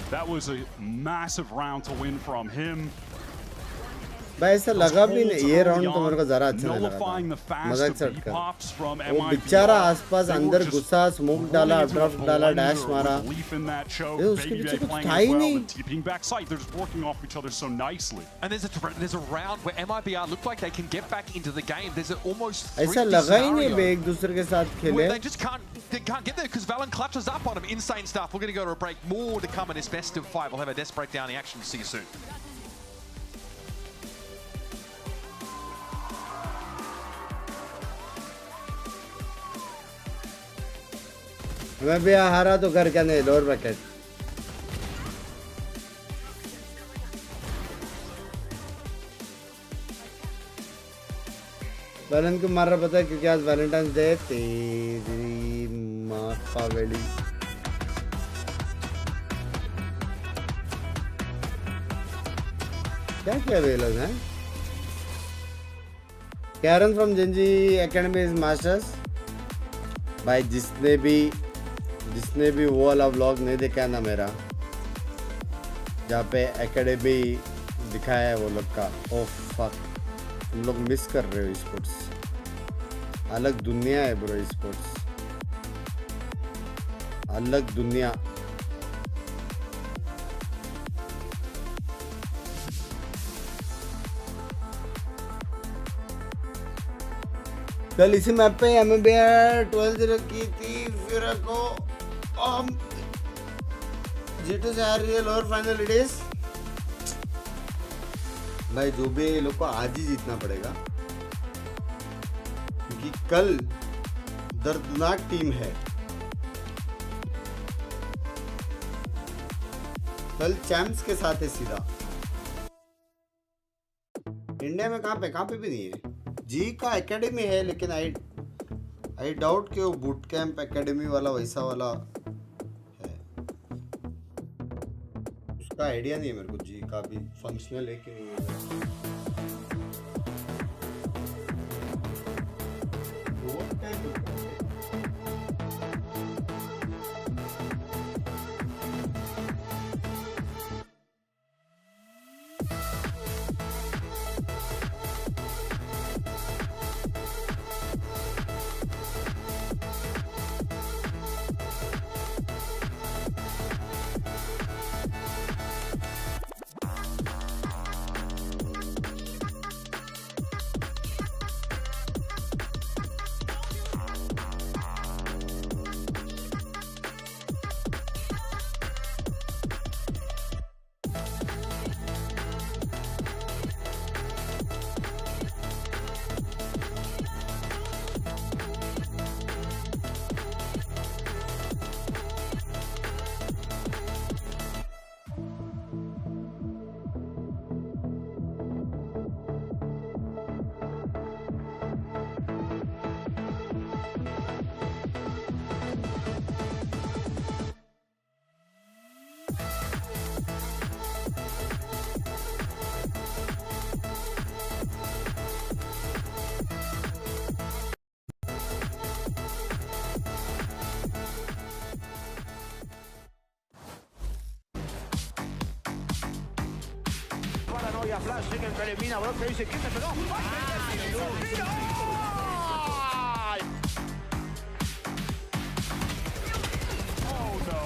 That was a massive round to win from him. भाई ऐसा लगा भी नहीं. ये round तो मेरे को जरा अच्छा नहीं लगा. मजाक से हटकर वो बेचारा आसपास अंदर घुसा, स्मोक डाला, ड्रॉप डाला, डैश मारा. ये उसके पीछे कुछ था ही नहीं. They're just working off each other so nicely. And there's a round where MIBR look like they can get back into the game. There's an almost ऐसा लगा ही नहीं वे एक दूसरे के साथ खेले. They just can't get there because Valon clutches up on him. Insane stuff. We're going to go to a break. More to come in this best of 5. We'll have a desk breakdown. The action. See you soon. मैं भी हारा तो घर क्या नहीं. Lower bracket Valentine को मार रहा पता है क्योंकि आज वैलेंटाइंस डे. तेरी माँ का बेली. क्या किया वे लोग हैं. Karen from GenG academy is Masters. भाई जिसने भी वो वाला व्लॉग नहीं देखा है ना मेरा, जहाँ पे एकेडमी दिखाया है वो लोग का. ओह फक, तुम लोग मिस कर रहे हो. स्पोर्ट्स अलग दुनिया है ब्रो. स्पोर्ट्स अलग दुनिया. कल इसी मैप पे MIBR 12-0 की थी. फिर को G2 से आ रही है लोअर फाइनल. इट इज भाई जो भी ये लोग को आज ही जीतना पड़ेगा क्योंकि कल दर्दनाक टीम है। कल चैंप्स के साथ है सीधा। इंडिया में कहाँ पे भी नहीं है। जी का एकेडमी है लेकिन आई डाउट कि वो बूट कैंप एकेडमी वाला वैसा वाला है। उसका आइडिया नहीं है मेरे को जी का भी फंक्शनल है कि नहीं है। Paranoia, flashing entre elimina, bro, que dice, ¿quién se pegó? Oh no,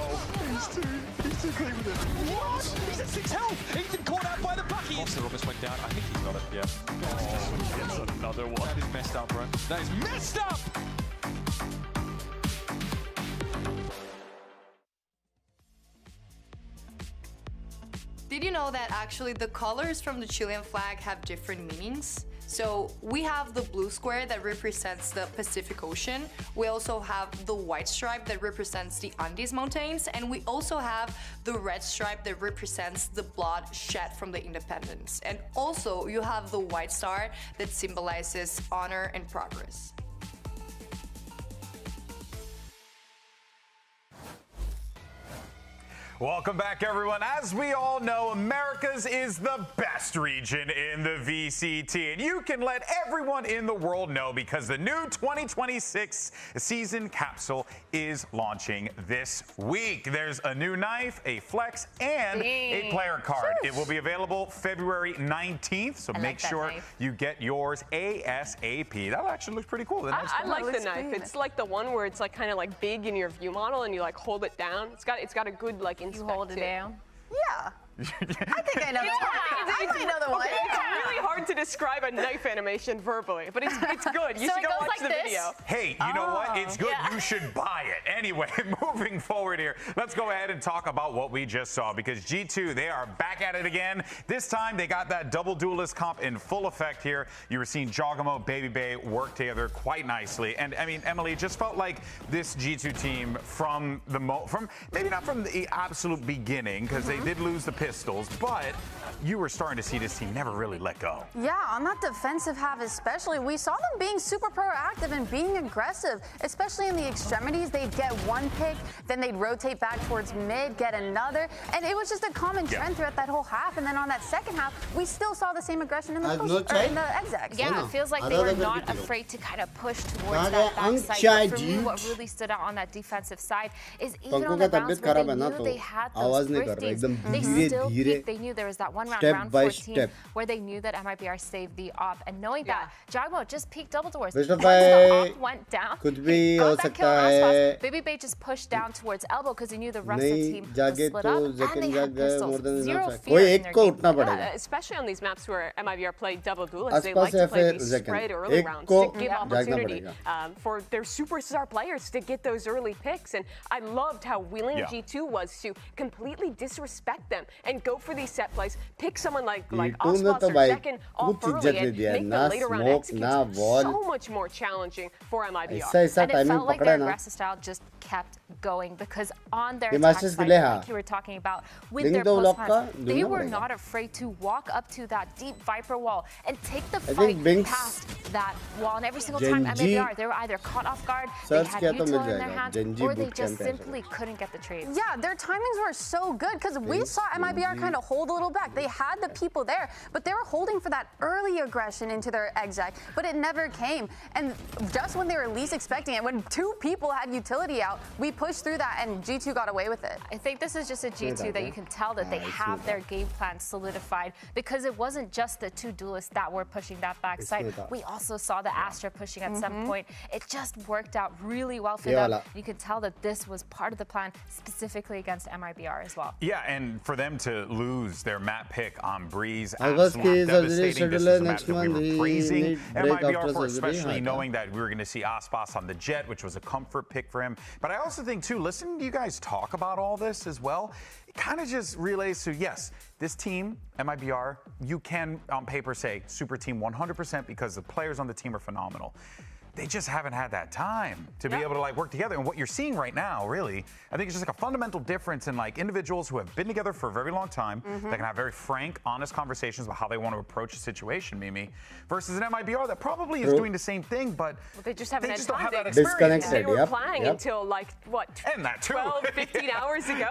he's too clean with it. What? He's at 6 health. Ethan caught out by the bucket. Monster almost went down. I think he's got it, yeah. Oh, gets another one. That is messed up, bro. That is messed up! Did you know that actually the colors from the Chilean flag have different meanings? So we have the blue square that represents the Pacific Ocean. We also have the white stripe that represents the Andes Mountains. And we also have the red stripe that represents the blood shed from the independence. And also you have the white star that symbolizes honor and progress. Welcome back, everyone. As we all know, Americas is the best region in the VCT, and you can let everyone in the world know because the new 2026 season capsule is launching this week. There's a new knife, a flex, and a player card. It will be available February 19th, so make sure you get yours ASAP. That actually looks pretty cool. I like the knife. It's like the one where it's like kind of like big in your view model, and you like hold it down. It's got a good like inspect. You hold it down? Yeah. I think I know It's the one. hard. I know the one. Okay, it's really hard to describe a knife animation verbally, but it's good. You should go watch the video. Hey, you know what? It's good. You should buy it. Anyway, moving forward here, let's go ahead and talk about what we just saw because G2, they are back at it again. This time, they got that double duelist comp in full effect here. You were seeing Jogamo, Baby Bay work together quite nicely. And I mean, Emily, it just felt like this G2 team from maybe not from the absolute beginning because they did lose the pistols, but you were starting to see this team never really let go. Yeah, on that defensive half especially, we saw them being super proactive and being aggressive, especially in the extremities. They'd get one pick, then they'd rotate back towards mid, get another, and it was just a common trend throughout that whole half. And then on that second half, we still saw the same aggression in the in the execs. Yeah, it feels like they were not afraid to kind of push towards that backside. But for me, what really stood out on that defensive side is even on the rounds where they knew they had those thrifties, they still peaked. They knew there was that one round, round 14, where they knew that MIBR saved the op, and knowing that Jogamo just peaked double doors. Once the op went down, got that kill on Aspas, Baby Bay just pushed down towards elbow because he knew the rest of the team was split up, and they had pistols. Zero fear in their game. Especially on these maps where MIBR played double duelists, they like to play these spread early rounds to give opportunity for their superstar players to get those early picks. And I loved how willing G2 was to completely disrespect them and go for these set plays, pick someone like Aspas or Zekin off कुछ early इज्जत नहीं and दिया, make ना the later round smoke, ना execution wall. so much more challenging for MIBR. ऐसा And it timing felt like पकड़ा their ना. aggressive style just kept going because on their ये attack Masters side, के लिए हाँ. like you were talking about, with Link their दो post block plans, का they ढूंढना were पड़ेगा. not afraid to walk up to that deep Viper wall and take the I fight think Binks past that wall. And every single time Genji MIBR, they were either caught off guard, they search had किया तो मिल util in their जाएगा. hands, Genji or they boot just camp है simply couldn't get the trades. Yeah, their timings were so good because we saw MIBR kind of hold a little back. They had the people there, but they were holding for that early aggression into their exec, but it never came. And just when they were least expecting it, when two people had utility out, we pushed through that and G2 got away with it. I think this is just a G2 that you can tell that they have their game plan solidified because it wasn't just the two duelists that were pushing that backside. We also saw the Astra pushing at some point. It just worked out really well for them. You could tell that this was part of the plan specifically against MIBR as well. Yeah, and for them to lose their map pick on Breeze, August absolutely is devastating. This is a map next that we month. were He praising need break MIBR after for, surgery. especially knowing that we were going to see Aspas on the Jet, which was a comfort pick for him. But I also think, too, listening to you guys talk about all this as well, it kind of just relays to, yes, this team, MIBR, you can on paper say super team 100% because the players on the team are phenomenal. They just haven't had that time to be able to like work together. And what you're seeing right now, really, I think it's just like a fundamental difference in like individuals who have been together for a very long time that can have very frank, honest conversations about how they want to approach a situation, Mimi, versus an MIBR that probably is doing the same thing, but they just haven't had don't time. have that Disconnected. experience. They were playing until like what? And that too. 12, 15 hours ago.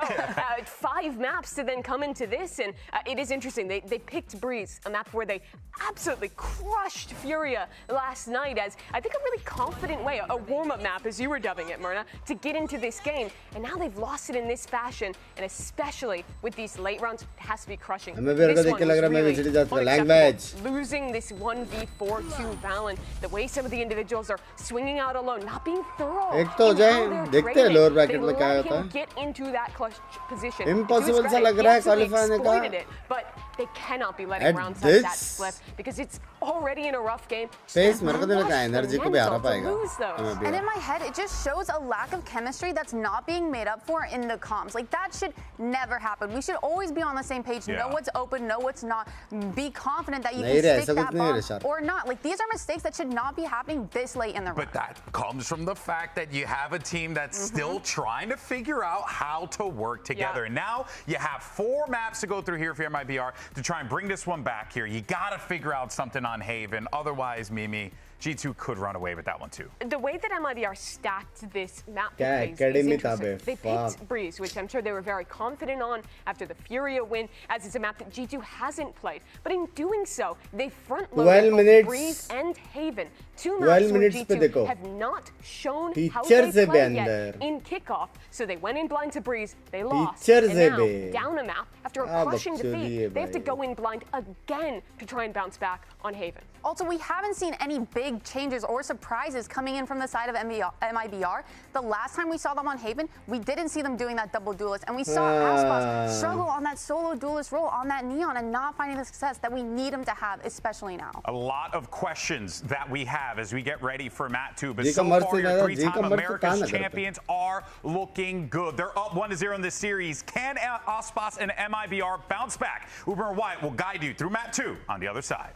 5 maps to then come into this, and it is interesting. They picked Breeze, a map where they absolutely crushed Furia last night as I think a really confident way, a warm-up map as you were dubbing it, Myrna, to get into this game. And now they've lost it in this fashion, and especially with these late rounds, it has to be crushing. This one was really unacceptable. Losing this 1v4 to Valen, the way some of the individuals are swinging out alone, not being thorough. एक तो जाए देखते हैं lower bracket में क्या होता है. Get into that clutch position. Impossible सा लग रहा है क्वालिफाई होने का. But they cannot be letting rounds like that slip because it's already in a rough game. Pace मेरे को तो लगा NRG को भी हारा पाएगा. And in my head, it just shows a lack of chemistry that's not being made up for in the comms. Like that should never happen. We should always be on the same page. Know what's open, know what's not. Be confident that you can stick that bomb or not. Like these are mistakes that should not be happening this late in the round. But that comes from the fact that you have a team that's still trying to figure out how to work together. And now you have 4 maps to go through here for MIBR to try and bring this one back here. You got to figure out something on Haven. Otherwise, Mimi, G2 could run away with that one too. The way that MIBR stacked this map phase is interesting. They picked Breeze, which I'm sure they were very confident on after the Furia win, as it's a map that G2 hasn't played. But in doing so, they front-loaded both Breeze and Haven. 2 maps where G2 have not shown how they play yet in Kickoff. So they went in blind to Breeze, they lost, and now down a map after a crushing defeat, they have to go in blind again to try and bounce back on Haven. Also, we haven't seen any big changes or surprises coming in from the side of MIBR. The last time we saw them on Haven, we didn't see them doing that double duelist, and we saw Aspas struggle on that solo duelist role on that Neon and not finding the success that we need him to have, especially now. A lot of questions that we have as we get ready for Mat 2, but so far your 3-time America's champions are looking good. They're up 1-0 in this series. Can Aspas and MIBR bounce back? Uber and Wyatt will guide you through Mat 2 on the other side.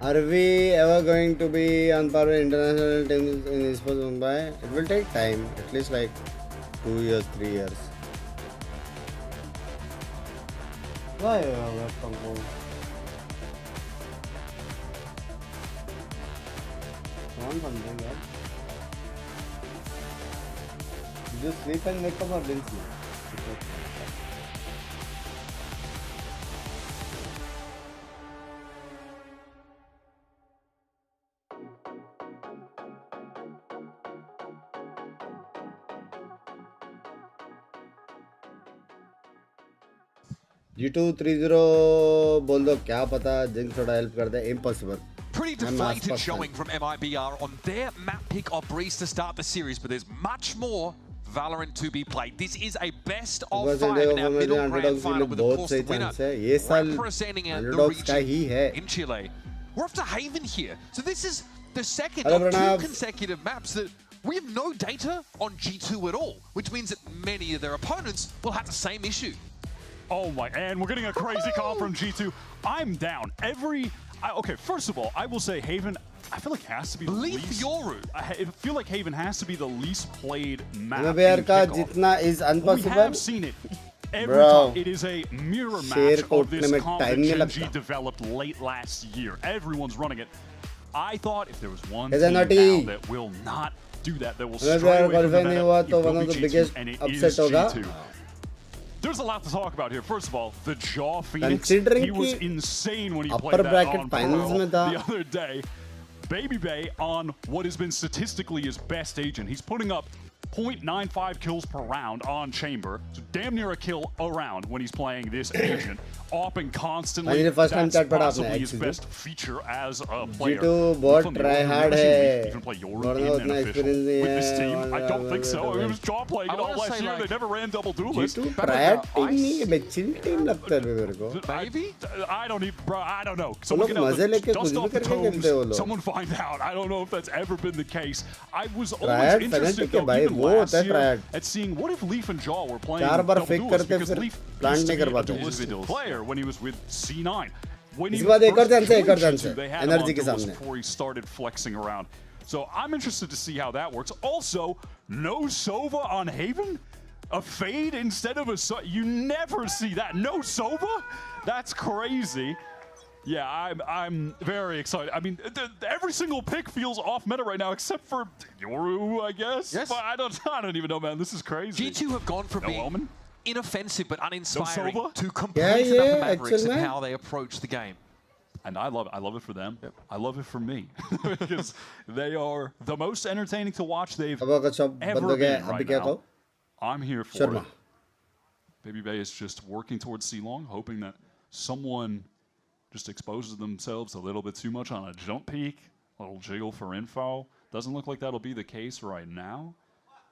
Are we ever going to be on par with international teams in Esports Mumbai? It will take time, at least like 2 years, 3 years. Why work from home? Want something else? Did you sleep and wake up or didn't sleep? G2 3-0 बोल दो क्या पता zinc थोड़ा help कर दे impossible. Pretty deflated showing from MIBR on their map pick of Breeze to start the series, but there's much more Valorant to be played. This is a best of 5 in our middle grand final with, of course, the winner representing the region in Chile. We're off to Haven here. So this is the second of 2 consecutive maps that we have no data on G2 at all, which means that many of their opponents will have the same issue. Oh my, and we're getting a crazy call from G2. I'm down. Okay, first of all, I will say Haven, I feel like has to be the least. I feel like Haven has to be the least played map. MIBR का जितना is We unpossible. have seen it. Every Bro, time. It is a mirror match शेर को of this उठने में comp time that नहीं Gen G लगता. developed late last year. Everyone's running it. I thought if there was one Is team it now naughty? that will not do that will MIBR stray away from qualify the नहीं meta, हुआ it तो will one be of the G2, biggest and it upset is होगा. G2. There's a lot to talk about here. First of all, the Jaw Phoenix, Considering he was कि insane when he upper played that bracket on finals Pearl में था. the other day. Baby Bay on what has been statistically his best agent. He's putting up 0.95 kills per round on Chamber, so damn near a kill a round when he's playing this agent. Opping constantly, first time that's chat पढ़ा possibly आपने his actually. best feature as a player. G2 बहुत From the try Yoru, hard we've seen है. him even play Yoru वरना in उतना an official experience नहीं with this है. team. I don't think so. It was Jaw playing it all wanna last say, year. like, They never ran double duelist. G2 triad team नहीं है, chill team लगता है मेरे को. Maybe? I don't even, bro, I don't know. वो Someone लोग get out मजे the लेके dust कुछ भी off the करके खेलते हैं वो toes. लोग. Someone find out. I don't know if that's ever been the case. I was always Triad interested fanatic है though, भाई, even वो last होता है year, triad. at seeing what if Leaf and Jaw were playing चार बार double fake duelist, करते because फिर Leaf plant used to नहीं be कर a पाते. dualistic player when he was with C9. When he इसके बाद एक और first chance है, एक और joined chance G2, है. they had him NRG on के duelist सामने. before he started flexing around. So I'm interested to see how that works. Also, no Sova on Haven? A fade instead of a... You never see that. No Sova? That's crazy. Yeah, I'm very excited. I mean, every single pick feels off meta right now, except for Yoru, I guess. Yes. But I don't even know, man. This is crazy. G2 have gone from No being Omen? inoffensive but uninspiring Sova? to complete yeah, mavericks in actually. how they approach the game. And I love it for them. Yep. I love it for me. Because they are the most entertaining to watch they've अब अगर सब बंद ever हो गया, been अभी right क्या now. कहो? I'm here for Sharma. it. Baby Bay is just working towards C-Long, hoping that someone just exposes themselves a little bit too much on a jump peek, a little jiggle for info. Doesn't look like that'll be the case right now.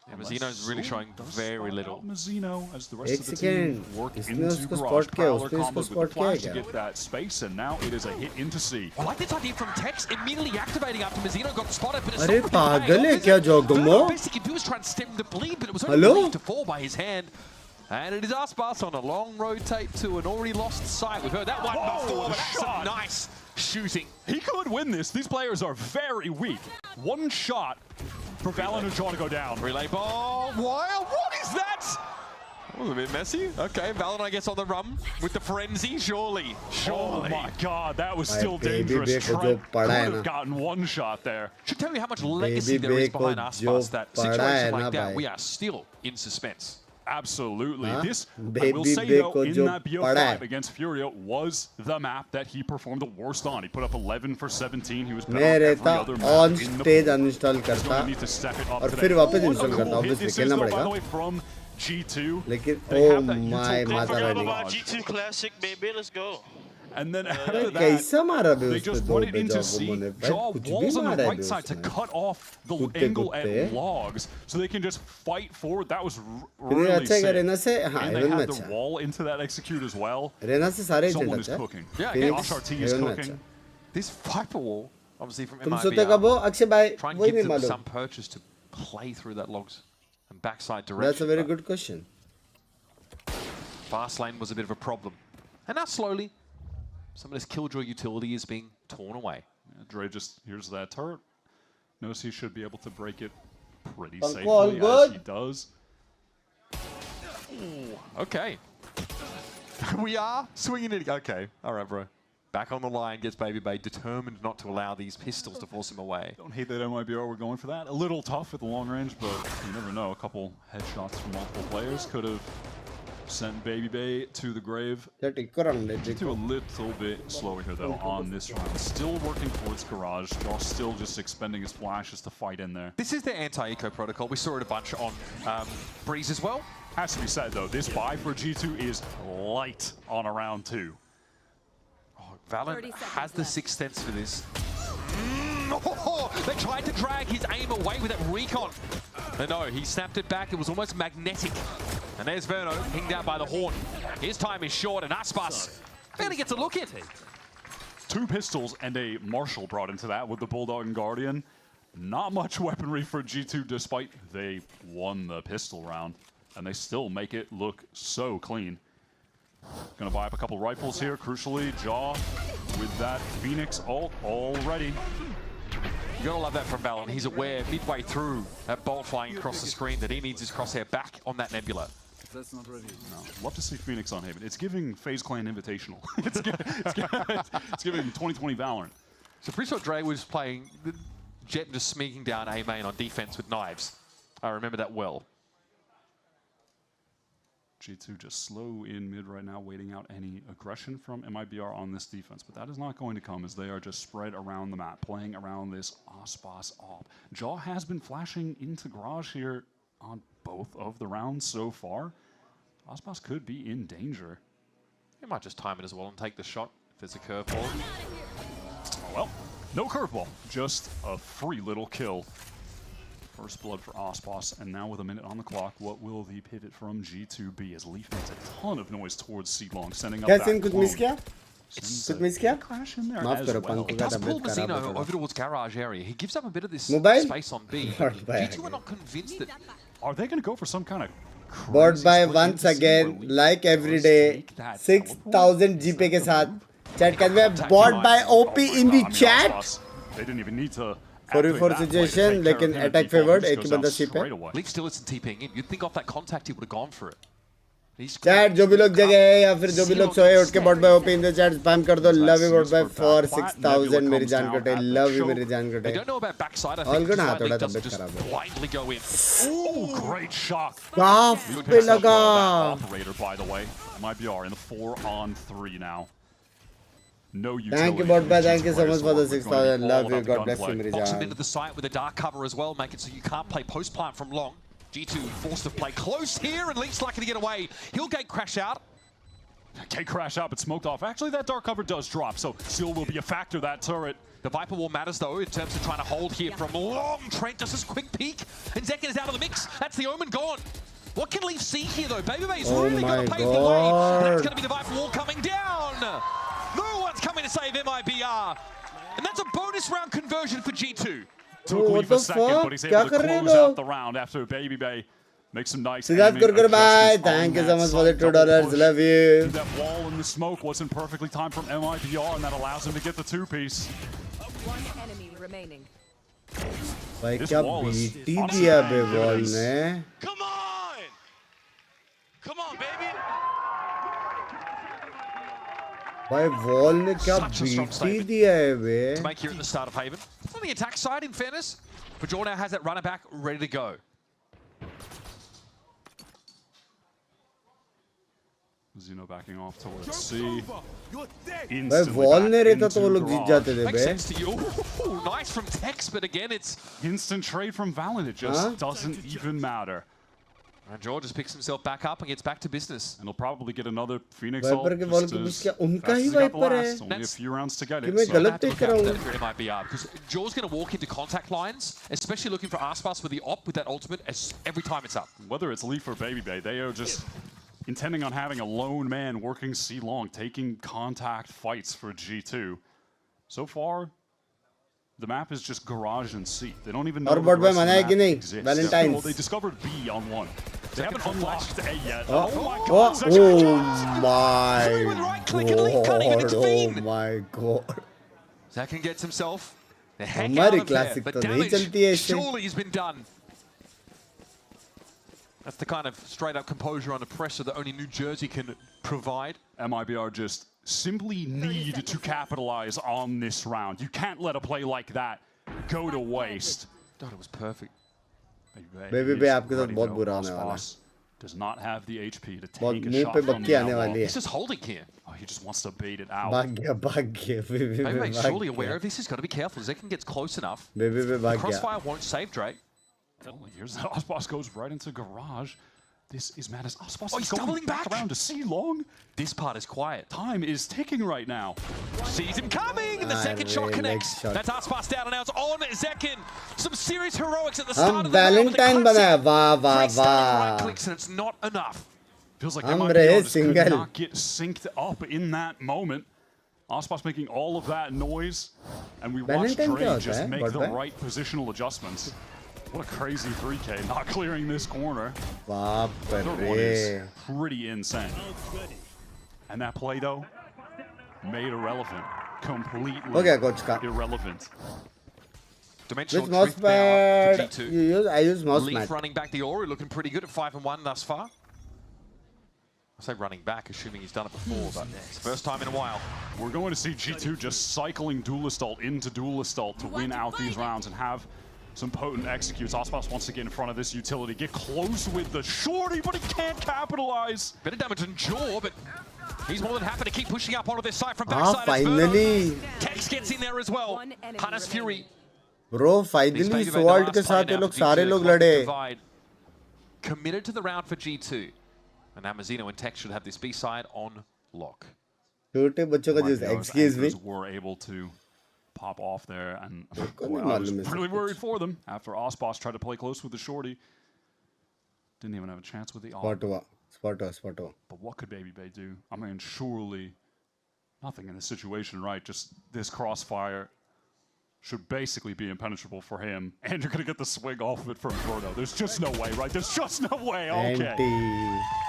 Yeah, Mazzino's really showing very little. Mazzino, as the rest एक of the team second. work इसने into उसको garage, spot किया, Prowler उसने इसको combos with the spot किया flash to क्या? get that space, and now it is a hit into C. I like this idea from Tex, immediately activating after Mazzino got spotted, but it's अरे not पागल है क्या जोगमो? The best he can do is try and stem the bleed, but it was only Hello? believed to fall by his hand. And it is Aspas on a long rotate to an already lost site. We've heard that one before, but that's some nice shooting. He could win this. These players are very weak. One shot for Valorant and Jaw to go down. Relay ball, wild, what is that? That was a bit messy. Okay, Valorant, I guess, on the run with the frenzy, surely. Oh my god, that was भाई still Baby dangerous. Bay को जो Trent पड़ा could है have ना. gotten one shot there. Should tell you how much legacy Baby there is Bay को behind जो Aspas, that पड़ा है situation ना like that, भाई. we are still in suspense. Absolutely. Huh? This, I Baby will say Bay though, को in जो that पड़ा BO5 है. against Furio was the map that he performed the worst on. He put up 11 for 17. He was better मैं on every रहता other on map in the stage pool. uninstall He's करता going to need to step it up और today. फिर वापस Oh, install what a करता. cool hit Obviously this is, खेलना though, by पड़ेगा. the way, from G2. लेकिन They oh have that my utility माता garage. Rani. G2 Classic, baby, let's go. And then after भाई that, कैसा मारा बे they उस पे just दो put it पे into जोगमो C. ने. भाई Jaw कुछ भी walls on मारा the है right बे side to उसने. cut off the कुत्ते angle कुत्ते. at logs so they can just fight forward. That was फिर really अच्छा है sick. रेना से हाँ And they हेवन में had the अच्छा. wall into that execute as well. रेना से सारे Someone चल is अच्छा. cooking. Yeah, Phoenix RT is heaven में cooking. अच्छा. This Viper wall, obviously from तुम सोते कब MIBR, हो अक्षय भाई? try and वही give नहीं them मालूम. some purchase to play through that logs and backside direction. That's a very but good question. Fast lane was a bit of a problem. And now slowly, some of this Killjoy utility is being torn away. Yeah, Dre just, here's that turret. Knows he should be able to break it pretty All safely, good. as he does. Ooh, okay. We are swinging it. Okay, all right, bro. Back on the line, gets Baby Bay, determined not to allow these pistols to force him away. Don't hate that MIBR were going for that. A little tough at the long range, but you never know. A couple headshots from multiple players could have sent Baby Bay to the grave. G2 a little bit slower here, though, on this round. Still working towards Garage. Josh still just expending his flashes to fight in there. This is their anti-eco protocol. We saw it a bunch on Breeze as well. Has to be said, though, this buy for G2 is light on a round 2. Oh, Valorant has the sixth sense for this. They tried to drag his aim away with that recon. But no, he snapped it back. It was almost magnetic. And there's Verno, pinged out by the horn. His time is short, and Aspas barely gets a look in. 2 pistols and a Marshall brought into that with the Bulldog and Guardian. Not much weaponry for G2, despite they won the pistol round. And they still make it look so clean. Gonna buy up a couple rifles here. Crucially, Jaw with that Phoenix ult already. You gotta love that from Valorant. He's aware midway through that bolt flying across the screen that he needs his crosshair back on that Nebula. That's not ready. No. Love to see Phoenix on Haven. It's giving FaZe Clan Invitational. it's giving 2020 Valorant. So pretty sure Dre was playing Jet just sneaking down A main on defense with knives. I remember that well. G2 just slow in mid right now, waiting out any aggression from MIBR on this defense. But that is not going to come as they are just spread around the map, playing around this Aspas op. Jaw has been flashing into Garage here on both of the rounds so far. Aspas could be in danger. He might just time it as well and take the shot if it's a curveball. Oh, well, no curveball, just a free little kill. First blood for Aspas, and now with a minute on the clock, what will the pivot from G2 be? As Leaf makes a ton of noise towards C-Long, sending up that clone. कुछ miss किया? Crash in there माफ as करो, well. Panku He का does pull तबीयत खराब Mazino है over towards garage area. He gives up a bit of this Mobile? space on B. G2 are not convinced that... Are they going to go for some kind of... Bought by once again, like every day, 6,000 GP के साथ. Chat can we bought by OP in the chat? They didn't even need to... 4v4 situation, लेकिन attack favored, एक ही बंदा C पे. Leaf still isn't TPing in. You'd think off that contact he would have gone for it. Chat जो भी लोग जगह है या फिर जो भी लोग सोए उठ के bought by OP in the chat spam कर दो. Love you bought by for 6,000 मेरी जान कटे. Love you मेरी जान कटे. I don't know about backside. I All think good हाथ Leaf थोड़ा doesn't तबीयत just खराब है. blindly go in. Oh, great shock. काफ पे लगा. Operator, by the way. MIBR in the 4-on-3 now. No utility. Thank you, Botba. Thank you so much for the 6,000. Love you. God bless you, मेरी Box him जान. into the site with a dark cover as well, make it so you can't play post plant from long. G2 forced to play close here, and Leaf's lucky to get away. He'll gate crash out. Gate crash out, but smoked off. Actually, that dark cover does drop, so still will be a factor, that turret. The Viper Wall matters, though, in terms of trying to hold here from long. Trent just this quick peek, and Zekken is out of the mix. That's the Omen gone. What can Leaf see here, though? Baby Bay's really going to pave the way. That's going to be the Viper Wall coming down. No one's coming to save MIBR. And that's a bonus round conversion for G2. Took Leaf a second, but he's able to close out the round after Baby Bay makes some nice Siddharth Gurgur, bye. Thank you so much for the $2. Love you. That wall in the smoke wasn't perfectly timed from MIBR, and that allows him to get the two-piece. One enemy remaining. भाई क्या BT दिया बे ball ने. Come on! Come on, baby! भाई wall ने क्या BT दिया है बे. To make here at the start of Haven. It's on the attack side, in fairness. But Jordan now has that runner back ready to go. Zeno backing off towards C. भाई wall ने रहता तो वो लोग जीत जाते थे Makes बे. sense to you. Ooh, nice from Tex, but again, it's instant trade from Valorant. It just doesn't even matter. And George just picks himself back up and gets back to business. And he'll probably get another Phoenix Viper के wall को miss किया. उनका ही Viper है. Only a few rounds to get कि it. मैं गलत take कर रहा हूँ. It might be because George's going to walk into contact lines, especially looking for Aspas with the op with that ultimate every time it's up. Whether it's Leaf or Baby Bay, they are just intending on having a lone man working C-long, taking contact fights for G2. So far, the map is just Garage and C. They don't even know और bot the पे rest of मना the है कि map नहीं. exists. Valentine's. Well, they discovered B on one. They haven't unlocked A yet. Oh, oh my oh, god! oh my god. Zekken gets himself the heck हमारी out of there, classic but तो नहीं damage चलती है इससे. surely has been done. That's the kind of straight-up composure under pressure that only New Jersey can provide. MIBR just simply need to capitalize on this round. You can't let a play like that go to waste. God, it was perfect. Baby Bay आपके साथ बहुत बुरा होने वाला है. Does not have the HP to बहुत take a मुंह shot पे from बक्की the आने वाली outlaw. है. He's just holding here. Oh, he just wants to bait it out. भाग गया. Baby Bay's भाग surely aware गया. of this. He's got to be careful. Zekken gets close enough. Baby Bay The भाग गया. crossfire won't save Drake. Here's that Aspas goes right into Garage. This is madness. Aspas Oh, is he's going doubling back around to C-long. This part is quiet. Time is ticking right now. Sees him coming, and the second shot connects. That's Aspas down, and now it's on Zekken. Some serious heroics at the start हम of the round. Valentine बनाया. वाह वाह Right वाह. clicks, and it's not enough. Feels like हम MIBR रहे just could single. not get synced up in that moment. Aspas making all of that noise, and we watched Valentine क्या Dre होता just है? make the Botba? right positional adjustments. What a crazy 3K, not clearing this corner. बाप Third one is रे. pretty insane. And that play, though, made irrelevant. Completely irrelevant. Dimensional Which mouse drift now pad for G2. you use? I use mouse Leaf pad. running back the Ori, looking pretty good at 5-1 thus far. I say running back, assuming he's done it before, but it's the first time in a while. We're going to see G2 just cycling Duelist ult into Duelist ult to win out these rounds and have some potent executes. Aspas wants to get in front of this utility, get close with the shorty, but he can't capitalize. Bit of damage on Jaw, but he's more than happy to keep pushing up onto this side from backside. Finally. Tex gets in there as well. Hunter's Fury. Bro, finally Sword के साथ ये लोग सारे लोग लड़े. Committed to the round for G2. And now Mazzino and Tex should have this B side on lock. छोटे बच्चों का just excuse me. Were able to pop off there, and boy, I was really worried for them after Osboss tried to play close with the shorty. Didn't even have a chance with the Spot हुआ. But what could Baby Bay do? I mean, surely nothing in this situation, right? Just this crossfire should basically be impenetrable for him, and you're gonna get the swing off of it from Verno. There's just no way, right? There's just no way. Okay.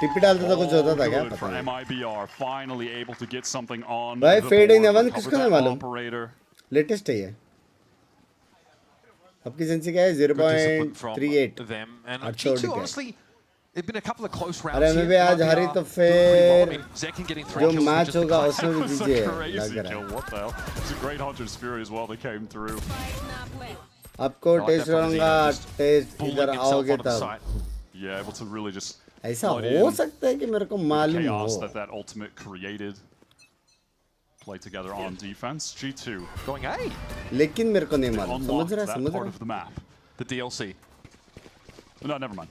टिप्पी डालता था कुछ होता था क्या? For MIBR, finally able to get something on. भाई the fading board. Avon किसको नहीं मालूम? Operator. Latest है ये. आपकी सेंसी क्या है? 0.38. Them and G2 honestly. There've been a couple of close rounds. अरे मैं भी आज हारी तो फिर जो मैच होगा उसमें भी दीजिए. What the hell? It's a great Hunter's Fury as well that came through. आपको टेस्ट करूँगा, टेस्ट इधर आओगे तब. Yeah, able to really just. ऐसा हो सकता है कि मेरे को मालूम हो. Chaos that ultimate created. Play together on defense. G2 going A. लेकिन मेरे को नहीं मालूम. समझ रहा है, समझ रहा part of the map. The DLC. No, never mind.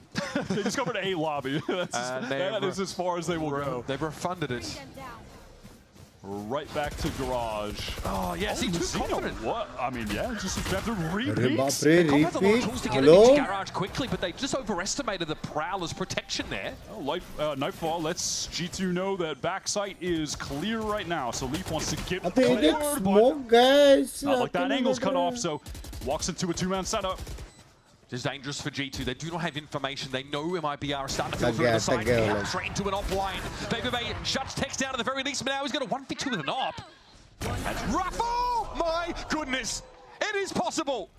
They discovered a lobby. That is as far as they will go. They've refunded it. Right back to garage. Oh, yeah, see, too confident. What? I mean, yeah, just have to repeat. Repeat. To get into garage quickly, but they just overestimated the Prowler's protection there. Oh, Nightfall lets G2 know that backside is clear right now, so Leaf wants to get forward, smoke, guys. Not like that angle's cut off, so walks into a two-man setup. It's dangerous for G2. They do not have information. They know MIBR are starting to filter the side. Straight into an offline. Baby Bay shuts Tex down at the very least, but now he's got a 1v2 with an op. That's rough. Oh my goodness. It is possible.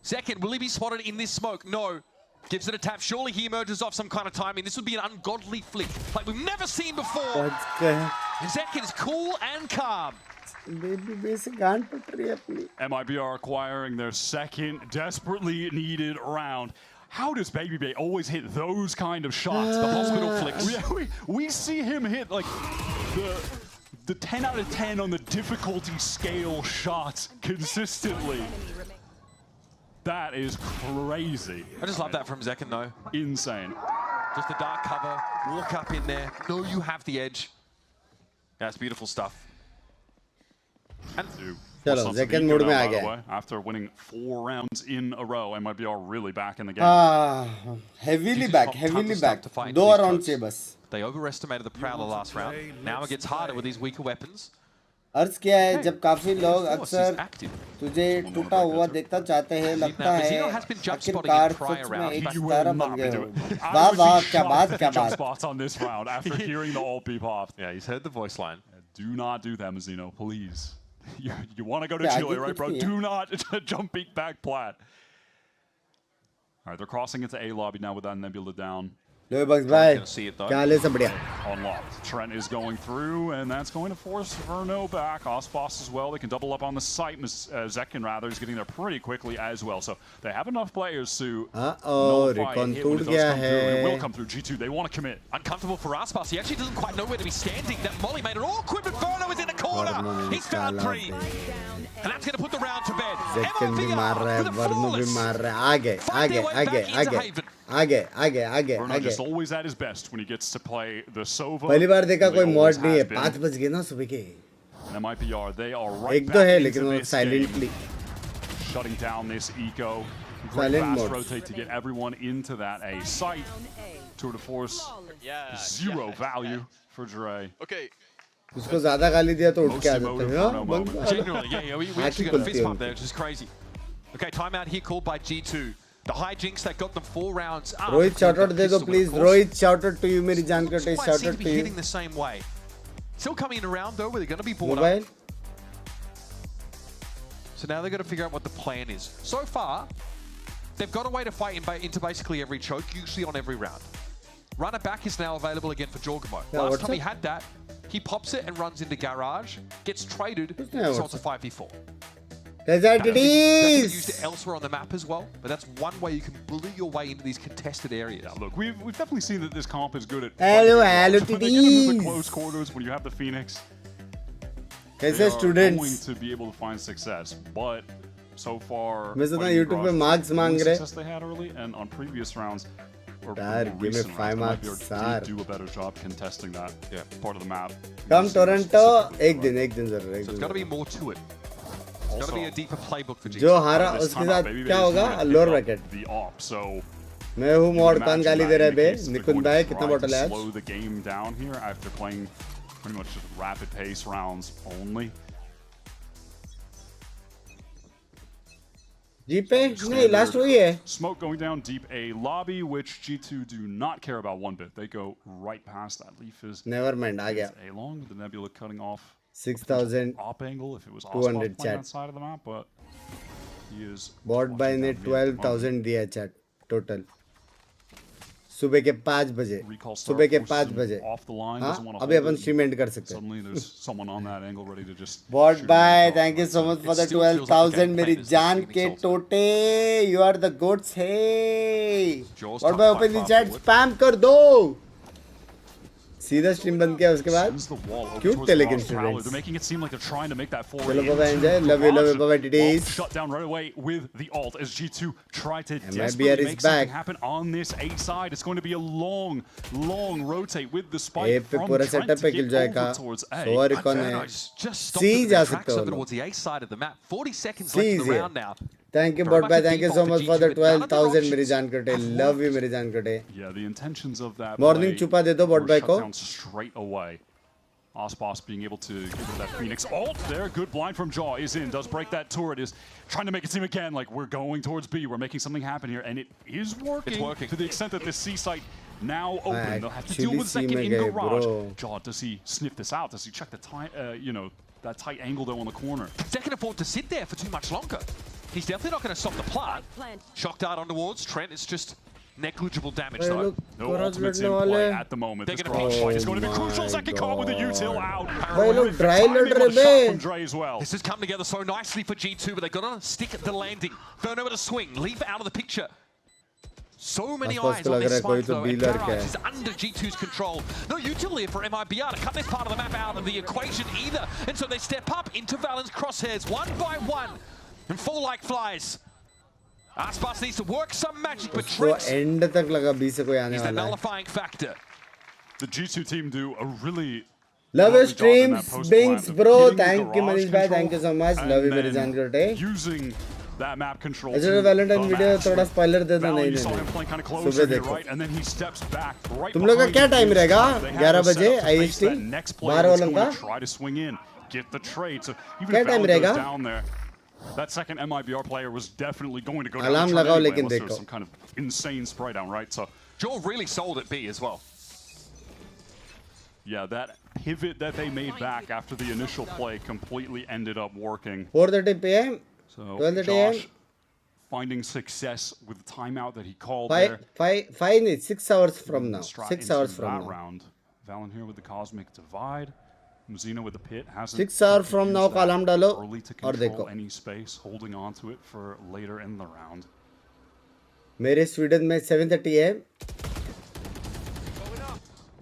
Second, will he be spotted in this smoke? No. Gives it a tap. Surely he emerges off some kind of timing. This would be an ungodly flick like we've never seen before. Zek is cool and calm. MIBR acquiring their second desperately needed round. How does Baby Bay always hit those kind of shots? The hospital flicks. We see him hit like the 10 out of 10 on the difficulty scale shots consistently. That is crazy. I just love that from Zekin though. Insane. Just the dark cover, walk up in there, know you have the edge. That's beautiful stuff. And चलो second mode में आ गया. After winning 4 rounds in a row, MIBR really back in the game. Heavily back. 2 rounds से बस. They overestimated the Prowler last round. Now it gets harder with these weaker weapons. अर्ज क्या है जब काफी लोग अक्सर तुझे टूटा हुआ देखना चाहते हैं लगता है आखिरकार सच में एक सितारा बन गए हो. वाह वाह क्या बात. Spots on this round after hearing the ult be popped. Yeah, he's heard the voice line. Do not do that, Mazzino, please. You want to go to Chile, right, bro? Do not jump peek back plat. All right, they're crossing into A lobby now with that Nebula down. Unlocked. Trent is going through, and that's going to force Verno back. Osboss as well. They can double up on the site. Zekin, rather, is getting there pretty quickly as well. So they have enough players to nullify a hit when it does come through. And it will come through. G2, they want to commit. Uncomfortable for Osboss. He actually doesn't quite know where to be standing. That Molly made it awkward, but Verno is in the corner. He's found 3. And that's going to put the round to bed. Zekin भी मार रहा है, वर्नो भी मार रहा है. आगे. Verno just always at his best when he gets to play the Sova. पहली बार देखा कोई mod नहीं है. 5 बज गए ना सुबह के. MIBR, they are right back into लेकिन वो silently shutting down this eco. Great fast rotate to get everyone into that A site. Tour de force, 0 value for Dre. Okay. उसको ज़्यादा गाली दिया तो उठ के आ जाते हैं. Genuinely, yeah, we actually got a fist bump there, which is crazy. Okay, timeout here called by G2. The hijinks that got them 4 rounds up. Rohit, shout out दे दो please. Rohit, shout out to you, मेरी जान का test shout out to you. Hitting the same way. Still coming in around though, where they're going to be bought Mobile. up. So now they've got to figure out what the plan is. So far, they've got a way to fight into basically every choke, usually on every round. Runner back is now available again for Jorgamo. Last time he had that, he pops it and runs into garage, gets traded, so it's a 5v4. Desert it is! Used it elsewhere on the map as well, but that's one way you can bully your way into these contested areas. Yeah, look, we've definitely seen that this comp is good at hello when they get into the close quarters, when you have the Phoenix, they are going to be able to find success. But so far, YouTube पे marks मांग रहे. success they had early and on previous rounds, or Give me 5 marks, sir. do a better job contesting that part of the map. Come Toronto, एक दिन जरूर. So there's got to be more to it. There's got to be a deeper playbook for G2. जो हारा उसके साथ क्या होगा? Lower bracket. The op, so मैं हूँ मॉड कान गाली दे रहा है बे. निकुंज भाई कितना बॉटल है आज? Slow the game down here after playing pretty much just rapid pace rounds only. Deep A? नहीं, last वही है. Smoke going down deep A lobby, which G2 do not care about one bit. They go right past that. Leaf is never mind, आ गया. A long with the Nebula cutting off 6,000 op angle if it was 200 playing chat. that side of the map, but he is bought by ने 12,000 दिया chat total. सुबह के 5 बजे. सुबह के 5 बजे. हाँ, अभी अपन स्ट्रीम एंड कर सकते हैं. Bot bye, thank you so much for the 12,000 मेरी जान के टोटे. You are the gods. Hey bot bye open the chat, spam कर दो. सीधा स्ट्रीम बंद किया उसके बाद. क्यूट थे लेकिन स्टूडेंट्स. चलो बाबा एंजॉय. लव यू बाबा टीटीज. Shut down right away with the ult as G2 try to MIBR desperately is make back. something happen on this A side. It's going to be a long rotate with the spike A पे from पूरा Trent setup to पे get किल जाएगा. over towards A. So और कौन है? Just C जा सकते tracks हो up लोग. towards the A side of the map. 40 seconds C left in the is round now. Thank you bot bye. Thank you so much for the 12,000 मेरी जान कटे. लव यू मेरी जान कटे. Yeah, the intentions of that morning छुपा दे दो bought by को. Straight away. Osboss being able to get rid of that Phoenix ult there. Good blind from Jaw is in. Does break that turret. Is trying to make it seem again like we're going towards B. We're making something happen here. And it is working. It's working. To the extent that this C site now open. They'll have to Actually deal with second in bro. garage. Jaw, does he sniff this out? Does he check the tight, that tight angle though on the corner? They can afford to sit there for too much longer. He's definitely not going to stop the plant. Shock dart on towards Trent. It's just negligible damage though. No ultimates in play at the moment. This garage fight is going to be crucial. Second call with the util out. From Dre as well. This has come together so nicely for G2, but they've got to stick at the landing. Verno with a swing. Leave out of the picture. So many eyes on this spike though, and Garage is under G2's control. No utility for MIBR to cut this part of the map out of the equation either. And so they step up into Valen's crosshairs one by one and fall like flies. Aspas needs to work some magic, but Trent and तक लगा B से कोई आने is the वाला है. nullifying factor. The G2 team do a really love your streams, Binks bro. Thank you Manish bhai. Thank you so much. Love you मेरी जान कटे. Using that map control. अच्छा Valorant वीडियो थोड़ा spoiler दे दो. नहीं सुबह देखो. तुम लोग का क्या टाइम रहेगा? 11 बजे IST. 12 वालों का. क्या टाइम रहेगा? That second MIBR player was definitely going to go down. Alarm लगाओ लेकिन there was देखो. some kind of insane spray down, right? So Joel really sold at B as well. Yeah, that pivot that they made back after the initial play completely ended up working. 4:30 PM. So 12:30 AM. Josh finding success with the timeout that he called there. 6 hours from now. 6 hours from now. Round. Valen here with the cosmic divide. Mzino with the pit hasn't 6 hours from now का alarm डालो और देखो. any space, holding on to it for later in the round. मेरे Sweden में 7:30 AM.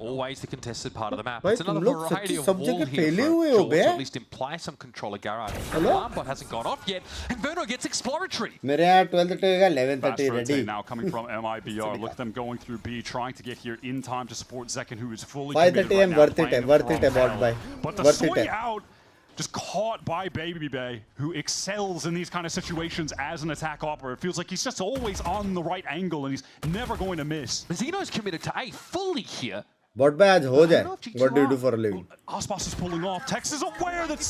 Always the contested part of the map. भाई It's another variety of wall here फैले for हुए हो Joel bay. to at least imply some control of garage. Alarm bot hasn't gone off yet, and Verno gets exploratory. मेरे यहाँ 12:30 होगा 11:30 ready. Now coming from MIBR. Look at them going through B, trying to get here in time to support Zekin, who is fully 5:30 AM worth it है bot by. But the swing out just caught by Baby Bay, who excels in these kind of situations as an attack operator. It feels like he's just always on the right angle and he's never going to miss. Zeno's committed to A fully here. Bot by आज हो जाए. What do you do for a living? Osboss is pulling off. Tex is aware that's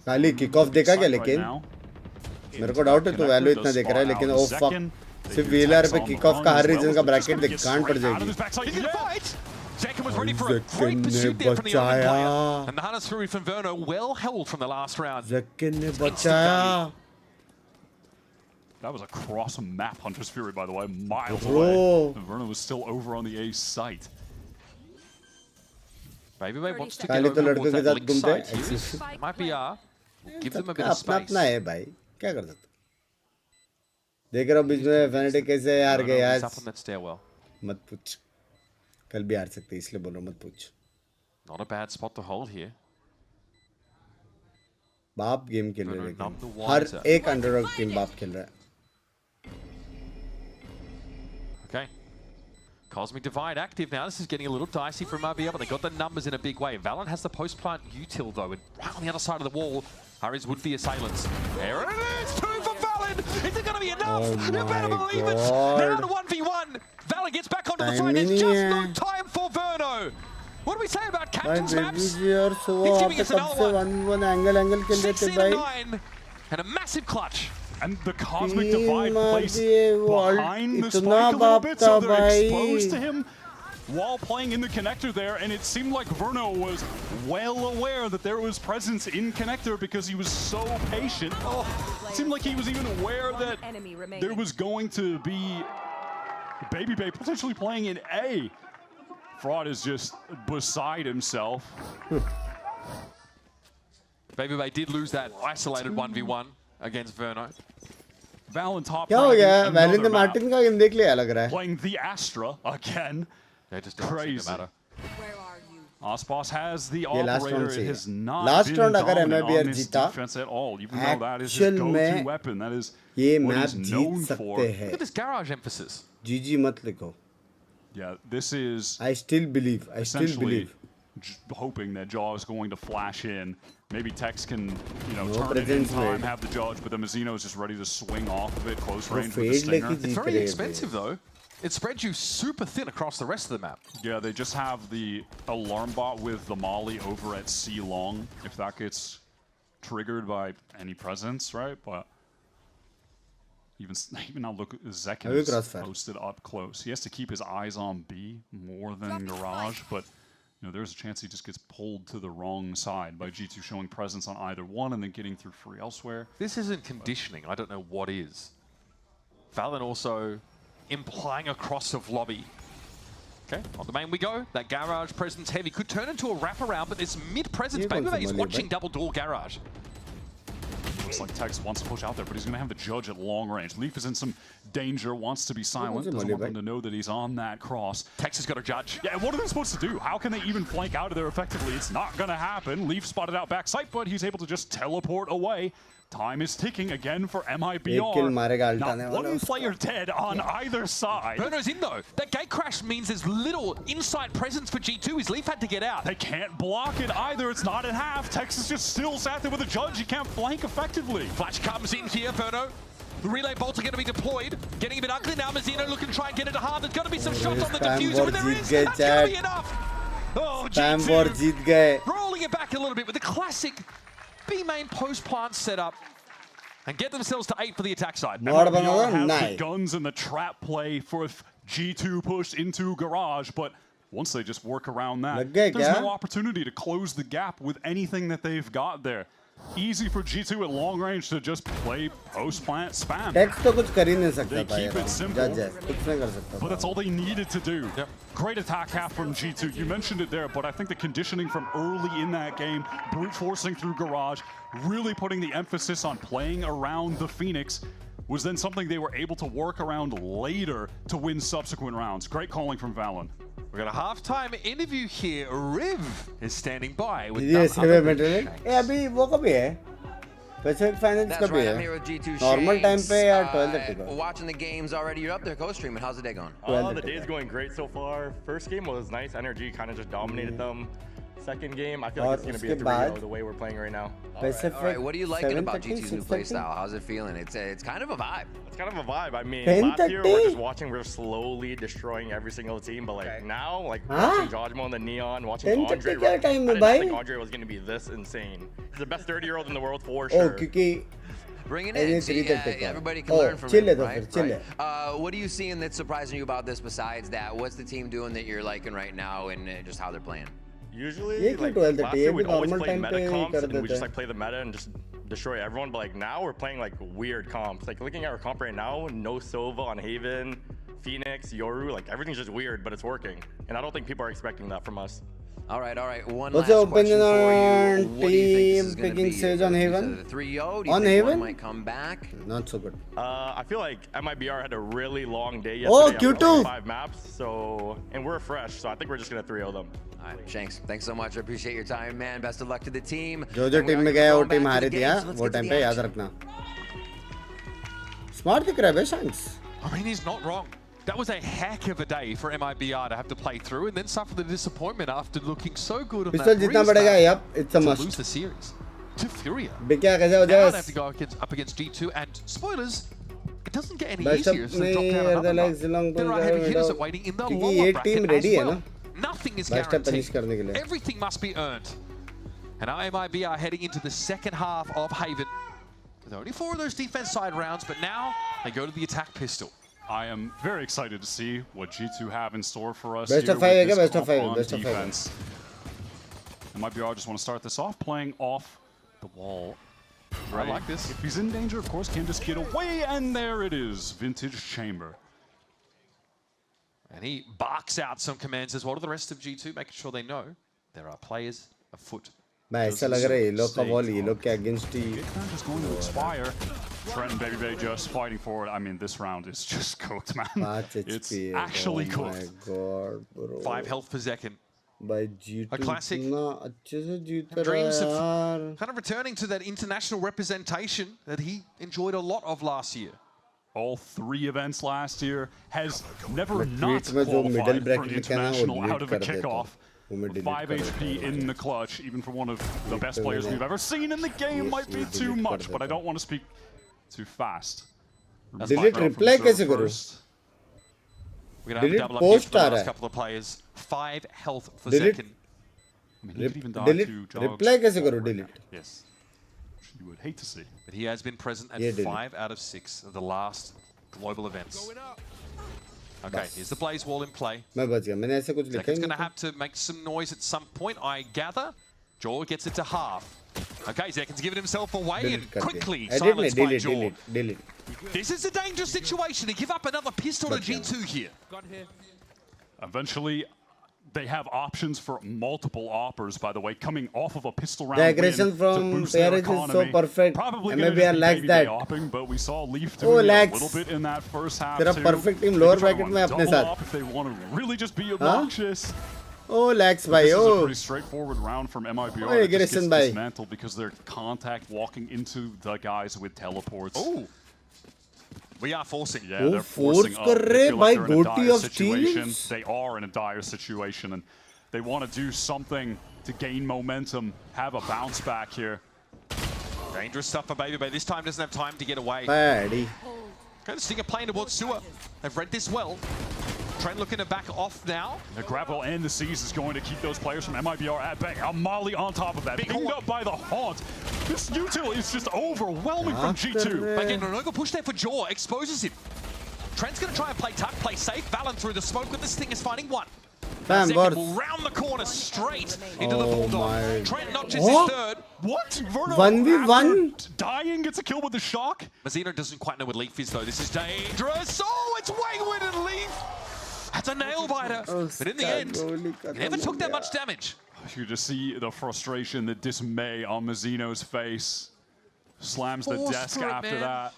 खाली kick off देखा क्या? लेकिन मेरे को doubt है तो वैल्यू इतना देख रहा है, लेकिन ओ फक, सिर्फ व्हीलर पे किक ऑफ का हर रीजन का ब्रैकेट दिखान पड़ जाएगी। Zekken was ready for a great pursuit there from the Omen player. And the Hunter's Fury from Verno, well held from the last round. Zekken ने बचाया. That was a cross-map Hunter's Fury, by the way, miles Bro. away. And Verno was still over on the A site. vvvvvvv wants to get over towards that link side here. MIBR will give them a bit of space. अपना है भाई, क्या कर सकते? देख रहा हूँ बीच में फैनेटिक कैसे हार गए आज. मत पूछ. कल भी हार सकते इसलिए बोल रहा हूँ मत पूछ. Not a bad spot to hold here. बाप गेम खेल रहे हैं. हर एक अंडरडॉग टीम बाप खेल रहा है. Okay. Cosmic Divide active now. This is getting a little dicey from MIBR, but they got the numbers in a big way. Valorant has the post-plant util though, and right on the other side of the wall, Harry's would be assailants. There it is! 2 for Valorant! Is it going to be enough? You better believe it! Down to 1v1! Valorant gets back onto the fight. It's just no time for Verno! What do we say about Captain's maps? He's giving us another one. 16-9 and a massive clutch. And the Cosmic Divide placed behind the spike a little bit, so they're exposed to him while playing in the connector there, and it seemed like Verno was well aware that there was presence in connector because he was so patient. It seemed like he was even aware that there was going to be Baby Bay potentially playing in A. Fraud is just beside himself. Baby Bay did lose that isolated 1v1 against Verno. Valen top. क्या हो गया? Valent ने Martin का game देख लिया लग रहा है. Playing the Astra again. They just crazy. Osboss has the ये last operator. round It से has not last been round अगर dominant MIBR on this जीता, defense at all. Even though that is his actual go-to में weapon. That is ये what map he's Jeet known for. सकते हैं. Look at this garage emphasis. GG मत लिखो. Yeah, this is. I still believe. Hoping that Jaw is going to flash in. Maybe Tex can, No turn it in presence time, made. have the judge, but the Mazzino is just ready to swing off of it, close वो range with the fade stinger. लेके It's Jeet very रहे expensive though. It spreads you super thin across the rest of the map. Yeah, they just have the alarm bot with the Molly over at C long. If that gets triggered by any presence, right? But even now, look, Zekken is posted up close. He has to keep his eyes on B more than Garage, but there's a chance he just gets pulled to the wrong side by G2 showing presence on either one and then getting through free elsewhere. This isn't conditioning. I don't know what is. Valen also implying a cross of lobby. Okay, on the main we go. That garage presence heavy could turn into a wraparound, but this mid presence, Baby Bay is watching double door garage. Looks like Tex wants to push out there, but he's going to have the judge at long range. Leaf is in some danger, wants to be silent, doesn't want them to know that he's on that cross. Tex has got a judge. Yeah, what are they supposed to do? How can they even flank out of there effectively? It's not going to happen. Leaf spotted out backside, but he's able to just teleport away. Time is ticking again for MIBR. Not one player dead on either side. Verno's in though. That gate crash means there's little inside presence for G2. His Leaf had to get out. They can't block it either. It's not in half. Texas just still sat there with a judge. He can't flank effectively. Flash comes in here, Verno. The relay bolts are going to be deployed. Getting a bit ugly now. Mazzino looking to try and get it to hard. There's got to be some shots on the diffuser, and there is. That's going to be enough. Oh, G2 rolling it back a little bit with the classic B main post plant setup and get themselves to 8 for the attack side. MIBR has the guns and the trap play for if G2 pushed into garage, but once they just work around that, there's no opportunity to close the gap with anything that they've got there. Easy for G2 at long range to just play post-plant spam. They keep it simple, but that's all they needed to do. Great attack half from G2. You mentioned it there, but I think the conditioning from early in that game, brute forcing through garage, really putting the emphasis on playing around the Phoenix, was then something they were able to work around later to win subsequent rounds. Great calling from Valen. We've got a halftime interview here. Riv is standing by with Pacific Finals That's right, I'm here with G2 Normal time पे या 12:30 watching the games already. You're up there co-streaming. How's the day going? The day's going great so far. First game was nice. NRG kind of just dominated them. Second game, I feel like it's going to be a 3-0 the way we're playing right now. All right, what are you liking about G2's new playstyle? How's it feeling? It's kind of a vibe. It's kind of a vibe. I mean, last year we're just watching, we're slowly destroying every single team, but like now, like watching Jojmo and the Neon, watching Andre, I didn't think Andre was going to be this insane. He's the best 30-year-old in the world for sure. क्योंकि bring it in. See, everybody can learn from it, right? What are you seeing that's surprising you about this besides that? What's the team doing that you're liking right now and just how they're playing? Usually, like last year we'd always play meta comps and we just like play the meta and just destroy everyone. But like now we're playing like weird comps. Like looking at our comp right now, no Sova on Haven, Phoenix, Yoru, like everything's just weird, but it's working. And I don't think people are expecting that from us. All right. One What's last the question for you. opinion What do you think this is team gonna picking be? Sage on Haven? 3-0? Do you On think Haven? one might come back? Not so good. I feel like MIBR had a really long day Oh, yesterday. Q2. 5 maps, so and we're fresh, so I think we're just gonna 3-0 them. All right, Shanks, thanks so much. I appreciate your time, man. Best of luck to the team. जो And we team are में gonna गया go वो back team to हारी the थी game, यार so let's वो get to time the पे याद action. रखना स्मार्ट दिख रहा है बे shanks I mean, he's not wrong. That was a heck of a day for MIBR to have to play through and then suffer the disappointment after looking so good on पिस्तौल that जितना Breeze बढ़ेगा map yep it's a to must lose the series to Furia. बे क्या कैसे हो Now जाए they have to go up against G2 and spoilers, it doesn't get any Best easier of as they drop down another like notch. Zilong There are heavy hitters that waiting in the क्योंकि lower ये bracket team as ready है well. ना Nothing is Best of punish करने के guaranteed. लिए Everything must be earned. And now MIBR heading into the second half of Haven. There's only 4 of those defense side rounds, but now they go to the attack pistol. I am very excited to see what G2 have in store for us Best here of 5 with this best of 5 on best of 5 defense. And MIBR just want to start this off playing off the wall. I like this. If he's in danger, of course, can just get away, and there it is, Vintage Chamber. And he barks out some commands as well to the rest of G2, making sure they know there are players afoot. मैं ऐसा लग रहा है ये लोग का ball ये लोग के against he Just going to expire. Trent and Baby Bay just fighting for it. I mean, this round is just cooked, man. It's actually cooked. Oh my god, bro. 5 health per second. भाई G2 A classic. इतना अच्छे से जीत रहा है Dreams of यार kind of returning to that international representation that he enjoyed a lot of last year. All 3 events last year has never But not tweets में जो middle qualified for bracket an में क्या ना वो international delete out of a कर देता kickoff. वो मैं delete 5 कर HP देता in the clutch, even for one of the best players we've ever seen in the game, might be too much, but I don't want to speak too fast. delete reply कैसे करूँ We're going to have a delete double up here post for the आ रहा last है couple of players. 5 health per delete second. I mean, he could even die delete to Jogs. reply कैसे करूँ delete Yes. You would hate to see. But he has been present at Yeah, delete. 5 out of 6 of the last global events. Okay, here's the Blaze Wall in play. मैं बच गया मैंने ऐसे कुछ लिखा ही Zekin's going नहीं to have to make some noise at some point, I gather. Jaw gets it to half. Okay, Zekin's giving himself away delete and कर दिया quickly edit silenced नहीं by Jaw. delete This is a dangerous situation to give up another pistol to G2 here. Eventually, they have options for multiple offers, by the way, coming off of a pistol round The aggression win from to boost their Parage is so economy. perfect. Probably MIBR going to lacks be that. opping, but we saw Leaf Oh, doing it a lacks. little bit in that first half तेरा too. perfect team They lower can try to bracket run में अपने double साथ up if they want to really just be obnoxious. oh lax भाई This is a oh pretty straightforward round from MIBR. Oh, That just aggression gets भाई dismantled because they're contact walking into the guys with teleports. Oh. We are forcing. Yeah, they're forcing up. कर They रहे feel like भाई they're in a goatee dire of situation. steals They are in a dire situation, and they want to do something to gain momentum, have a bounce back here. Dangerous stuff for Baby Bay. This time doesn't have time to get away. Paddy Okay, the Stinger playing towards Sewer. They've read this well. Trent looking to back off now. The grapple and the seize is going to keep those players from MIBR at bay. A Molly on top of that, pinged up by the haunt. This util is just overwhelming from G2. But again, an push there for Jaw exposes him. Trent's going to try and play tuck, play safe. Valen through the smoke with this thing is finding one. Bam, Second will round the corner straight into the Bulldog. my Trent notches his third. What? Verno 1v1 dying gets a kill with the shock? Mazzino doesn't quite know what Leaf is, though. This is dangerous. Oh, it's Waywood and Leaf. That's a nail biter. But in the end, he never took that much damage. You just see the frustration, the dismay on Mazzino's face. Slams the desk after that.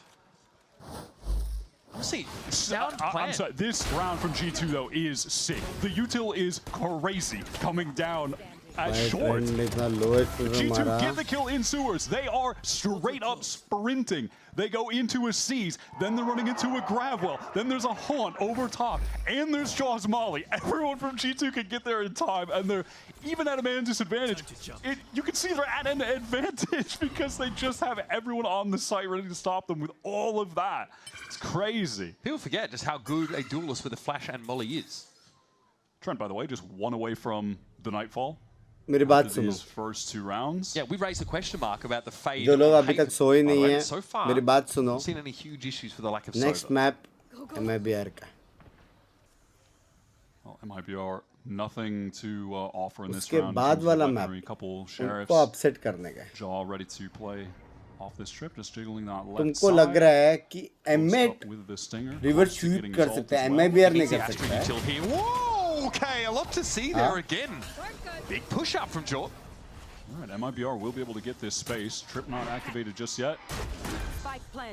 See, sound I'm sorry, this round from G2 though is sick. The util is crazy coming down at short. G2 get the kill in sewers. They are straight up sprinting. They go into a seize, then they're running into a grab well, then there's a haunt over top, and there's Jaws Molly. Everyone from G2 can get there in time, and they're even at a man disadvantage. You can see they're at an advantage because they just have everyone on the site ready to stop them with all of that. It's crazy. People forget just how good a duelist with a flash and molly is. Trent, by the way, just one away from the Nightfall. मेरी बात after सुनो these first 2 rounds. Yeah, we raised a question mark about the fade. जो लोग on अभी तक Haven. सोए नहीं Alright, हैं so far, मेरी बात सुनो haven't seen any huge issues for the lack of next Sova. Map MIBR का Well, MIBR nothing to offer in this उसके round. बाद वाला मैप मैप couple sheriffs उनको अपसेट करने का है jaw ready to play off this trip, just jiggling that left तुमको side. लग रहा है कि Close M8 up with the stinger. Reverse Getting sweep कर exalted सकते हैं as well. MIBR नहीं Easy कर Astrid सकता util है here. Whoa, okay, a lot to see there Huh? again. Big push up from Jort. All right, MIBR will be able to get this space. Trip not activated just yet.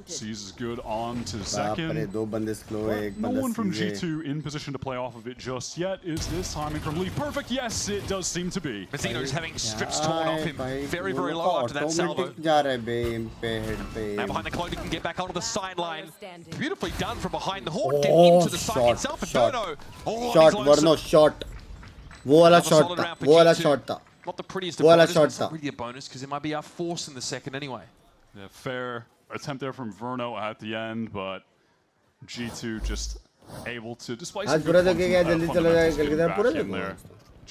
Sees is good on to बाप रे second. दो बंदे slow है एक No बंदा one from सीधे G2 in position to play off of it just yet. Is this timing from Lee perfect? Yes, it does seem to be. Mazzino's having strips torn off him very, very low after that salvo. जा रहा है बेम पे head पे Now behind the cloak, he can get back onto the sideline. Beautifully done from behind the horn. Get Oh, into the site shot, itself. And shot. Verno. Oh, shot he's वर्नो lonesome. Shot वो वाला Another shot solid था round for वो वाला G2. Shot था Not the prettiest वो of वाला bonus, shot but it's not था really a bonus because it might be our force in the second anyway. Yeah, fair attempt there from Verno at the end, but G2 just able to display some आज पूरा good जगह गया जल्दी चला जाएगा fundamentals कल की getting तरह पूरा back in जगह there.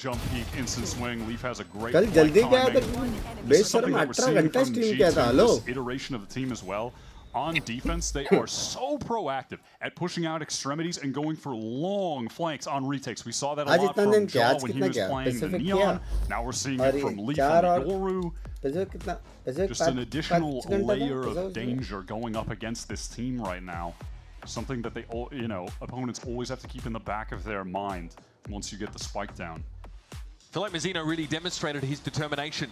Jump peek, instant swing. Leaf has a great कल flight जल्दी गया timing. था This is something बेशर्म that we're 18 seeing घंटा from स्ट्रीम किया था G2, hello this iteration of the team as well. On defense, they are so proactive at pushing out extremities and going for long flanks on retakes. We saw that a आज lot इतना from दिन क्या Jaw आज when he कितना was क्या playing the Pacific Neon. किया Now we're seeing और it from Leaf चार on और the Yoru. पैसिफिक कितना पैसिफिक Just an additional 5 घंटा layer था of danger going up against this team right now. Something that they, opponents always have to keep in the back of their mind once you get the spike down. I feel like Mazzino really demonstrated his determination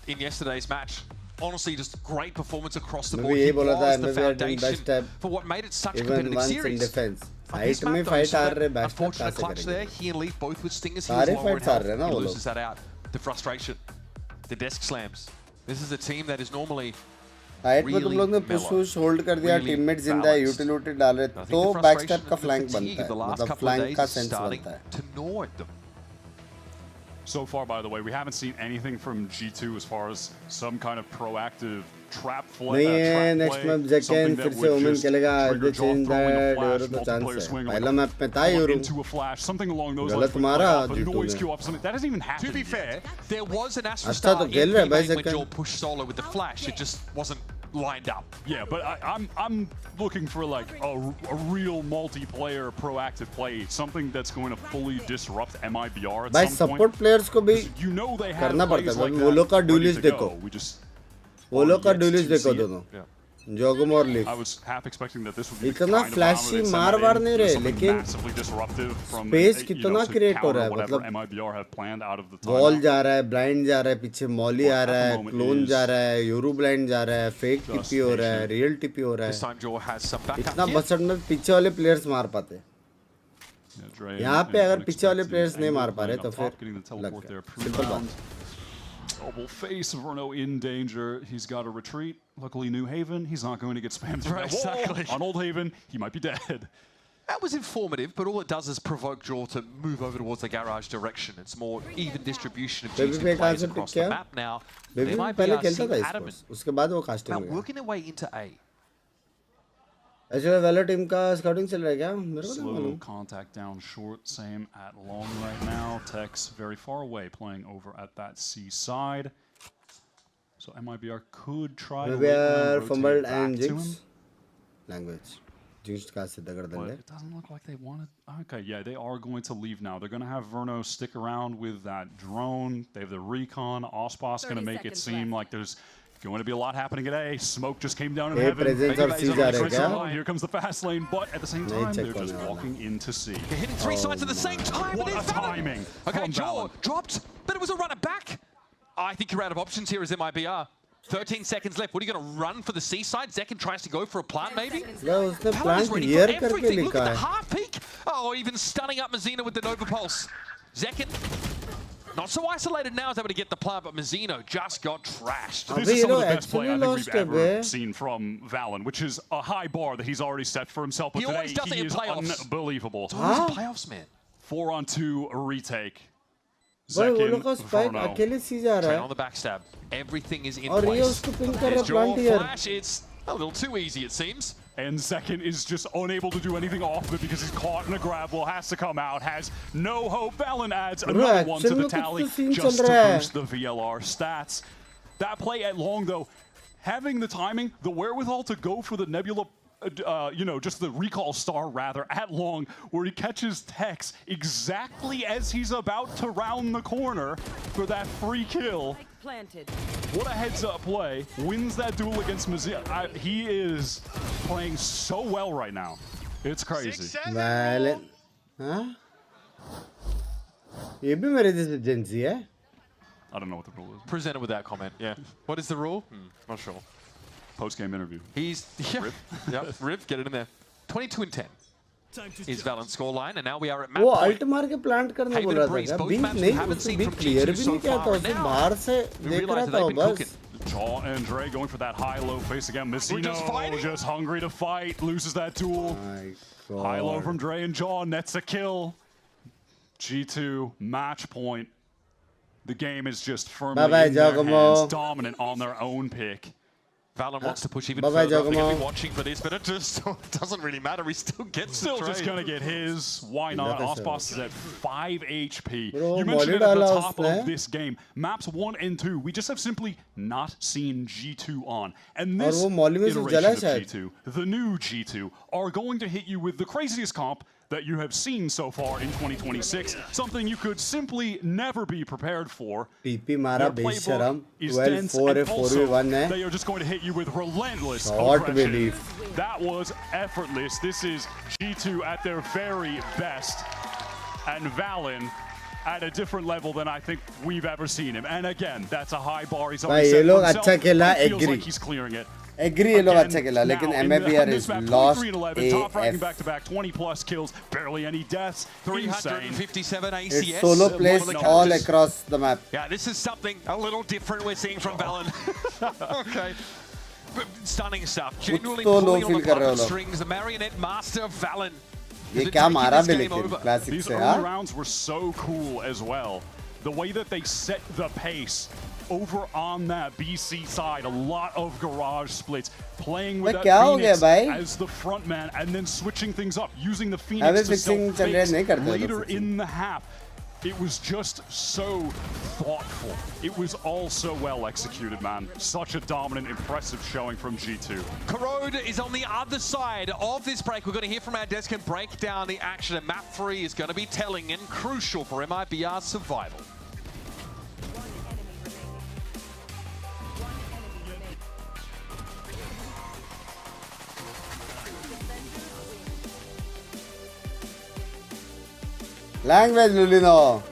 in yesterday's match. Honestly, just great performance across the board. ये He बोला था was the MIBR doing best foundation step for what made it such a even competitive once in series. defense On this fight में map, though, fight so हार that रहे best कैसे unfortunate clutch there, करेंगे he and Leaf both with stingers. He सारे was lower in fights हार health. रहे हैं ना He वो loses लोग that out. The frustration. The desk slams. This is a team that is normally fight में तुम लोग ने पुश पुश होल्ड कर दिया टीममेट जिंदा है यूटिलिटी डाल रहे तो बैकस्टैप का फ्लैंक बनता है मतलब फ्लैंक का सेंस बनता है to gnaw at them. So far, by the way, we haven't seen anything from G2 as far as some kind of proactive trap play. नहीं है नेक्स्ट मैप जैकेन फिर से ओमेन खेलेगा दे चेंज दैट यूरो तो chance है पहला map में था euro into a flash, something along those गलत lines. मारा A G2 noise ने queue up, something that hasn't even happened. To be fair, there was an Astra अच्छा star तो in खेल रहा है भाई P-Main when जैकेन Joel pushed solo with the flash. It just wasn't lined up. Yeah, but I'm looking for like a real multiplayer proactive play, something that's going to fully disrupt MIBR at भाई some point. Support players को भी You know they have करना पड़ता plays है like वो लोग का that dualist ready to देखो go. We just वो लोग का yet ड्यूलिस्ट to देखो see it. दोनों जोगम और leaf I was half expecting that this would be the इतना kind of फ्लैशी bomber मार that's वार in, नहीं रहे something लेकिन massively disruptive from space to कितना क्रिएट हो counter रहा है whatever मतलब MIBR have planned out of the wall timeout. जा रहा है ब्लाइंड जा रहा है पीछे मॉली आ रहा है क्लोन जा रहा है यूरो ब्लाइंड जा रहा है फेक टीपी हो रहा है रियल टीपी हो रहा This time Joel has some है backup इतना here. बसट में पीछे वाले प्लेयर्स मार पाते यहाँ पे अगर पीछे वाले प्लेयर्स नहीं मार पा रहे तो फिर लग गया सिंपल बात Double face, Verno in danger. He's got to retreat. Luckily, New Haven, he's not going to get spammed through that wall. Exactly. On Old Haven, he might be dead. That was informative, but all it does is provoke Jaw to move over towards the garage direction. It's more even distribution of baby G2 पे कहाँ players से pick across the किया map now. Baby They पे might पहले be खेलता था adamant. Esports उसके बाद वो कास्टिंग Now में गया working their way into A. ऐसे वेलर टीम का स्काउटिंग चल रहा है क्या मेरे को नहीं Slow मालूम contact down short, same at long right now. Tex very far away, playing over at that C side. So MIBR could try to MIBR fumbled rotate and back to Jinx him. language Jinx का से दगड़ But they it doesn't look like they wanted. Okay, yeah, they are going to leave now. They're going to have Verno stick around with that drone. They have the recon. Ospas going to make it seem like there's going to be a lot happening at A. Smoke just came down in heaven. presence of C जा रहा है क्या? Here comes the fast lane, but at the same time, they're just walking into C. They're hitting three sides at the same time. What but a there's Valorant. timing Okay, from Jaw Valorant. dropped, but it was a runner back. I think you're out of options here as MIBR. 13 seconds left. What are you going to run for the C side? Zekin tries to go for a plant, maybe? या उसने Valorant's plan ready clear for करके everything. Look लिखा at the है half peak. Oh, even stunning up Mazzino with the Nova Pulse. Zekin, not so isolated now, is able to get the plant, but Mazzino just got trashed. This is some of the best play I think we've ever seen from Valen, which is a high bar that he's already set for himself. But He always today, does it he in is playoffs. unbelievable. It's always in playoffs, man. 4-on-2 retake. भाई वो Zekin, लोग का spike Verno. अकेले सी जा रहा Train है on the backstab. Everything is in और ये place. उसको पिन कर रहा There's है plant Joel here flash. It's a little too easy, it seems. And second is just unable to do anything off of it because he's caught in a grab wall, has to come out, has no hope. Valen adds another one to the tally just to boost the VLR stats. That play at long, though, having the timing, the wherewithal to go for the Nebula, just the recall star, rather, at long, where he catches Tex exactly as he's about to round the corner for that free kill. What a heads-up play. Wins that duel against Mazia. He is playing so well right now. It's crazy. Valen. Huh? ये भी मेरे जैसे जेंसी है? I don't know what the rule is. Presented with that comment, yeah. What is the rule? Not sure. Post-game interview. He's... Yeah, yep, Riv, get it in there. 22 and 10 is Valen's scoreline, and now we are at map वो point. Alt मार के plant करने बोल रहा था क्या? बिंक नहीं, उससे बिंक क्लियर भी नहीं किया था, उसे बाहर से देख रहा था बस. Jaw and Dre going for that high-low face again. Messino just hungry to fight, loses that duel. High-low from Dre and Jaw, nets a kill. G2, match point. The game is just firmly in their hands, dominant on their own pick. Valen wants to push even further. I think I've been watching for this, but it just doesn't really matter. He still gets Still just going to get his. Why not? Osboss is at 5 HP. Bro, you mentioned it at the top of this game. Maps 1 and 2, we just have simply not seen G2 on. And this iteration of G2, the new G2, are going to hit you with the craziest comp that you have seen so far in 2026, something you could simply never be prepared for. PP मारा बेशरम 12-4-4v1 they are just going to hit you with relentless aggression. That was effortless. This is G2 at their very best, and Valen at a different level than I think we've ever seen him. And again, that's a high bar. He's already set for himself. He feels like he's clearing it. Agree ये लोग अच्छा खेला, लेकिन MIBR is lost top ranking back-to-back, 20+ kills, barely any deaths, 357 ACS. It's solo plays all across the map. Yeah, this is something a little different we're seeing from Valen. Okay. But stunning stuff. Genuinely pulling on the puppet strings, the marionette master Valen. ये क्या मारा भी लेकिन classic These से early rounds were so cool as well. The way that they set the pace over on that BC side, a lot of garage splits, playing with that Phoenix as the front man, and then switching things up, using the Phoenix to self-face later in the half. It was just so thoughtful. It was all so well executed, man. Such a dominant, impressive showing from G2. Corrode is on the other side of this break. We're going to hear from our desk and break down the action, and map 3 is going to be telling and crucial for MIBR's survival. Language, Lulino.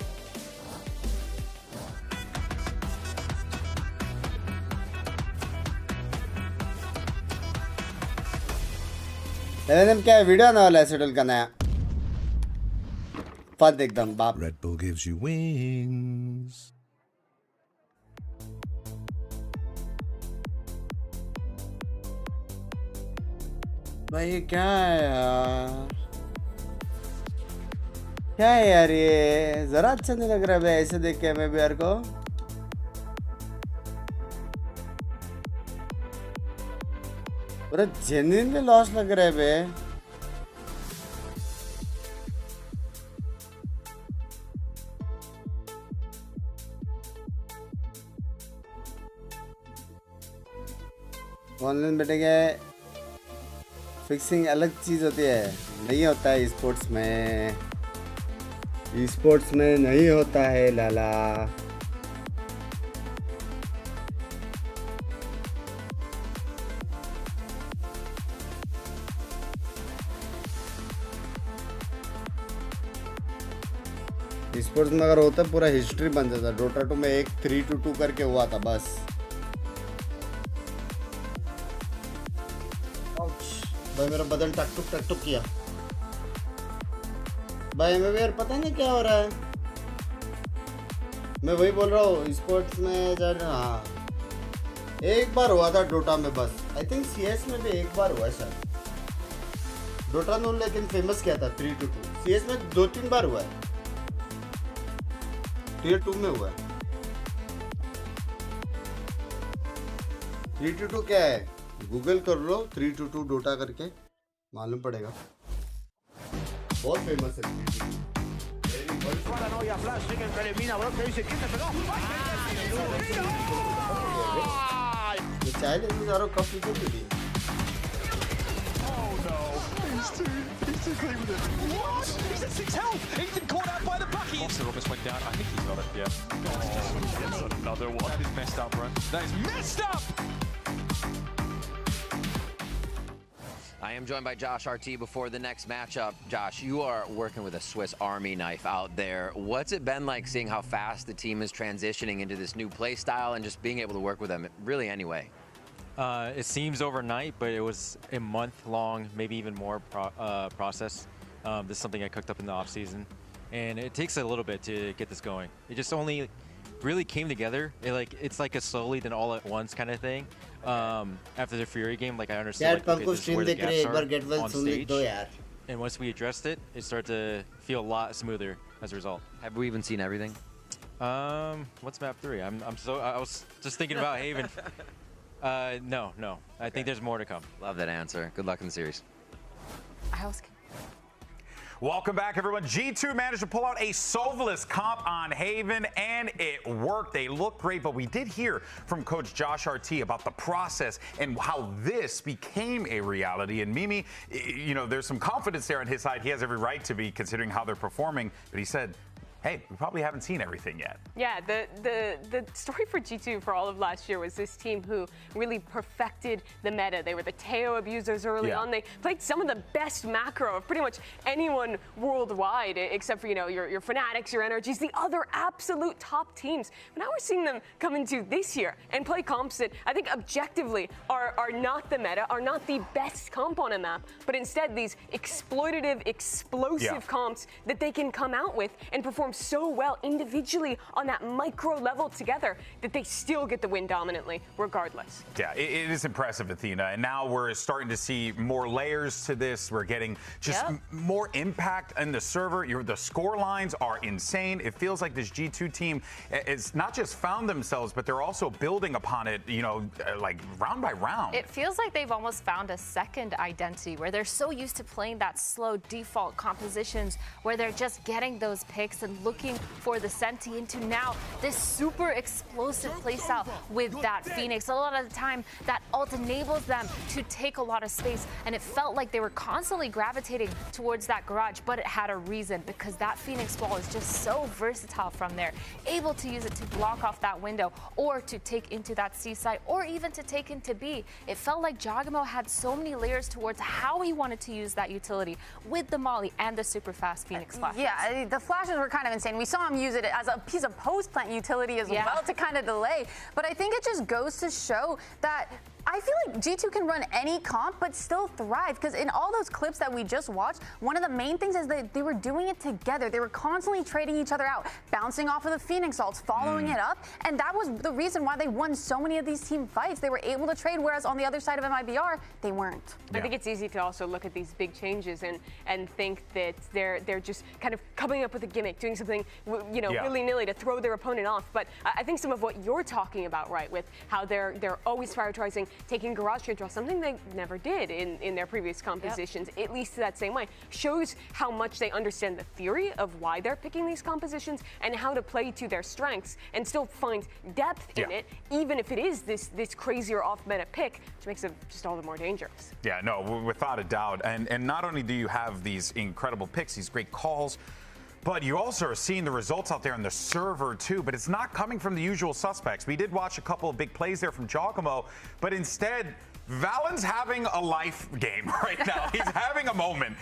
लेकिन क्या video आने वाला है settle का नया फट एकदम बाप Red Bull gives you wings. भाई क्या है यार क्या है यार ये जरा अच्छा नहीं लग रहा है ऐसे देख के MIBR को पूरा जेन्युइनली लॉस लग रहा है बे ऑनलाइन बैठेंगे फिक्सिंग अलग चीज होती है नहीं होता है स्पोर्ट्स में स्पोर्ट्स में नहीं होता है लाला स्पोर्ट्स में अगर होता पूरा हिस्ट्री बन जाता डोटा 2 में एक 3-2 करके हुआ था बस भाई मेरा बदन टक टुक किया भाई MIBR पता नहीं क्या हो रहा है मैं वही बोल रहा हूँ स्पोर्ट्स में हाँ एक बार हुआ था डोटा में बस आई थिंक CS में भी एक बार हुआ है शायद डोटा में लेकिन फेमस क्या था 3-2 CS में 2-3 बार हुआ है Tier 2 में हुआ है 3-2 क्या है गूगल कर लो 322 डोटा करके मालूम पड़ेगा बहुत फेमस है Paranoia flash que elimina Brock que dice ¿quién te pegó? ये चाय लेने जा रहा हूँ कप नीचे भी Oh no. He's too clean with it. What? He's at 6 health. Ethan caught out by the bucket. Foster almost went down. I think he's got it, yeah. Oh, that's another one. That is messed up, bro. That is messed up! I am joined by Josh RT before the next matchup. Josh, you are working with a Swiss Army knife out there. What's it been like seeing how fast the team is transitioning into this new play style and just being able to work with them really anyway? It seems overnight, but it was a month-long, maybe even more process. This is something I cooked up in the off-season, and it takes a little bit to get this going. It just only really came together. It's like a slowly then all at once kind of thing. After the Fury game, like I understood like, okay, this is where the gaps are on stage. And once we addressed it, it started to feel a lot smoother as a result. Have we even seen everything? What's map 3? I was just thinking about Haven. No. I think there's more to come. Love that answer. Good luck in the series. Welcome back, everyone. G2 managed to pull out a solveless comp on Haven, and it worked. They look great, but we did hear from Coach Josh RT about the process and how this became a reality. And Mimi, you know, there's some confidence there on his side. He has every right to be considering how they're performing, but he said, hey, we probably haven't seen everything yet. Yeah, the story for G2 for all of last year was this team who really perfected the meta. They were the Teo abusers early on. They played some of the best macro of pretty much anyone worldwide, except for, you know, your Fnatics, your NRGs, the other absolute top teams. But now we're seeing them come into this year and play comps that I think objectively are not the meta, are not the best comp on a map, but instead these exploitative, explosive comps that they can come out with and perform so well individually on that micro level together that they still get the win dominantly regardless. Yeah, it is impressive, Athena. And now we're starting to see more layers to this. We're getting just more impact in the server. The score lines are insane. It feels like this G2 team is not just found themselves, but they're also building upon it, you know, like round by round. It feels like they've almost found a second identity where they're so used to playing that slow default compositions where they're just getting those picks and looking for the Senti into now this super explosive playstyle with that Phoenix. A lot of the time that ult enables them to take a lot of space, and it felt like they were constantly gravitating towards that garage, but it had a reason because that Phoenix wall is just so versatile from there, able to use it to block off that window or to take into that C site or even to take into B. It felt like Jogamo had so many layers towards how he wanted to use that utility with the Molly and the super fast Phoenix flashes. Yeah, the flashes were kind of insane. We saw him use it as a piece of post-plant utility as well to kind of delay. But I think it just goes to show that I feel like G2 can run any comp but still thrive, because in all those clips that we just watched, one of the main things is that they were doing it together. They were constantly trading each other out, bouncing off of the Phoenix ults, following it up, and that was the reason why they won so many of these team fights. They were able to trade, whereas on the other side of MIBR, they weren't. I think it's easy to also look at these big changes and think that they're just kind of coming up with a gimmick, doing something, you know, willy-nilly to throw their opponent off. But I think some of what you're talking about, right, with how they're always prioritizing taking garage trade draw, something they never did in their previous compositions, at least that same way, shows how much they understand the theory of why they're picking these compositions and how to play to their strengths and still find depth in it, even if it is this crazier off-meta pick, which makes it just all the more dangerous. Yeah, no, without a doubt. And not only do you have these incredible picks, these great calls, but you also are seeing the results out there on the server too, but it's not coming from the usual suspects. We did watch a couple of big plays there from Jogamo, but instead, Valen's having a life game right now. He's having a moment.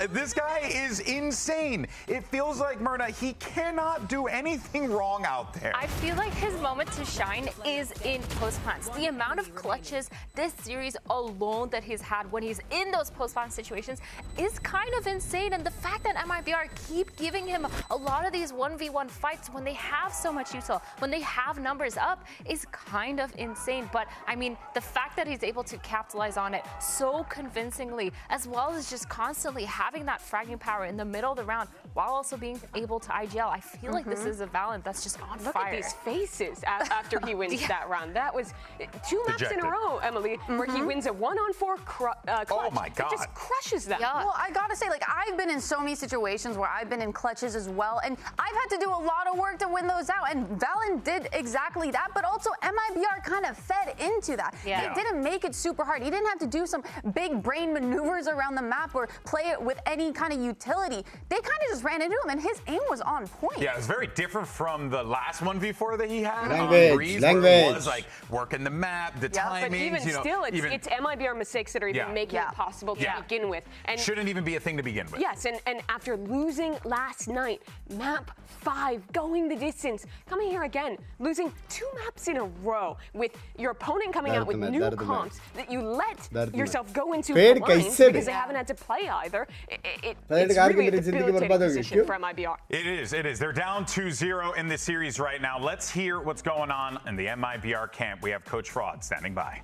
This guy is insane. It feels like, Myrna, he cannot do anything wrong out there. I feel like his moment to shine is in post-plants. The amount of clutches this series alone that he's had when he's in those post-plant situations is kind of insane. And the fact that MIBR keep giving him a lot of these 1v1 fights when they have so much util, when they have numbers up, is kind of insane. But, I mean, the fact that he's able to to capitalize on it so convincingly, as well as just constantly having that fragging power in the middle of the round while also being able to IGL. I feel like this is a Valorant that's just on Look fire. at these faces after he wins that round. That was 2 maps in a row, Emily, where he wins a 1-on-4 clutch. Oh my God. It just crushes them. Well, I gotta say, like, I've been in so many situations where I've been in clutches as well, and I've had to do a lot of work to win those out, and Valen did exactly that, but also MIBR kind of fed into that. Yeah. He didn't make it super hard. He didn't have to do some big brain maneuvers around the map or play it with any kind of utility. They kind of just ran into him, and his aim was on point. Yeah, it was very different from the last 1v4 that he had. Language. Where it was like working the map, the timings. But even still, it's MIBR mistakes that are even making it possible to begin with. And shouldn't even be a thing to begin with. Yes, and after losing last night, map 5, going the distance, coming here again, losing 2 maps in a row with your opponent coming out with new comps that you let yourself go into blind because they haven't had to play either. It's really a debilitating position for MIBR. It is. They're down 2-0 in this series right now. Let's hear what's going on in the MIBR camp. We have Coach Fraud standing by.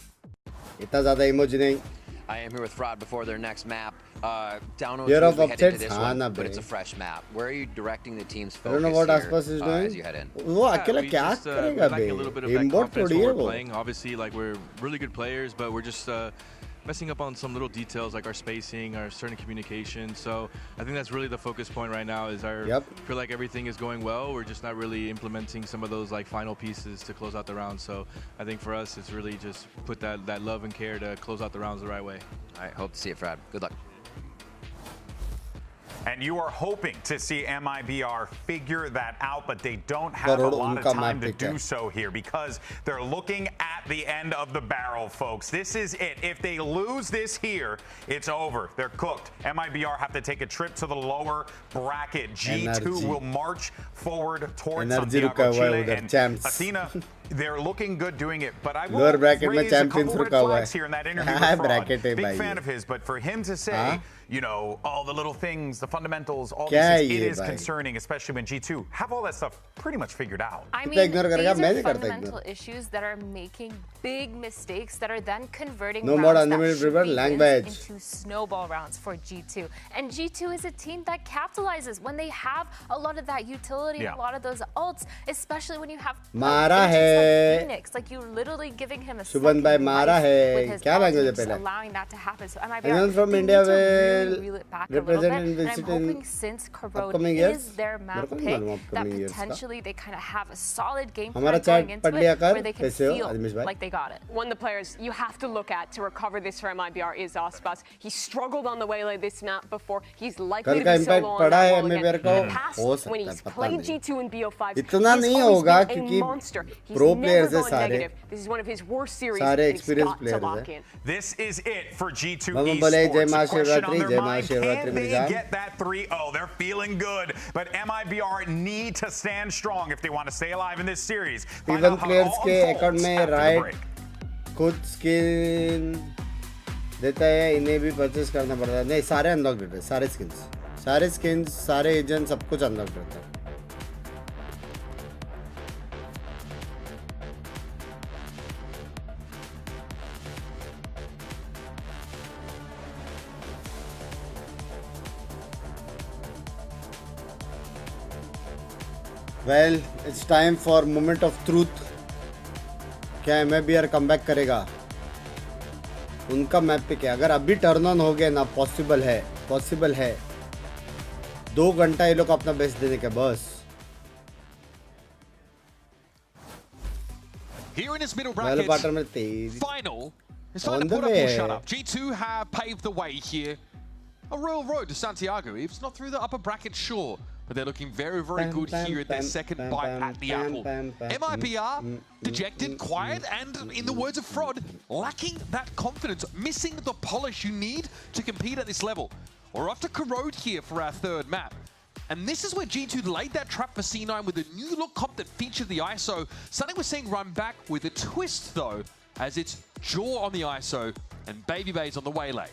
I am here with Fraud before their next map. Down Year of we head into this upsets, one, हाँ but it's a fresh map. Where are you directing the team's I don't focus know what here, Aspas is doing. as you head in? वो अकेला क्या करेगा बे? Aimbot थोड़ी है वो. Playing. Obviously, like, we're really good players, but we're just messing up on some little details like our spacing, our certain communication. So I think that's really the focus point right now. Is feel like everything is going well. We're just not really implementing some of those like final pieces to close out the round. So I think for us, it's really just put that love and care to close out the rounds the right way. All right, hope to see it, Frad. Good luck. And you are hoping to see MIBR figure that out, but they don't have a lot of time to do so here because they're looking at the end of the barrel, folks. This is it. If they lose this here, it's over. They're cooked. MIBR have to take a trip to the lower bracket. G2 will march forward towards Santiago, Chile, and Athena. They're looking good doing it, but I will raise a couple red flags here in that interview with Fraud. Big fan of his, but for him to say, you know, all the little things, the fundamentals, all these things, it is concerning, especially when G2 have all that stuff pretty much figured out. I mean, these are fundamental issues that are making big mistakes that are then converting rounds into snowball rounds for G2. And G2 is a team that capitalizes when they have a lot of that utility and a lot of those ults, especially when you have Phoenix. Like, you're literally giving him a second life with his ults, allowing that to happen. So MIBR, from India will reel it back a little bit. And I'm hoping since Corrode is their map pick, that potentially they kind of have a solid game plan going into it where they can feel like they got it. One of the players you have to look at to recover this for MIBR is Aspas. He struggled on the waylay this map before. He's likely to be solo on that wall again. In the past, when he's played G2 and BO5, he's always been a monster. He's never gone negative. This is one of his worst series, and he's got to lock in. This is it for G2 Esports. Question on their mind, can they get that 3-0? They're feeling good, but MIBR need to stand strong if they want to stay alive in this series. Even players के account में right खुद skin देता है, इन्हें भी purchase करना पड़ता है. नहीं, सारे अनलॉक देते हैं, सारे स्किन्स, सारे एजेंट, सब कुछ अनलॉक देता है. Well, it's time for moment of truth. क्या MIBR कमबैक करेगा? उनका मैप पे क्या? अगर अभी टर्न ऑन हो गया ना, पॉसिबल है. 2 घंटा ये लोग अपना बेस्ट देने के बस. Here in his middle bracket, final. It's time to put up or shut up. G2 have paved the way here. A royal road to Santiago. If it's not through the upper bracket, sure. But they're looking very, very good here at their second bite at the apple. MIBR, dejected, quiet, and in the words of Fraud, lacking that confidence, missing the polish you need to compete at this level. We're off to Corrode here for our third map. And this is where G2 laid that trap for C9 with a new look comp that featured the ISO. Something we're seeing run back with a twist, though, as it's Jaw on the ISO and Baby Bay's on the waylay.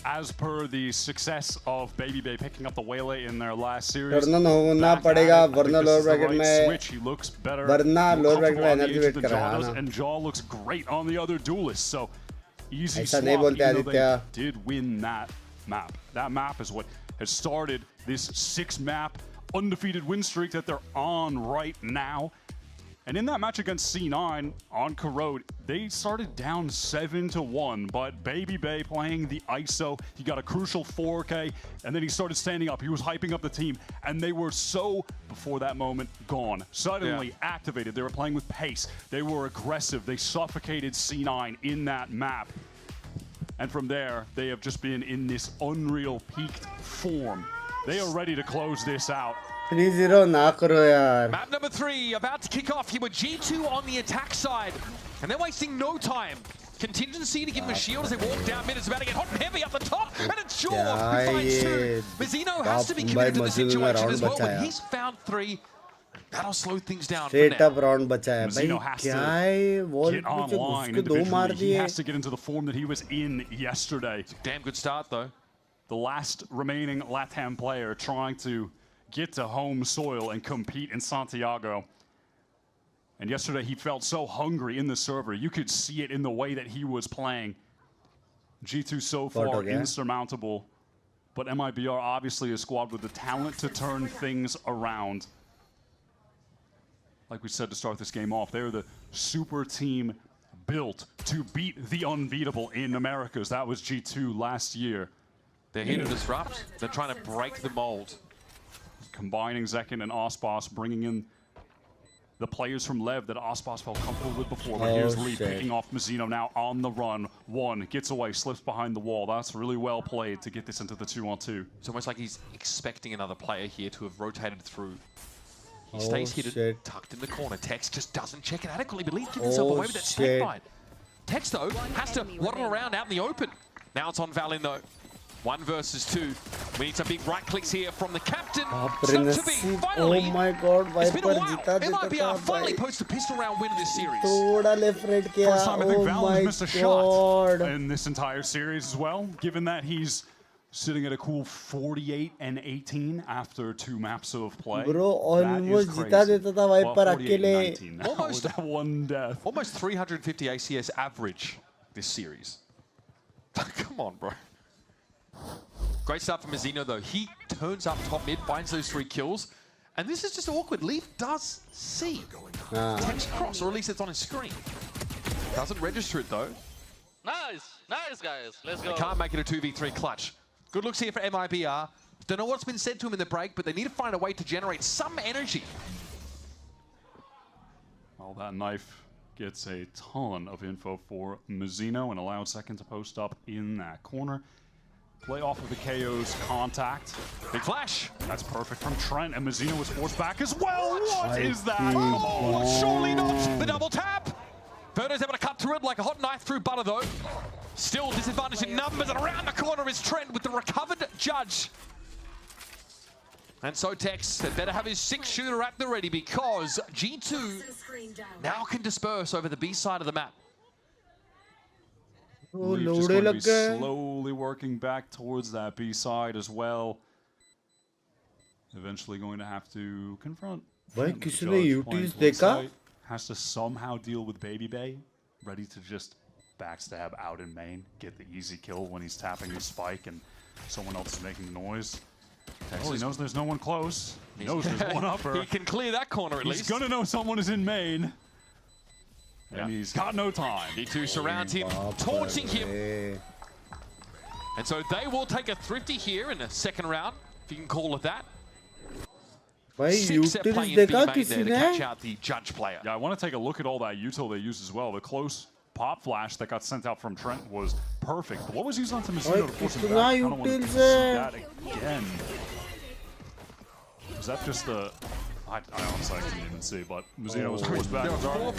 As per the success of Baby Bay picking up the waylay in their last series, turn होना पड़ेगा, वरना lower bracket में switch. He looks better. वरना lower bracket में energy wait कर रहा है ना. And Jaw looks great on the other duelist. So easy ऐसा swap, नहीं बोलते even though Aditya. they did win that map. That map is what has started this 6-map undefeated win streak that they're on right now. And in that match against C9 on Corrode, they started down 7-1, but Baby Bay playing the ISO, he got a crucial 4K, and then he started standing up. He was hyping up the team, and they were so, before that moment, gone. Suddenly activated. They were playing with pace. They were aggressive. They suffocated C9 in that map. And from there, they have just been in this unreal peaked form. They are ready to close this out. 3-0 ना करो यार. Map number 3 about to kick off. Here with G2 on the attack side, and they're wasting no time. Contingency to give him a shield as they walk down mid. It's about to get hot and heavy up the top, and it's Jaw who finds 2. Mizzino has to be committed to the situation as well, but he's found 3. That'll slow things down. Straight up round बचा है. भाई क्या है? Wall Get online individually. He has to get into the form that he was in yesterday. Damn good start though. The last remaining LATAM player trying to get to home soil and compete in Santiago. And yesterday he felt so hungry in the server. You could see it in the way that he was playing. G2 so far insurmountable, but MIBR obviously a squad with the talent to turn things around. Like we said to start this game off, they're the super team built to beat the unbeatable in Americas. That was G2 last year. They're here to disrupt. They're trying to break the mold. Combining Zekin and Osbos, bringing in the players from Lev that Osbos felt comfortable with before. But here's Lee picking off Mizzino now on the run. One gets away, slips behind the wall. That's really well played to get this into the 2-on-2. It's almost like he's expecting another player here to have rotated through. He stays hidden, tucked in the corner. Tex just doesn't check it adequately, but Lee gives himself away with that snake bite. Tex, though, has to waddle around out in the open. Now it's on Valin, though. 1 versus 2. We need some big right clicks here from the captain. Oh my god, Viper जीता MIBR finally posts a pistol round win of this series. थोड़ा left right किया. First time I think Val has missed a shot god. in this entire series as well, given that he's sitting at a cool 48-18 after 2 maps of play. Bro, almost जीता देता था Viper अकेले. Almost one death. Almost 350 ACS average this series. Come on, bro. Great start from Mizzino, though. He turns up top mid, finds those 3 kills. And this is just awkward. Leaf does see Tex cross, or at least it's on his screen. Doesn't register it, though. Nice. Nice, guys. Let's go. They can't make it a 2v3 clutch. Good looks here for MIBR. Don't know what's been said to him in the break, but they need to find a way to generate some energy. Well, that knife gets a ton of info for Mizzino and allows Second to post up in that corner. Play off of the KO's contact. Big flash. That's perfect from Trent, and Mizzino was forced back as well. What is that? Come on. Surely not. The double tap. Verno's able to cut through it like a hot knife through butter, though. Still disadvantage in numbers, and around the corner is Trent with the recovered judge. And so Tex had better have his 6-shooter at the ready, because G2 now can disperse over the B side of the map. Leaf just going to be slowly working back towards that B side as well. Eventually going to have to confront. भाई किसी ने utils देखा? Has to somehow deal with Baby Bay, ready to just backstab out in main, get the easy kill when he's tapping his spike and someone else is making noise. He knows there's no one close. He knows there's one upper. He can clear that corner at least. He's gonna know someone is in main. And he's got no time. G2 surrounds him, taunting him. And so they will take a thrifty here in the second round, if you can call it that. भाई 6 utils playing देखा B main किसी there to ने? catch out the judge player. Yeah, I want to take a look at all that util they used as well. The close pop flash that got sent out from Trent was perfect. But what was used onto Mizzino to force him back? I don't want to see that again. Was that just the... I honestly couldn't even see, but Mizzino was forced back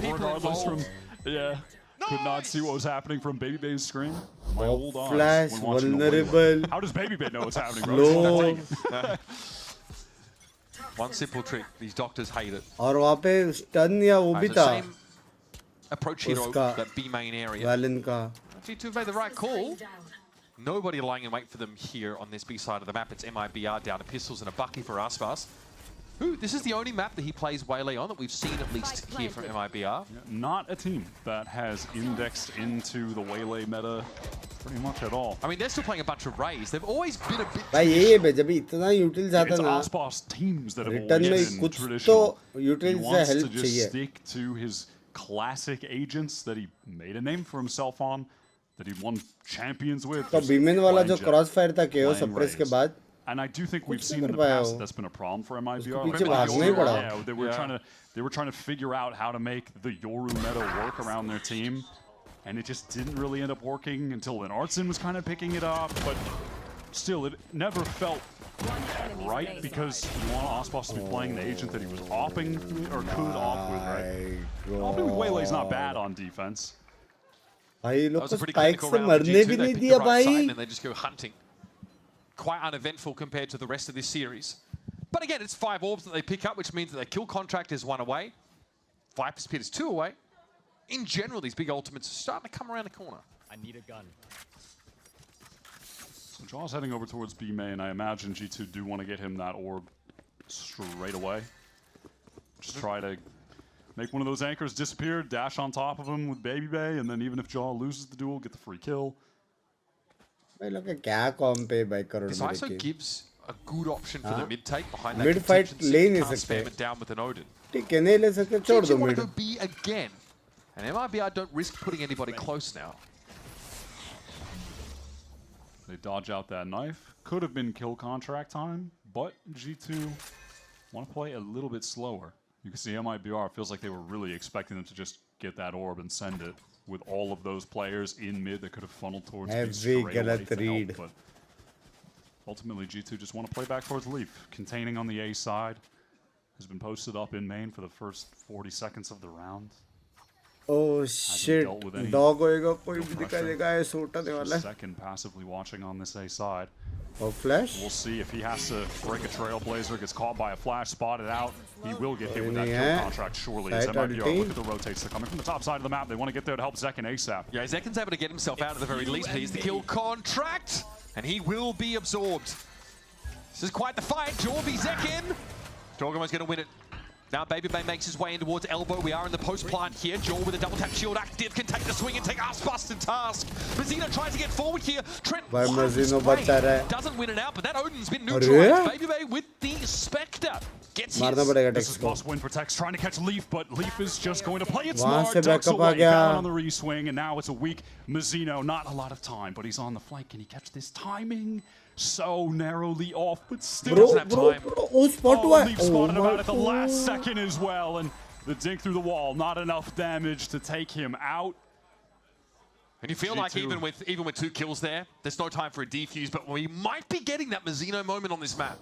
regardless from... Yeah. Could not see what was happening from Baby Bay's screen. My old eyes. Flash, vulnerable. How does Baby Bay know what's happening, bro? One simple trick. These doctors hate it. और वहाँ पे stun या वो भी था. Same approach here to that B main area. Valin का. G2 made the right call. Nobody lying in wait for them here on this B side of the map. It's MIBR down to pistols and a bucky for Aspas. This is the only map that he plays Waylay on that we've seen at least here from MIBR. Yeah, not a team that has indexed into the Waylay meta pretty much at all. I mean, they're still playing a bunch of Rays. They've always been a bit. भाई ये है जब इतना यूटिल जाता It's ना Aspas teams that have return में always been कुछ तो traditional. He यूटिल से wants to हेल्प just चाहिए stick to his classic agents that he made a name for himself on, that he won champions with. तो बीमेन वाला जो cross fire था केओ playing सप्रेस के Rays. बाद And I do think we've कुछ seen नहीं in कर the पाया past वो। that's been a problem for MIBR. उसको पीछे भागना ही पड़ा। Yeah, they were trying to figure out how to make the Yoru meta work around their team, and it just didn't really end up working until then. Artson was kind of picking it up, but still, it never felt right because you want Aspas to be playing the agent that he was opping or could opt with, right? Opping with Waylay's not bad on defense. भाई लोग That was को a pretty spike clinical से round for मरने G2. भी They नहीं pick दिया the right side भाई and they just go hunting. Quite uneventful compared to the rest of this series. But again, it's 5 orbs that they pick up, which means that their kill contract is 1 away. Viper's Pit is 2 away. In general, these big ultimates are starting to come around the corner. I need a gun. So Jaw's heading over towards B main. I imagine G2 do want to get him that orb straight away. Just try to make one of those anchors disappear, dash on top of him with Baby Bay, and then even if Jaw loses the duel, get the free kill. भाई लोग का क्या com पे भाई crore This में ISO देखिए gives a good option for the हाँ? mid take behind that Mid fight contingency. ले You नहीं can't सकते spam it down with an Odin. ठीक है नहीं ले सकते छोड़ दो G2 want mid to go B again. And MIBR don't risk putting anybody close now. They dodge out that knife. Could have been kill contract time, but G2 want to play a little bit slower. You can see MIBR feels like they were really expecting them to just get that orb and send it with all of those players in mid that could have funneled towards B Heavy straight away galat to help, read. but ultimately G2 just want to play back towards Leaf. Containing on the A side has been posted up in main for the first 40 seconds of the round. Oh shit, dog होएगा कोई भी दिखाएगा ये सोटा दे वाला है Second passively watching on this A side. Oh, flash? We'll see if he has to break a trailblazer, gets caught by a flash, spotted out. He will get hit with that kill contract, surely. As MIBR, look at the rotates. They're coming from the top side of the map. They want to get there to help Zekken ASAP. Yeah, Zekken's able to get himself out at the very least, but he's the kill contract, and he will be absorbed. This is quite the fight. Jorby Zekken. Jorgamo's going to win it. Now Baby Bay makes his way in towards elbow. We are in the post plant here. Jor with a double tap shield active can take the swing and take Aspas to task. Mazino tries to get forward here. Trent doesn't win it out, but that Odin's been neutralized. Baby Bay with the Spectre gets his. This is must-win for Tex, trying to catch Leaf, but Leaf is just going to play it smart. Ducks away, down on the re-swing, and now it's a weak Mazino. Not a lot of time, but he's on the flank. Can he catch this timing? So narrowly off, but still doesn't have time. Leaf spotted him out at the last second as well, and the dink through the wall. Not enough damage to take him out. And you feel G2. like even with 2 kills there, there's no time for a defuse, but we might be getting that Mazino moment on this map.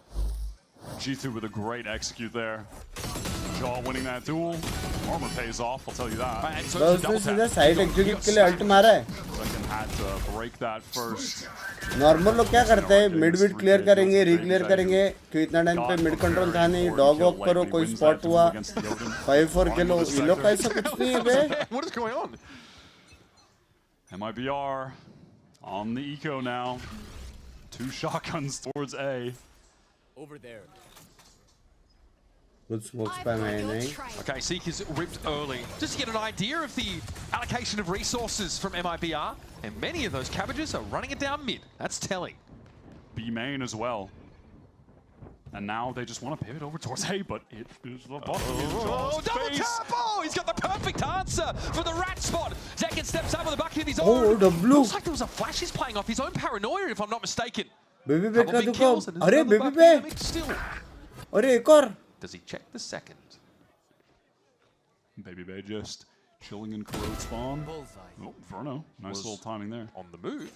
G2 with a great execute there. Jaw winning that duel. Armor pays off, I'll tell you that. And so उसने सीधा side execute के लिए alt मारा है Second had to break that first. Normal लोग क्या करते हैं मिड विड क्लियर करेंगे रीक्लियर करेंगे क्योंकि इतना टाइम पे मिड कंट्रोल था नहीं डॉग वॉक करो कोई स्पॉट हुआ 5-4 किलो इन लोग का ऐसा कुछ नहीं है बे What is going on? MIBR on the eco now. 2 shotguns towards A. Over there. Good smoke spam है नहीं Okay, Seek is ripped early. Just to get an idea of the allocation of resources from MIBR, and many of those cabbages are running it down mid. That's telling. B main as well. And now they just want to pivot over towards A, but it is the button. Oh, double tap! Oh, he's got the perfect answer for the rat spot. Zekken steps up with a bucket of his own. Oh, the blue. Looks like there was a flash he's playing off his own paranoia, if I'm not mistaken. Baby बे का दुकान अरे baby बे अरे एक और Does he check the second? Baby Bay just chilling in corrode spawn. Oh, Verno. Nice little timing there. On the move.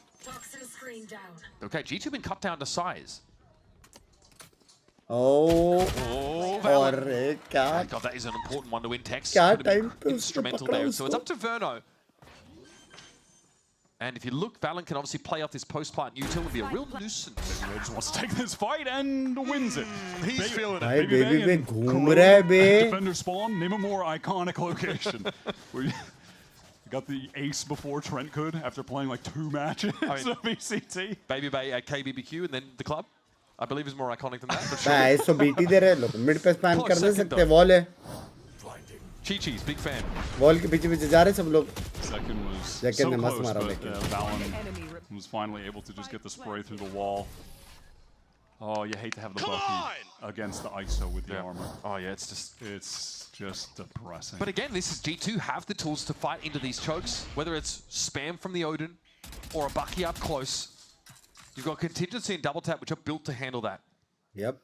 Okay, G2 been cut down to size. Oh, Valorant. God, that is an important one to win. Tex. Instrumental there. So it's up to Verno. And if you look, Valen can obviously play off this post-plant util and be a real nuisance. Baby Bay just wants to take this fight and wins it. He's feeling it. Baby Bay घूम रहा है बे Defender spawn. Name a more iconic location. We got the ace before Trent could after playing like 2 matches of VCT. Baby Bay at KBBQ and then the club. I believe is more iconic than that. But sure. भाई ISO BT दे रहे लोग mid पे spam कर नहीं सकते wall है Chi-Chi's big fan. Wall के पीछे पीछे जा रहे सब लोग Second was Second so ने मस्त close, मारा but लेकिन Valen was finally able to just get the spray through the wall. Oh, you hate to have the Bucky against the ISO with the armor. Oh yeah, it's just depressing. But again, this is G2 have the tools to fight into these chokes, whether it's spam from the Odin or a Bucky up close. You've got contingency and double tap, which are built to handle that. Yep.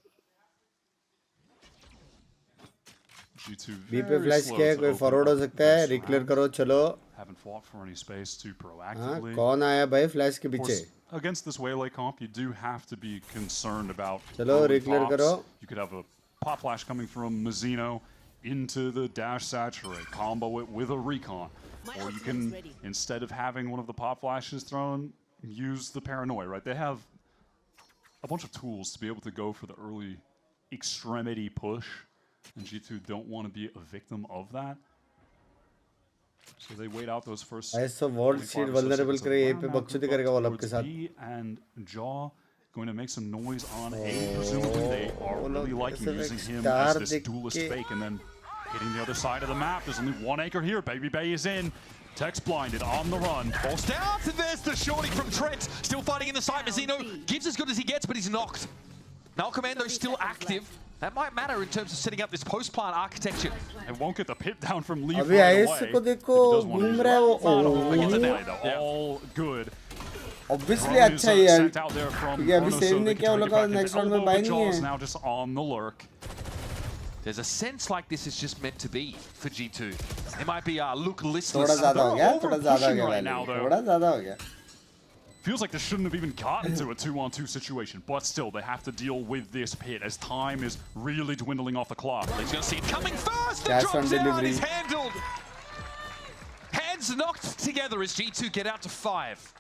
G2 B पे flash किया है कोई forward हो सकता है रिक्लेयर करो चलो Haven't fought for any space too हाँ proactively. कौन आया भाई फ्लैश के पीछे Against this Waylay comp, you do have to be concerned about चलो रिक्लेयर करो You could have a pop flash coming from Mizzino into the dash saturate, combo it with a recon. Or you can, instead of having one of the pop flashes thrown, use the paranoia, right? They have a bunch of tools to be able to go for the early extremity push, and G2 don't want to be a victim of that. So they wait out those first. ISO world seed vulnerable करे ये पे बकचोदी करेगा वो लोग के साथ. B and Jaw going to make some noise on A. Presumably they are really liking using him as this duelist fake, and then hitting the other side of the map. There's only one anchor here. Baby Bay is in. Text blinded on the run. Forced out, and there's the shorty from Trent. Still fighting in the side. Mizzino gives as good as he gets, but he's knocked. Now Commando's still active. That might matter in terms of setting up this post-plant architecture. And won't get the pit down from Leaf अभी right ISO away. को देखो घूम रहा है वो All good. Obviously अच्छा है यार क्योंकि अभी सेव नहीं किया वो लोग का नेक्स्ट राउंड में बाय नहीं है Now just on the lurk. There's a sense like this is just meant to be for G2. It might be look listless. थोड़ा ज़्यादा हो गया थोड़ा ज़्यादा हो गया थोड़ा ज़्यादा हो गया Feels like they shouldn't have even gotten to a 2-on-2 situation, but still, they have to deal with this pit as time is really dwindling off the clock. He's going to see it coming first. The drop down is handled. Hands knocked together as G2 get out to 5.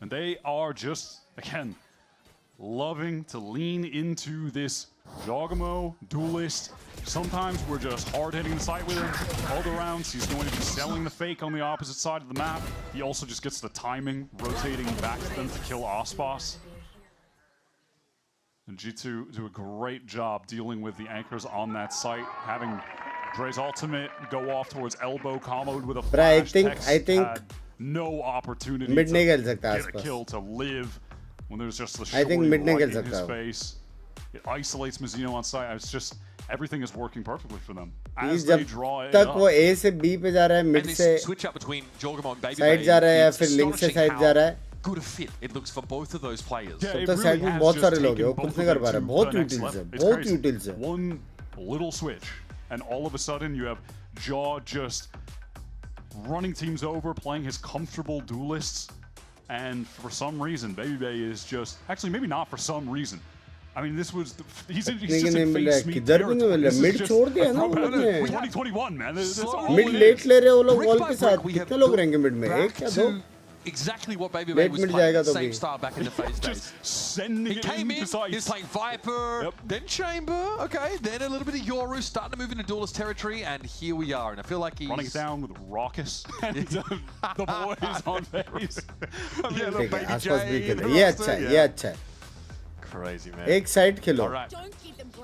And they are just, again, loving to lean into this Jogamo duelist. Sometimes we're just hard hitting the site with him. Other rounds, he's going to be selling the fake on the opposite side of the map. He also just gets the timing, rotating back to them to kill Ospas. And G2 do a great job dealing with the anchors on that site, having Dre's ultimate go off towards elbow, comboed with a flash. I think had no opportunity mid to get a kill to live when there's just the shorty right in his face. It isolates Mizzino on site. It's just everything is working perfectly for them. As they draw it तक up. वो A से B पे जा रहा है mid से switch up between Jogamo and Baby side जा रहा है या फिर link से side जा रहा है good a fit it looks for both of those players. तब तक side में बहुत सारे लोग हैं वो कुछ नहीं कर पा रहे बहुत utils है One little switch and all of a sudden you have Jaw just running teams over, playing his comfortable duelists, and for some reason Baby Bay is just actually maybe not for some reason. I mean, this was he's just in face me territory. Mid छोड़ दिया ना वो लोग ने 2021 man. Mid late ले रहे वो लोग wall के साथ कितने लोग रहेंगे mid में एक या दो Exactly what Baby Bay was playing, the same style back in the phase days. He came in, he was playing Viper, then Chamber, okay, then a little bit of Yoru, starting to move into duelist territory, and here we are. And I feel like he's... running down with Raucus and the boys on face. Yeah, the Baby J. ये अच्छा है Crazy, man. एक side Khelo. All right,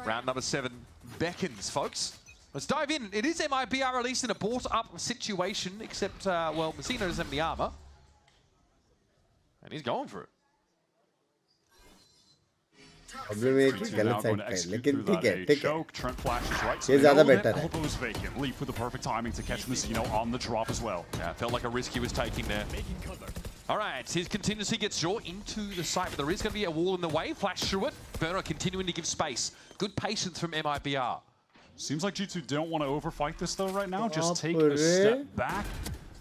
round number 7 beckons, folks. Let's dive in. It is MIBR released in a bought-up situation, except, well, Mizzino doesn't have the armor. And he's going for it. Problem है कि गलत side का है लेकिन ठीक है Trent flashes right. ये ज़्यादा बेटर है. Elbows vacant. Leap with the perfect timing to catch Mizzino on the drop as well. Yeah, felt like a risk he was taking there. All right, his contingency gets Jaw into the site, but there is going to be a wall in the way. Flash through it. Burner continuing to give space. Good patience from MIBR. Seems like G2 don't want to overfight this though right now. Just take a step back.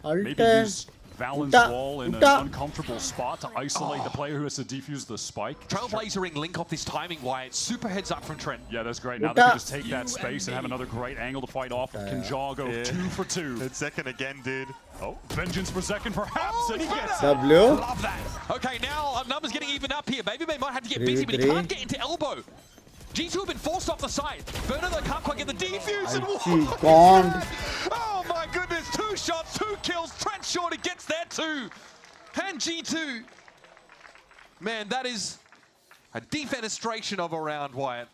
Maybe use Valen's wall in an uncomfortable spot to isolate the player who has to defuse the spike. Trailblazering link off this timing wire. Super heads up from Trent. Yeah, that's great. Now they can just take that space and have another great angle to fight off. Can Jaw go 2 for 2? It's second again, dude. Oh, vengeance for second perhaps, and he gets W. Love that. Okay, now numbers getting even up here. Baby Bay might have to get busy, but he can't get into elbow. G2 have been forced off the side. Burner though can't quite get the defuse. Oh my goodness, 2 shots, 2 kills. Trent Shorty gets there too. And G2, man, that is A defenestration of a round, Wyatt.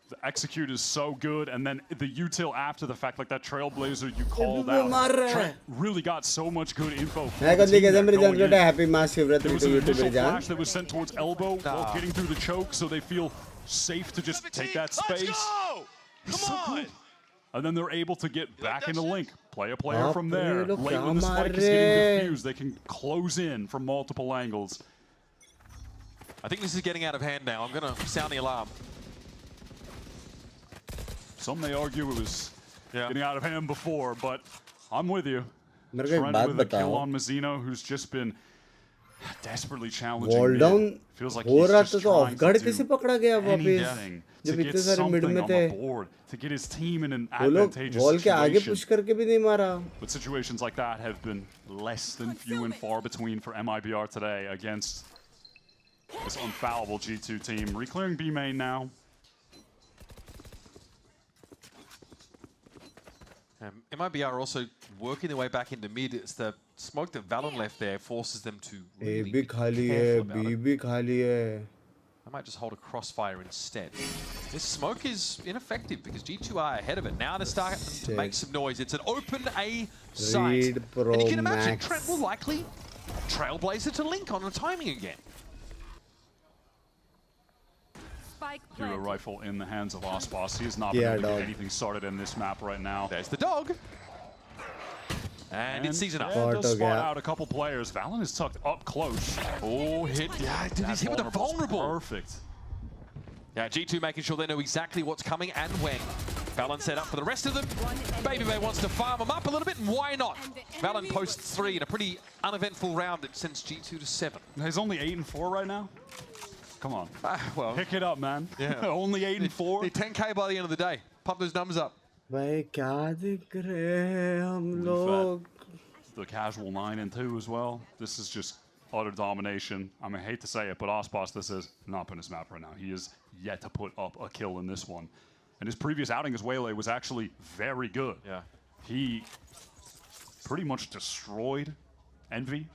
The execute is so good, and then the util after the fact, like that Trailblazer you called out. Trent really got so much good info. There was an initial flash that was sent towards elbow while getting through the choke, so they feel safe to just take that space. Come on! And then they're able to get back into Link. Play a player from there. Late when the spike is getting diffused, they can close in from multiple angles. I think this is getting out of hand now. I'm going to sound the alarm. Some may argue it was getting out of hand before, but I'm with you. Trent with a kill on Mazzino, who's just been desperately challenging mid. Feels like he's just trying to do anything to get something on the board, to get his team in an advantageous situation. But situations like that have been less than few and far between for MIBR today against this unfallible G2 team. Reclearing B main now. MIBR also working their way back into mid. It's the smoke that Valorant left there forces them to really be careful about it. I might just hold a crossfire instead. This smoke is ineffective because G2 are ahead of it. Now they're starting to make some noise. It's an open A site. And you can imagine Trent will likely Trailblazer to Link on the timing again. Hero rifle in the hands of Ospas. He has not been able to get anything started in this map right now. There's the dog. And it sees enough. Does spot out a couple players. Valen is tucked up close. Oh, hit. Yeah, dude, he's hit with a vulnerable. Perfect. Yeah, G2 making sure they know exactly what's coming and when. Valen set up for the rest of them. Baby Bay wants to farm them up a little bit, and why not? Valen posts 3 in a pretty uneventful round that sends G2 to 7. He's only 8-4 right now. Come on. Well, pick it up, man. Yeah. Only 8-4. Need 10K by the end of the day. Pump those numbers up. भाई क्या देख रहे हैं हम लोग? The casual 9-2 as well. This is just utter domination. I mean, I hate to say it, but Ospas, this is not in his map right now. He is yet to put up a kill in this one. And his previous outing as Waylay was actually very good. Yeah. He pretty much destroyed Envy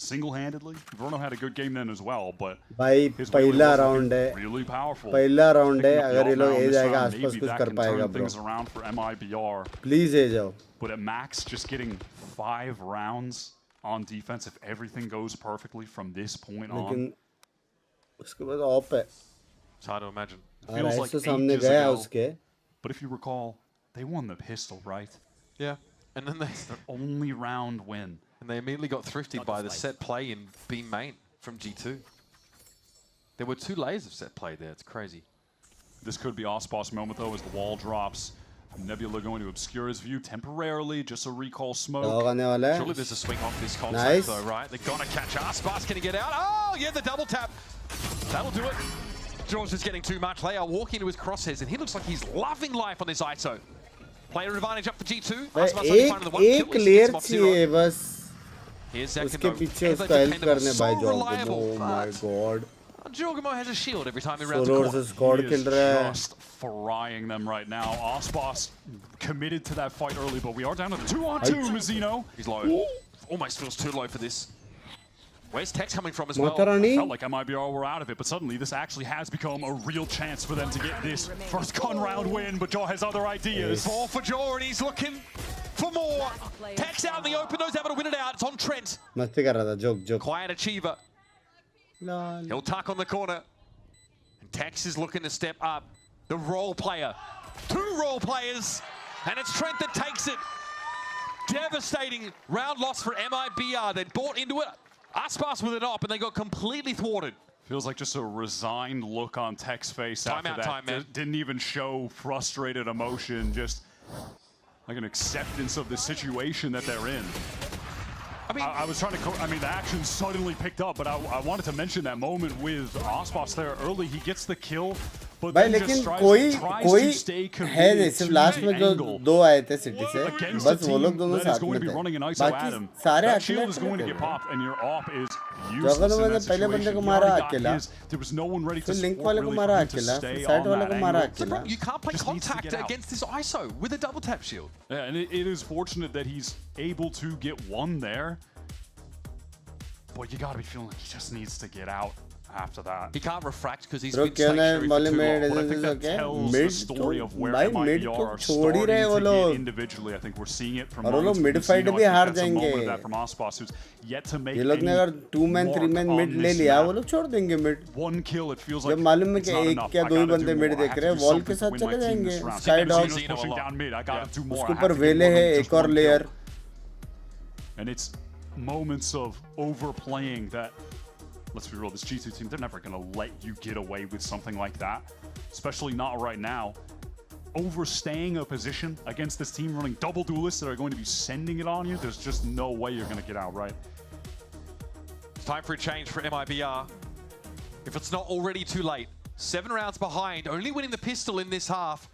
single-handedly. Verno had a good game then as well, but भाई पहला round है, really powerful. पहला round है, अगर ये लोग ए जाएगा आसपास कुछ कर पाएगा bro. Things around for MIBR. Please ए जाओ. But at max, just getting 5 rounds on defense if everything goes perfectly from this point on. लेकिन उसके बाद ऑफ है. It's hard to imagine. It feels like सामने गया उसके. But if you recall, they won the pistol, right? Yeah. And then it's their only round win. And they immediately got thrifted by the set play in B main from G2. There were 2 layers of set play there. It's crazy. This could be Ospas' moment, though, as the wall drops. Nebula going to obscure his view temporarily, just a recall smoke. Surely there's a swing off this contact, though, right? They're going to catch Ospas. Can he get out? Oh, yeah, the double tap. That'll do it. George is getting too much. They are walking into his crosshairs, and he looks like he's loving life on this ISO. Player advantage up for G2. एक clear चाहिए बस. Here's उसके पीछे उसका help करने भाई जॉगमो. Oh my god. Jogamo has a shield every time he rounds a corner. He is just frying them right now. Ospas committed to that fight early, but we are down to 2-on-2, Mazzino. He's low. Almost feels too low for this. Where's Tex coming from as well? I felt like MIBR were out of it, but suddenly this actually has become a real chance for them to get this first gun round win, but Jaw has other ideas. 4 for Jaw, and he's looking for more. Tex out in the open, knows how to win it out. It's on Trent. मस्ती कर रहा था, joke. Quiet achiever. He'll tuck on the corner. And Tex is looking to step up. The role player. 2 role players, and it's Trent that takes it. Devastating round loss for MIBR. They bought into it. Ospas with an op, and they got completely thwarted. Feels like just a resigned look on Tech's face after that. Didn't even show frustrated emotion, just like an acceptance of the situation that they're in. I was trying to, the action suddenly picked up, but I wanted to mention that moment with Ospas there early. He gets the kill, but then just tries to stay committed to the angle. 2 आए थे city से, बस वो लोग दोनों साथ में थे. बाकी सारे that shield is going to get popped, and your op is useless जगह in that पहले बंदे को situation. मारा अकेला. There was no one ready to link वाले को मारा अकेला, साइड वाले को मारा अकेला. You can't play contact against this ISO with a double tap shield. Yeah, and it is fortunate that he's able to get one there. But you gotta be feeling like he just needs to get out after that. He can't refract because he's Bro, been क्यों नहीं stationary for Molly too में long. But I think that okay? tells the story of where भाई mid MIBR तो are छोड़ ही starting रहे वो to get लोग individually. I think we're seeing it from और वो लोग moments mid from fight Zeno. भी I think हार that's a moment जाएंगे of that from Aspas, who's yet to make ये लोग ने any अगर 2-man 3-man mark mid on ले this लिया map. वो लोग छोड़ देंगे mid One kill, it feels जब like मालूम है it's कि not एक enough. या I दो ही gotta बंदे do mid more. I देख have रहे to हैं do वॉल के something साथ to win चले my team जाएंगे this round. Sky Second dog Zeno's pushing down mid. I gotta do more. उसके I have ऊपर to get वेले one है of them, just एक और one layer kill. And it's moments of overplaying that, let's be real, this G2 team, they're never going to let you get away with something like that, especially not right now. Overstaying a position against this team running double duelists that are going to be sending it on you, there's just no way you're going to get out right. It's time for a change for MIBR. If it's not already too late. 7 rounds behind, only winning the pistol in this half.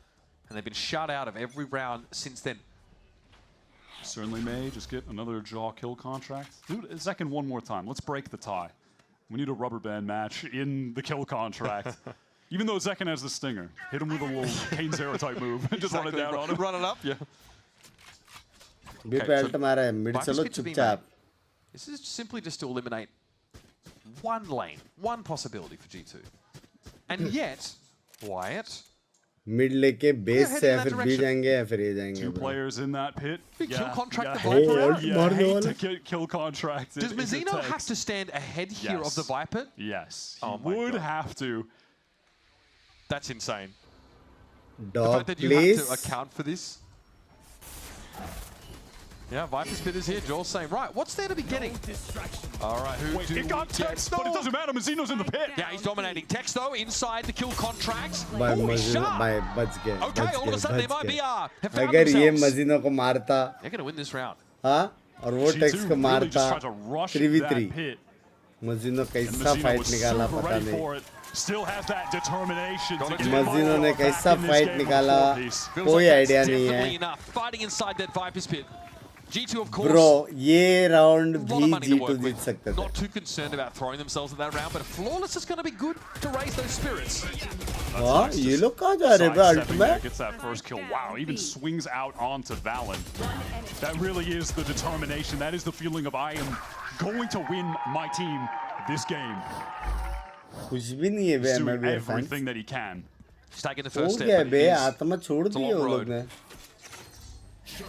And they've been shut out of every round since then. Certainly may just get another jaw kill contract. Dude, Zekken one more time. Let's break the tie. We need a rubber band match in the kill contract. Even though Zekken has the stinger. Hit him with a little Kane Zero type move and just run it down on him. Run it up, yeah. भी peeled मारा है mid चलो चुपचाप This is simply just to eliminate one lane, one possibility for G2. And yet, Wyatt, mid लेके base से फिर B जाएंगे या फिर ये जाएंगे 2 players in that pit. Big kill contract the hate, Viper. hate to get kill contract. Does Mizzino have to stand ahead here of the Viper? Yes. Oh He would have to. That's insane. Dog, the fact that you please. have to account for this. Yeah, Viper spitters here. Joel's saying, right, what's there to be getting? All right, who Wait, do it got we Tex, get? but it doesn't matter. Mizzino's in the pit. Yeah, he's dominating. Tex, though, inside the kill contracts. भाई Oh, he's मजीनो sharp. भाई बच गए Okay, all of a sudden, बच MIBR गए have found अगर ये themselves. मजीनो को मारता They're going to win this round. हाँ और वो G2 टेक्स को really मारता just tried to rush 3v3 that pit. मजीनो And कैसा Mizzino फाइट was निकाला super पता ready नहीं for it. Still has that determination to get मजीनो ने back कैसा in this फाइट game निकाला of 4 piece. कोई आइडिया नहीं Definitely है enough. Fighting inside that Viper's pit. G2, of course. Bro ये round A lot of money to भी work G2 जीत with. सकते थे Not too concerned about throwing themselves in that round, but a flawless is going to be good to raise those spirits. हाँ ये लोग कहाँ जा रहे हैं Sidestepping ultimate there, gets that first kill. Wow, even swings out onto Valen. That really is the determination. That is the feeling of I am going to win my team this game. कुछ भी नहीं है बे He's doing MIBR fans everything that he can. He's taking the हो first गया step. बे but it is- आत्मा छोड़ it's a the long वो लोग road. ने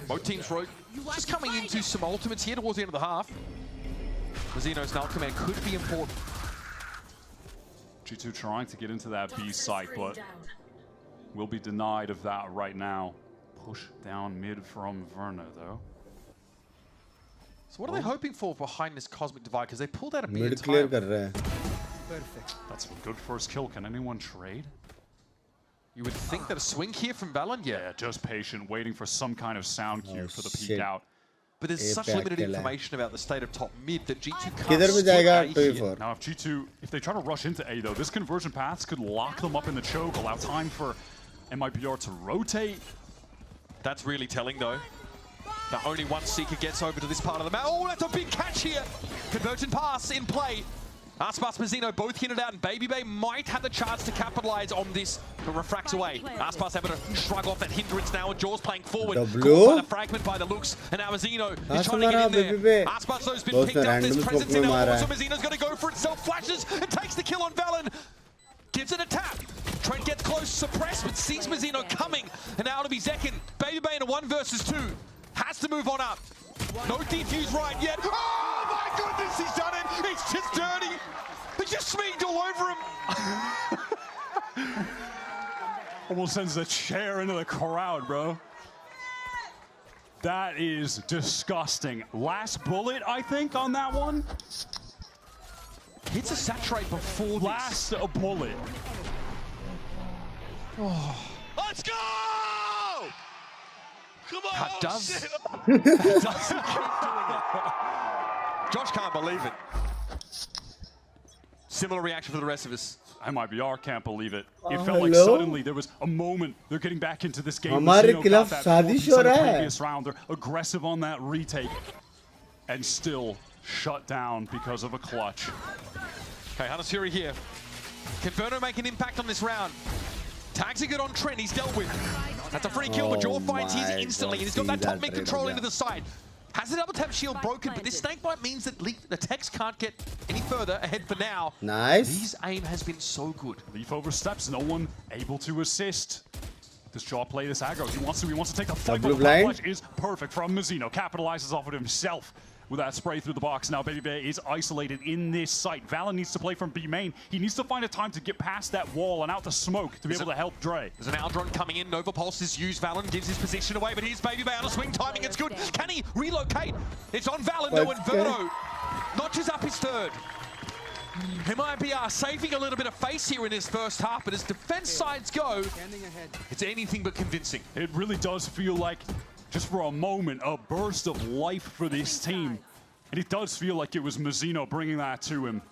Both teams wrote just coming into some ultimates here towards the end of the half. Mazzino's null command could be important. G2 trying to get into that B site, but will be denied of that right now. Push down mid from Verna, though. So what are they hoping for behind this cosmic divide? Because they pulled out a B mid in clear time. कर रहे हैं That's a good first kill. Can anyone trade? You would think that a swing here from Valen, Yeah, just patient, waiting for some kind of sound cue for the peek shit. out. But there's such Apex limited kill है information about the state of top mid that G2 can't किधर पे split जाएगा A here. 2v4 Now, if G2, if they try to rush into A, though, this conversion paths could lock them up in the choke, allow time for MIBR to rotate. That's really telling, though. That only one Seeker gets over to this part of the map. Oh, that's a big catch here. Convergent pass in play. Aspas Mazzino both hinted out, and Baby Bay might have the chance to capitalize on this, but refracts away. Aspas able to shrug off that hindrance now, and Jaws playing forward. W? Caught by the fragment by the looks, and now Mazzino is trying to get in Baby there. Bay. Aspas though has been दोस्त picked ने up. There's random presence smoke in में Elbow, मारा so है Mazzino's going to go for it. Self-flashes and takes the kill on Valen. Gives it a tap. Trent gets close, suppressed, but sees Mazzino coming. And now it'll be Zekken. Baby Bay in a 1 versus 2. Has to move on up. No defuse right yet. Oh my goodness, he's done it. It's just dirty. He just smeared all over him. Almost sends a chair into the crowd, bro. That is disgusting. Last bullet, I think, on that one. Hits a saturate before Last a bullet. Oh. Let's go! Come on! That does. Shit. That doesn't keep doing it. Josh can't believe it. Similar reaction for the rest of us. MIBR can't believe it. It Oh, felt like hello? suddenly there was a moment. They're getting back into this game. हमारे Mazzino खिलाफ got that साजिश focus हो on the रहा है। previous round. They're aggressive on that retake and still shut down because of a clutch. Okay, Hanasuri here. Can Verno make an impact on this round? Tags are good on Trent, he's dealt with. That's a free kill, but Jaw finds his instantly, and he's got that top mid control into the side. Has the double tap shield broken, but this snakebite means that the Tex can't get any further ahead for now. Nice. His aim has been so good. Leaf oversteps, no one able to assist. Does Jaw play this aggro? He wants to take the fight, but the flash is perfect from Mizzino. Capitalizes off of himself with that spray through the box. Now Baby Bay is isolated in this site. Valen needs to play from B main. He needs to find a time to get past that wall and out to smoke to be able to help Dre. There's an Aldron coming in. Nova Pulse is used. Valen gives his position away, but here's Baby Bay out of swing. Timing, it's good. Can he relocate? It's on Valen though, and Verno notches up his third. MIBR saving a little bit of face here in his first half, but as defense sides go, it's anything but convincing. It really does feel like, just for a moment, a burst of life for this team. And it does feel like it was Mizzino bringing that to him.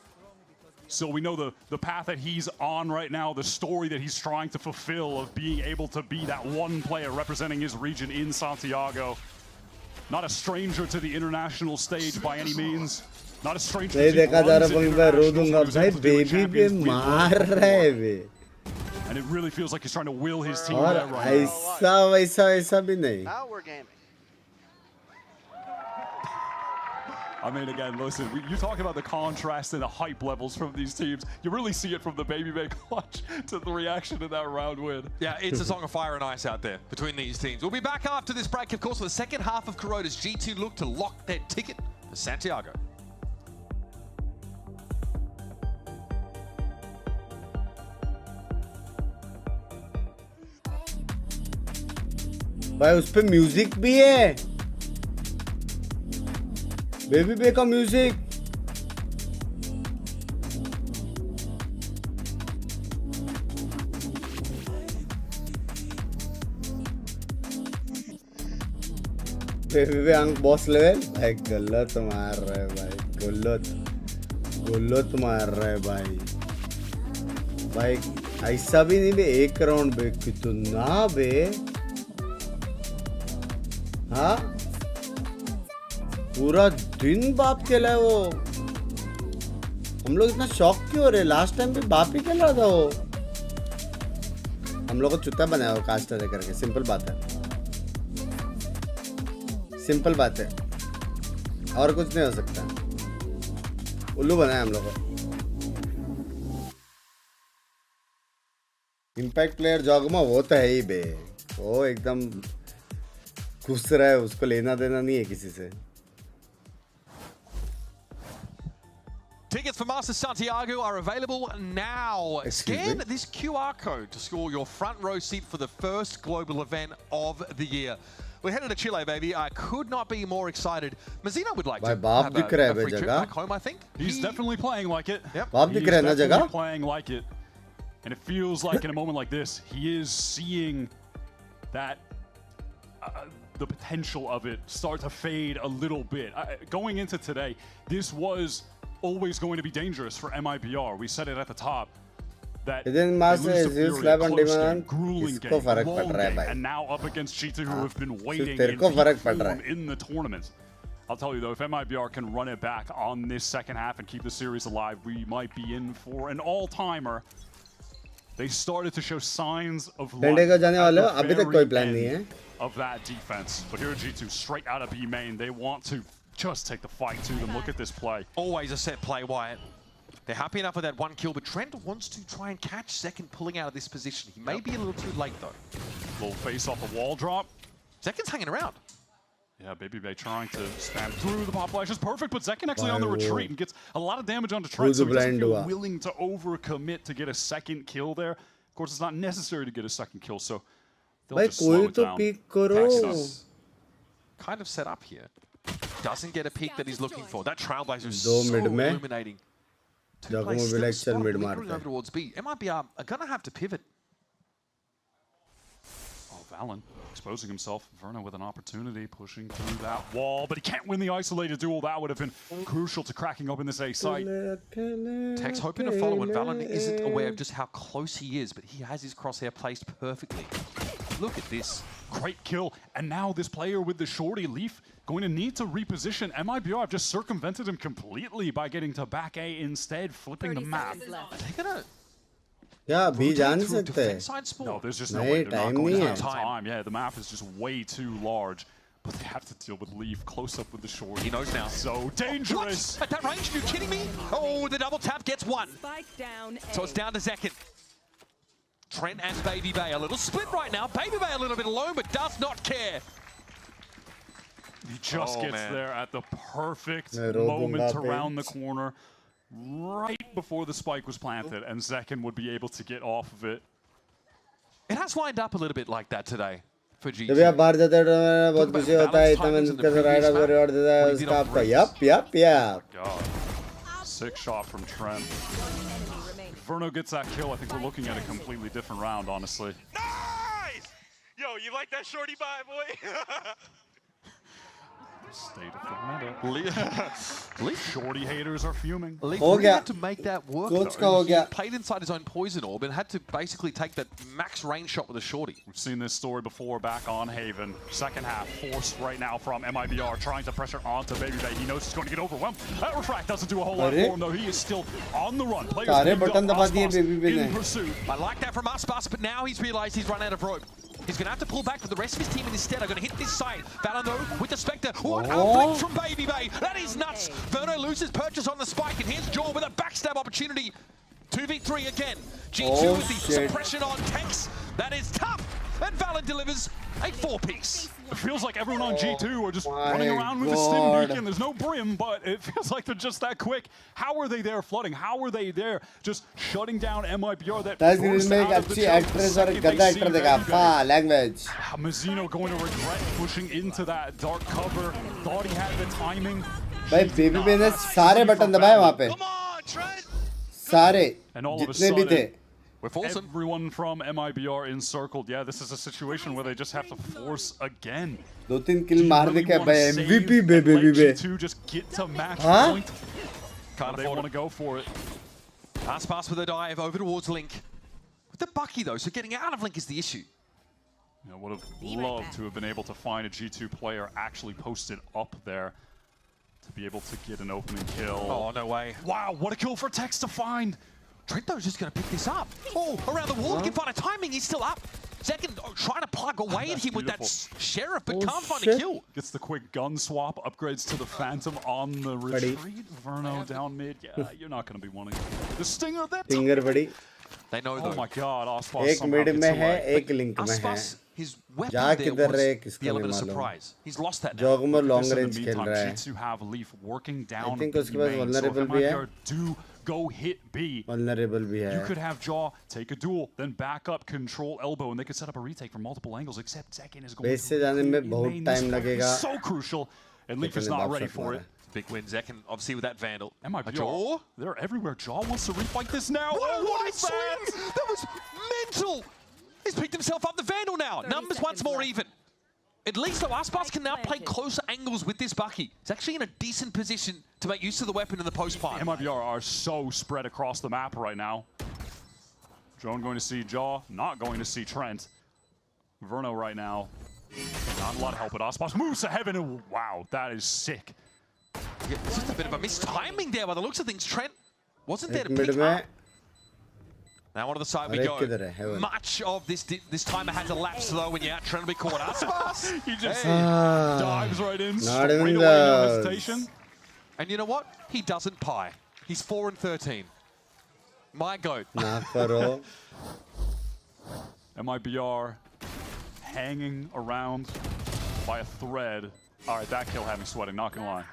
So we know the path that he's on right now, the story that he's trying to fulfill of being able to be that one player representing his region in Santiago. Not a stranger to the international stage by any means. Not a stranger to the and it really feels like he's trying to will his team there right now. Now we're gaming. I mean, again, listen, you talk about the contrast and the hype levels from these teams. You really see it from the Baby Bay clutch to the reaction to that round win. Yeah, it's a song of fire and ice out there between these teams. We'll be back after this break, of course, for the second half of Kuroda's G2 look to lock their ticket for Santiago. भाई उस पे music भी है baby बे का music baby बे अंक boss level भाई गलत मार रहा है भाई गलत मार रहा है भाई ऐसा भी नहीं बे एक राउंड बे कितना बे हाँ पूरा दिन बाप खेला है वो हम लोग इतना शॉक क्यों हो रहे लास्ट टाइम भी बाप ही खेल रहा था वो हम लोग को चुत्ता बनाया वो कास्टर करके सिंपल बात है और कुछ नहीं हो सकता उल्लू बनाया हम लोग को इम्पैक्ट प्लेयर जॉगमा वो तो है ही बे वो एकदम घुस रहा है उसको लेना देना नहीं है किसी से Tickets for Masters Santiago are available now. Scan this QR code to score your front row seat for the first global event of the year. We're headed to Chile, baby. I could not be more excited. Mazzino would like to have a free trip back home, I think. He's definitely playing like it. Yep. He's definitely playing like it. And it feels like in a moment like this, he is seeing that the potential of it start to fade a little bit. Going into today, this was always going to be dangerous for MIBR. We said it at the top that grueling game, long game, and now up against G2 who have been waiting in form in the tournament. I'll tell you though, if MIBR can run it back on this second half and keep the series alive, we might be in for an all-timer. They started to show signs of life at the very end of that defense. But here at G2, straight out of B main, they want to just take the fight to them. Look at this play. Always a set play, Wyatt. They're happy enough with that one kill, but Trent wants to try and catch Second pulling out of this position. He may be a little too late, though. Little face off a wall drop. Zekken's hanging around. Yeah, Baby Bay trying to spam through the pop flash is perfect, but Zekken actually on the retreat and gets a lot of damage onto Trent, so he doesn't feel willing to overcommit to get a second kill there. Of course, it's not necessary to get a second kill, so they'll just slow it down. Texas kind of set up here. Doesn't get a peek that he's looking for. That Trailblazer is so illuminating. Two players still spot lingering over towards B. MIBR are going to have to pivot. Oh, Valen exposing himself. Verna with an opportunity, pushing through that wall, but he can't win the isolated duel. That would have been crucial to cracking open this A site. Tex hoping to follow, and Valen isn't aware of just how close he is, but he has his crosshair placed perfectly. Look at this. Great kill. And now this player with the shorty Leaf going to need to reposition. MIBR have just circumvented him completely by getting to back A instead, flipping the map. They're going to... Yeah, be जान सकते हैं. No, there's just no way. They're not going to have time. Yeah, the map is just way too large. But they have to deal with Leaf close up with the short. He knows now. So dangerous. What? At that range? Are you kidding me? Oh, the double tap gets one. Spike down. So it's down to Zekin. Trent and Baby Bay a little split right now. Baby Bay a little bit alone, but does not care. He just gets there at the perfect moment to round the corner, right before the spike was planted, and Zekin would be able to get off of it. It has lined up a little bit like that today for G2. जब आप बाहर जाते हैं बहुत खुशी होता है इतना मन कर राइड अप रिवॉर्ड देता है उसका आपका yep. Sick shot from Trent. If Verno gets that kill, I think we're looking at a completely different round, honestly. Nice! Yo, you like that shorty vibe, boy? State of the meta. Shorty haters are fuming. Leaf really had to make that work. He played inside his own poison orb and had to basically take that max range shot with a shorty. We've seen this story before back on Haven. Second half, forced right now from MIBR, trying to pressure onto Baby Bay. He knows he's going to get overwhelmed. That refract doesn't do a whole lot for him, though. He is still on the run. Players in pursuit. I like that from Aspas, but now he's realized he's run out of rope. He's going to have to pull back, but the rest of his team instead are going to hit this side. Valano with the Spectre. What a blink from Baby Bay. That is nuts. Verno loses purchase on the spike, and here's Jaw with a backstab opportunity. 2v3 again. G2 with the suppression on Tex. That is tough. And Valon delivers a 4-piece. It feels like everyone on G2 are just running around with a stim beacon. There's no brim, but it feels like they're just that quick. How are they there flooding? How are they there just shutting down MIBR that forced out of the language. Mazzino going to regret pushing into that dark cover. Thought he had the timing. भाई baby बे ने सारे button दबाए वहाँ पे सारे जितने भी थे everyone from MIBR encircled. Yeah, this is a situation where they just have to force again. 2-3 kill मार दे क्या भाई MVP बेबी बे to just get to match point. Can't they want to go for it. Aspas with a dive over towards Link. With the Bucky though, so getting out of Link is the issue. Yeah, would have loved to have been able to find a G2 player actually posted up there to be able to get an opening kill. Oh, no way. Wow, what a kill for Tex to find. Trento's just going to pick this up. Oh, around the wall, he can find a timing, he's still up. Second, trying to plug away at him with that Sheriff, but can't find a kill. Gets the quick gun swap, upgrades to the Phantom on the retreat. Verno down mid. Yeah, you're not going to be wanting the Stinger that Stinger buddy. They know though. Oh my god, Aspas एक mid में है एक link में है his weapon जा किधर रहे the किसको element नहीं of मालूम surprise. He's lost that now. जॉगमर लॉन्ग रेंज खेल रहा है G2 have Leaf working down. I think उसके पास vulnerable भी है do go hit B. Vulnerable भी है You could have Jaw take a duel, then back up, control elbow, and they could set up a retake from multiple angles. Except Zekin is going base से जाने में बहुत time लगेगा so crucial, and Leaf is not ready for it. Big win, Zekin, obviously with that Vandal. Jaw, they're everywhere. Jaw wants to refight this now. What is that? That was mental. He's picked himself up the Vandal now. Numbers once more even. At least though, Aspas can now play closer angles with this Bucky. He's actually in a decent position to make use of the weapon in the post pipe. MIBR are so spread across the map right now. Drone going to see Jaw, not going to see Trent. Verno right now, not a lot of help, but Aspas moves to heaven, and wow, that is sick. Yeah, it's just a bit of a mistiming there by the looks of things. Trent wasn't there to pick up. Now onto the side we go. Much of this timer has elapsed though when you're out trying to be caught. Aspas! He just dives right in, straight away, no hesitation. And you know what? He doesn't pie. He's 4-13. My goat. MIBR hanging around by a thread. All right, that kill had me sweating, not gonna lie.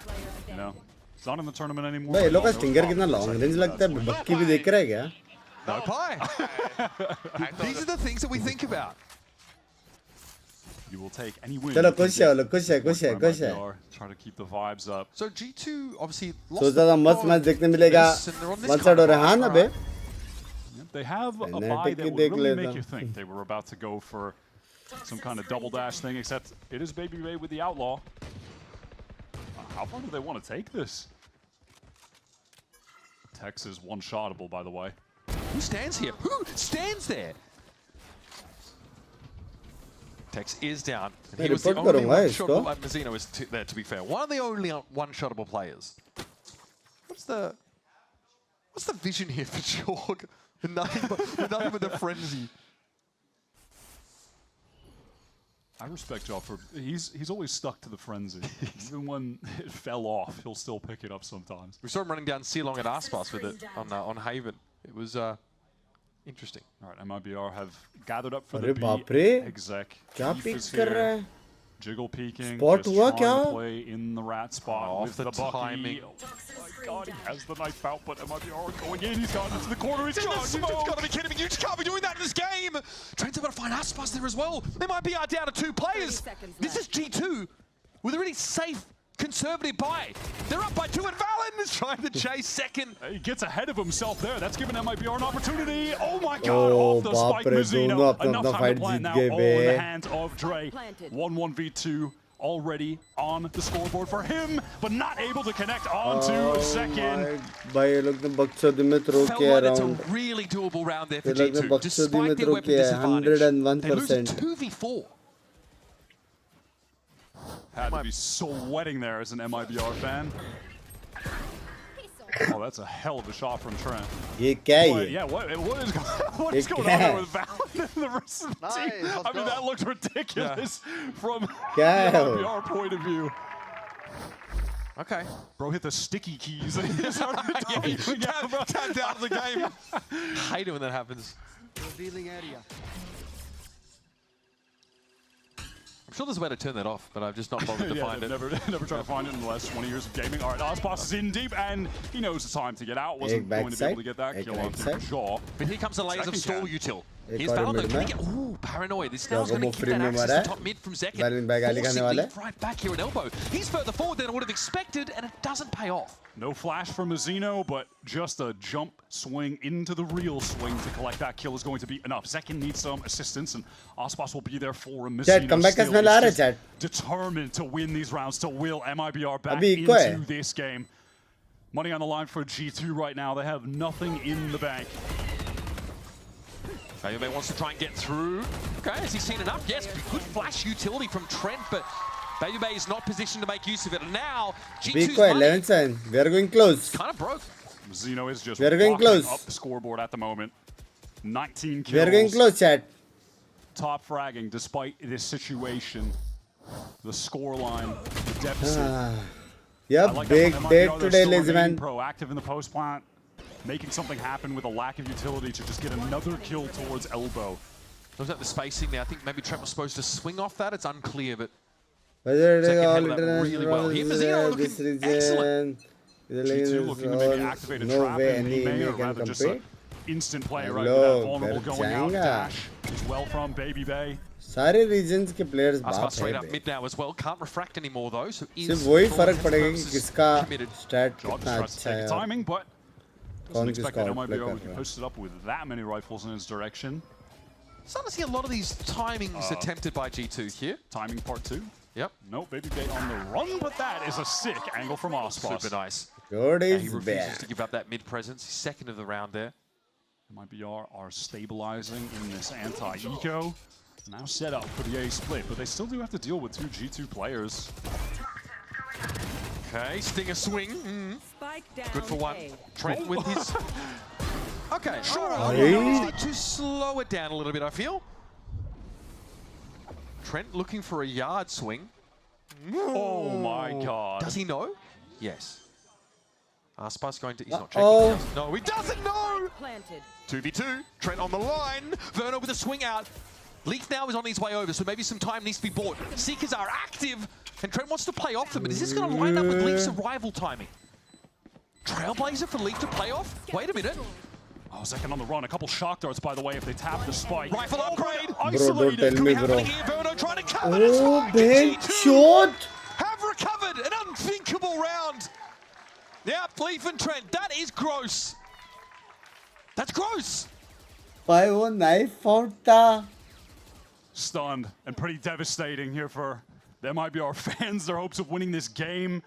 You know, it's not in the tournament anymore. भाई लोग का stinger कितना long range लगता है बक्की भी देख रहा है क्या? No pie. These are the things that we think about. You will take any win. चलो खुश है. Try to keep the vibes up. So G2 obviously lost. सोचा था मस्त मैच देखने मिलेगा. वन साइड हो रहा है हाँ ना बे? They have a buy that would really make you think they were about to go for some kind of double dash thing, except it is Baby Bay with the Outlaw. How far do they want to take this? Tex is one-shottable, by the way. Who stands here? Who stands there? Tex is down. And he was the only one-shottable. Mazzino is there, to be fair. One of the only one-shottable players. What's the vision here for Jorg? Nothing but the frenzy. I respect Job for he's always stuck to the frenzy. Even when it fell off, he'll still pick it up sometimes. We saw him running down C long at Aspas with it on Haven. It was interesting. All right, MIBR have gathered up for the B exec. क्या pick कर रहा है? Jiggle peeking. Spot just हुआ trying क्या? to play in the rat spot with the timing. Oh my god, he has the knife out, but MIBR going in. He's gotten into the corner. He's got You've got to be kidding me. You just can't be doing that in this game. Trent's about to find Aspas there as well. They might be down to 2 players. This is G2 with a really safe, conservative buy. They're up by 2 and Valen is trying to chase second. He gets ahead of himself there. That's given MIBR an opportunity. Oh my god, off the spike Mizzino. Enough time to plan now. All in the hands of Dre. 1-1v2 already on the scoreboard for him, but not able to connect onto second. भाई लोग ने बक्सोदी में throw किया It's a round. really doable round there for ये लोग ने G2. बक्सोदी में Despite their throw weapon किया disadvantage, 101%. they lose a 2v4. Had to be sweating there as an MIBR fan. Oh, that's a hell of a shot from Trent. ये क्या है ये? Yeah, what is going on there with Valen and the rest of the team? I mean, that looked ridiculous from the MIBR point of view. Okay. Bro hit the sticky keys and he started tapped out of the game. Hate it when that happens. Revealing area. I'm sure there's a way to turn that off, but I've just not bothered to find it. Never tried to find it in the last 20 years of gaming. All right, Aspas is in deep, and he knows it's time to get out. Wasn't going to be able to get that kill on Jaw. But here comes the layers of stall util. Here's और Valdo. mid में. Ooh, paranoid. This now's going वो to keep free that में access मारा to है. top mid from Zekin. Valin भाई गाली खाने वाला है. Forcing right back here at elbow. He's further forward than I would have expected, and it doesn't pay off. No flash from Mizzino, but just a jump swing into the real swing to collect that kill is going to be enough. Zekin needs some assistance, and Aspas will be there for him. Chat, comeback का smell आ रहा है chat. Determined to win these rounds, to will MIBR back अभी eco है. into this game. Money on the line for G2 right now. They have nothing in the bank. Bayube wants to try and get through. Okay, has he seen enough? Yes, good flash utility from Trent, but Bayube is not positioned to make use of it. And now, G2's Biko 11-7. We are going close. Kind of broke. Zeno is just We are going close. up the scoreboard at the moment. 19 kills. We are going close, chat. Top fragging despite this situation. The scoreline, the deficit. Yep, like big day today, lazy man. Proactive in the post plant, making something happen with a lack of utility to just get another kill towards elbow. Looks like the spacing there. I think maybe Trent was supposed to swing off that. It's unclear, but Whether they all handled that really well. Here, Mizzino this looking region. G2 looking to maybe activate a trap in the main, or rather just an instant play right with that vulnerable going out dash as well from Baby Bay. सारे regions के players बाप Aspas straight है up bay. mid now as well. Can't refract anymore though. So सिर्फ वही फर्क पड़ेगा कि किसका stat कितना अच्छा है. Timing, but कौन doesn't expect किसका that outplay MIBR कर would be रहा है. posted up with that many rifles in his direction. Starting to see a lot of these timings attempted by G2 here. Timing part 2. Yep. Nope, Baby Bay on the run, but that is a sick angle from Aspas. Super nice. Good He is refuses bad. to give up that mid presence. He's second of the round there. MIBR are stabilizing in this anti-eco. Now set up for the A split, but they still do have to deal with 2 G2 players. Okay, Stinger swing. Good for one. Trent with his... Okay, sure. Need to slow it down a little bit, I feel. Trent looking for a yard swing. Oh my god. Does he know? Yes. Aspas going to... He's not checking. No, he doesn't know! 2v2. Trent on the line. Verno with a swing out. Leaf now is on his way over, so maybe some time needs to be bought. Seekers are active, and Trent wants to play off them, but is this going to line up with Leaf's arrival timing? Trailblazer for Leaf to play off? Wait a minute. Oh, second on the run. A couple shock darts, by the way, if they tap the spike. Rifle upgrade. Isolated. Bro, don't tell me, bro. Verno trying to cover. Oh, big shot. Have recovered an unthinkable round. Yeah, Leaf and Trent, that is gross. That's gross. भाई वो knife out था. Stunned and pretty devastating here for the MIBR fans. Their hopes of winning this game.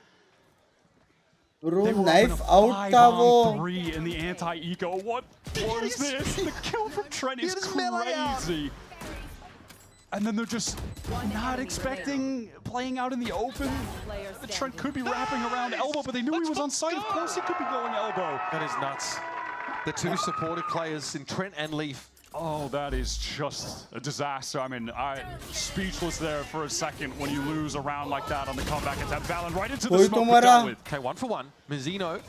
Bro, They were knife up in a out था वो. 5-on-3 in the anti-eco. What was this? The kill from Trent is crazy. And then they're just not expecting playing out in the open. The Trent could be wrapping around elbow, but they knew he was on site. Of course he could be going elbow. That is nuts. The two supportive players in Trent and Leaf Oh, that is just a disaster. I mean, speechless there for a second when you lose a round like that on the comeback attempt. Valen right into the smoke to dealt with. Okay, 1 for 1. Mizzino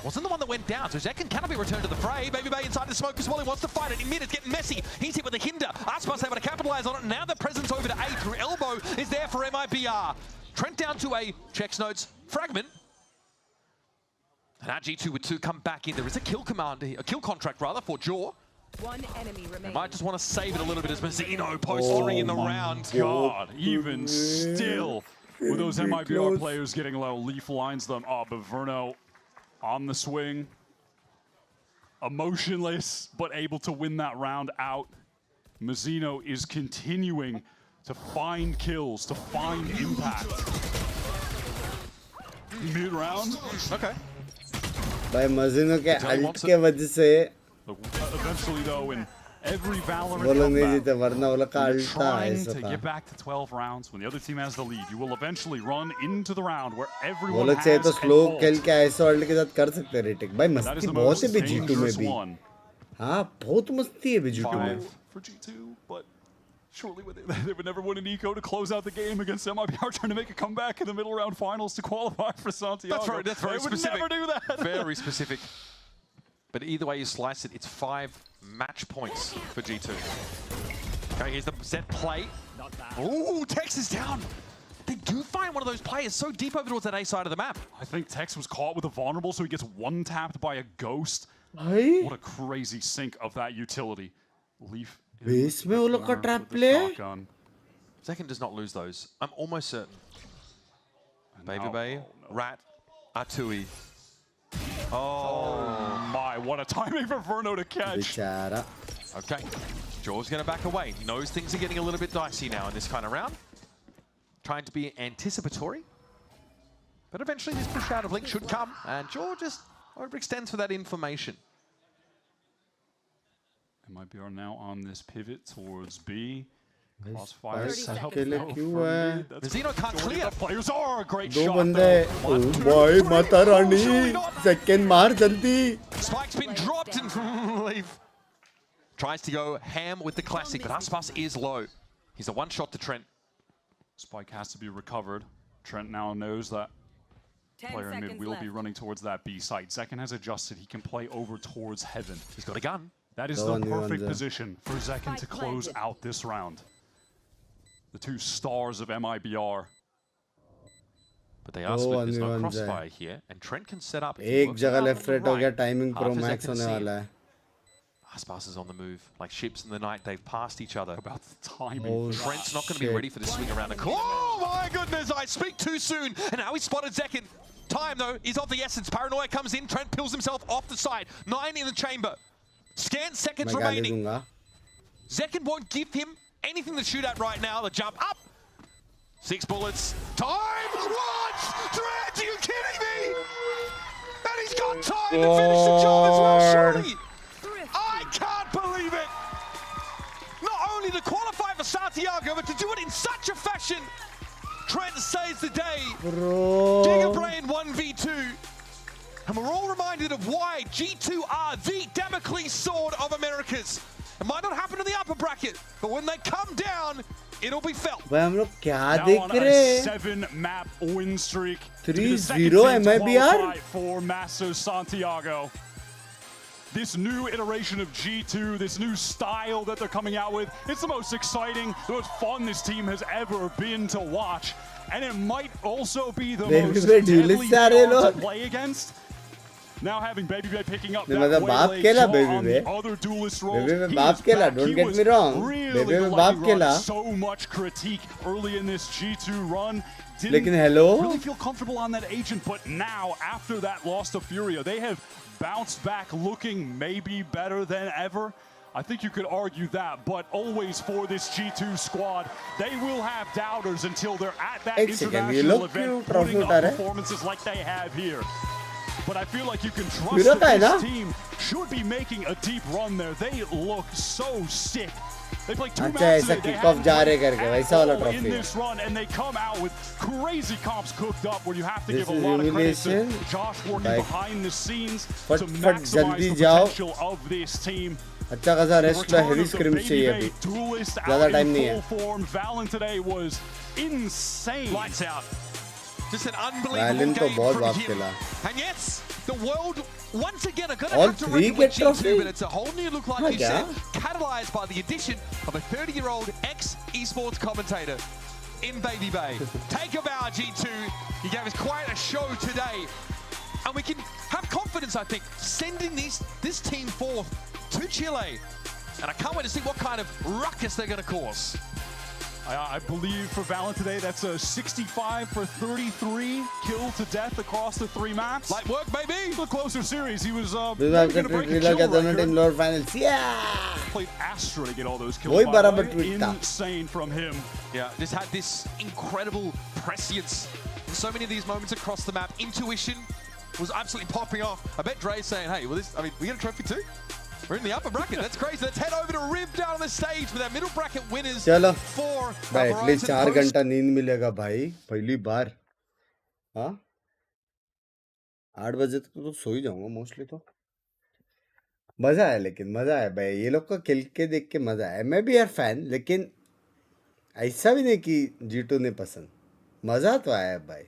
wasn't the one that went down, so Zekin cannot be returned to the fray. Baby Bay inside the smoke as well. He wants to fight it. In mid, it's getting messy. He's hit with a hinder. Aspas able to capitalize on it. Now the presence over to A through elbow is there for MIBR. Trent down to a checks notes fragment. And G2 with 2 come back in. There is a kill command, a kill contract rather for Jaw. One enemy remaining. Might just want to save it a little bit as Mizzino posts 3 in the round. God, even still, with those MIBR players getting low, Leaf lines them up, but Verno on the swing, emotionless, but able to win that round out. Mizzino is continuing to find kills, to find impact. Mid-round. Okay. By Mizzino के ult के वजह से eventually though in every Valorant trying to get back to 12 rounds when the other team has the lead, you will eventually run into the round where everyone has तो an slow ult. खेल के ऐसे ult के साथ कर सकते हैं rating भाई मस्ती बहुत है G2 में भी हाँ बहुत मस्ती है G2 में for G2 but surely they would never win an eco to close out the game against MIBR trying to make a comeback in the middle round finals to qualify for Santiago. That's right, that's very specific. They would never do that. Very specific. But either way you slice it, it's 5 match points for G2. Okay, here's the set play. Ooh, Tex is down. They do find one of those players so deep over towards that A side of the map. I think Tex was caught with a vulnerable, so he gets one-tapped by a ghost. Hey? What a crazy sync of that utility. Leaf. Base में वो लोग का trap play? Second does not lose those. I'm almost certain. Baby Bay, Rat, Artui. Oh my, what a timing for Verno to catch. Bichara. Okay, Jaw's going to back away. He knows things are getting a little bit dicey now in this kind of round. Trying to be anticipatory. But eventually this push out of Link should come, and Jaw just overextends for that information. MIBR now on this pivot towards B. Crossfire. Mizzino can't clear. Players are a great दो shot. बंदे oh boy Mata Rani second मार जल्दी Spike's been dropped and Leaf tries to go ham with the classic, but Aspas is low. He's a one-shot to Trent. Spike has to be recovered. Trent now knows that player in mid will be running towards that B site. Zekin has adjusted. He can play over towards heaven. He's got a gun. That is the perfect position for Zekin to close out this round. The 2 stars of MIBR. But they are split. There's no crossfire here, and Trent can set up. एक जगह left right हो गया timing pro max होने वाला है. Aspas is on the move, like ships in the night. They've passed each other. About the timing. Oh, Trent's not going to be ready for this swing around the corner. Oh my goodness! I speak too soon, and now he spotted Zekin. Time though is of the essence. Paranoia comes in. Trent peels himself off the side. 9 in the chamber. Scant seconds remaining. Zekin won't give him anything to shoot at right now. The jump up. 6 bullets. Time! What? Trent, are you kidding me? And he's got time to finish the job as well, surely. I can't believe it. Not only to qualify for Santiago, but to do it in such a fashion. Trent saves the day. Gigabrain 1v2. And we're all reminded of why G2 are the Damocles sword of Americas. It might not happen in the upper bracket, but when they come down, it'll be felt. भाई हम लोग क्या Now देख on रहे a हैं? 7-map win streak. 3-0 MIBR? For Masso Santiago. This new iteration of G2, this new style that they're coming out with, it's the most exciting, the most fun this team has ever been to watch. And it might also be the most deadly to play against. Now having Baby Bay picking up that way late on the other duelist roles. Baby बाप केला, don't get me wrong. Baby बाप केला. So much critique early in this G2 run. लेकिन hello. Really feel comfortable on that agent, but now after that loss to Furia, they have bounced back looking maybe better than ever. I think you could argue that, but always for this G2 squad, they will have doubters until they're at that international event, putting up performances like they have here. But I feel like you can trust that this team should be making a deep run there. They look so sick. They play 2 matches ऐसा Kickoff जा रहे करके वैसा वाला in trophy. this run, and they come out with crazy comps cooked up where you have to give a lot of credit to Josh working behind the snes to maximize the potential of this team. अच्छा खासा rest में heavy scrims चाहिए अभी, ज़्यादा time नहीं है। Just an unbelievable तो game बहुत from बात him. खेला। And yes, the world once again are going to All have to three reckon get with G2, trophy? but it's a whole new look, like हाँ you क्या? said, catalyzed by the addition of a 30-year-old ex-esports commentator in Baby Bay. Take a bow, G2. You gave us quite a show today. And we can have confidence, I think, sending this team forth to Chile. And I can't wait to see what kind of ruckus they're going to cause. I believe for Valorant today, that's a 65 for 33 kill to death across the 3 maps. Light work, baby. A closer series. He was going to break a kill record. In lower finals. Yeah. Played Astra to get all those kills. वही बराबर tweet था. Insane from him. Yeah, just had this incredible prescience in so many of these moments across the map. Intuition was absolutely popping off. I bet Dre's saying, hey, well, we get a trophy too? We're in the upper bracket. That's crazy. Let's head over to Riv down on the stage with our middle bracket winners. चलो for भाई at least 4 घंटा नींद मिलेगा भाई पहली बार। हाँ 8 बजे तक तो सो ही जाऊंगा मोस्टली। तो मजा है, लेकिन मजा है भाई, ये लोग का खेल के देख के मजा है। मैं भी यार फैन, लेकिन ऐसा भी नहीं कि G2 ने पसंद, मजा तो आया है भाई।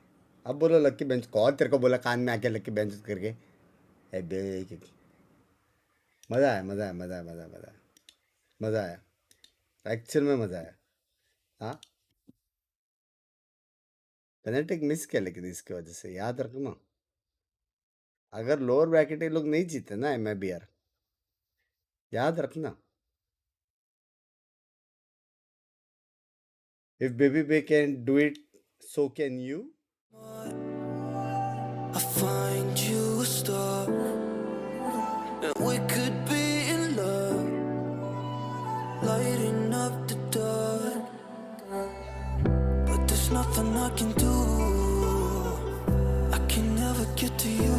अब बोलो लक्की बेंच, कौन तेरे को बोला कान में आके लक्की बेंच करके? मजा आया, मजा आया, मजा आया, मजा आया, मजा आया, एक्चुअल में मजा आया। हाँ पेनल्टी मिस किया, लेकिन इसकी वजह से याद रखना, अगर लोअर ब्रैकेट लोग नहीं जीते ना MIBR, याद रखना। If Baby Bay can do it, so can you. I find you a star, and we could be in love, lighting up the dark. But there's nothing I can do. I can never get to you.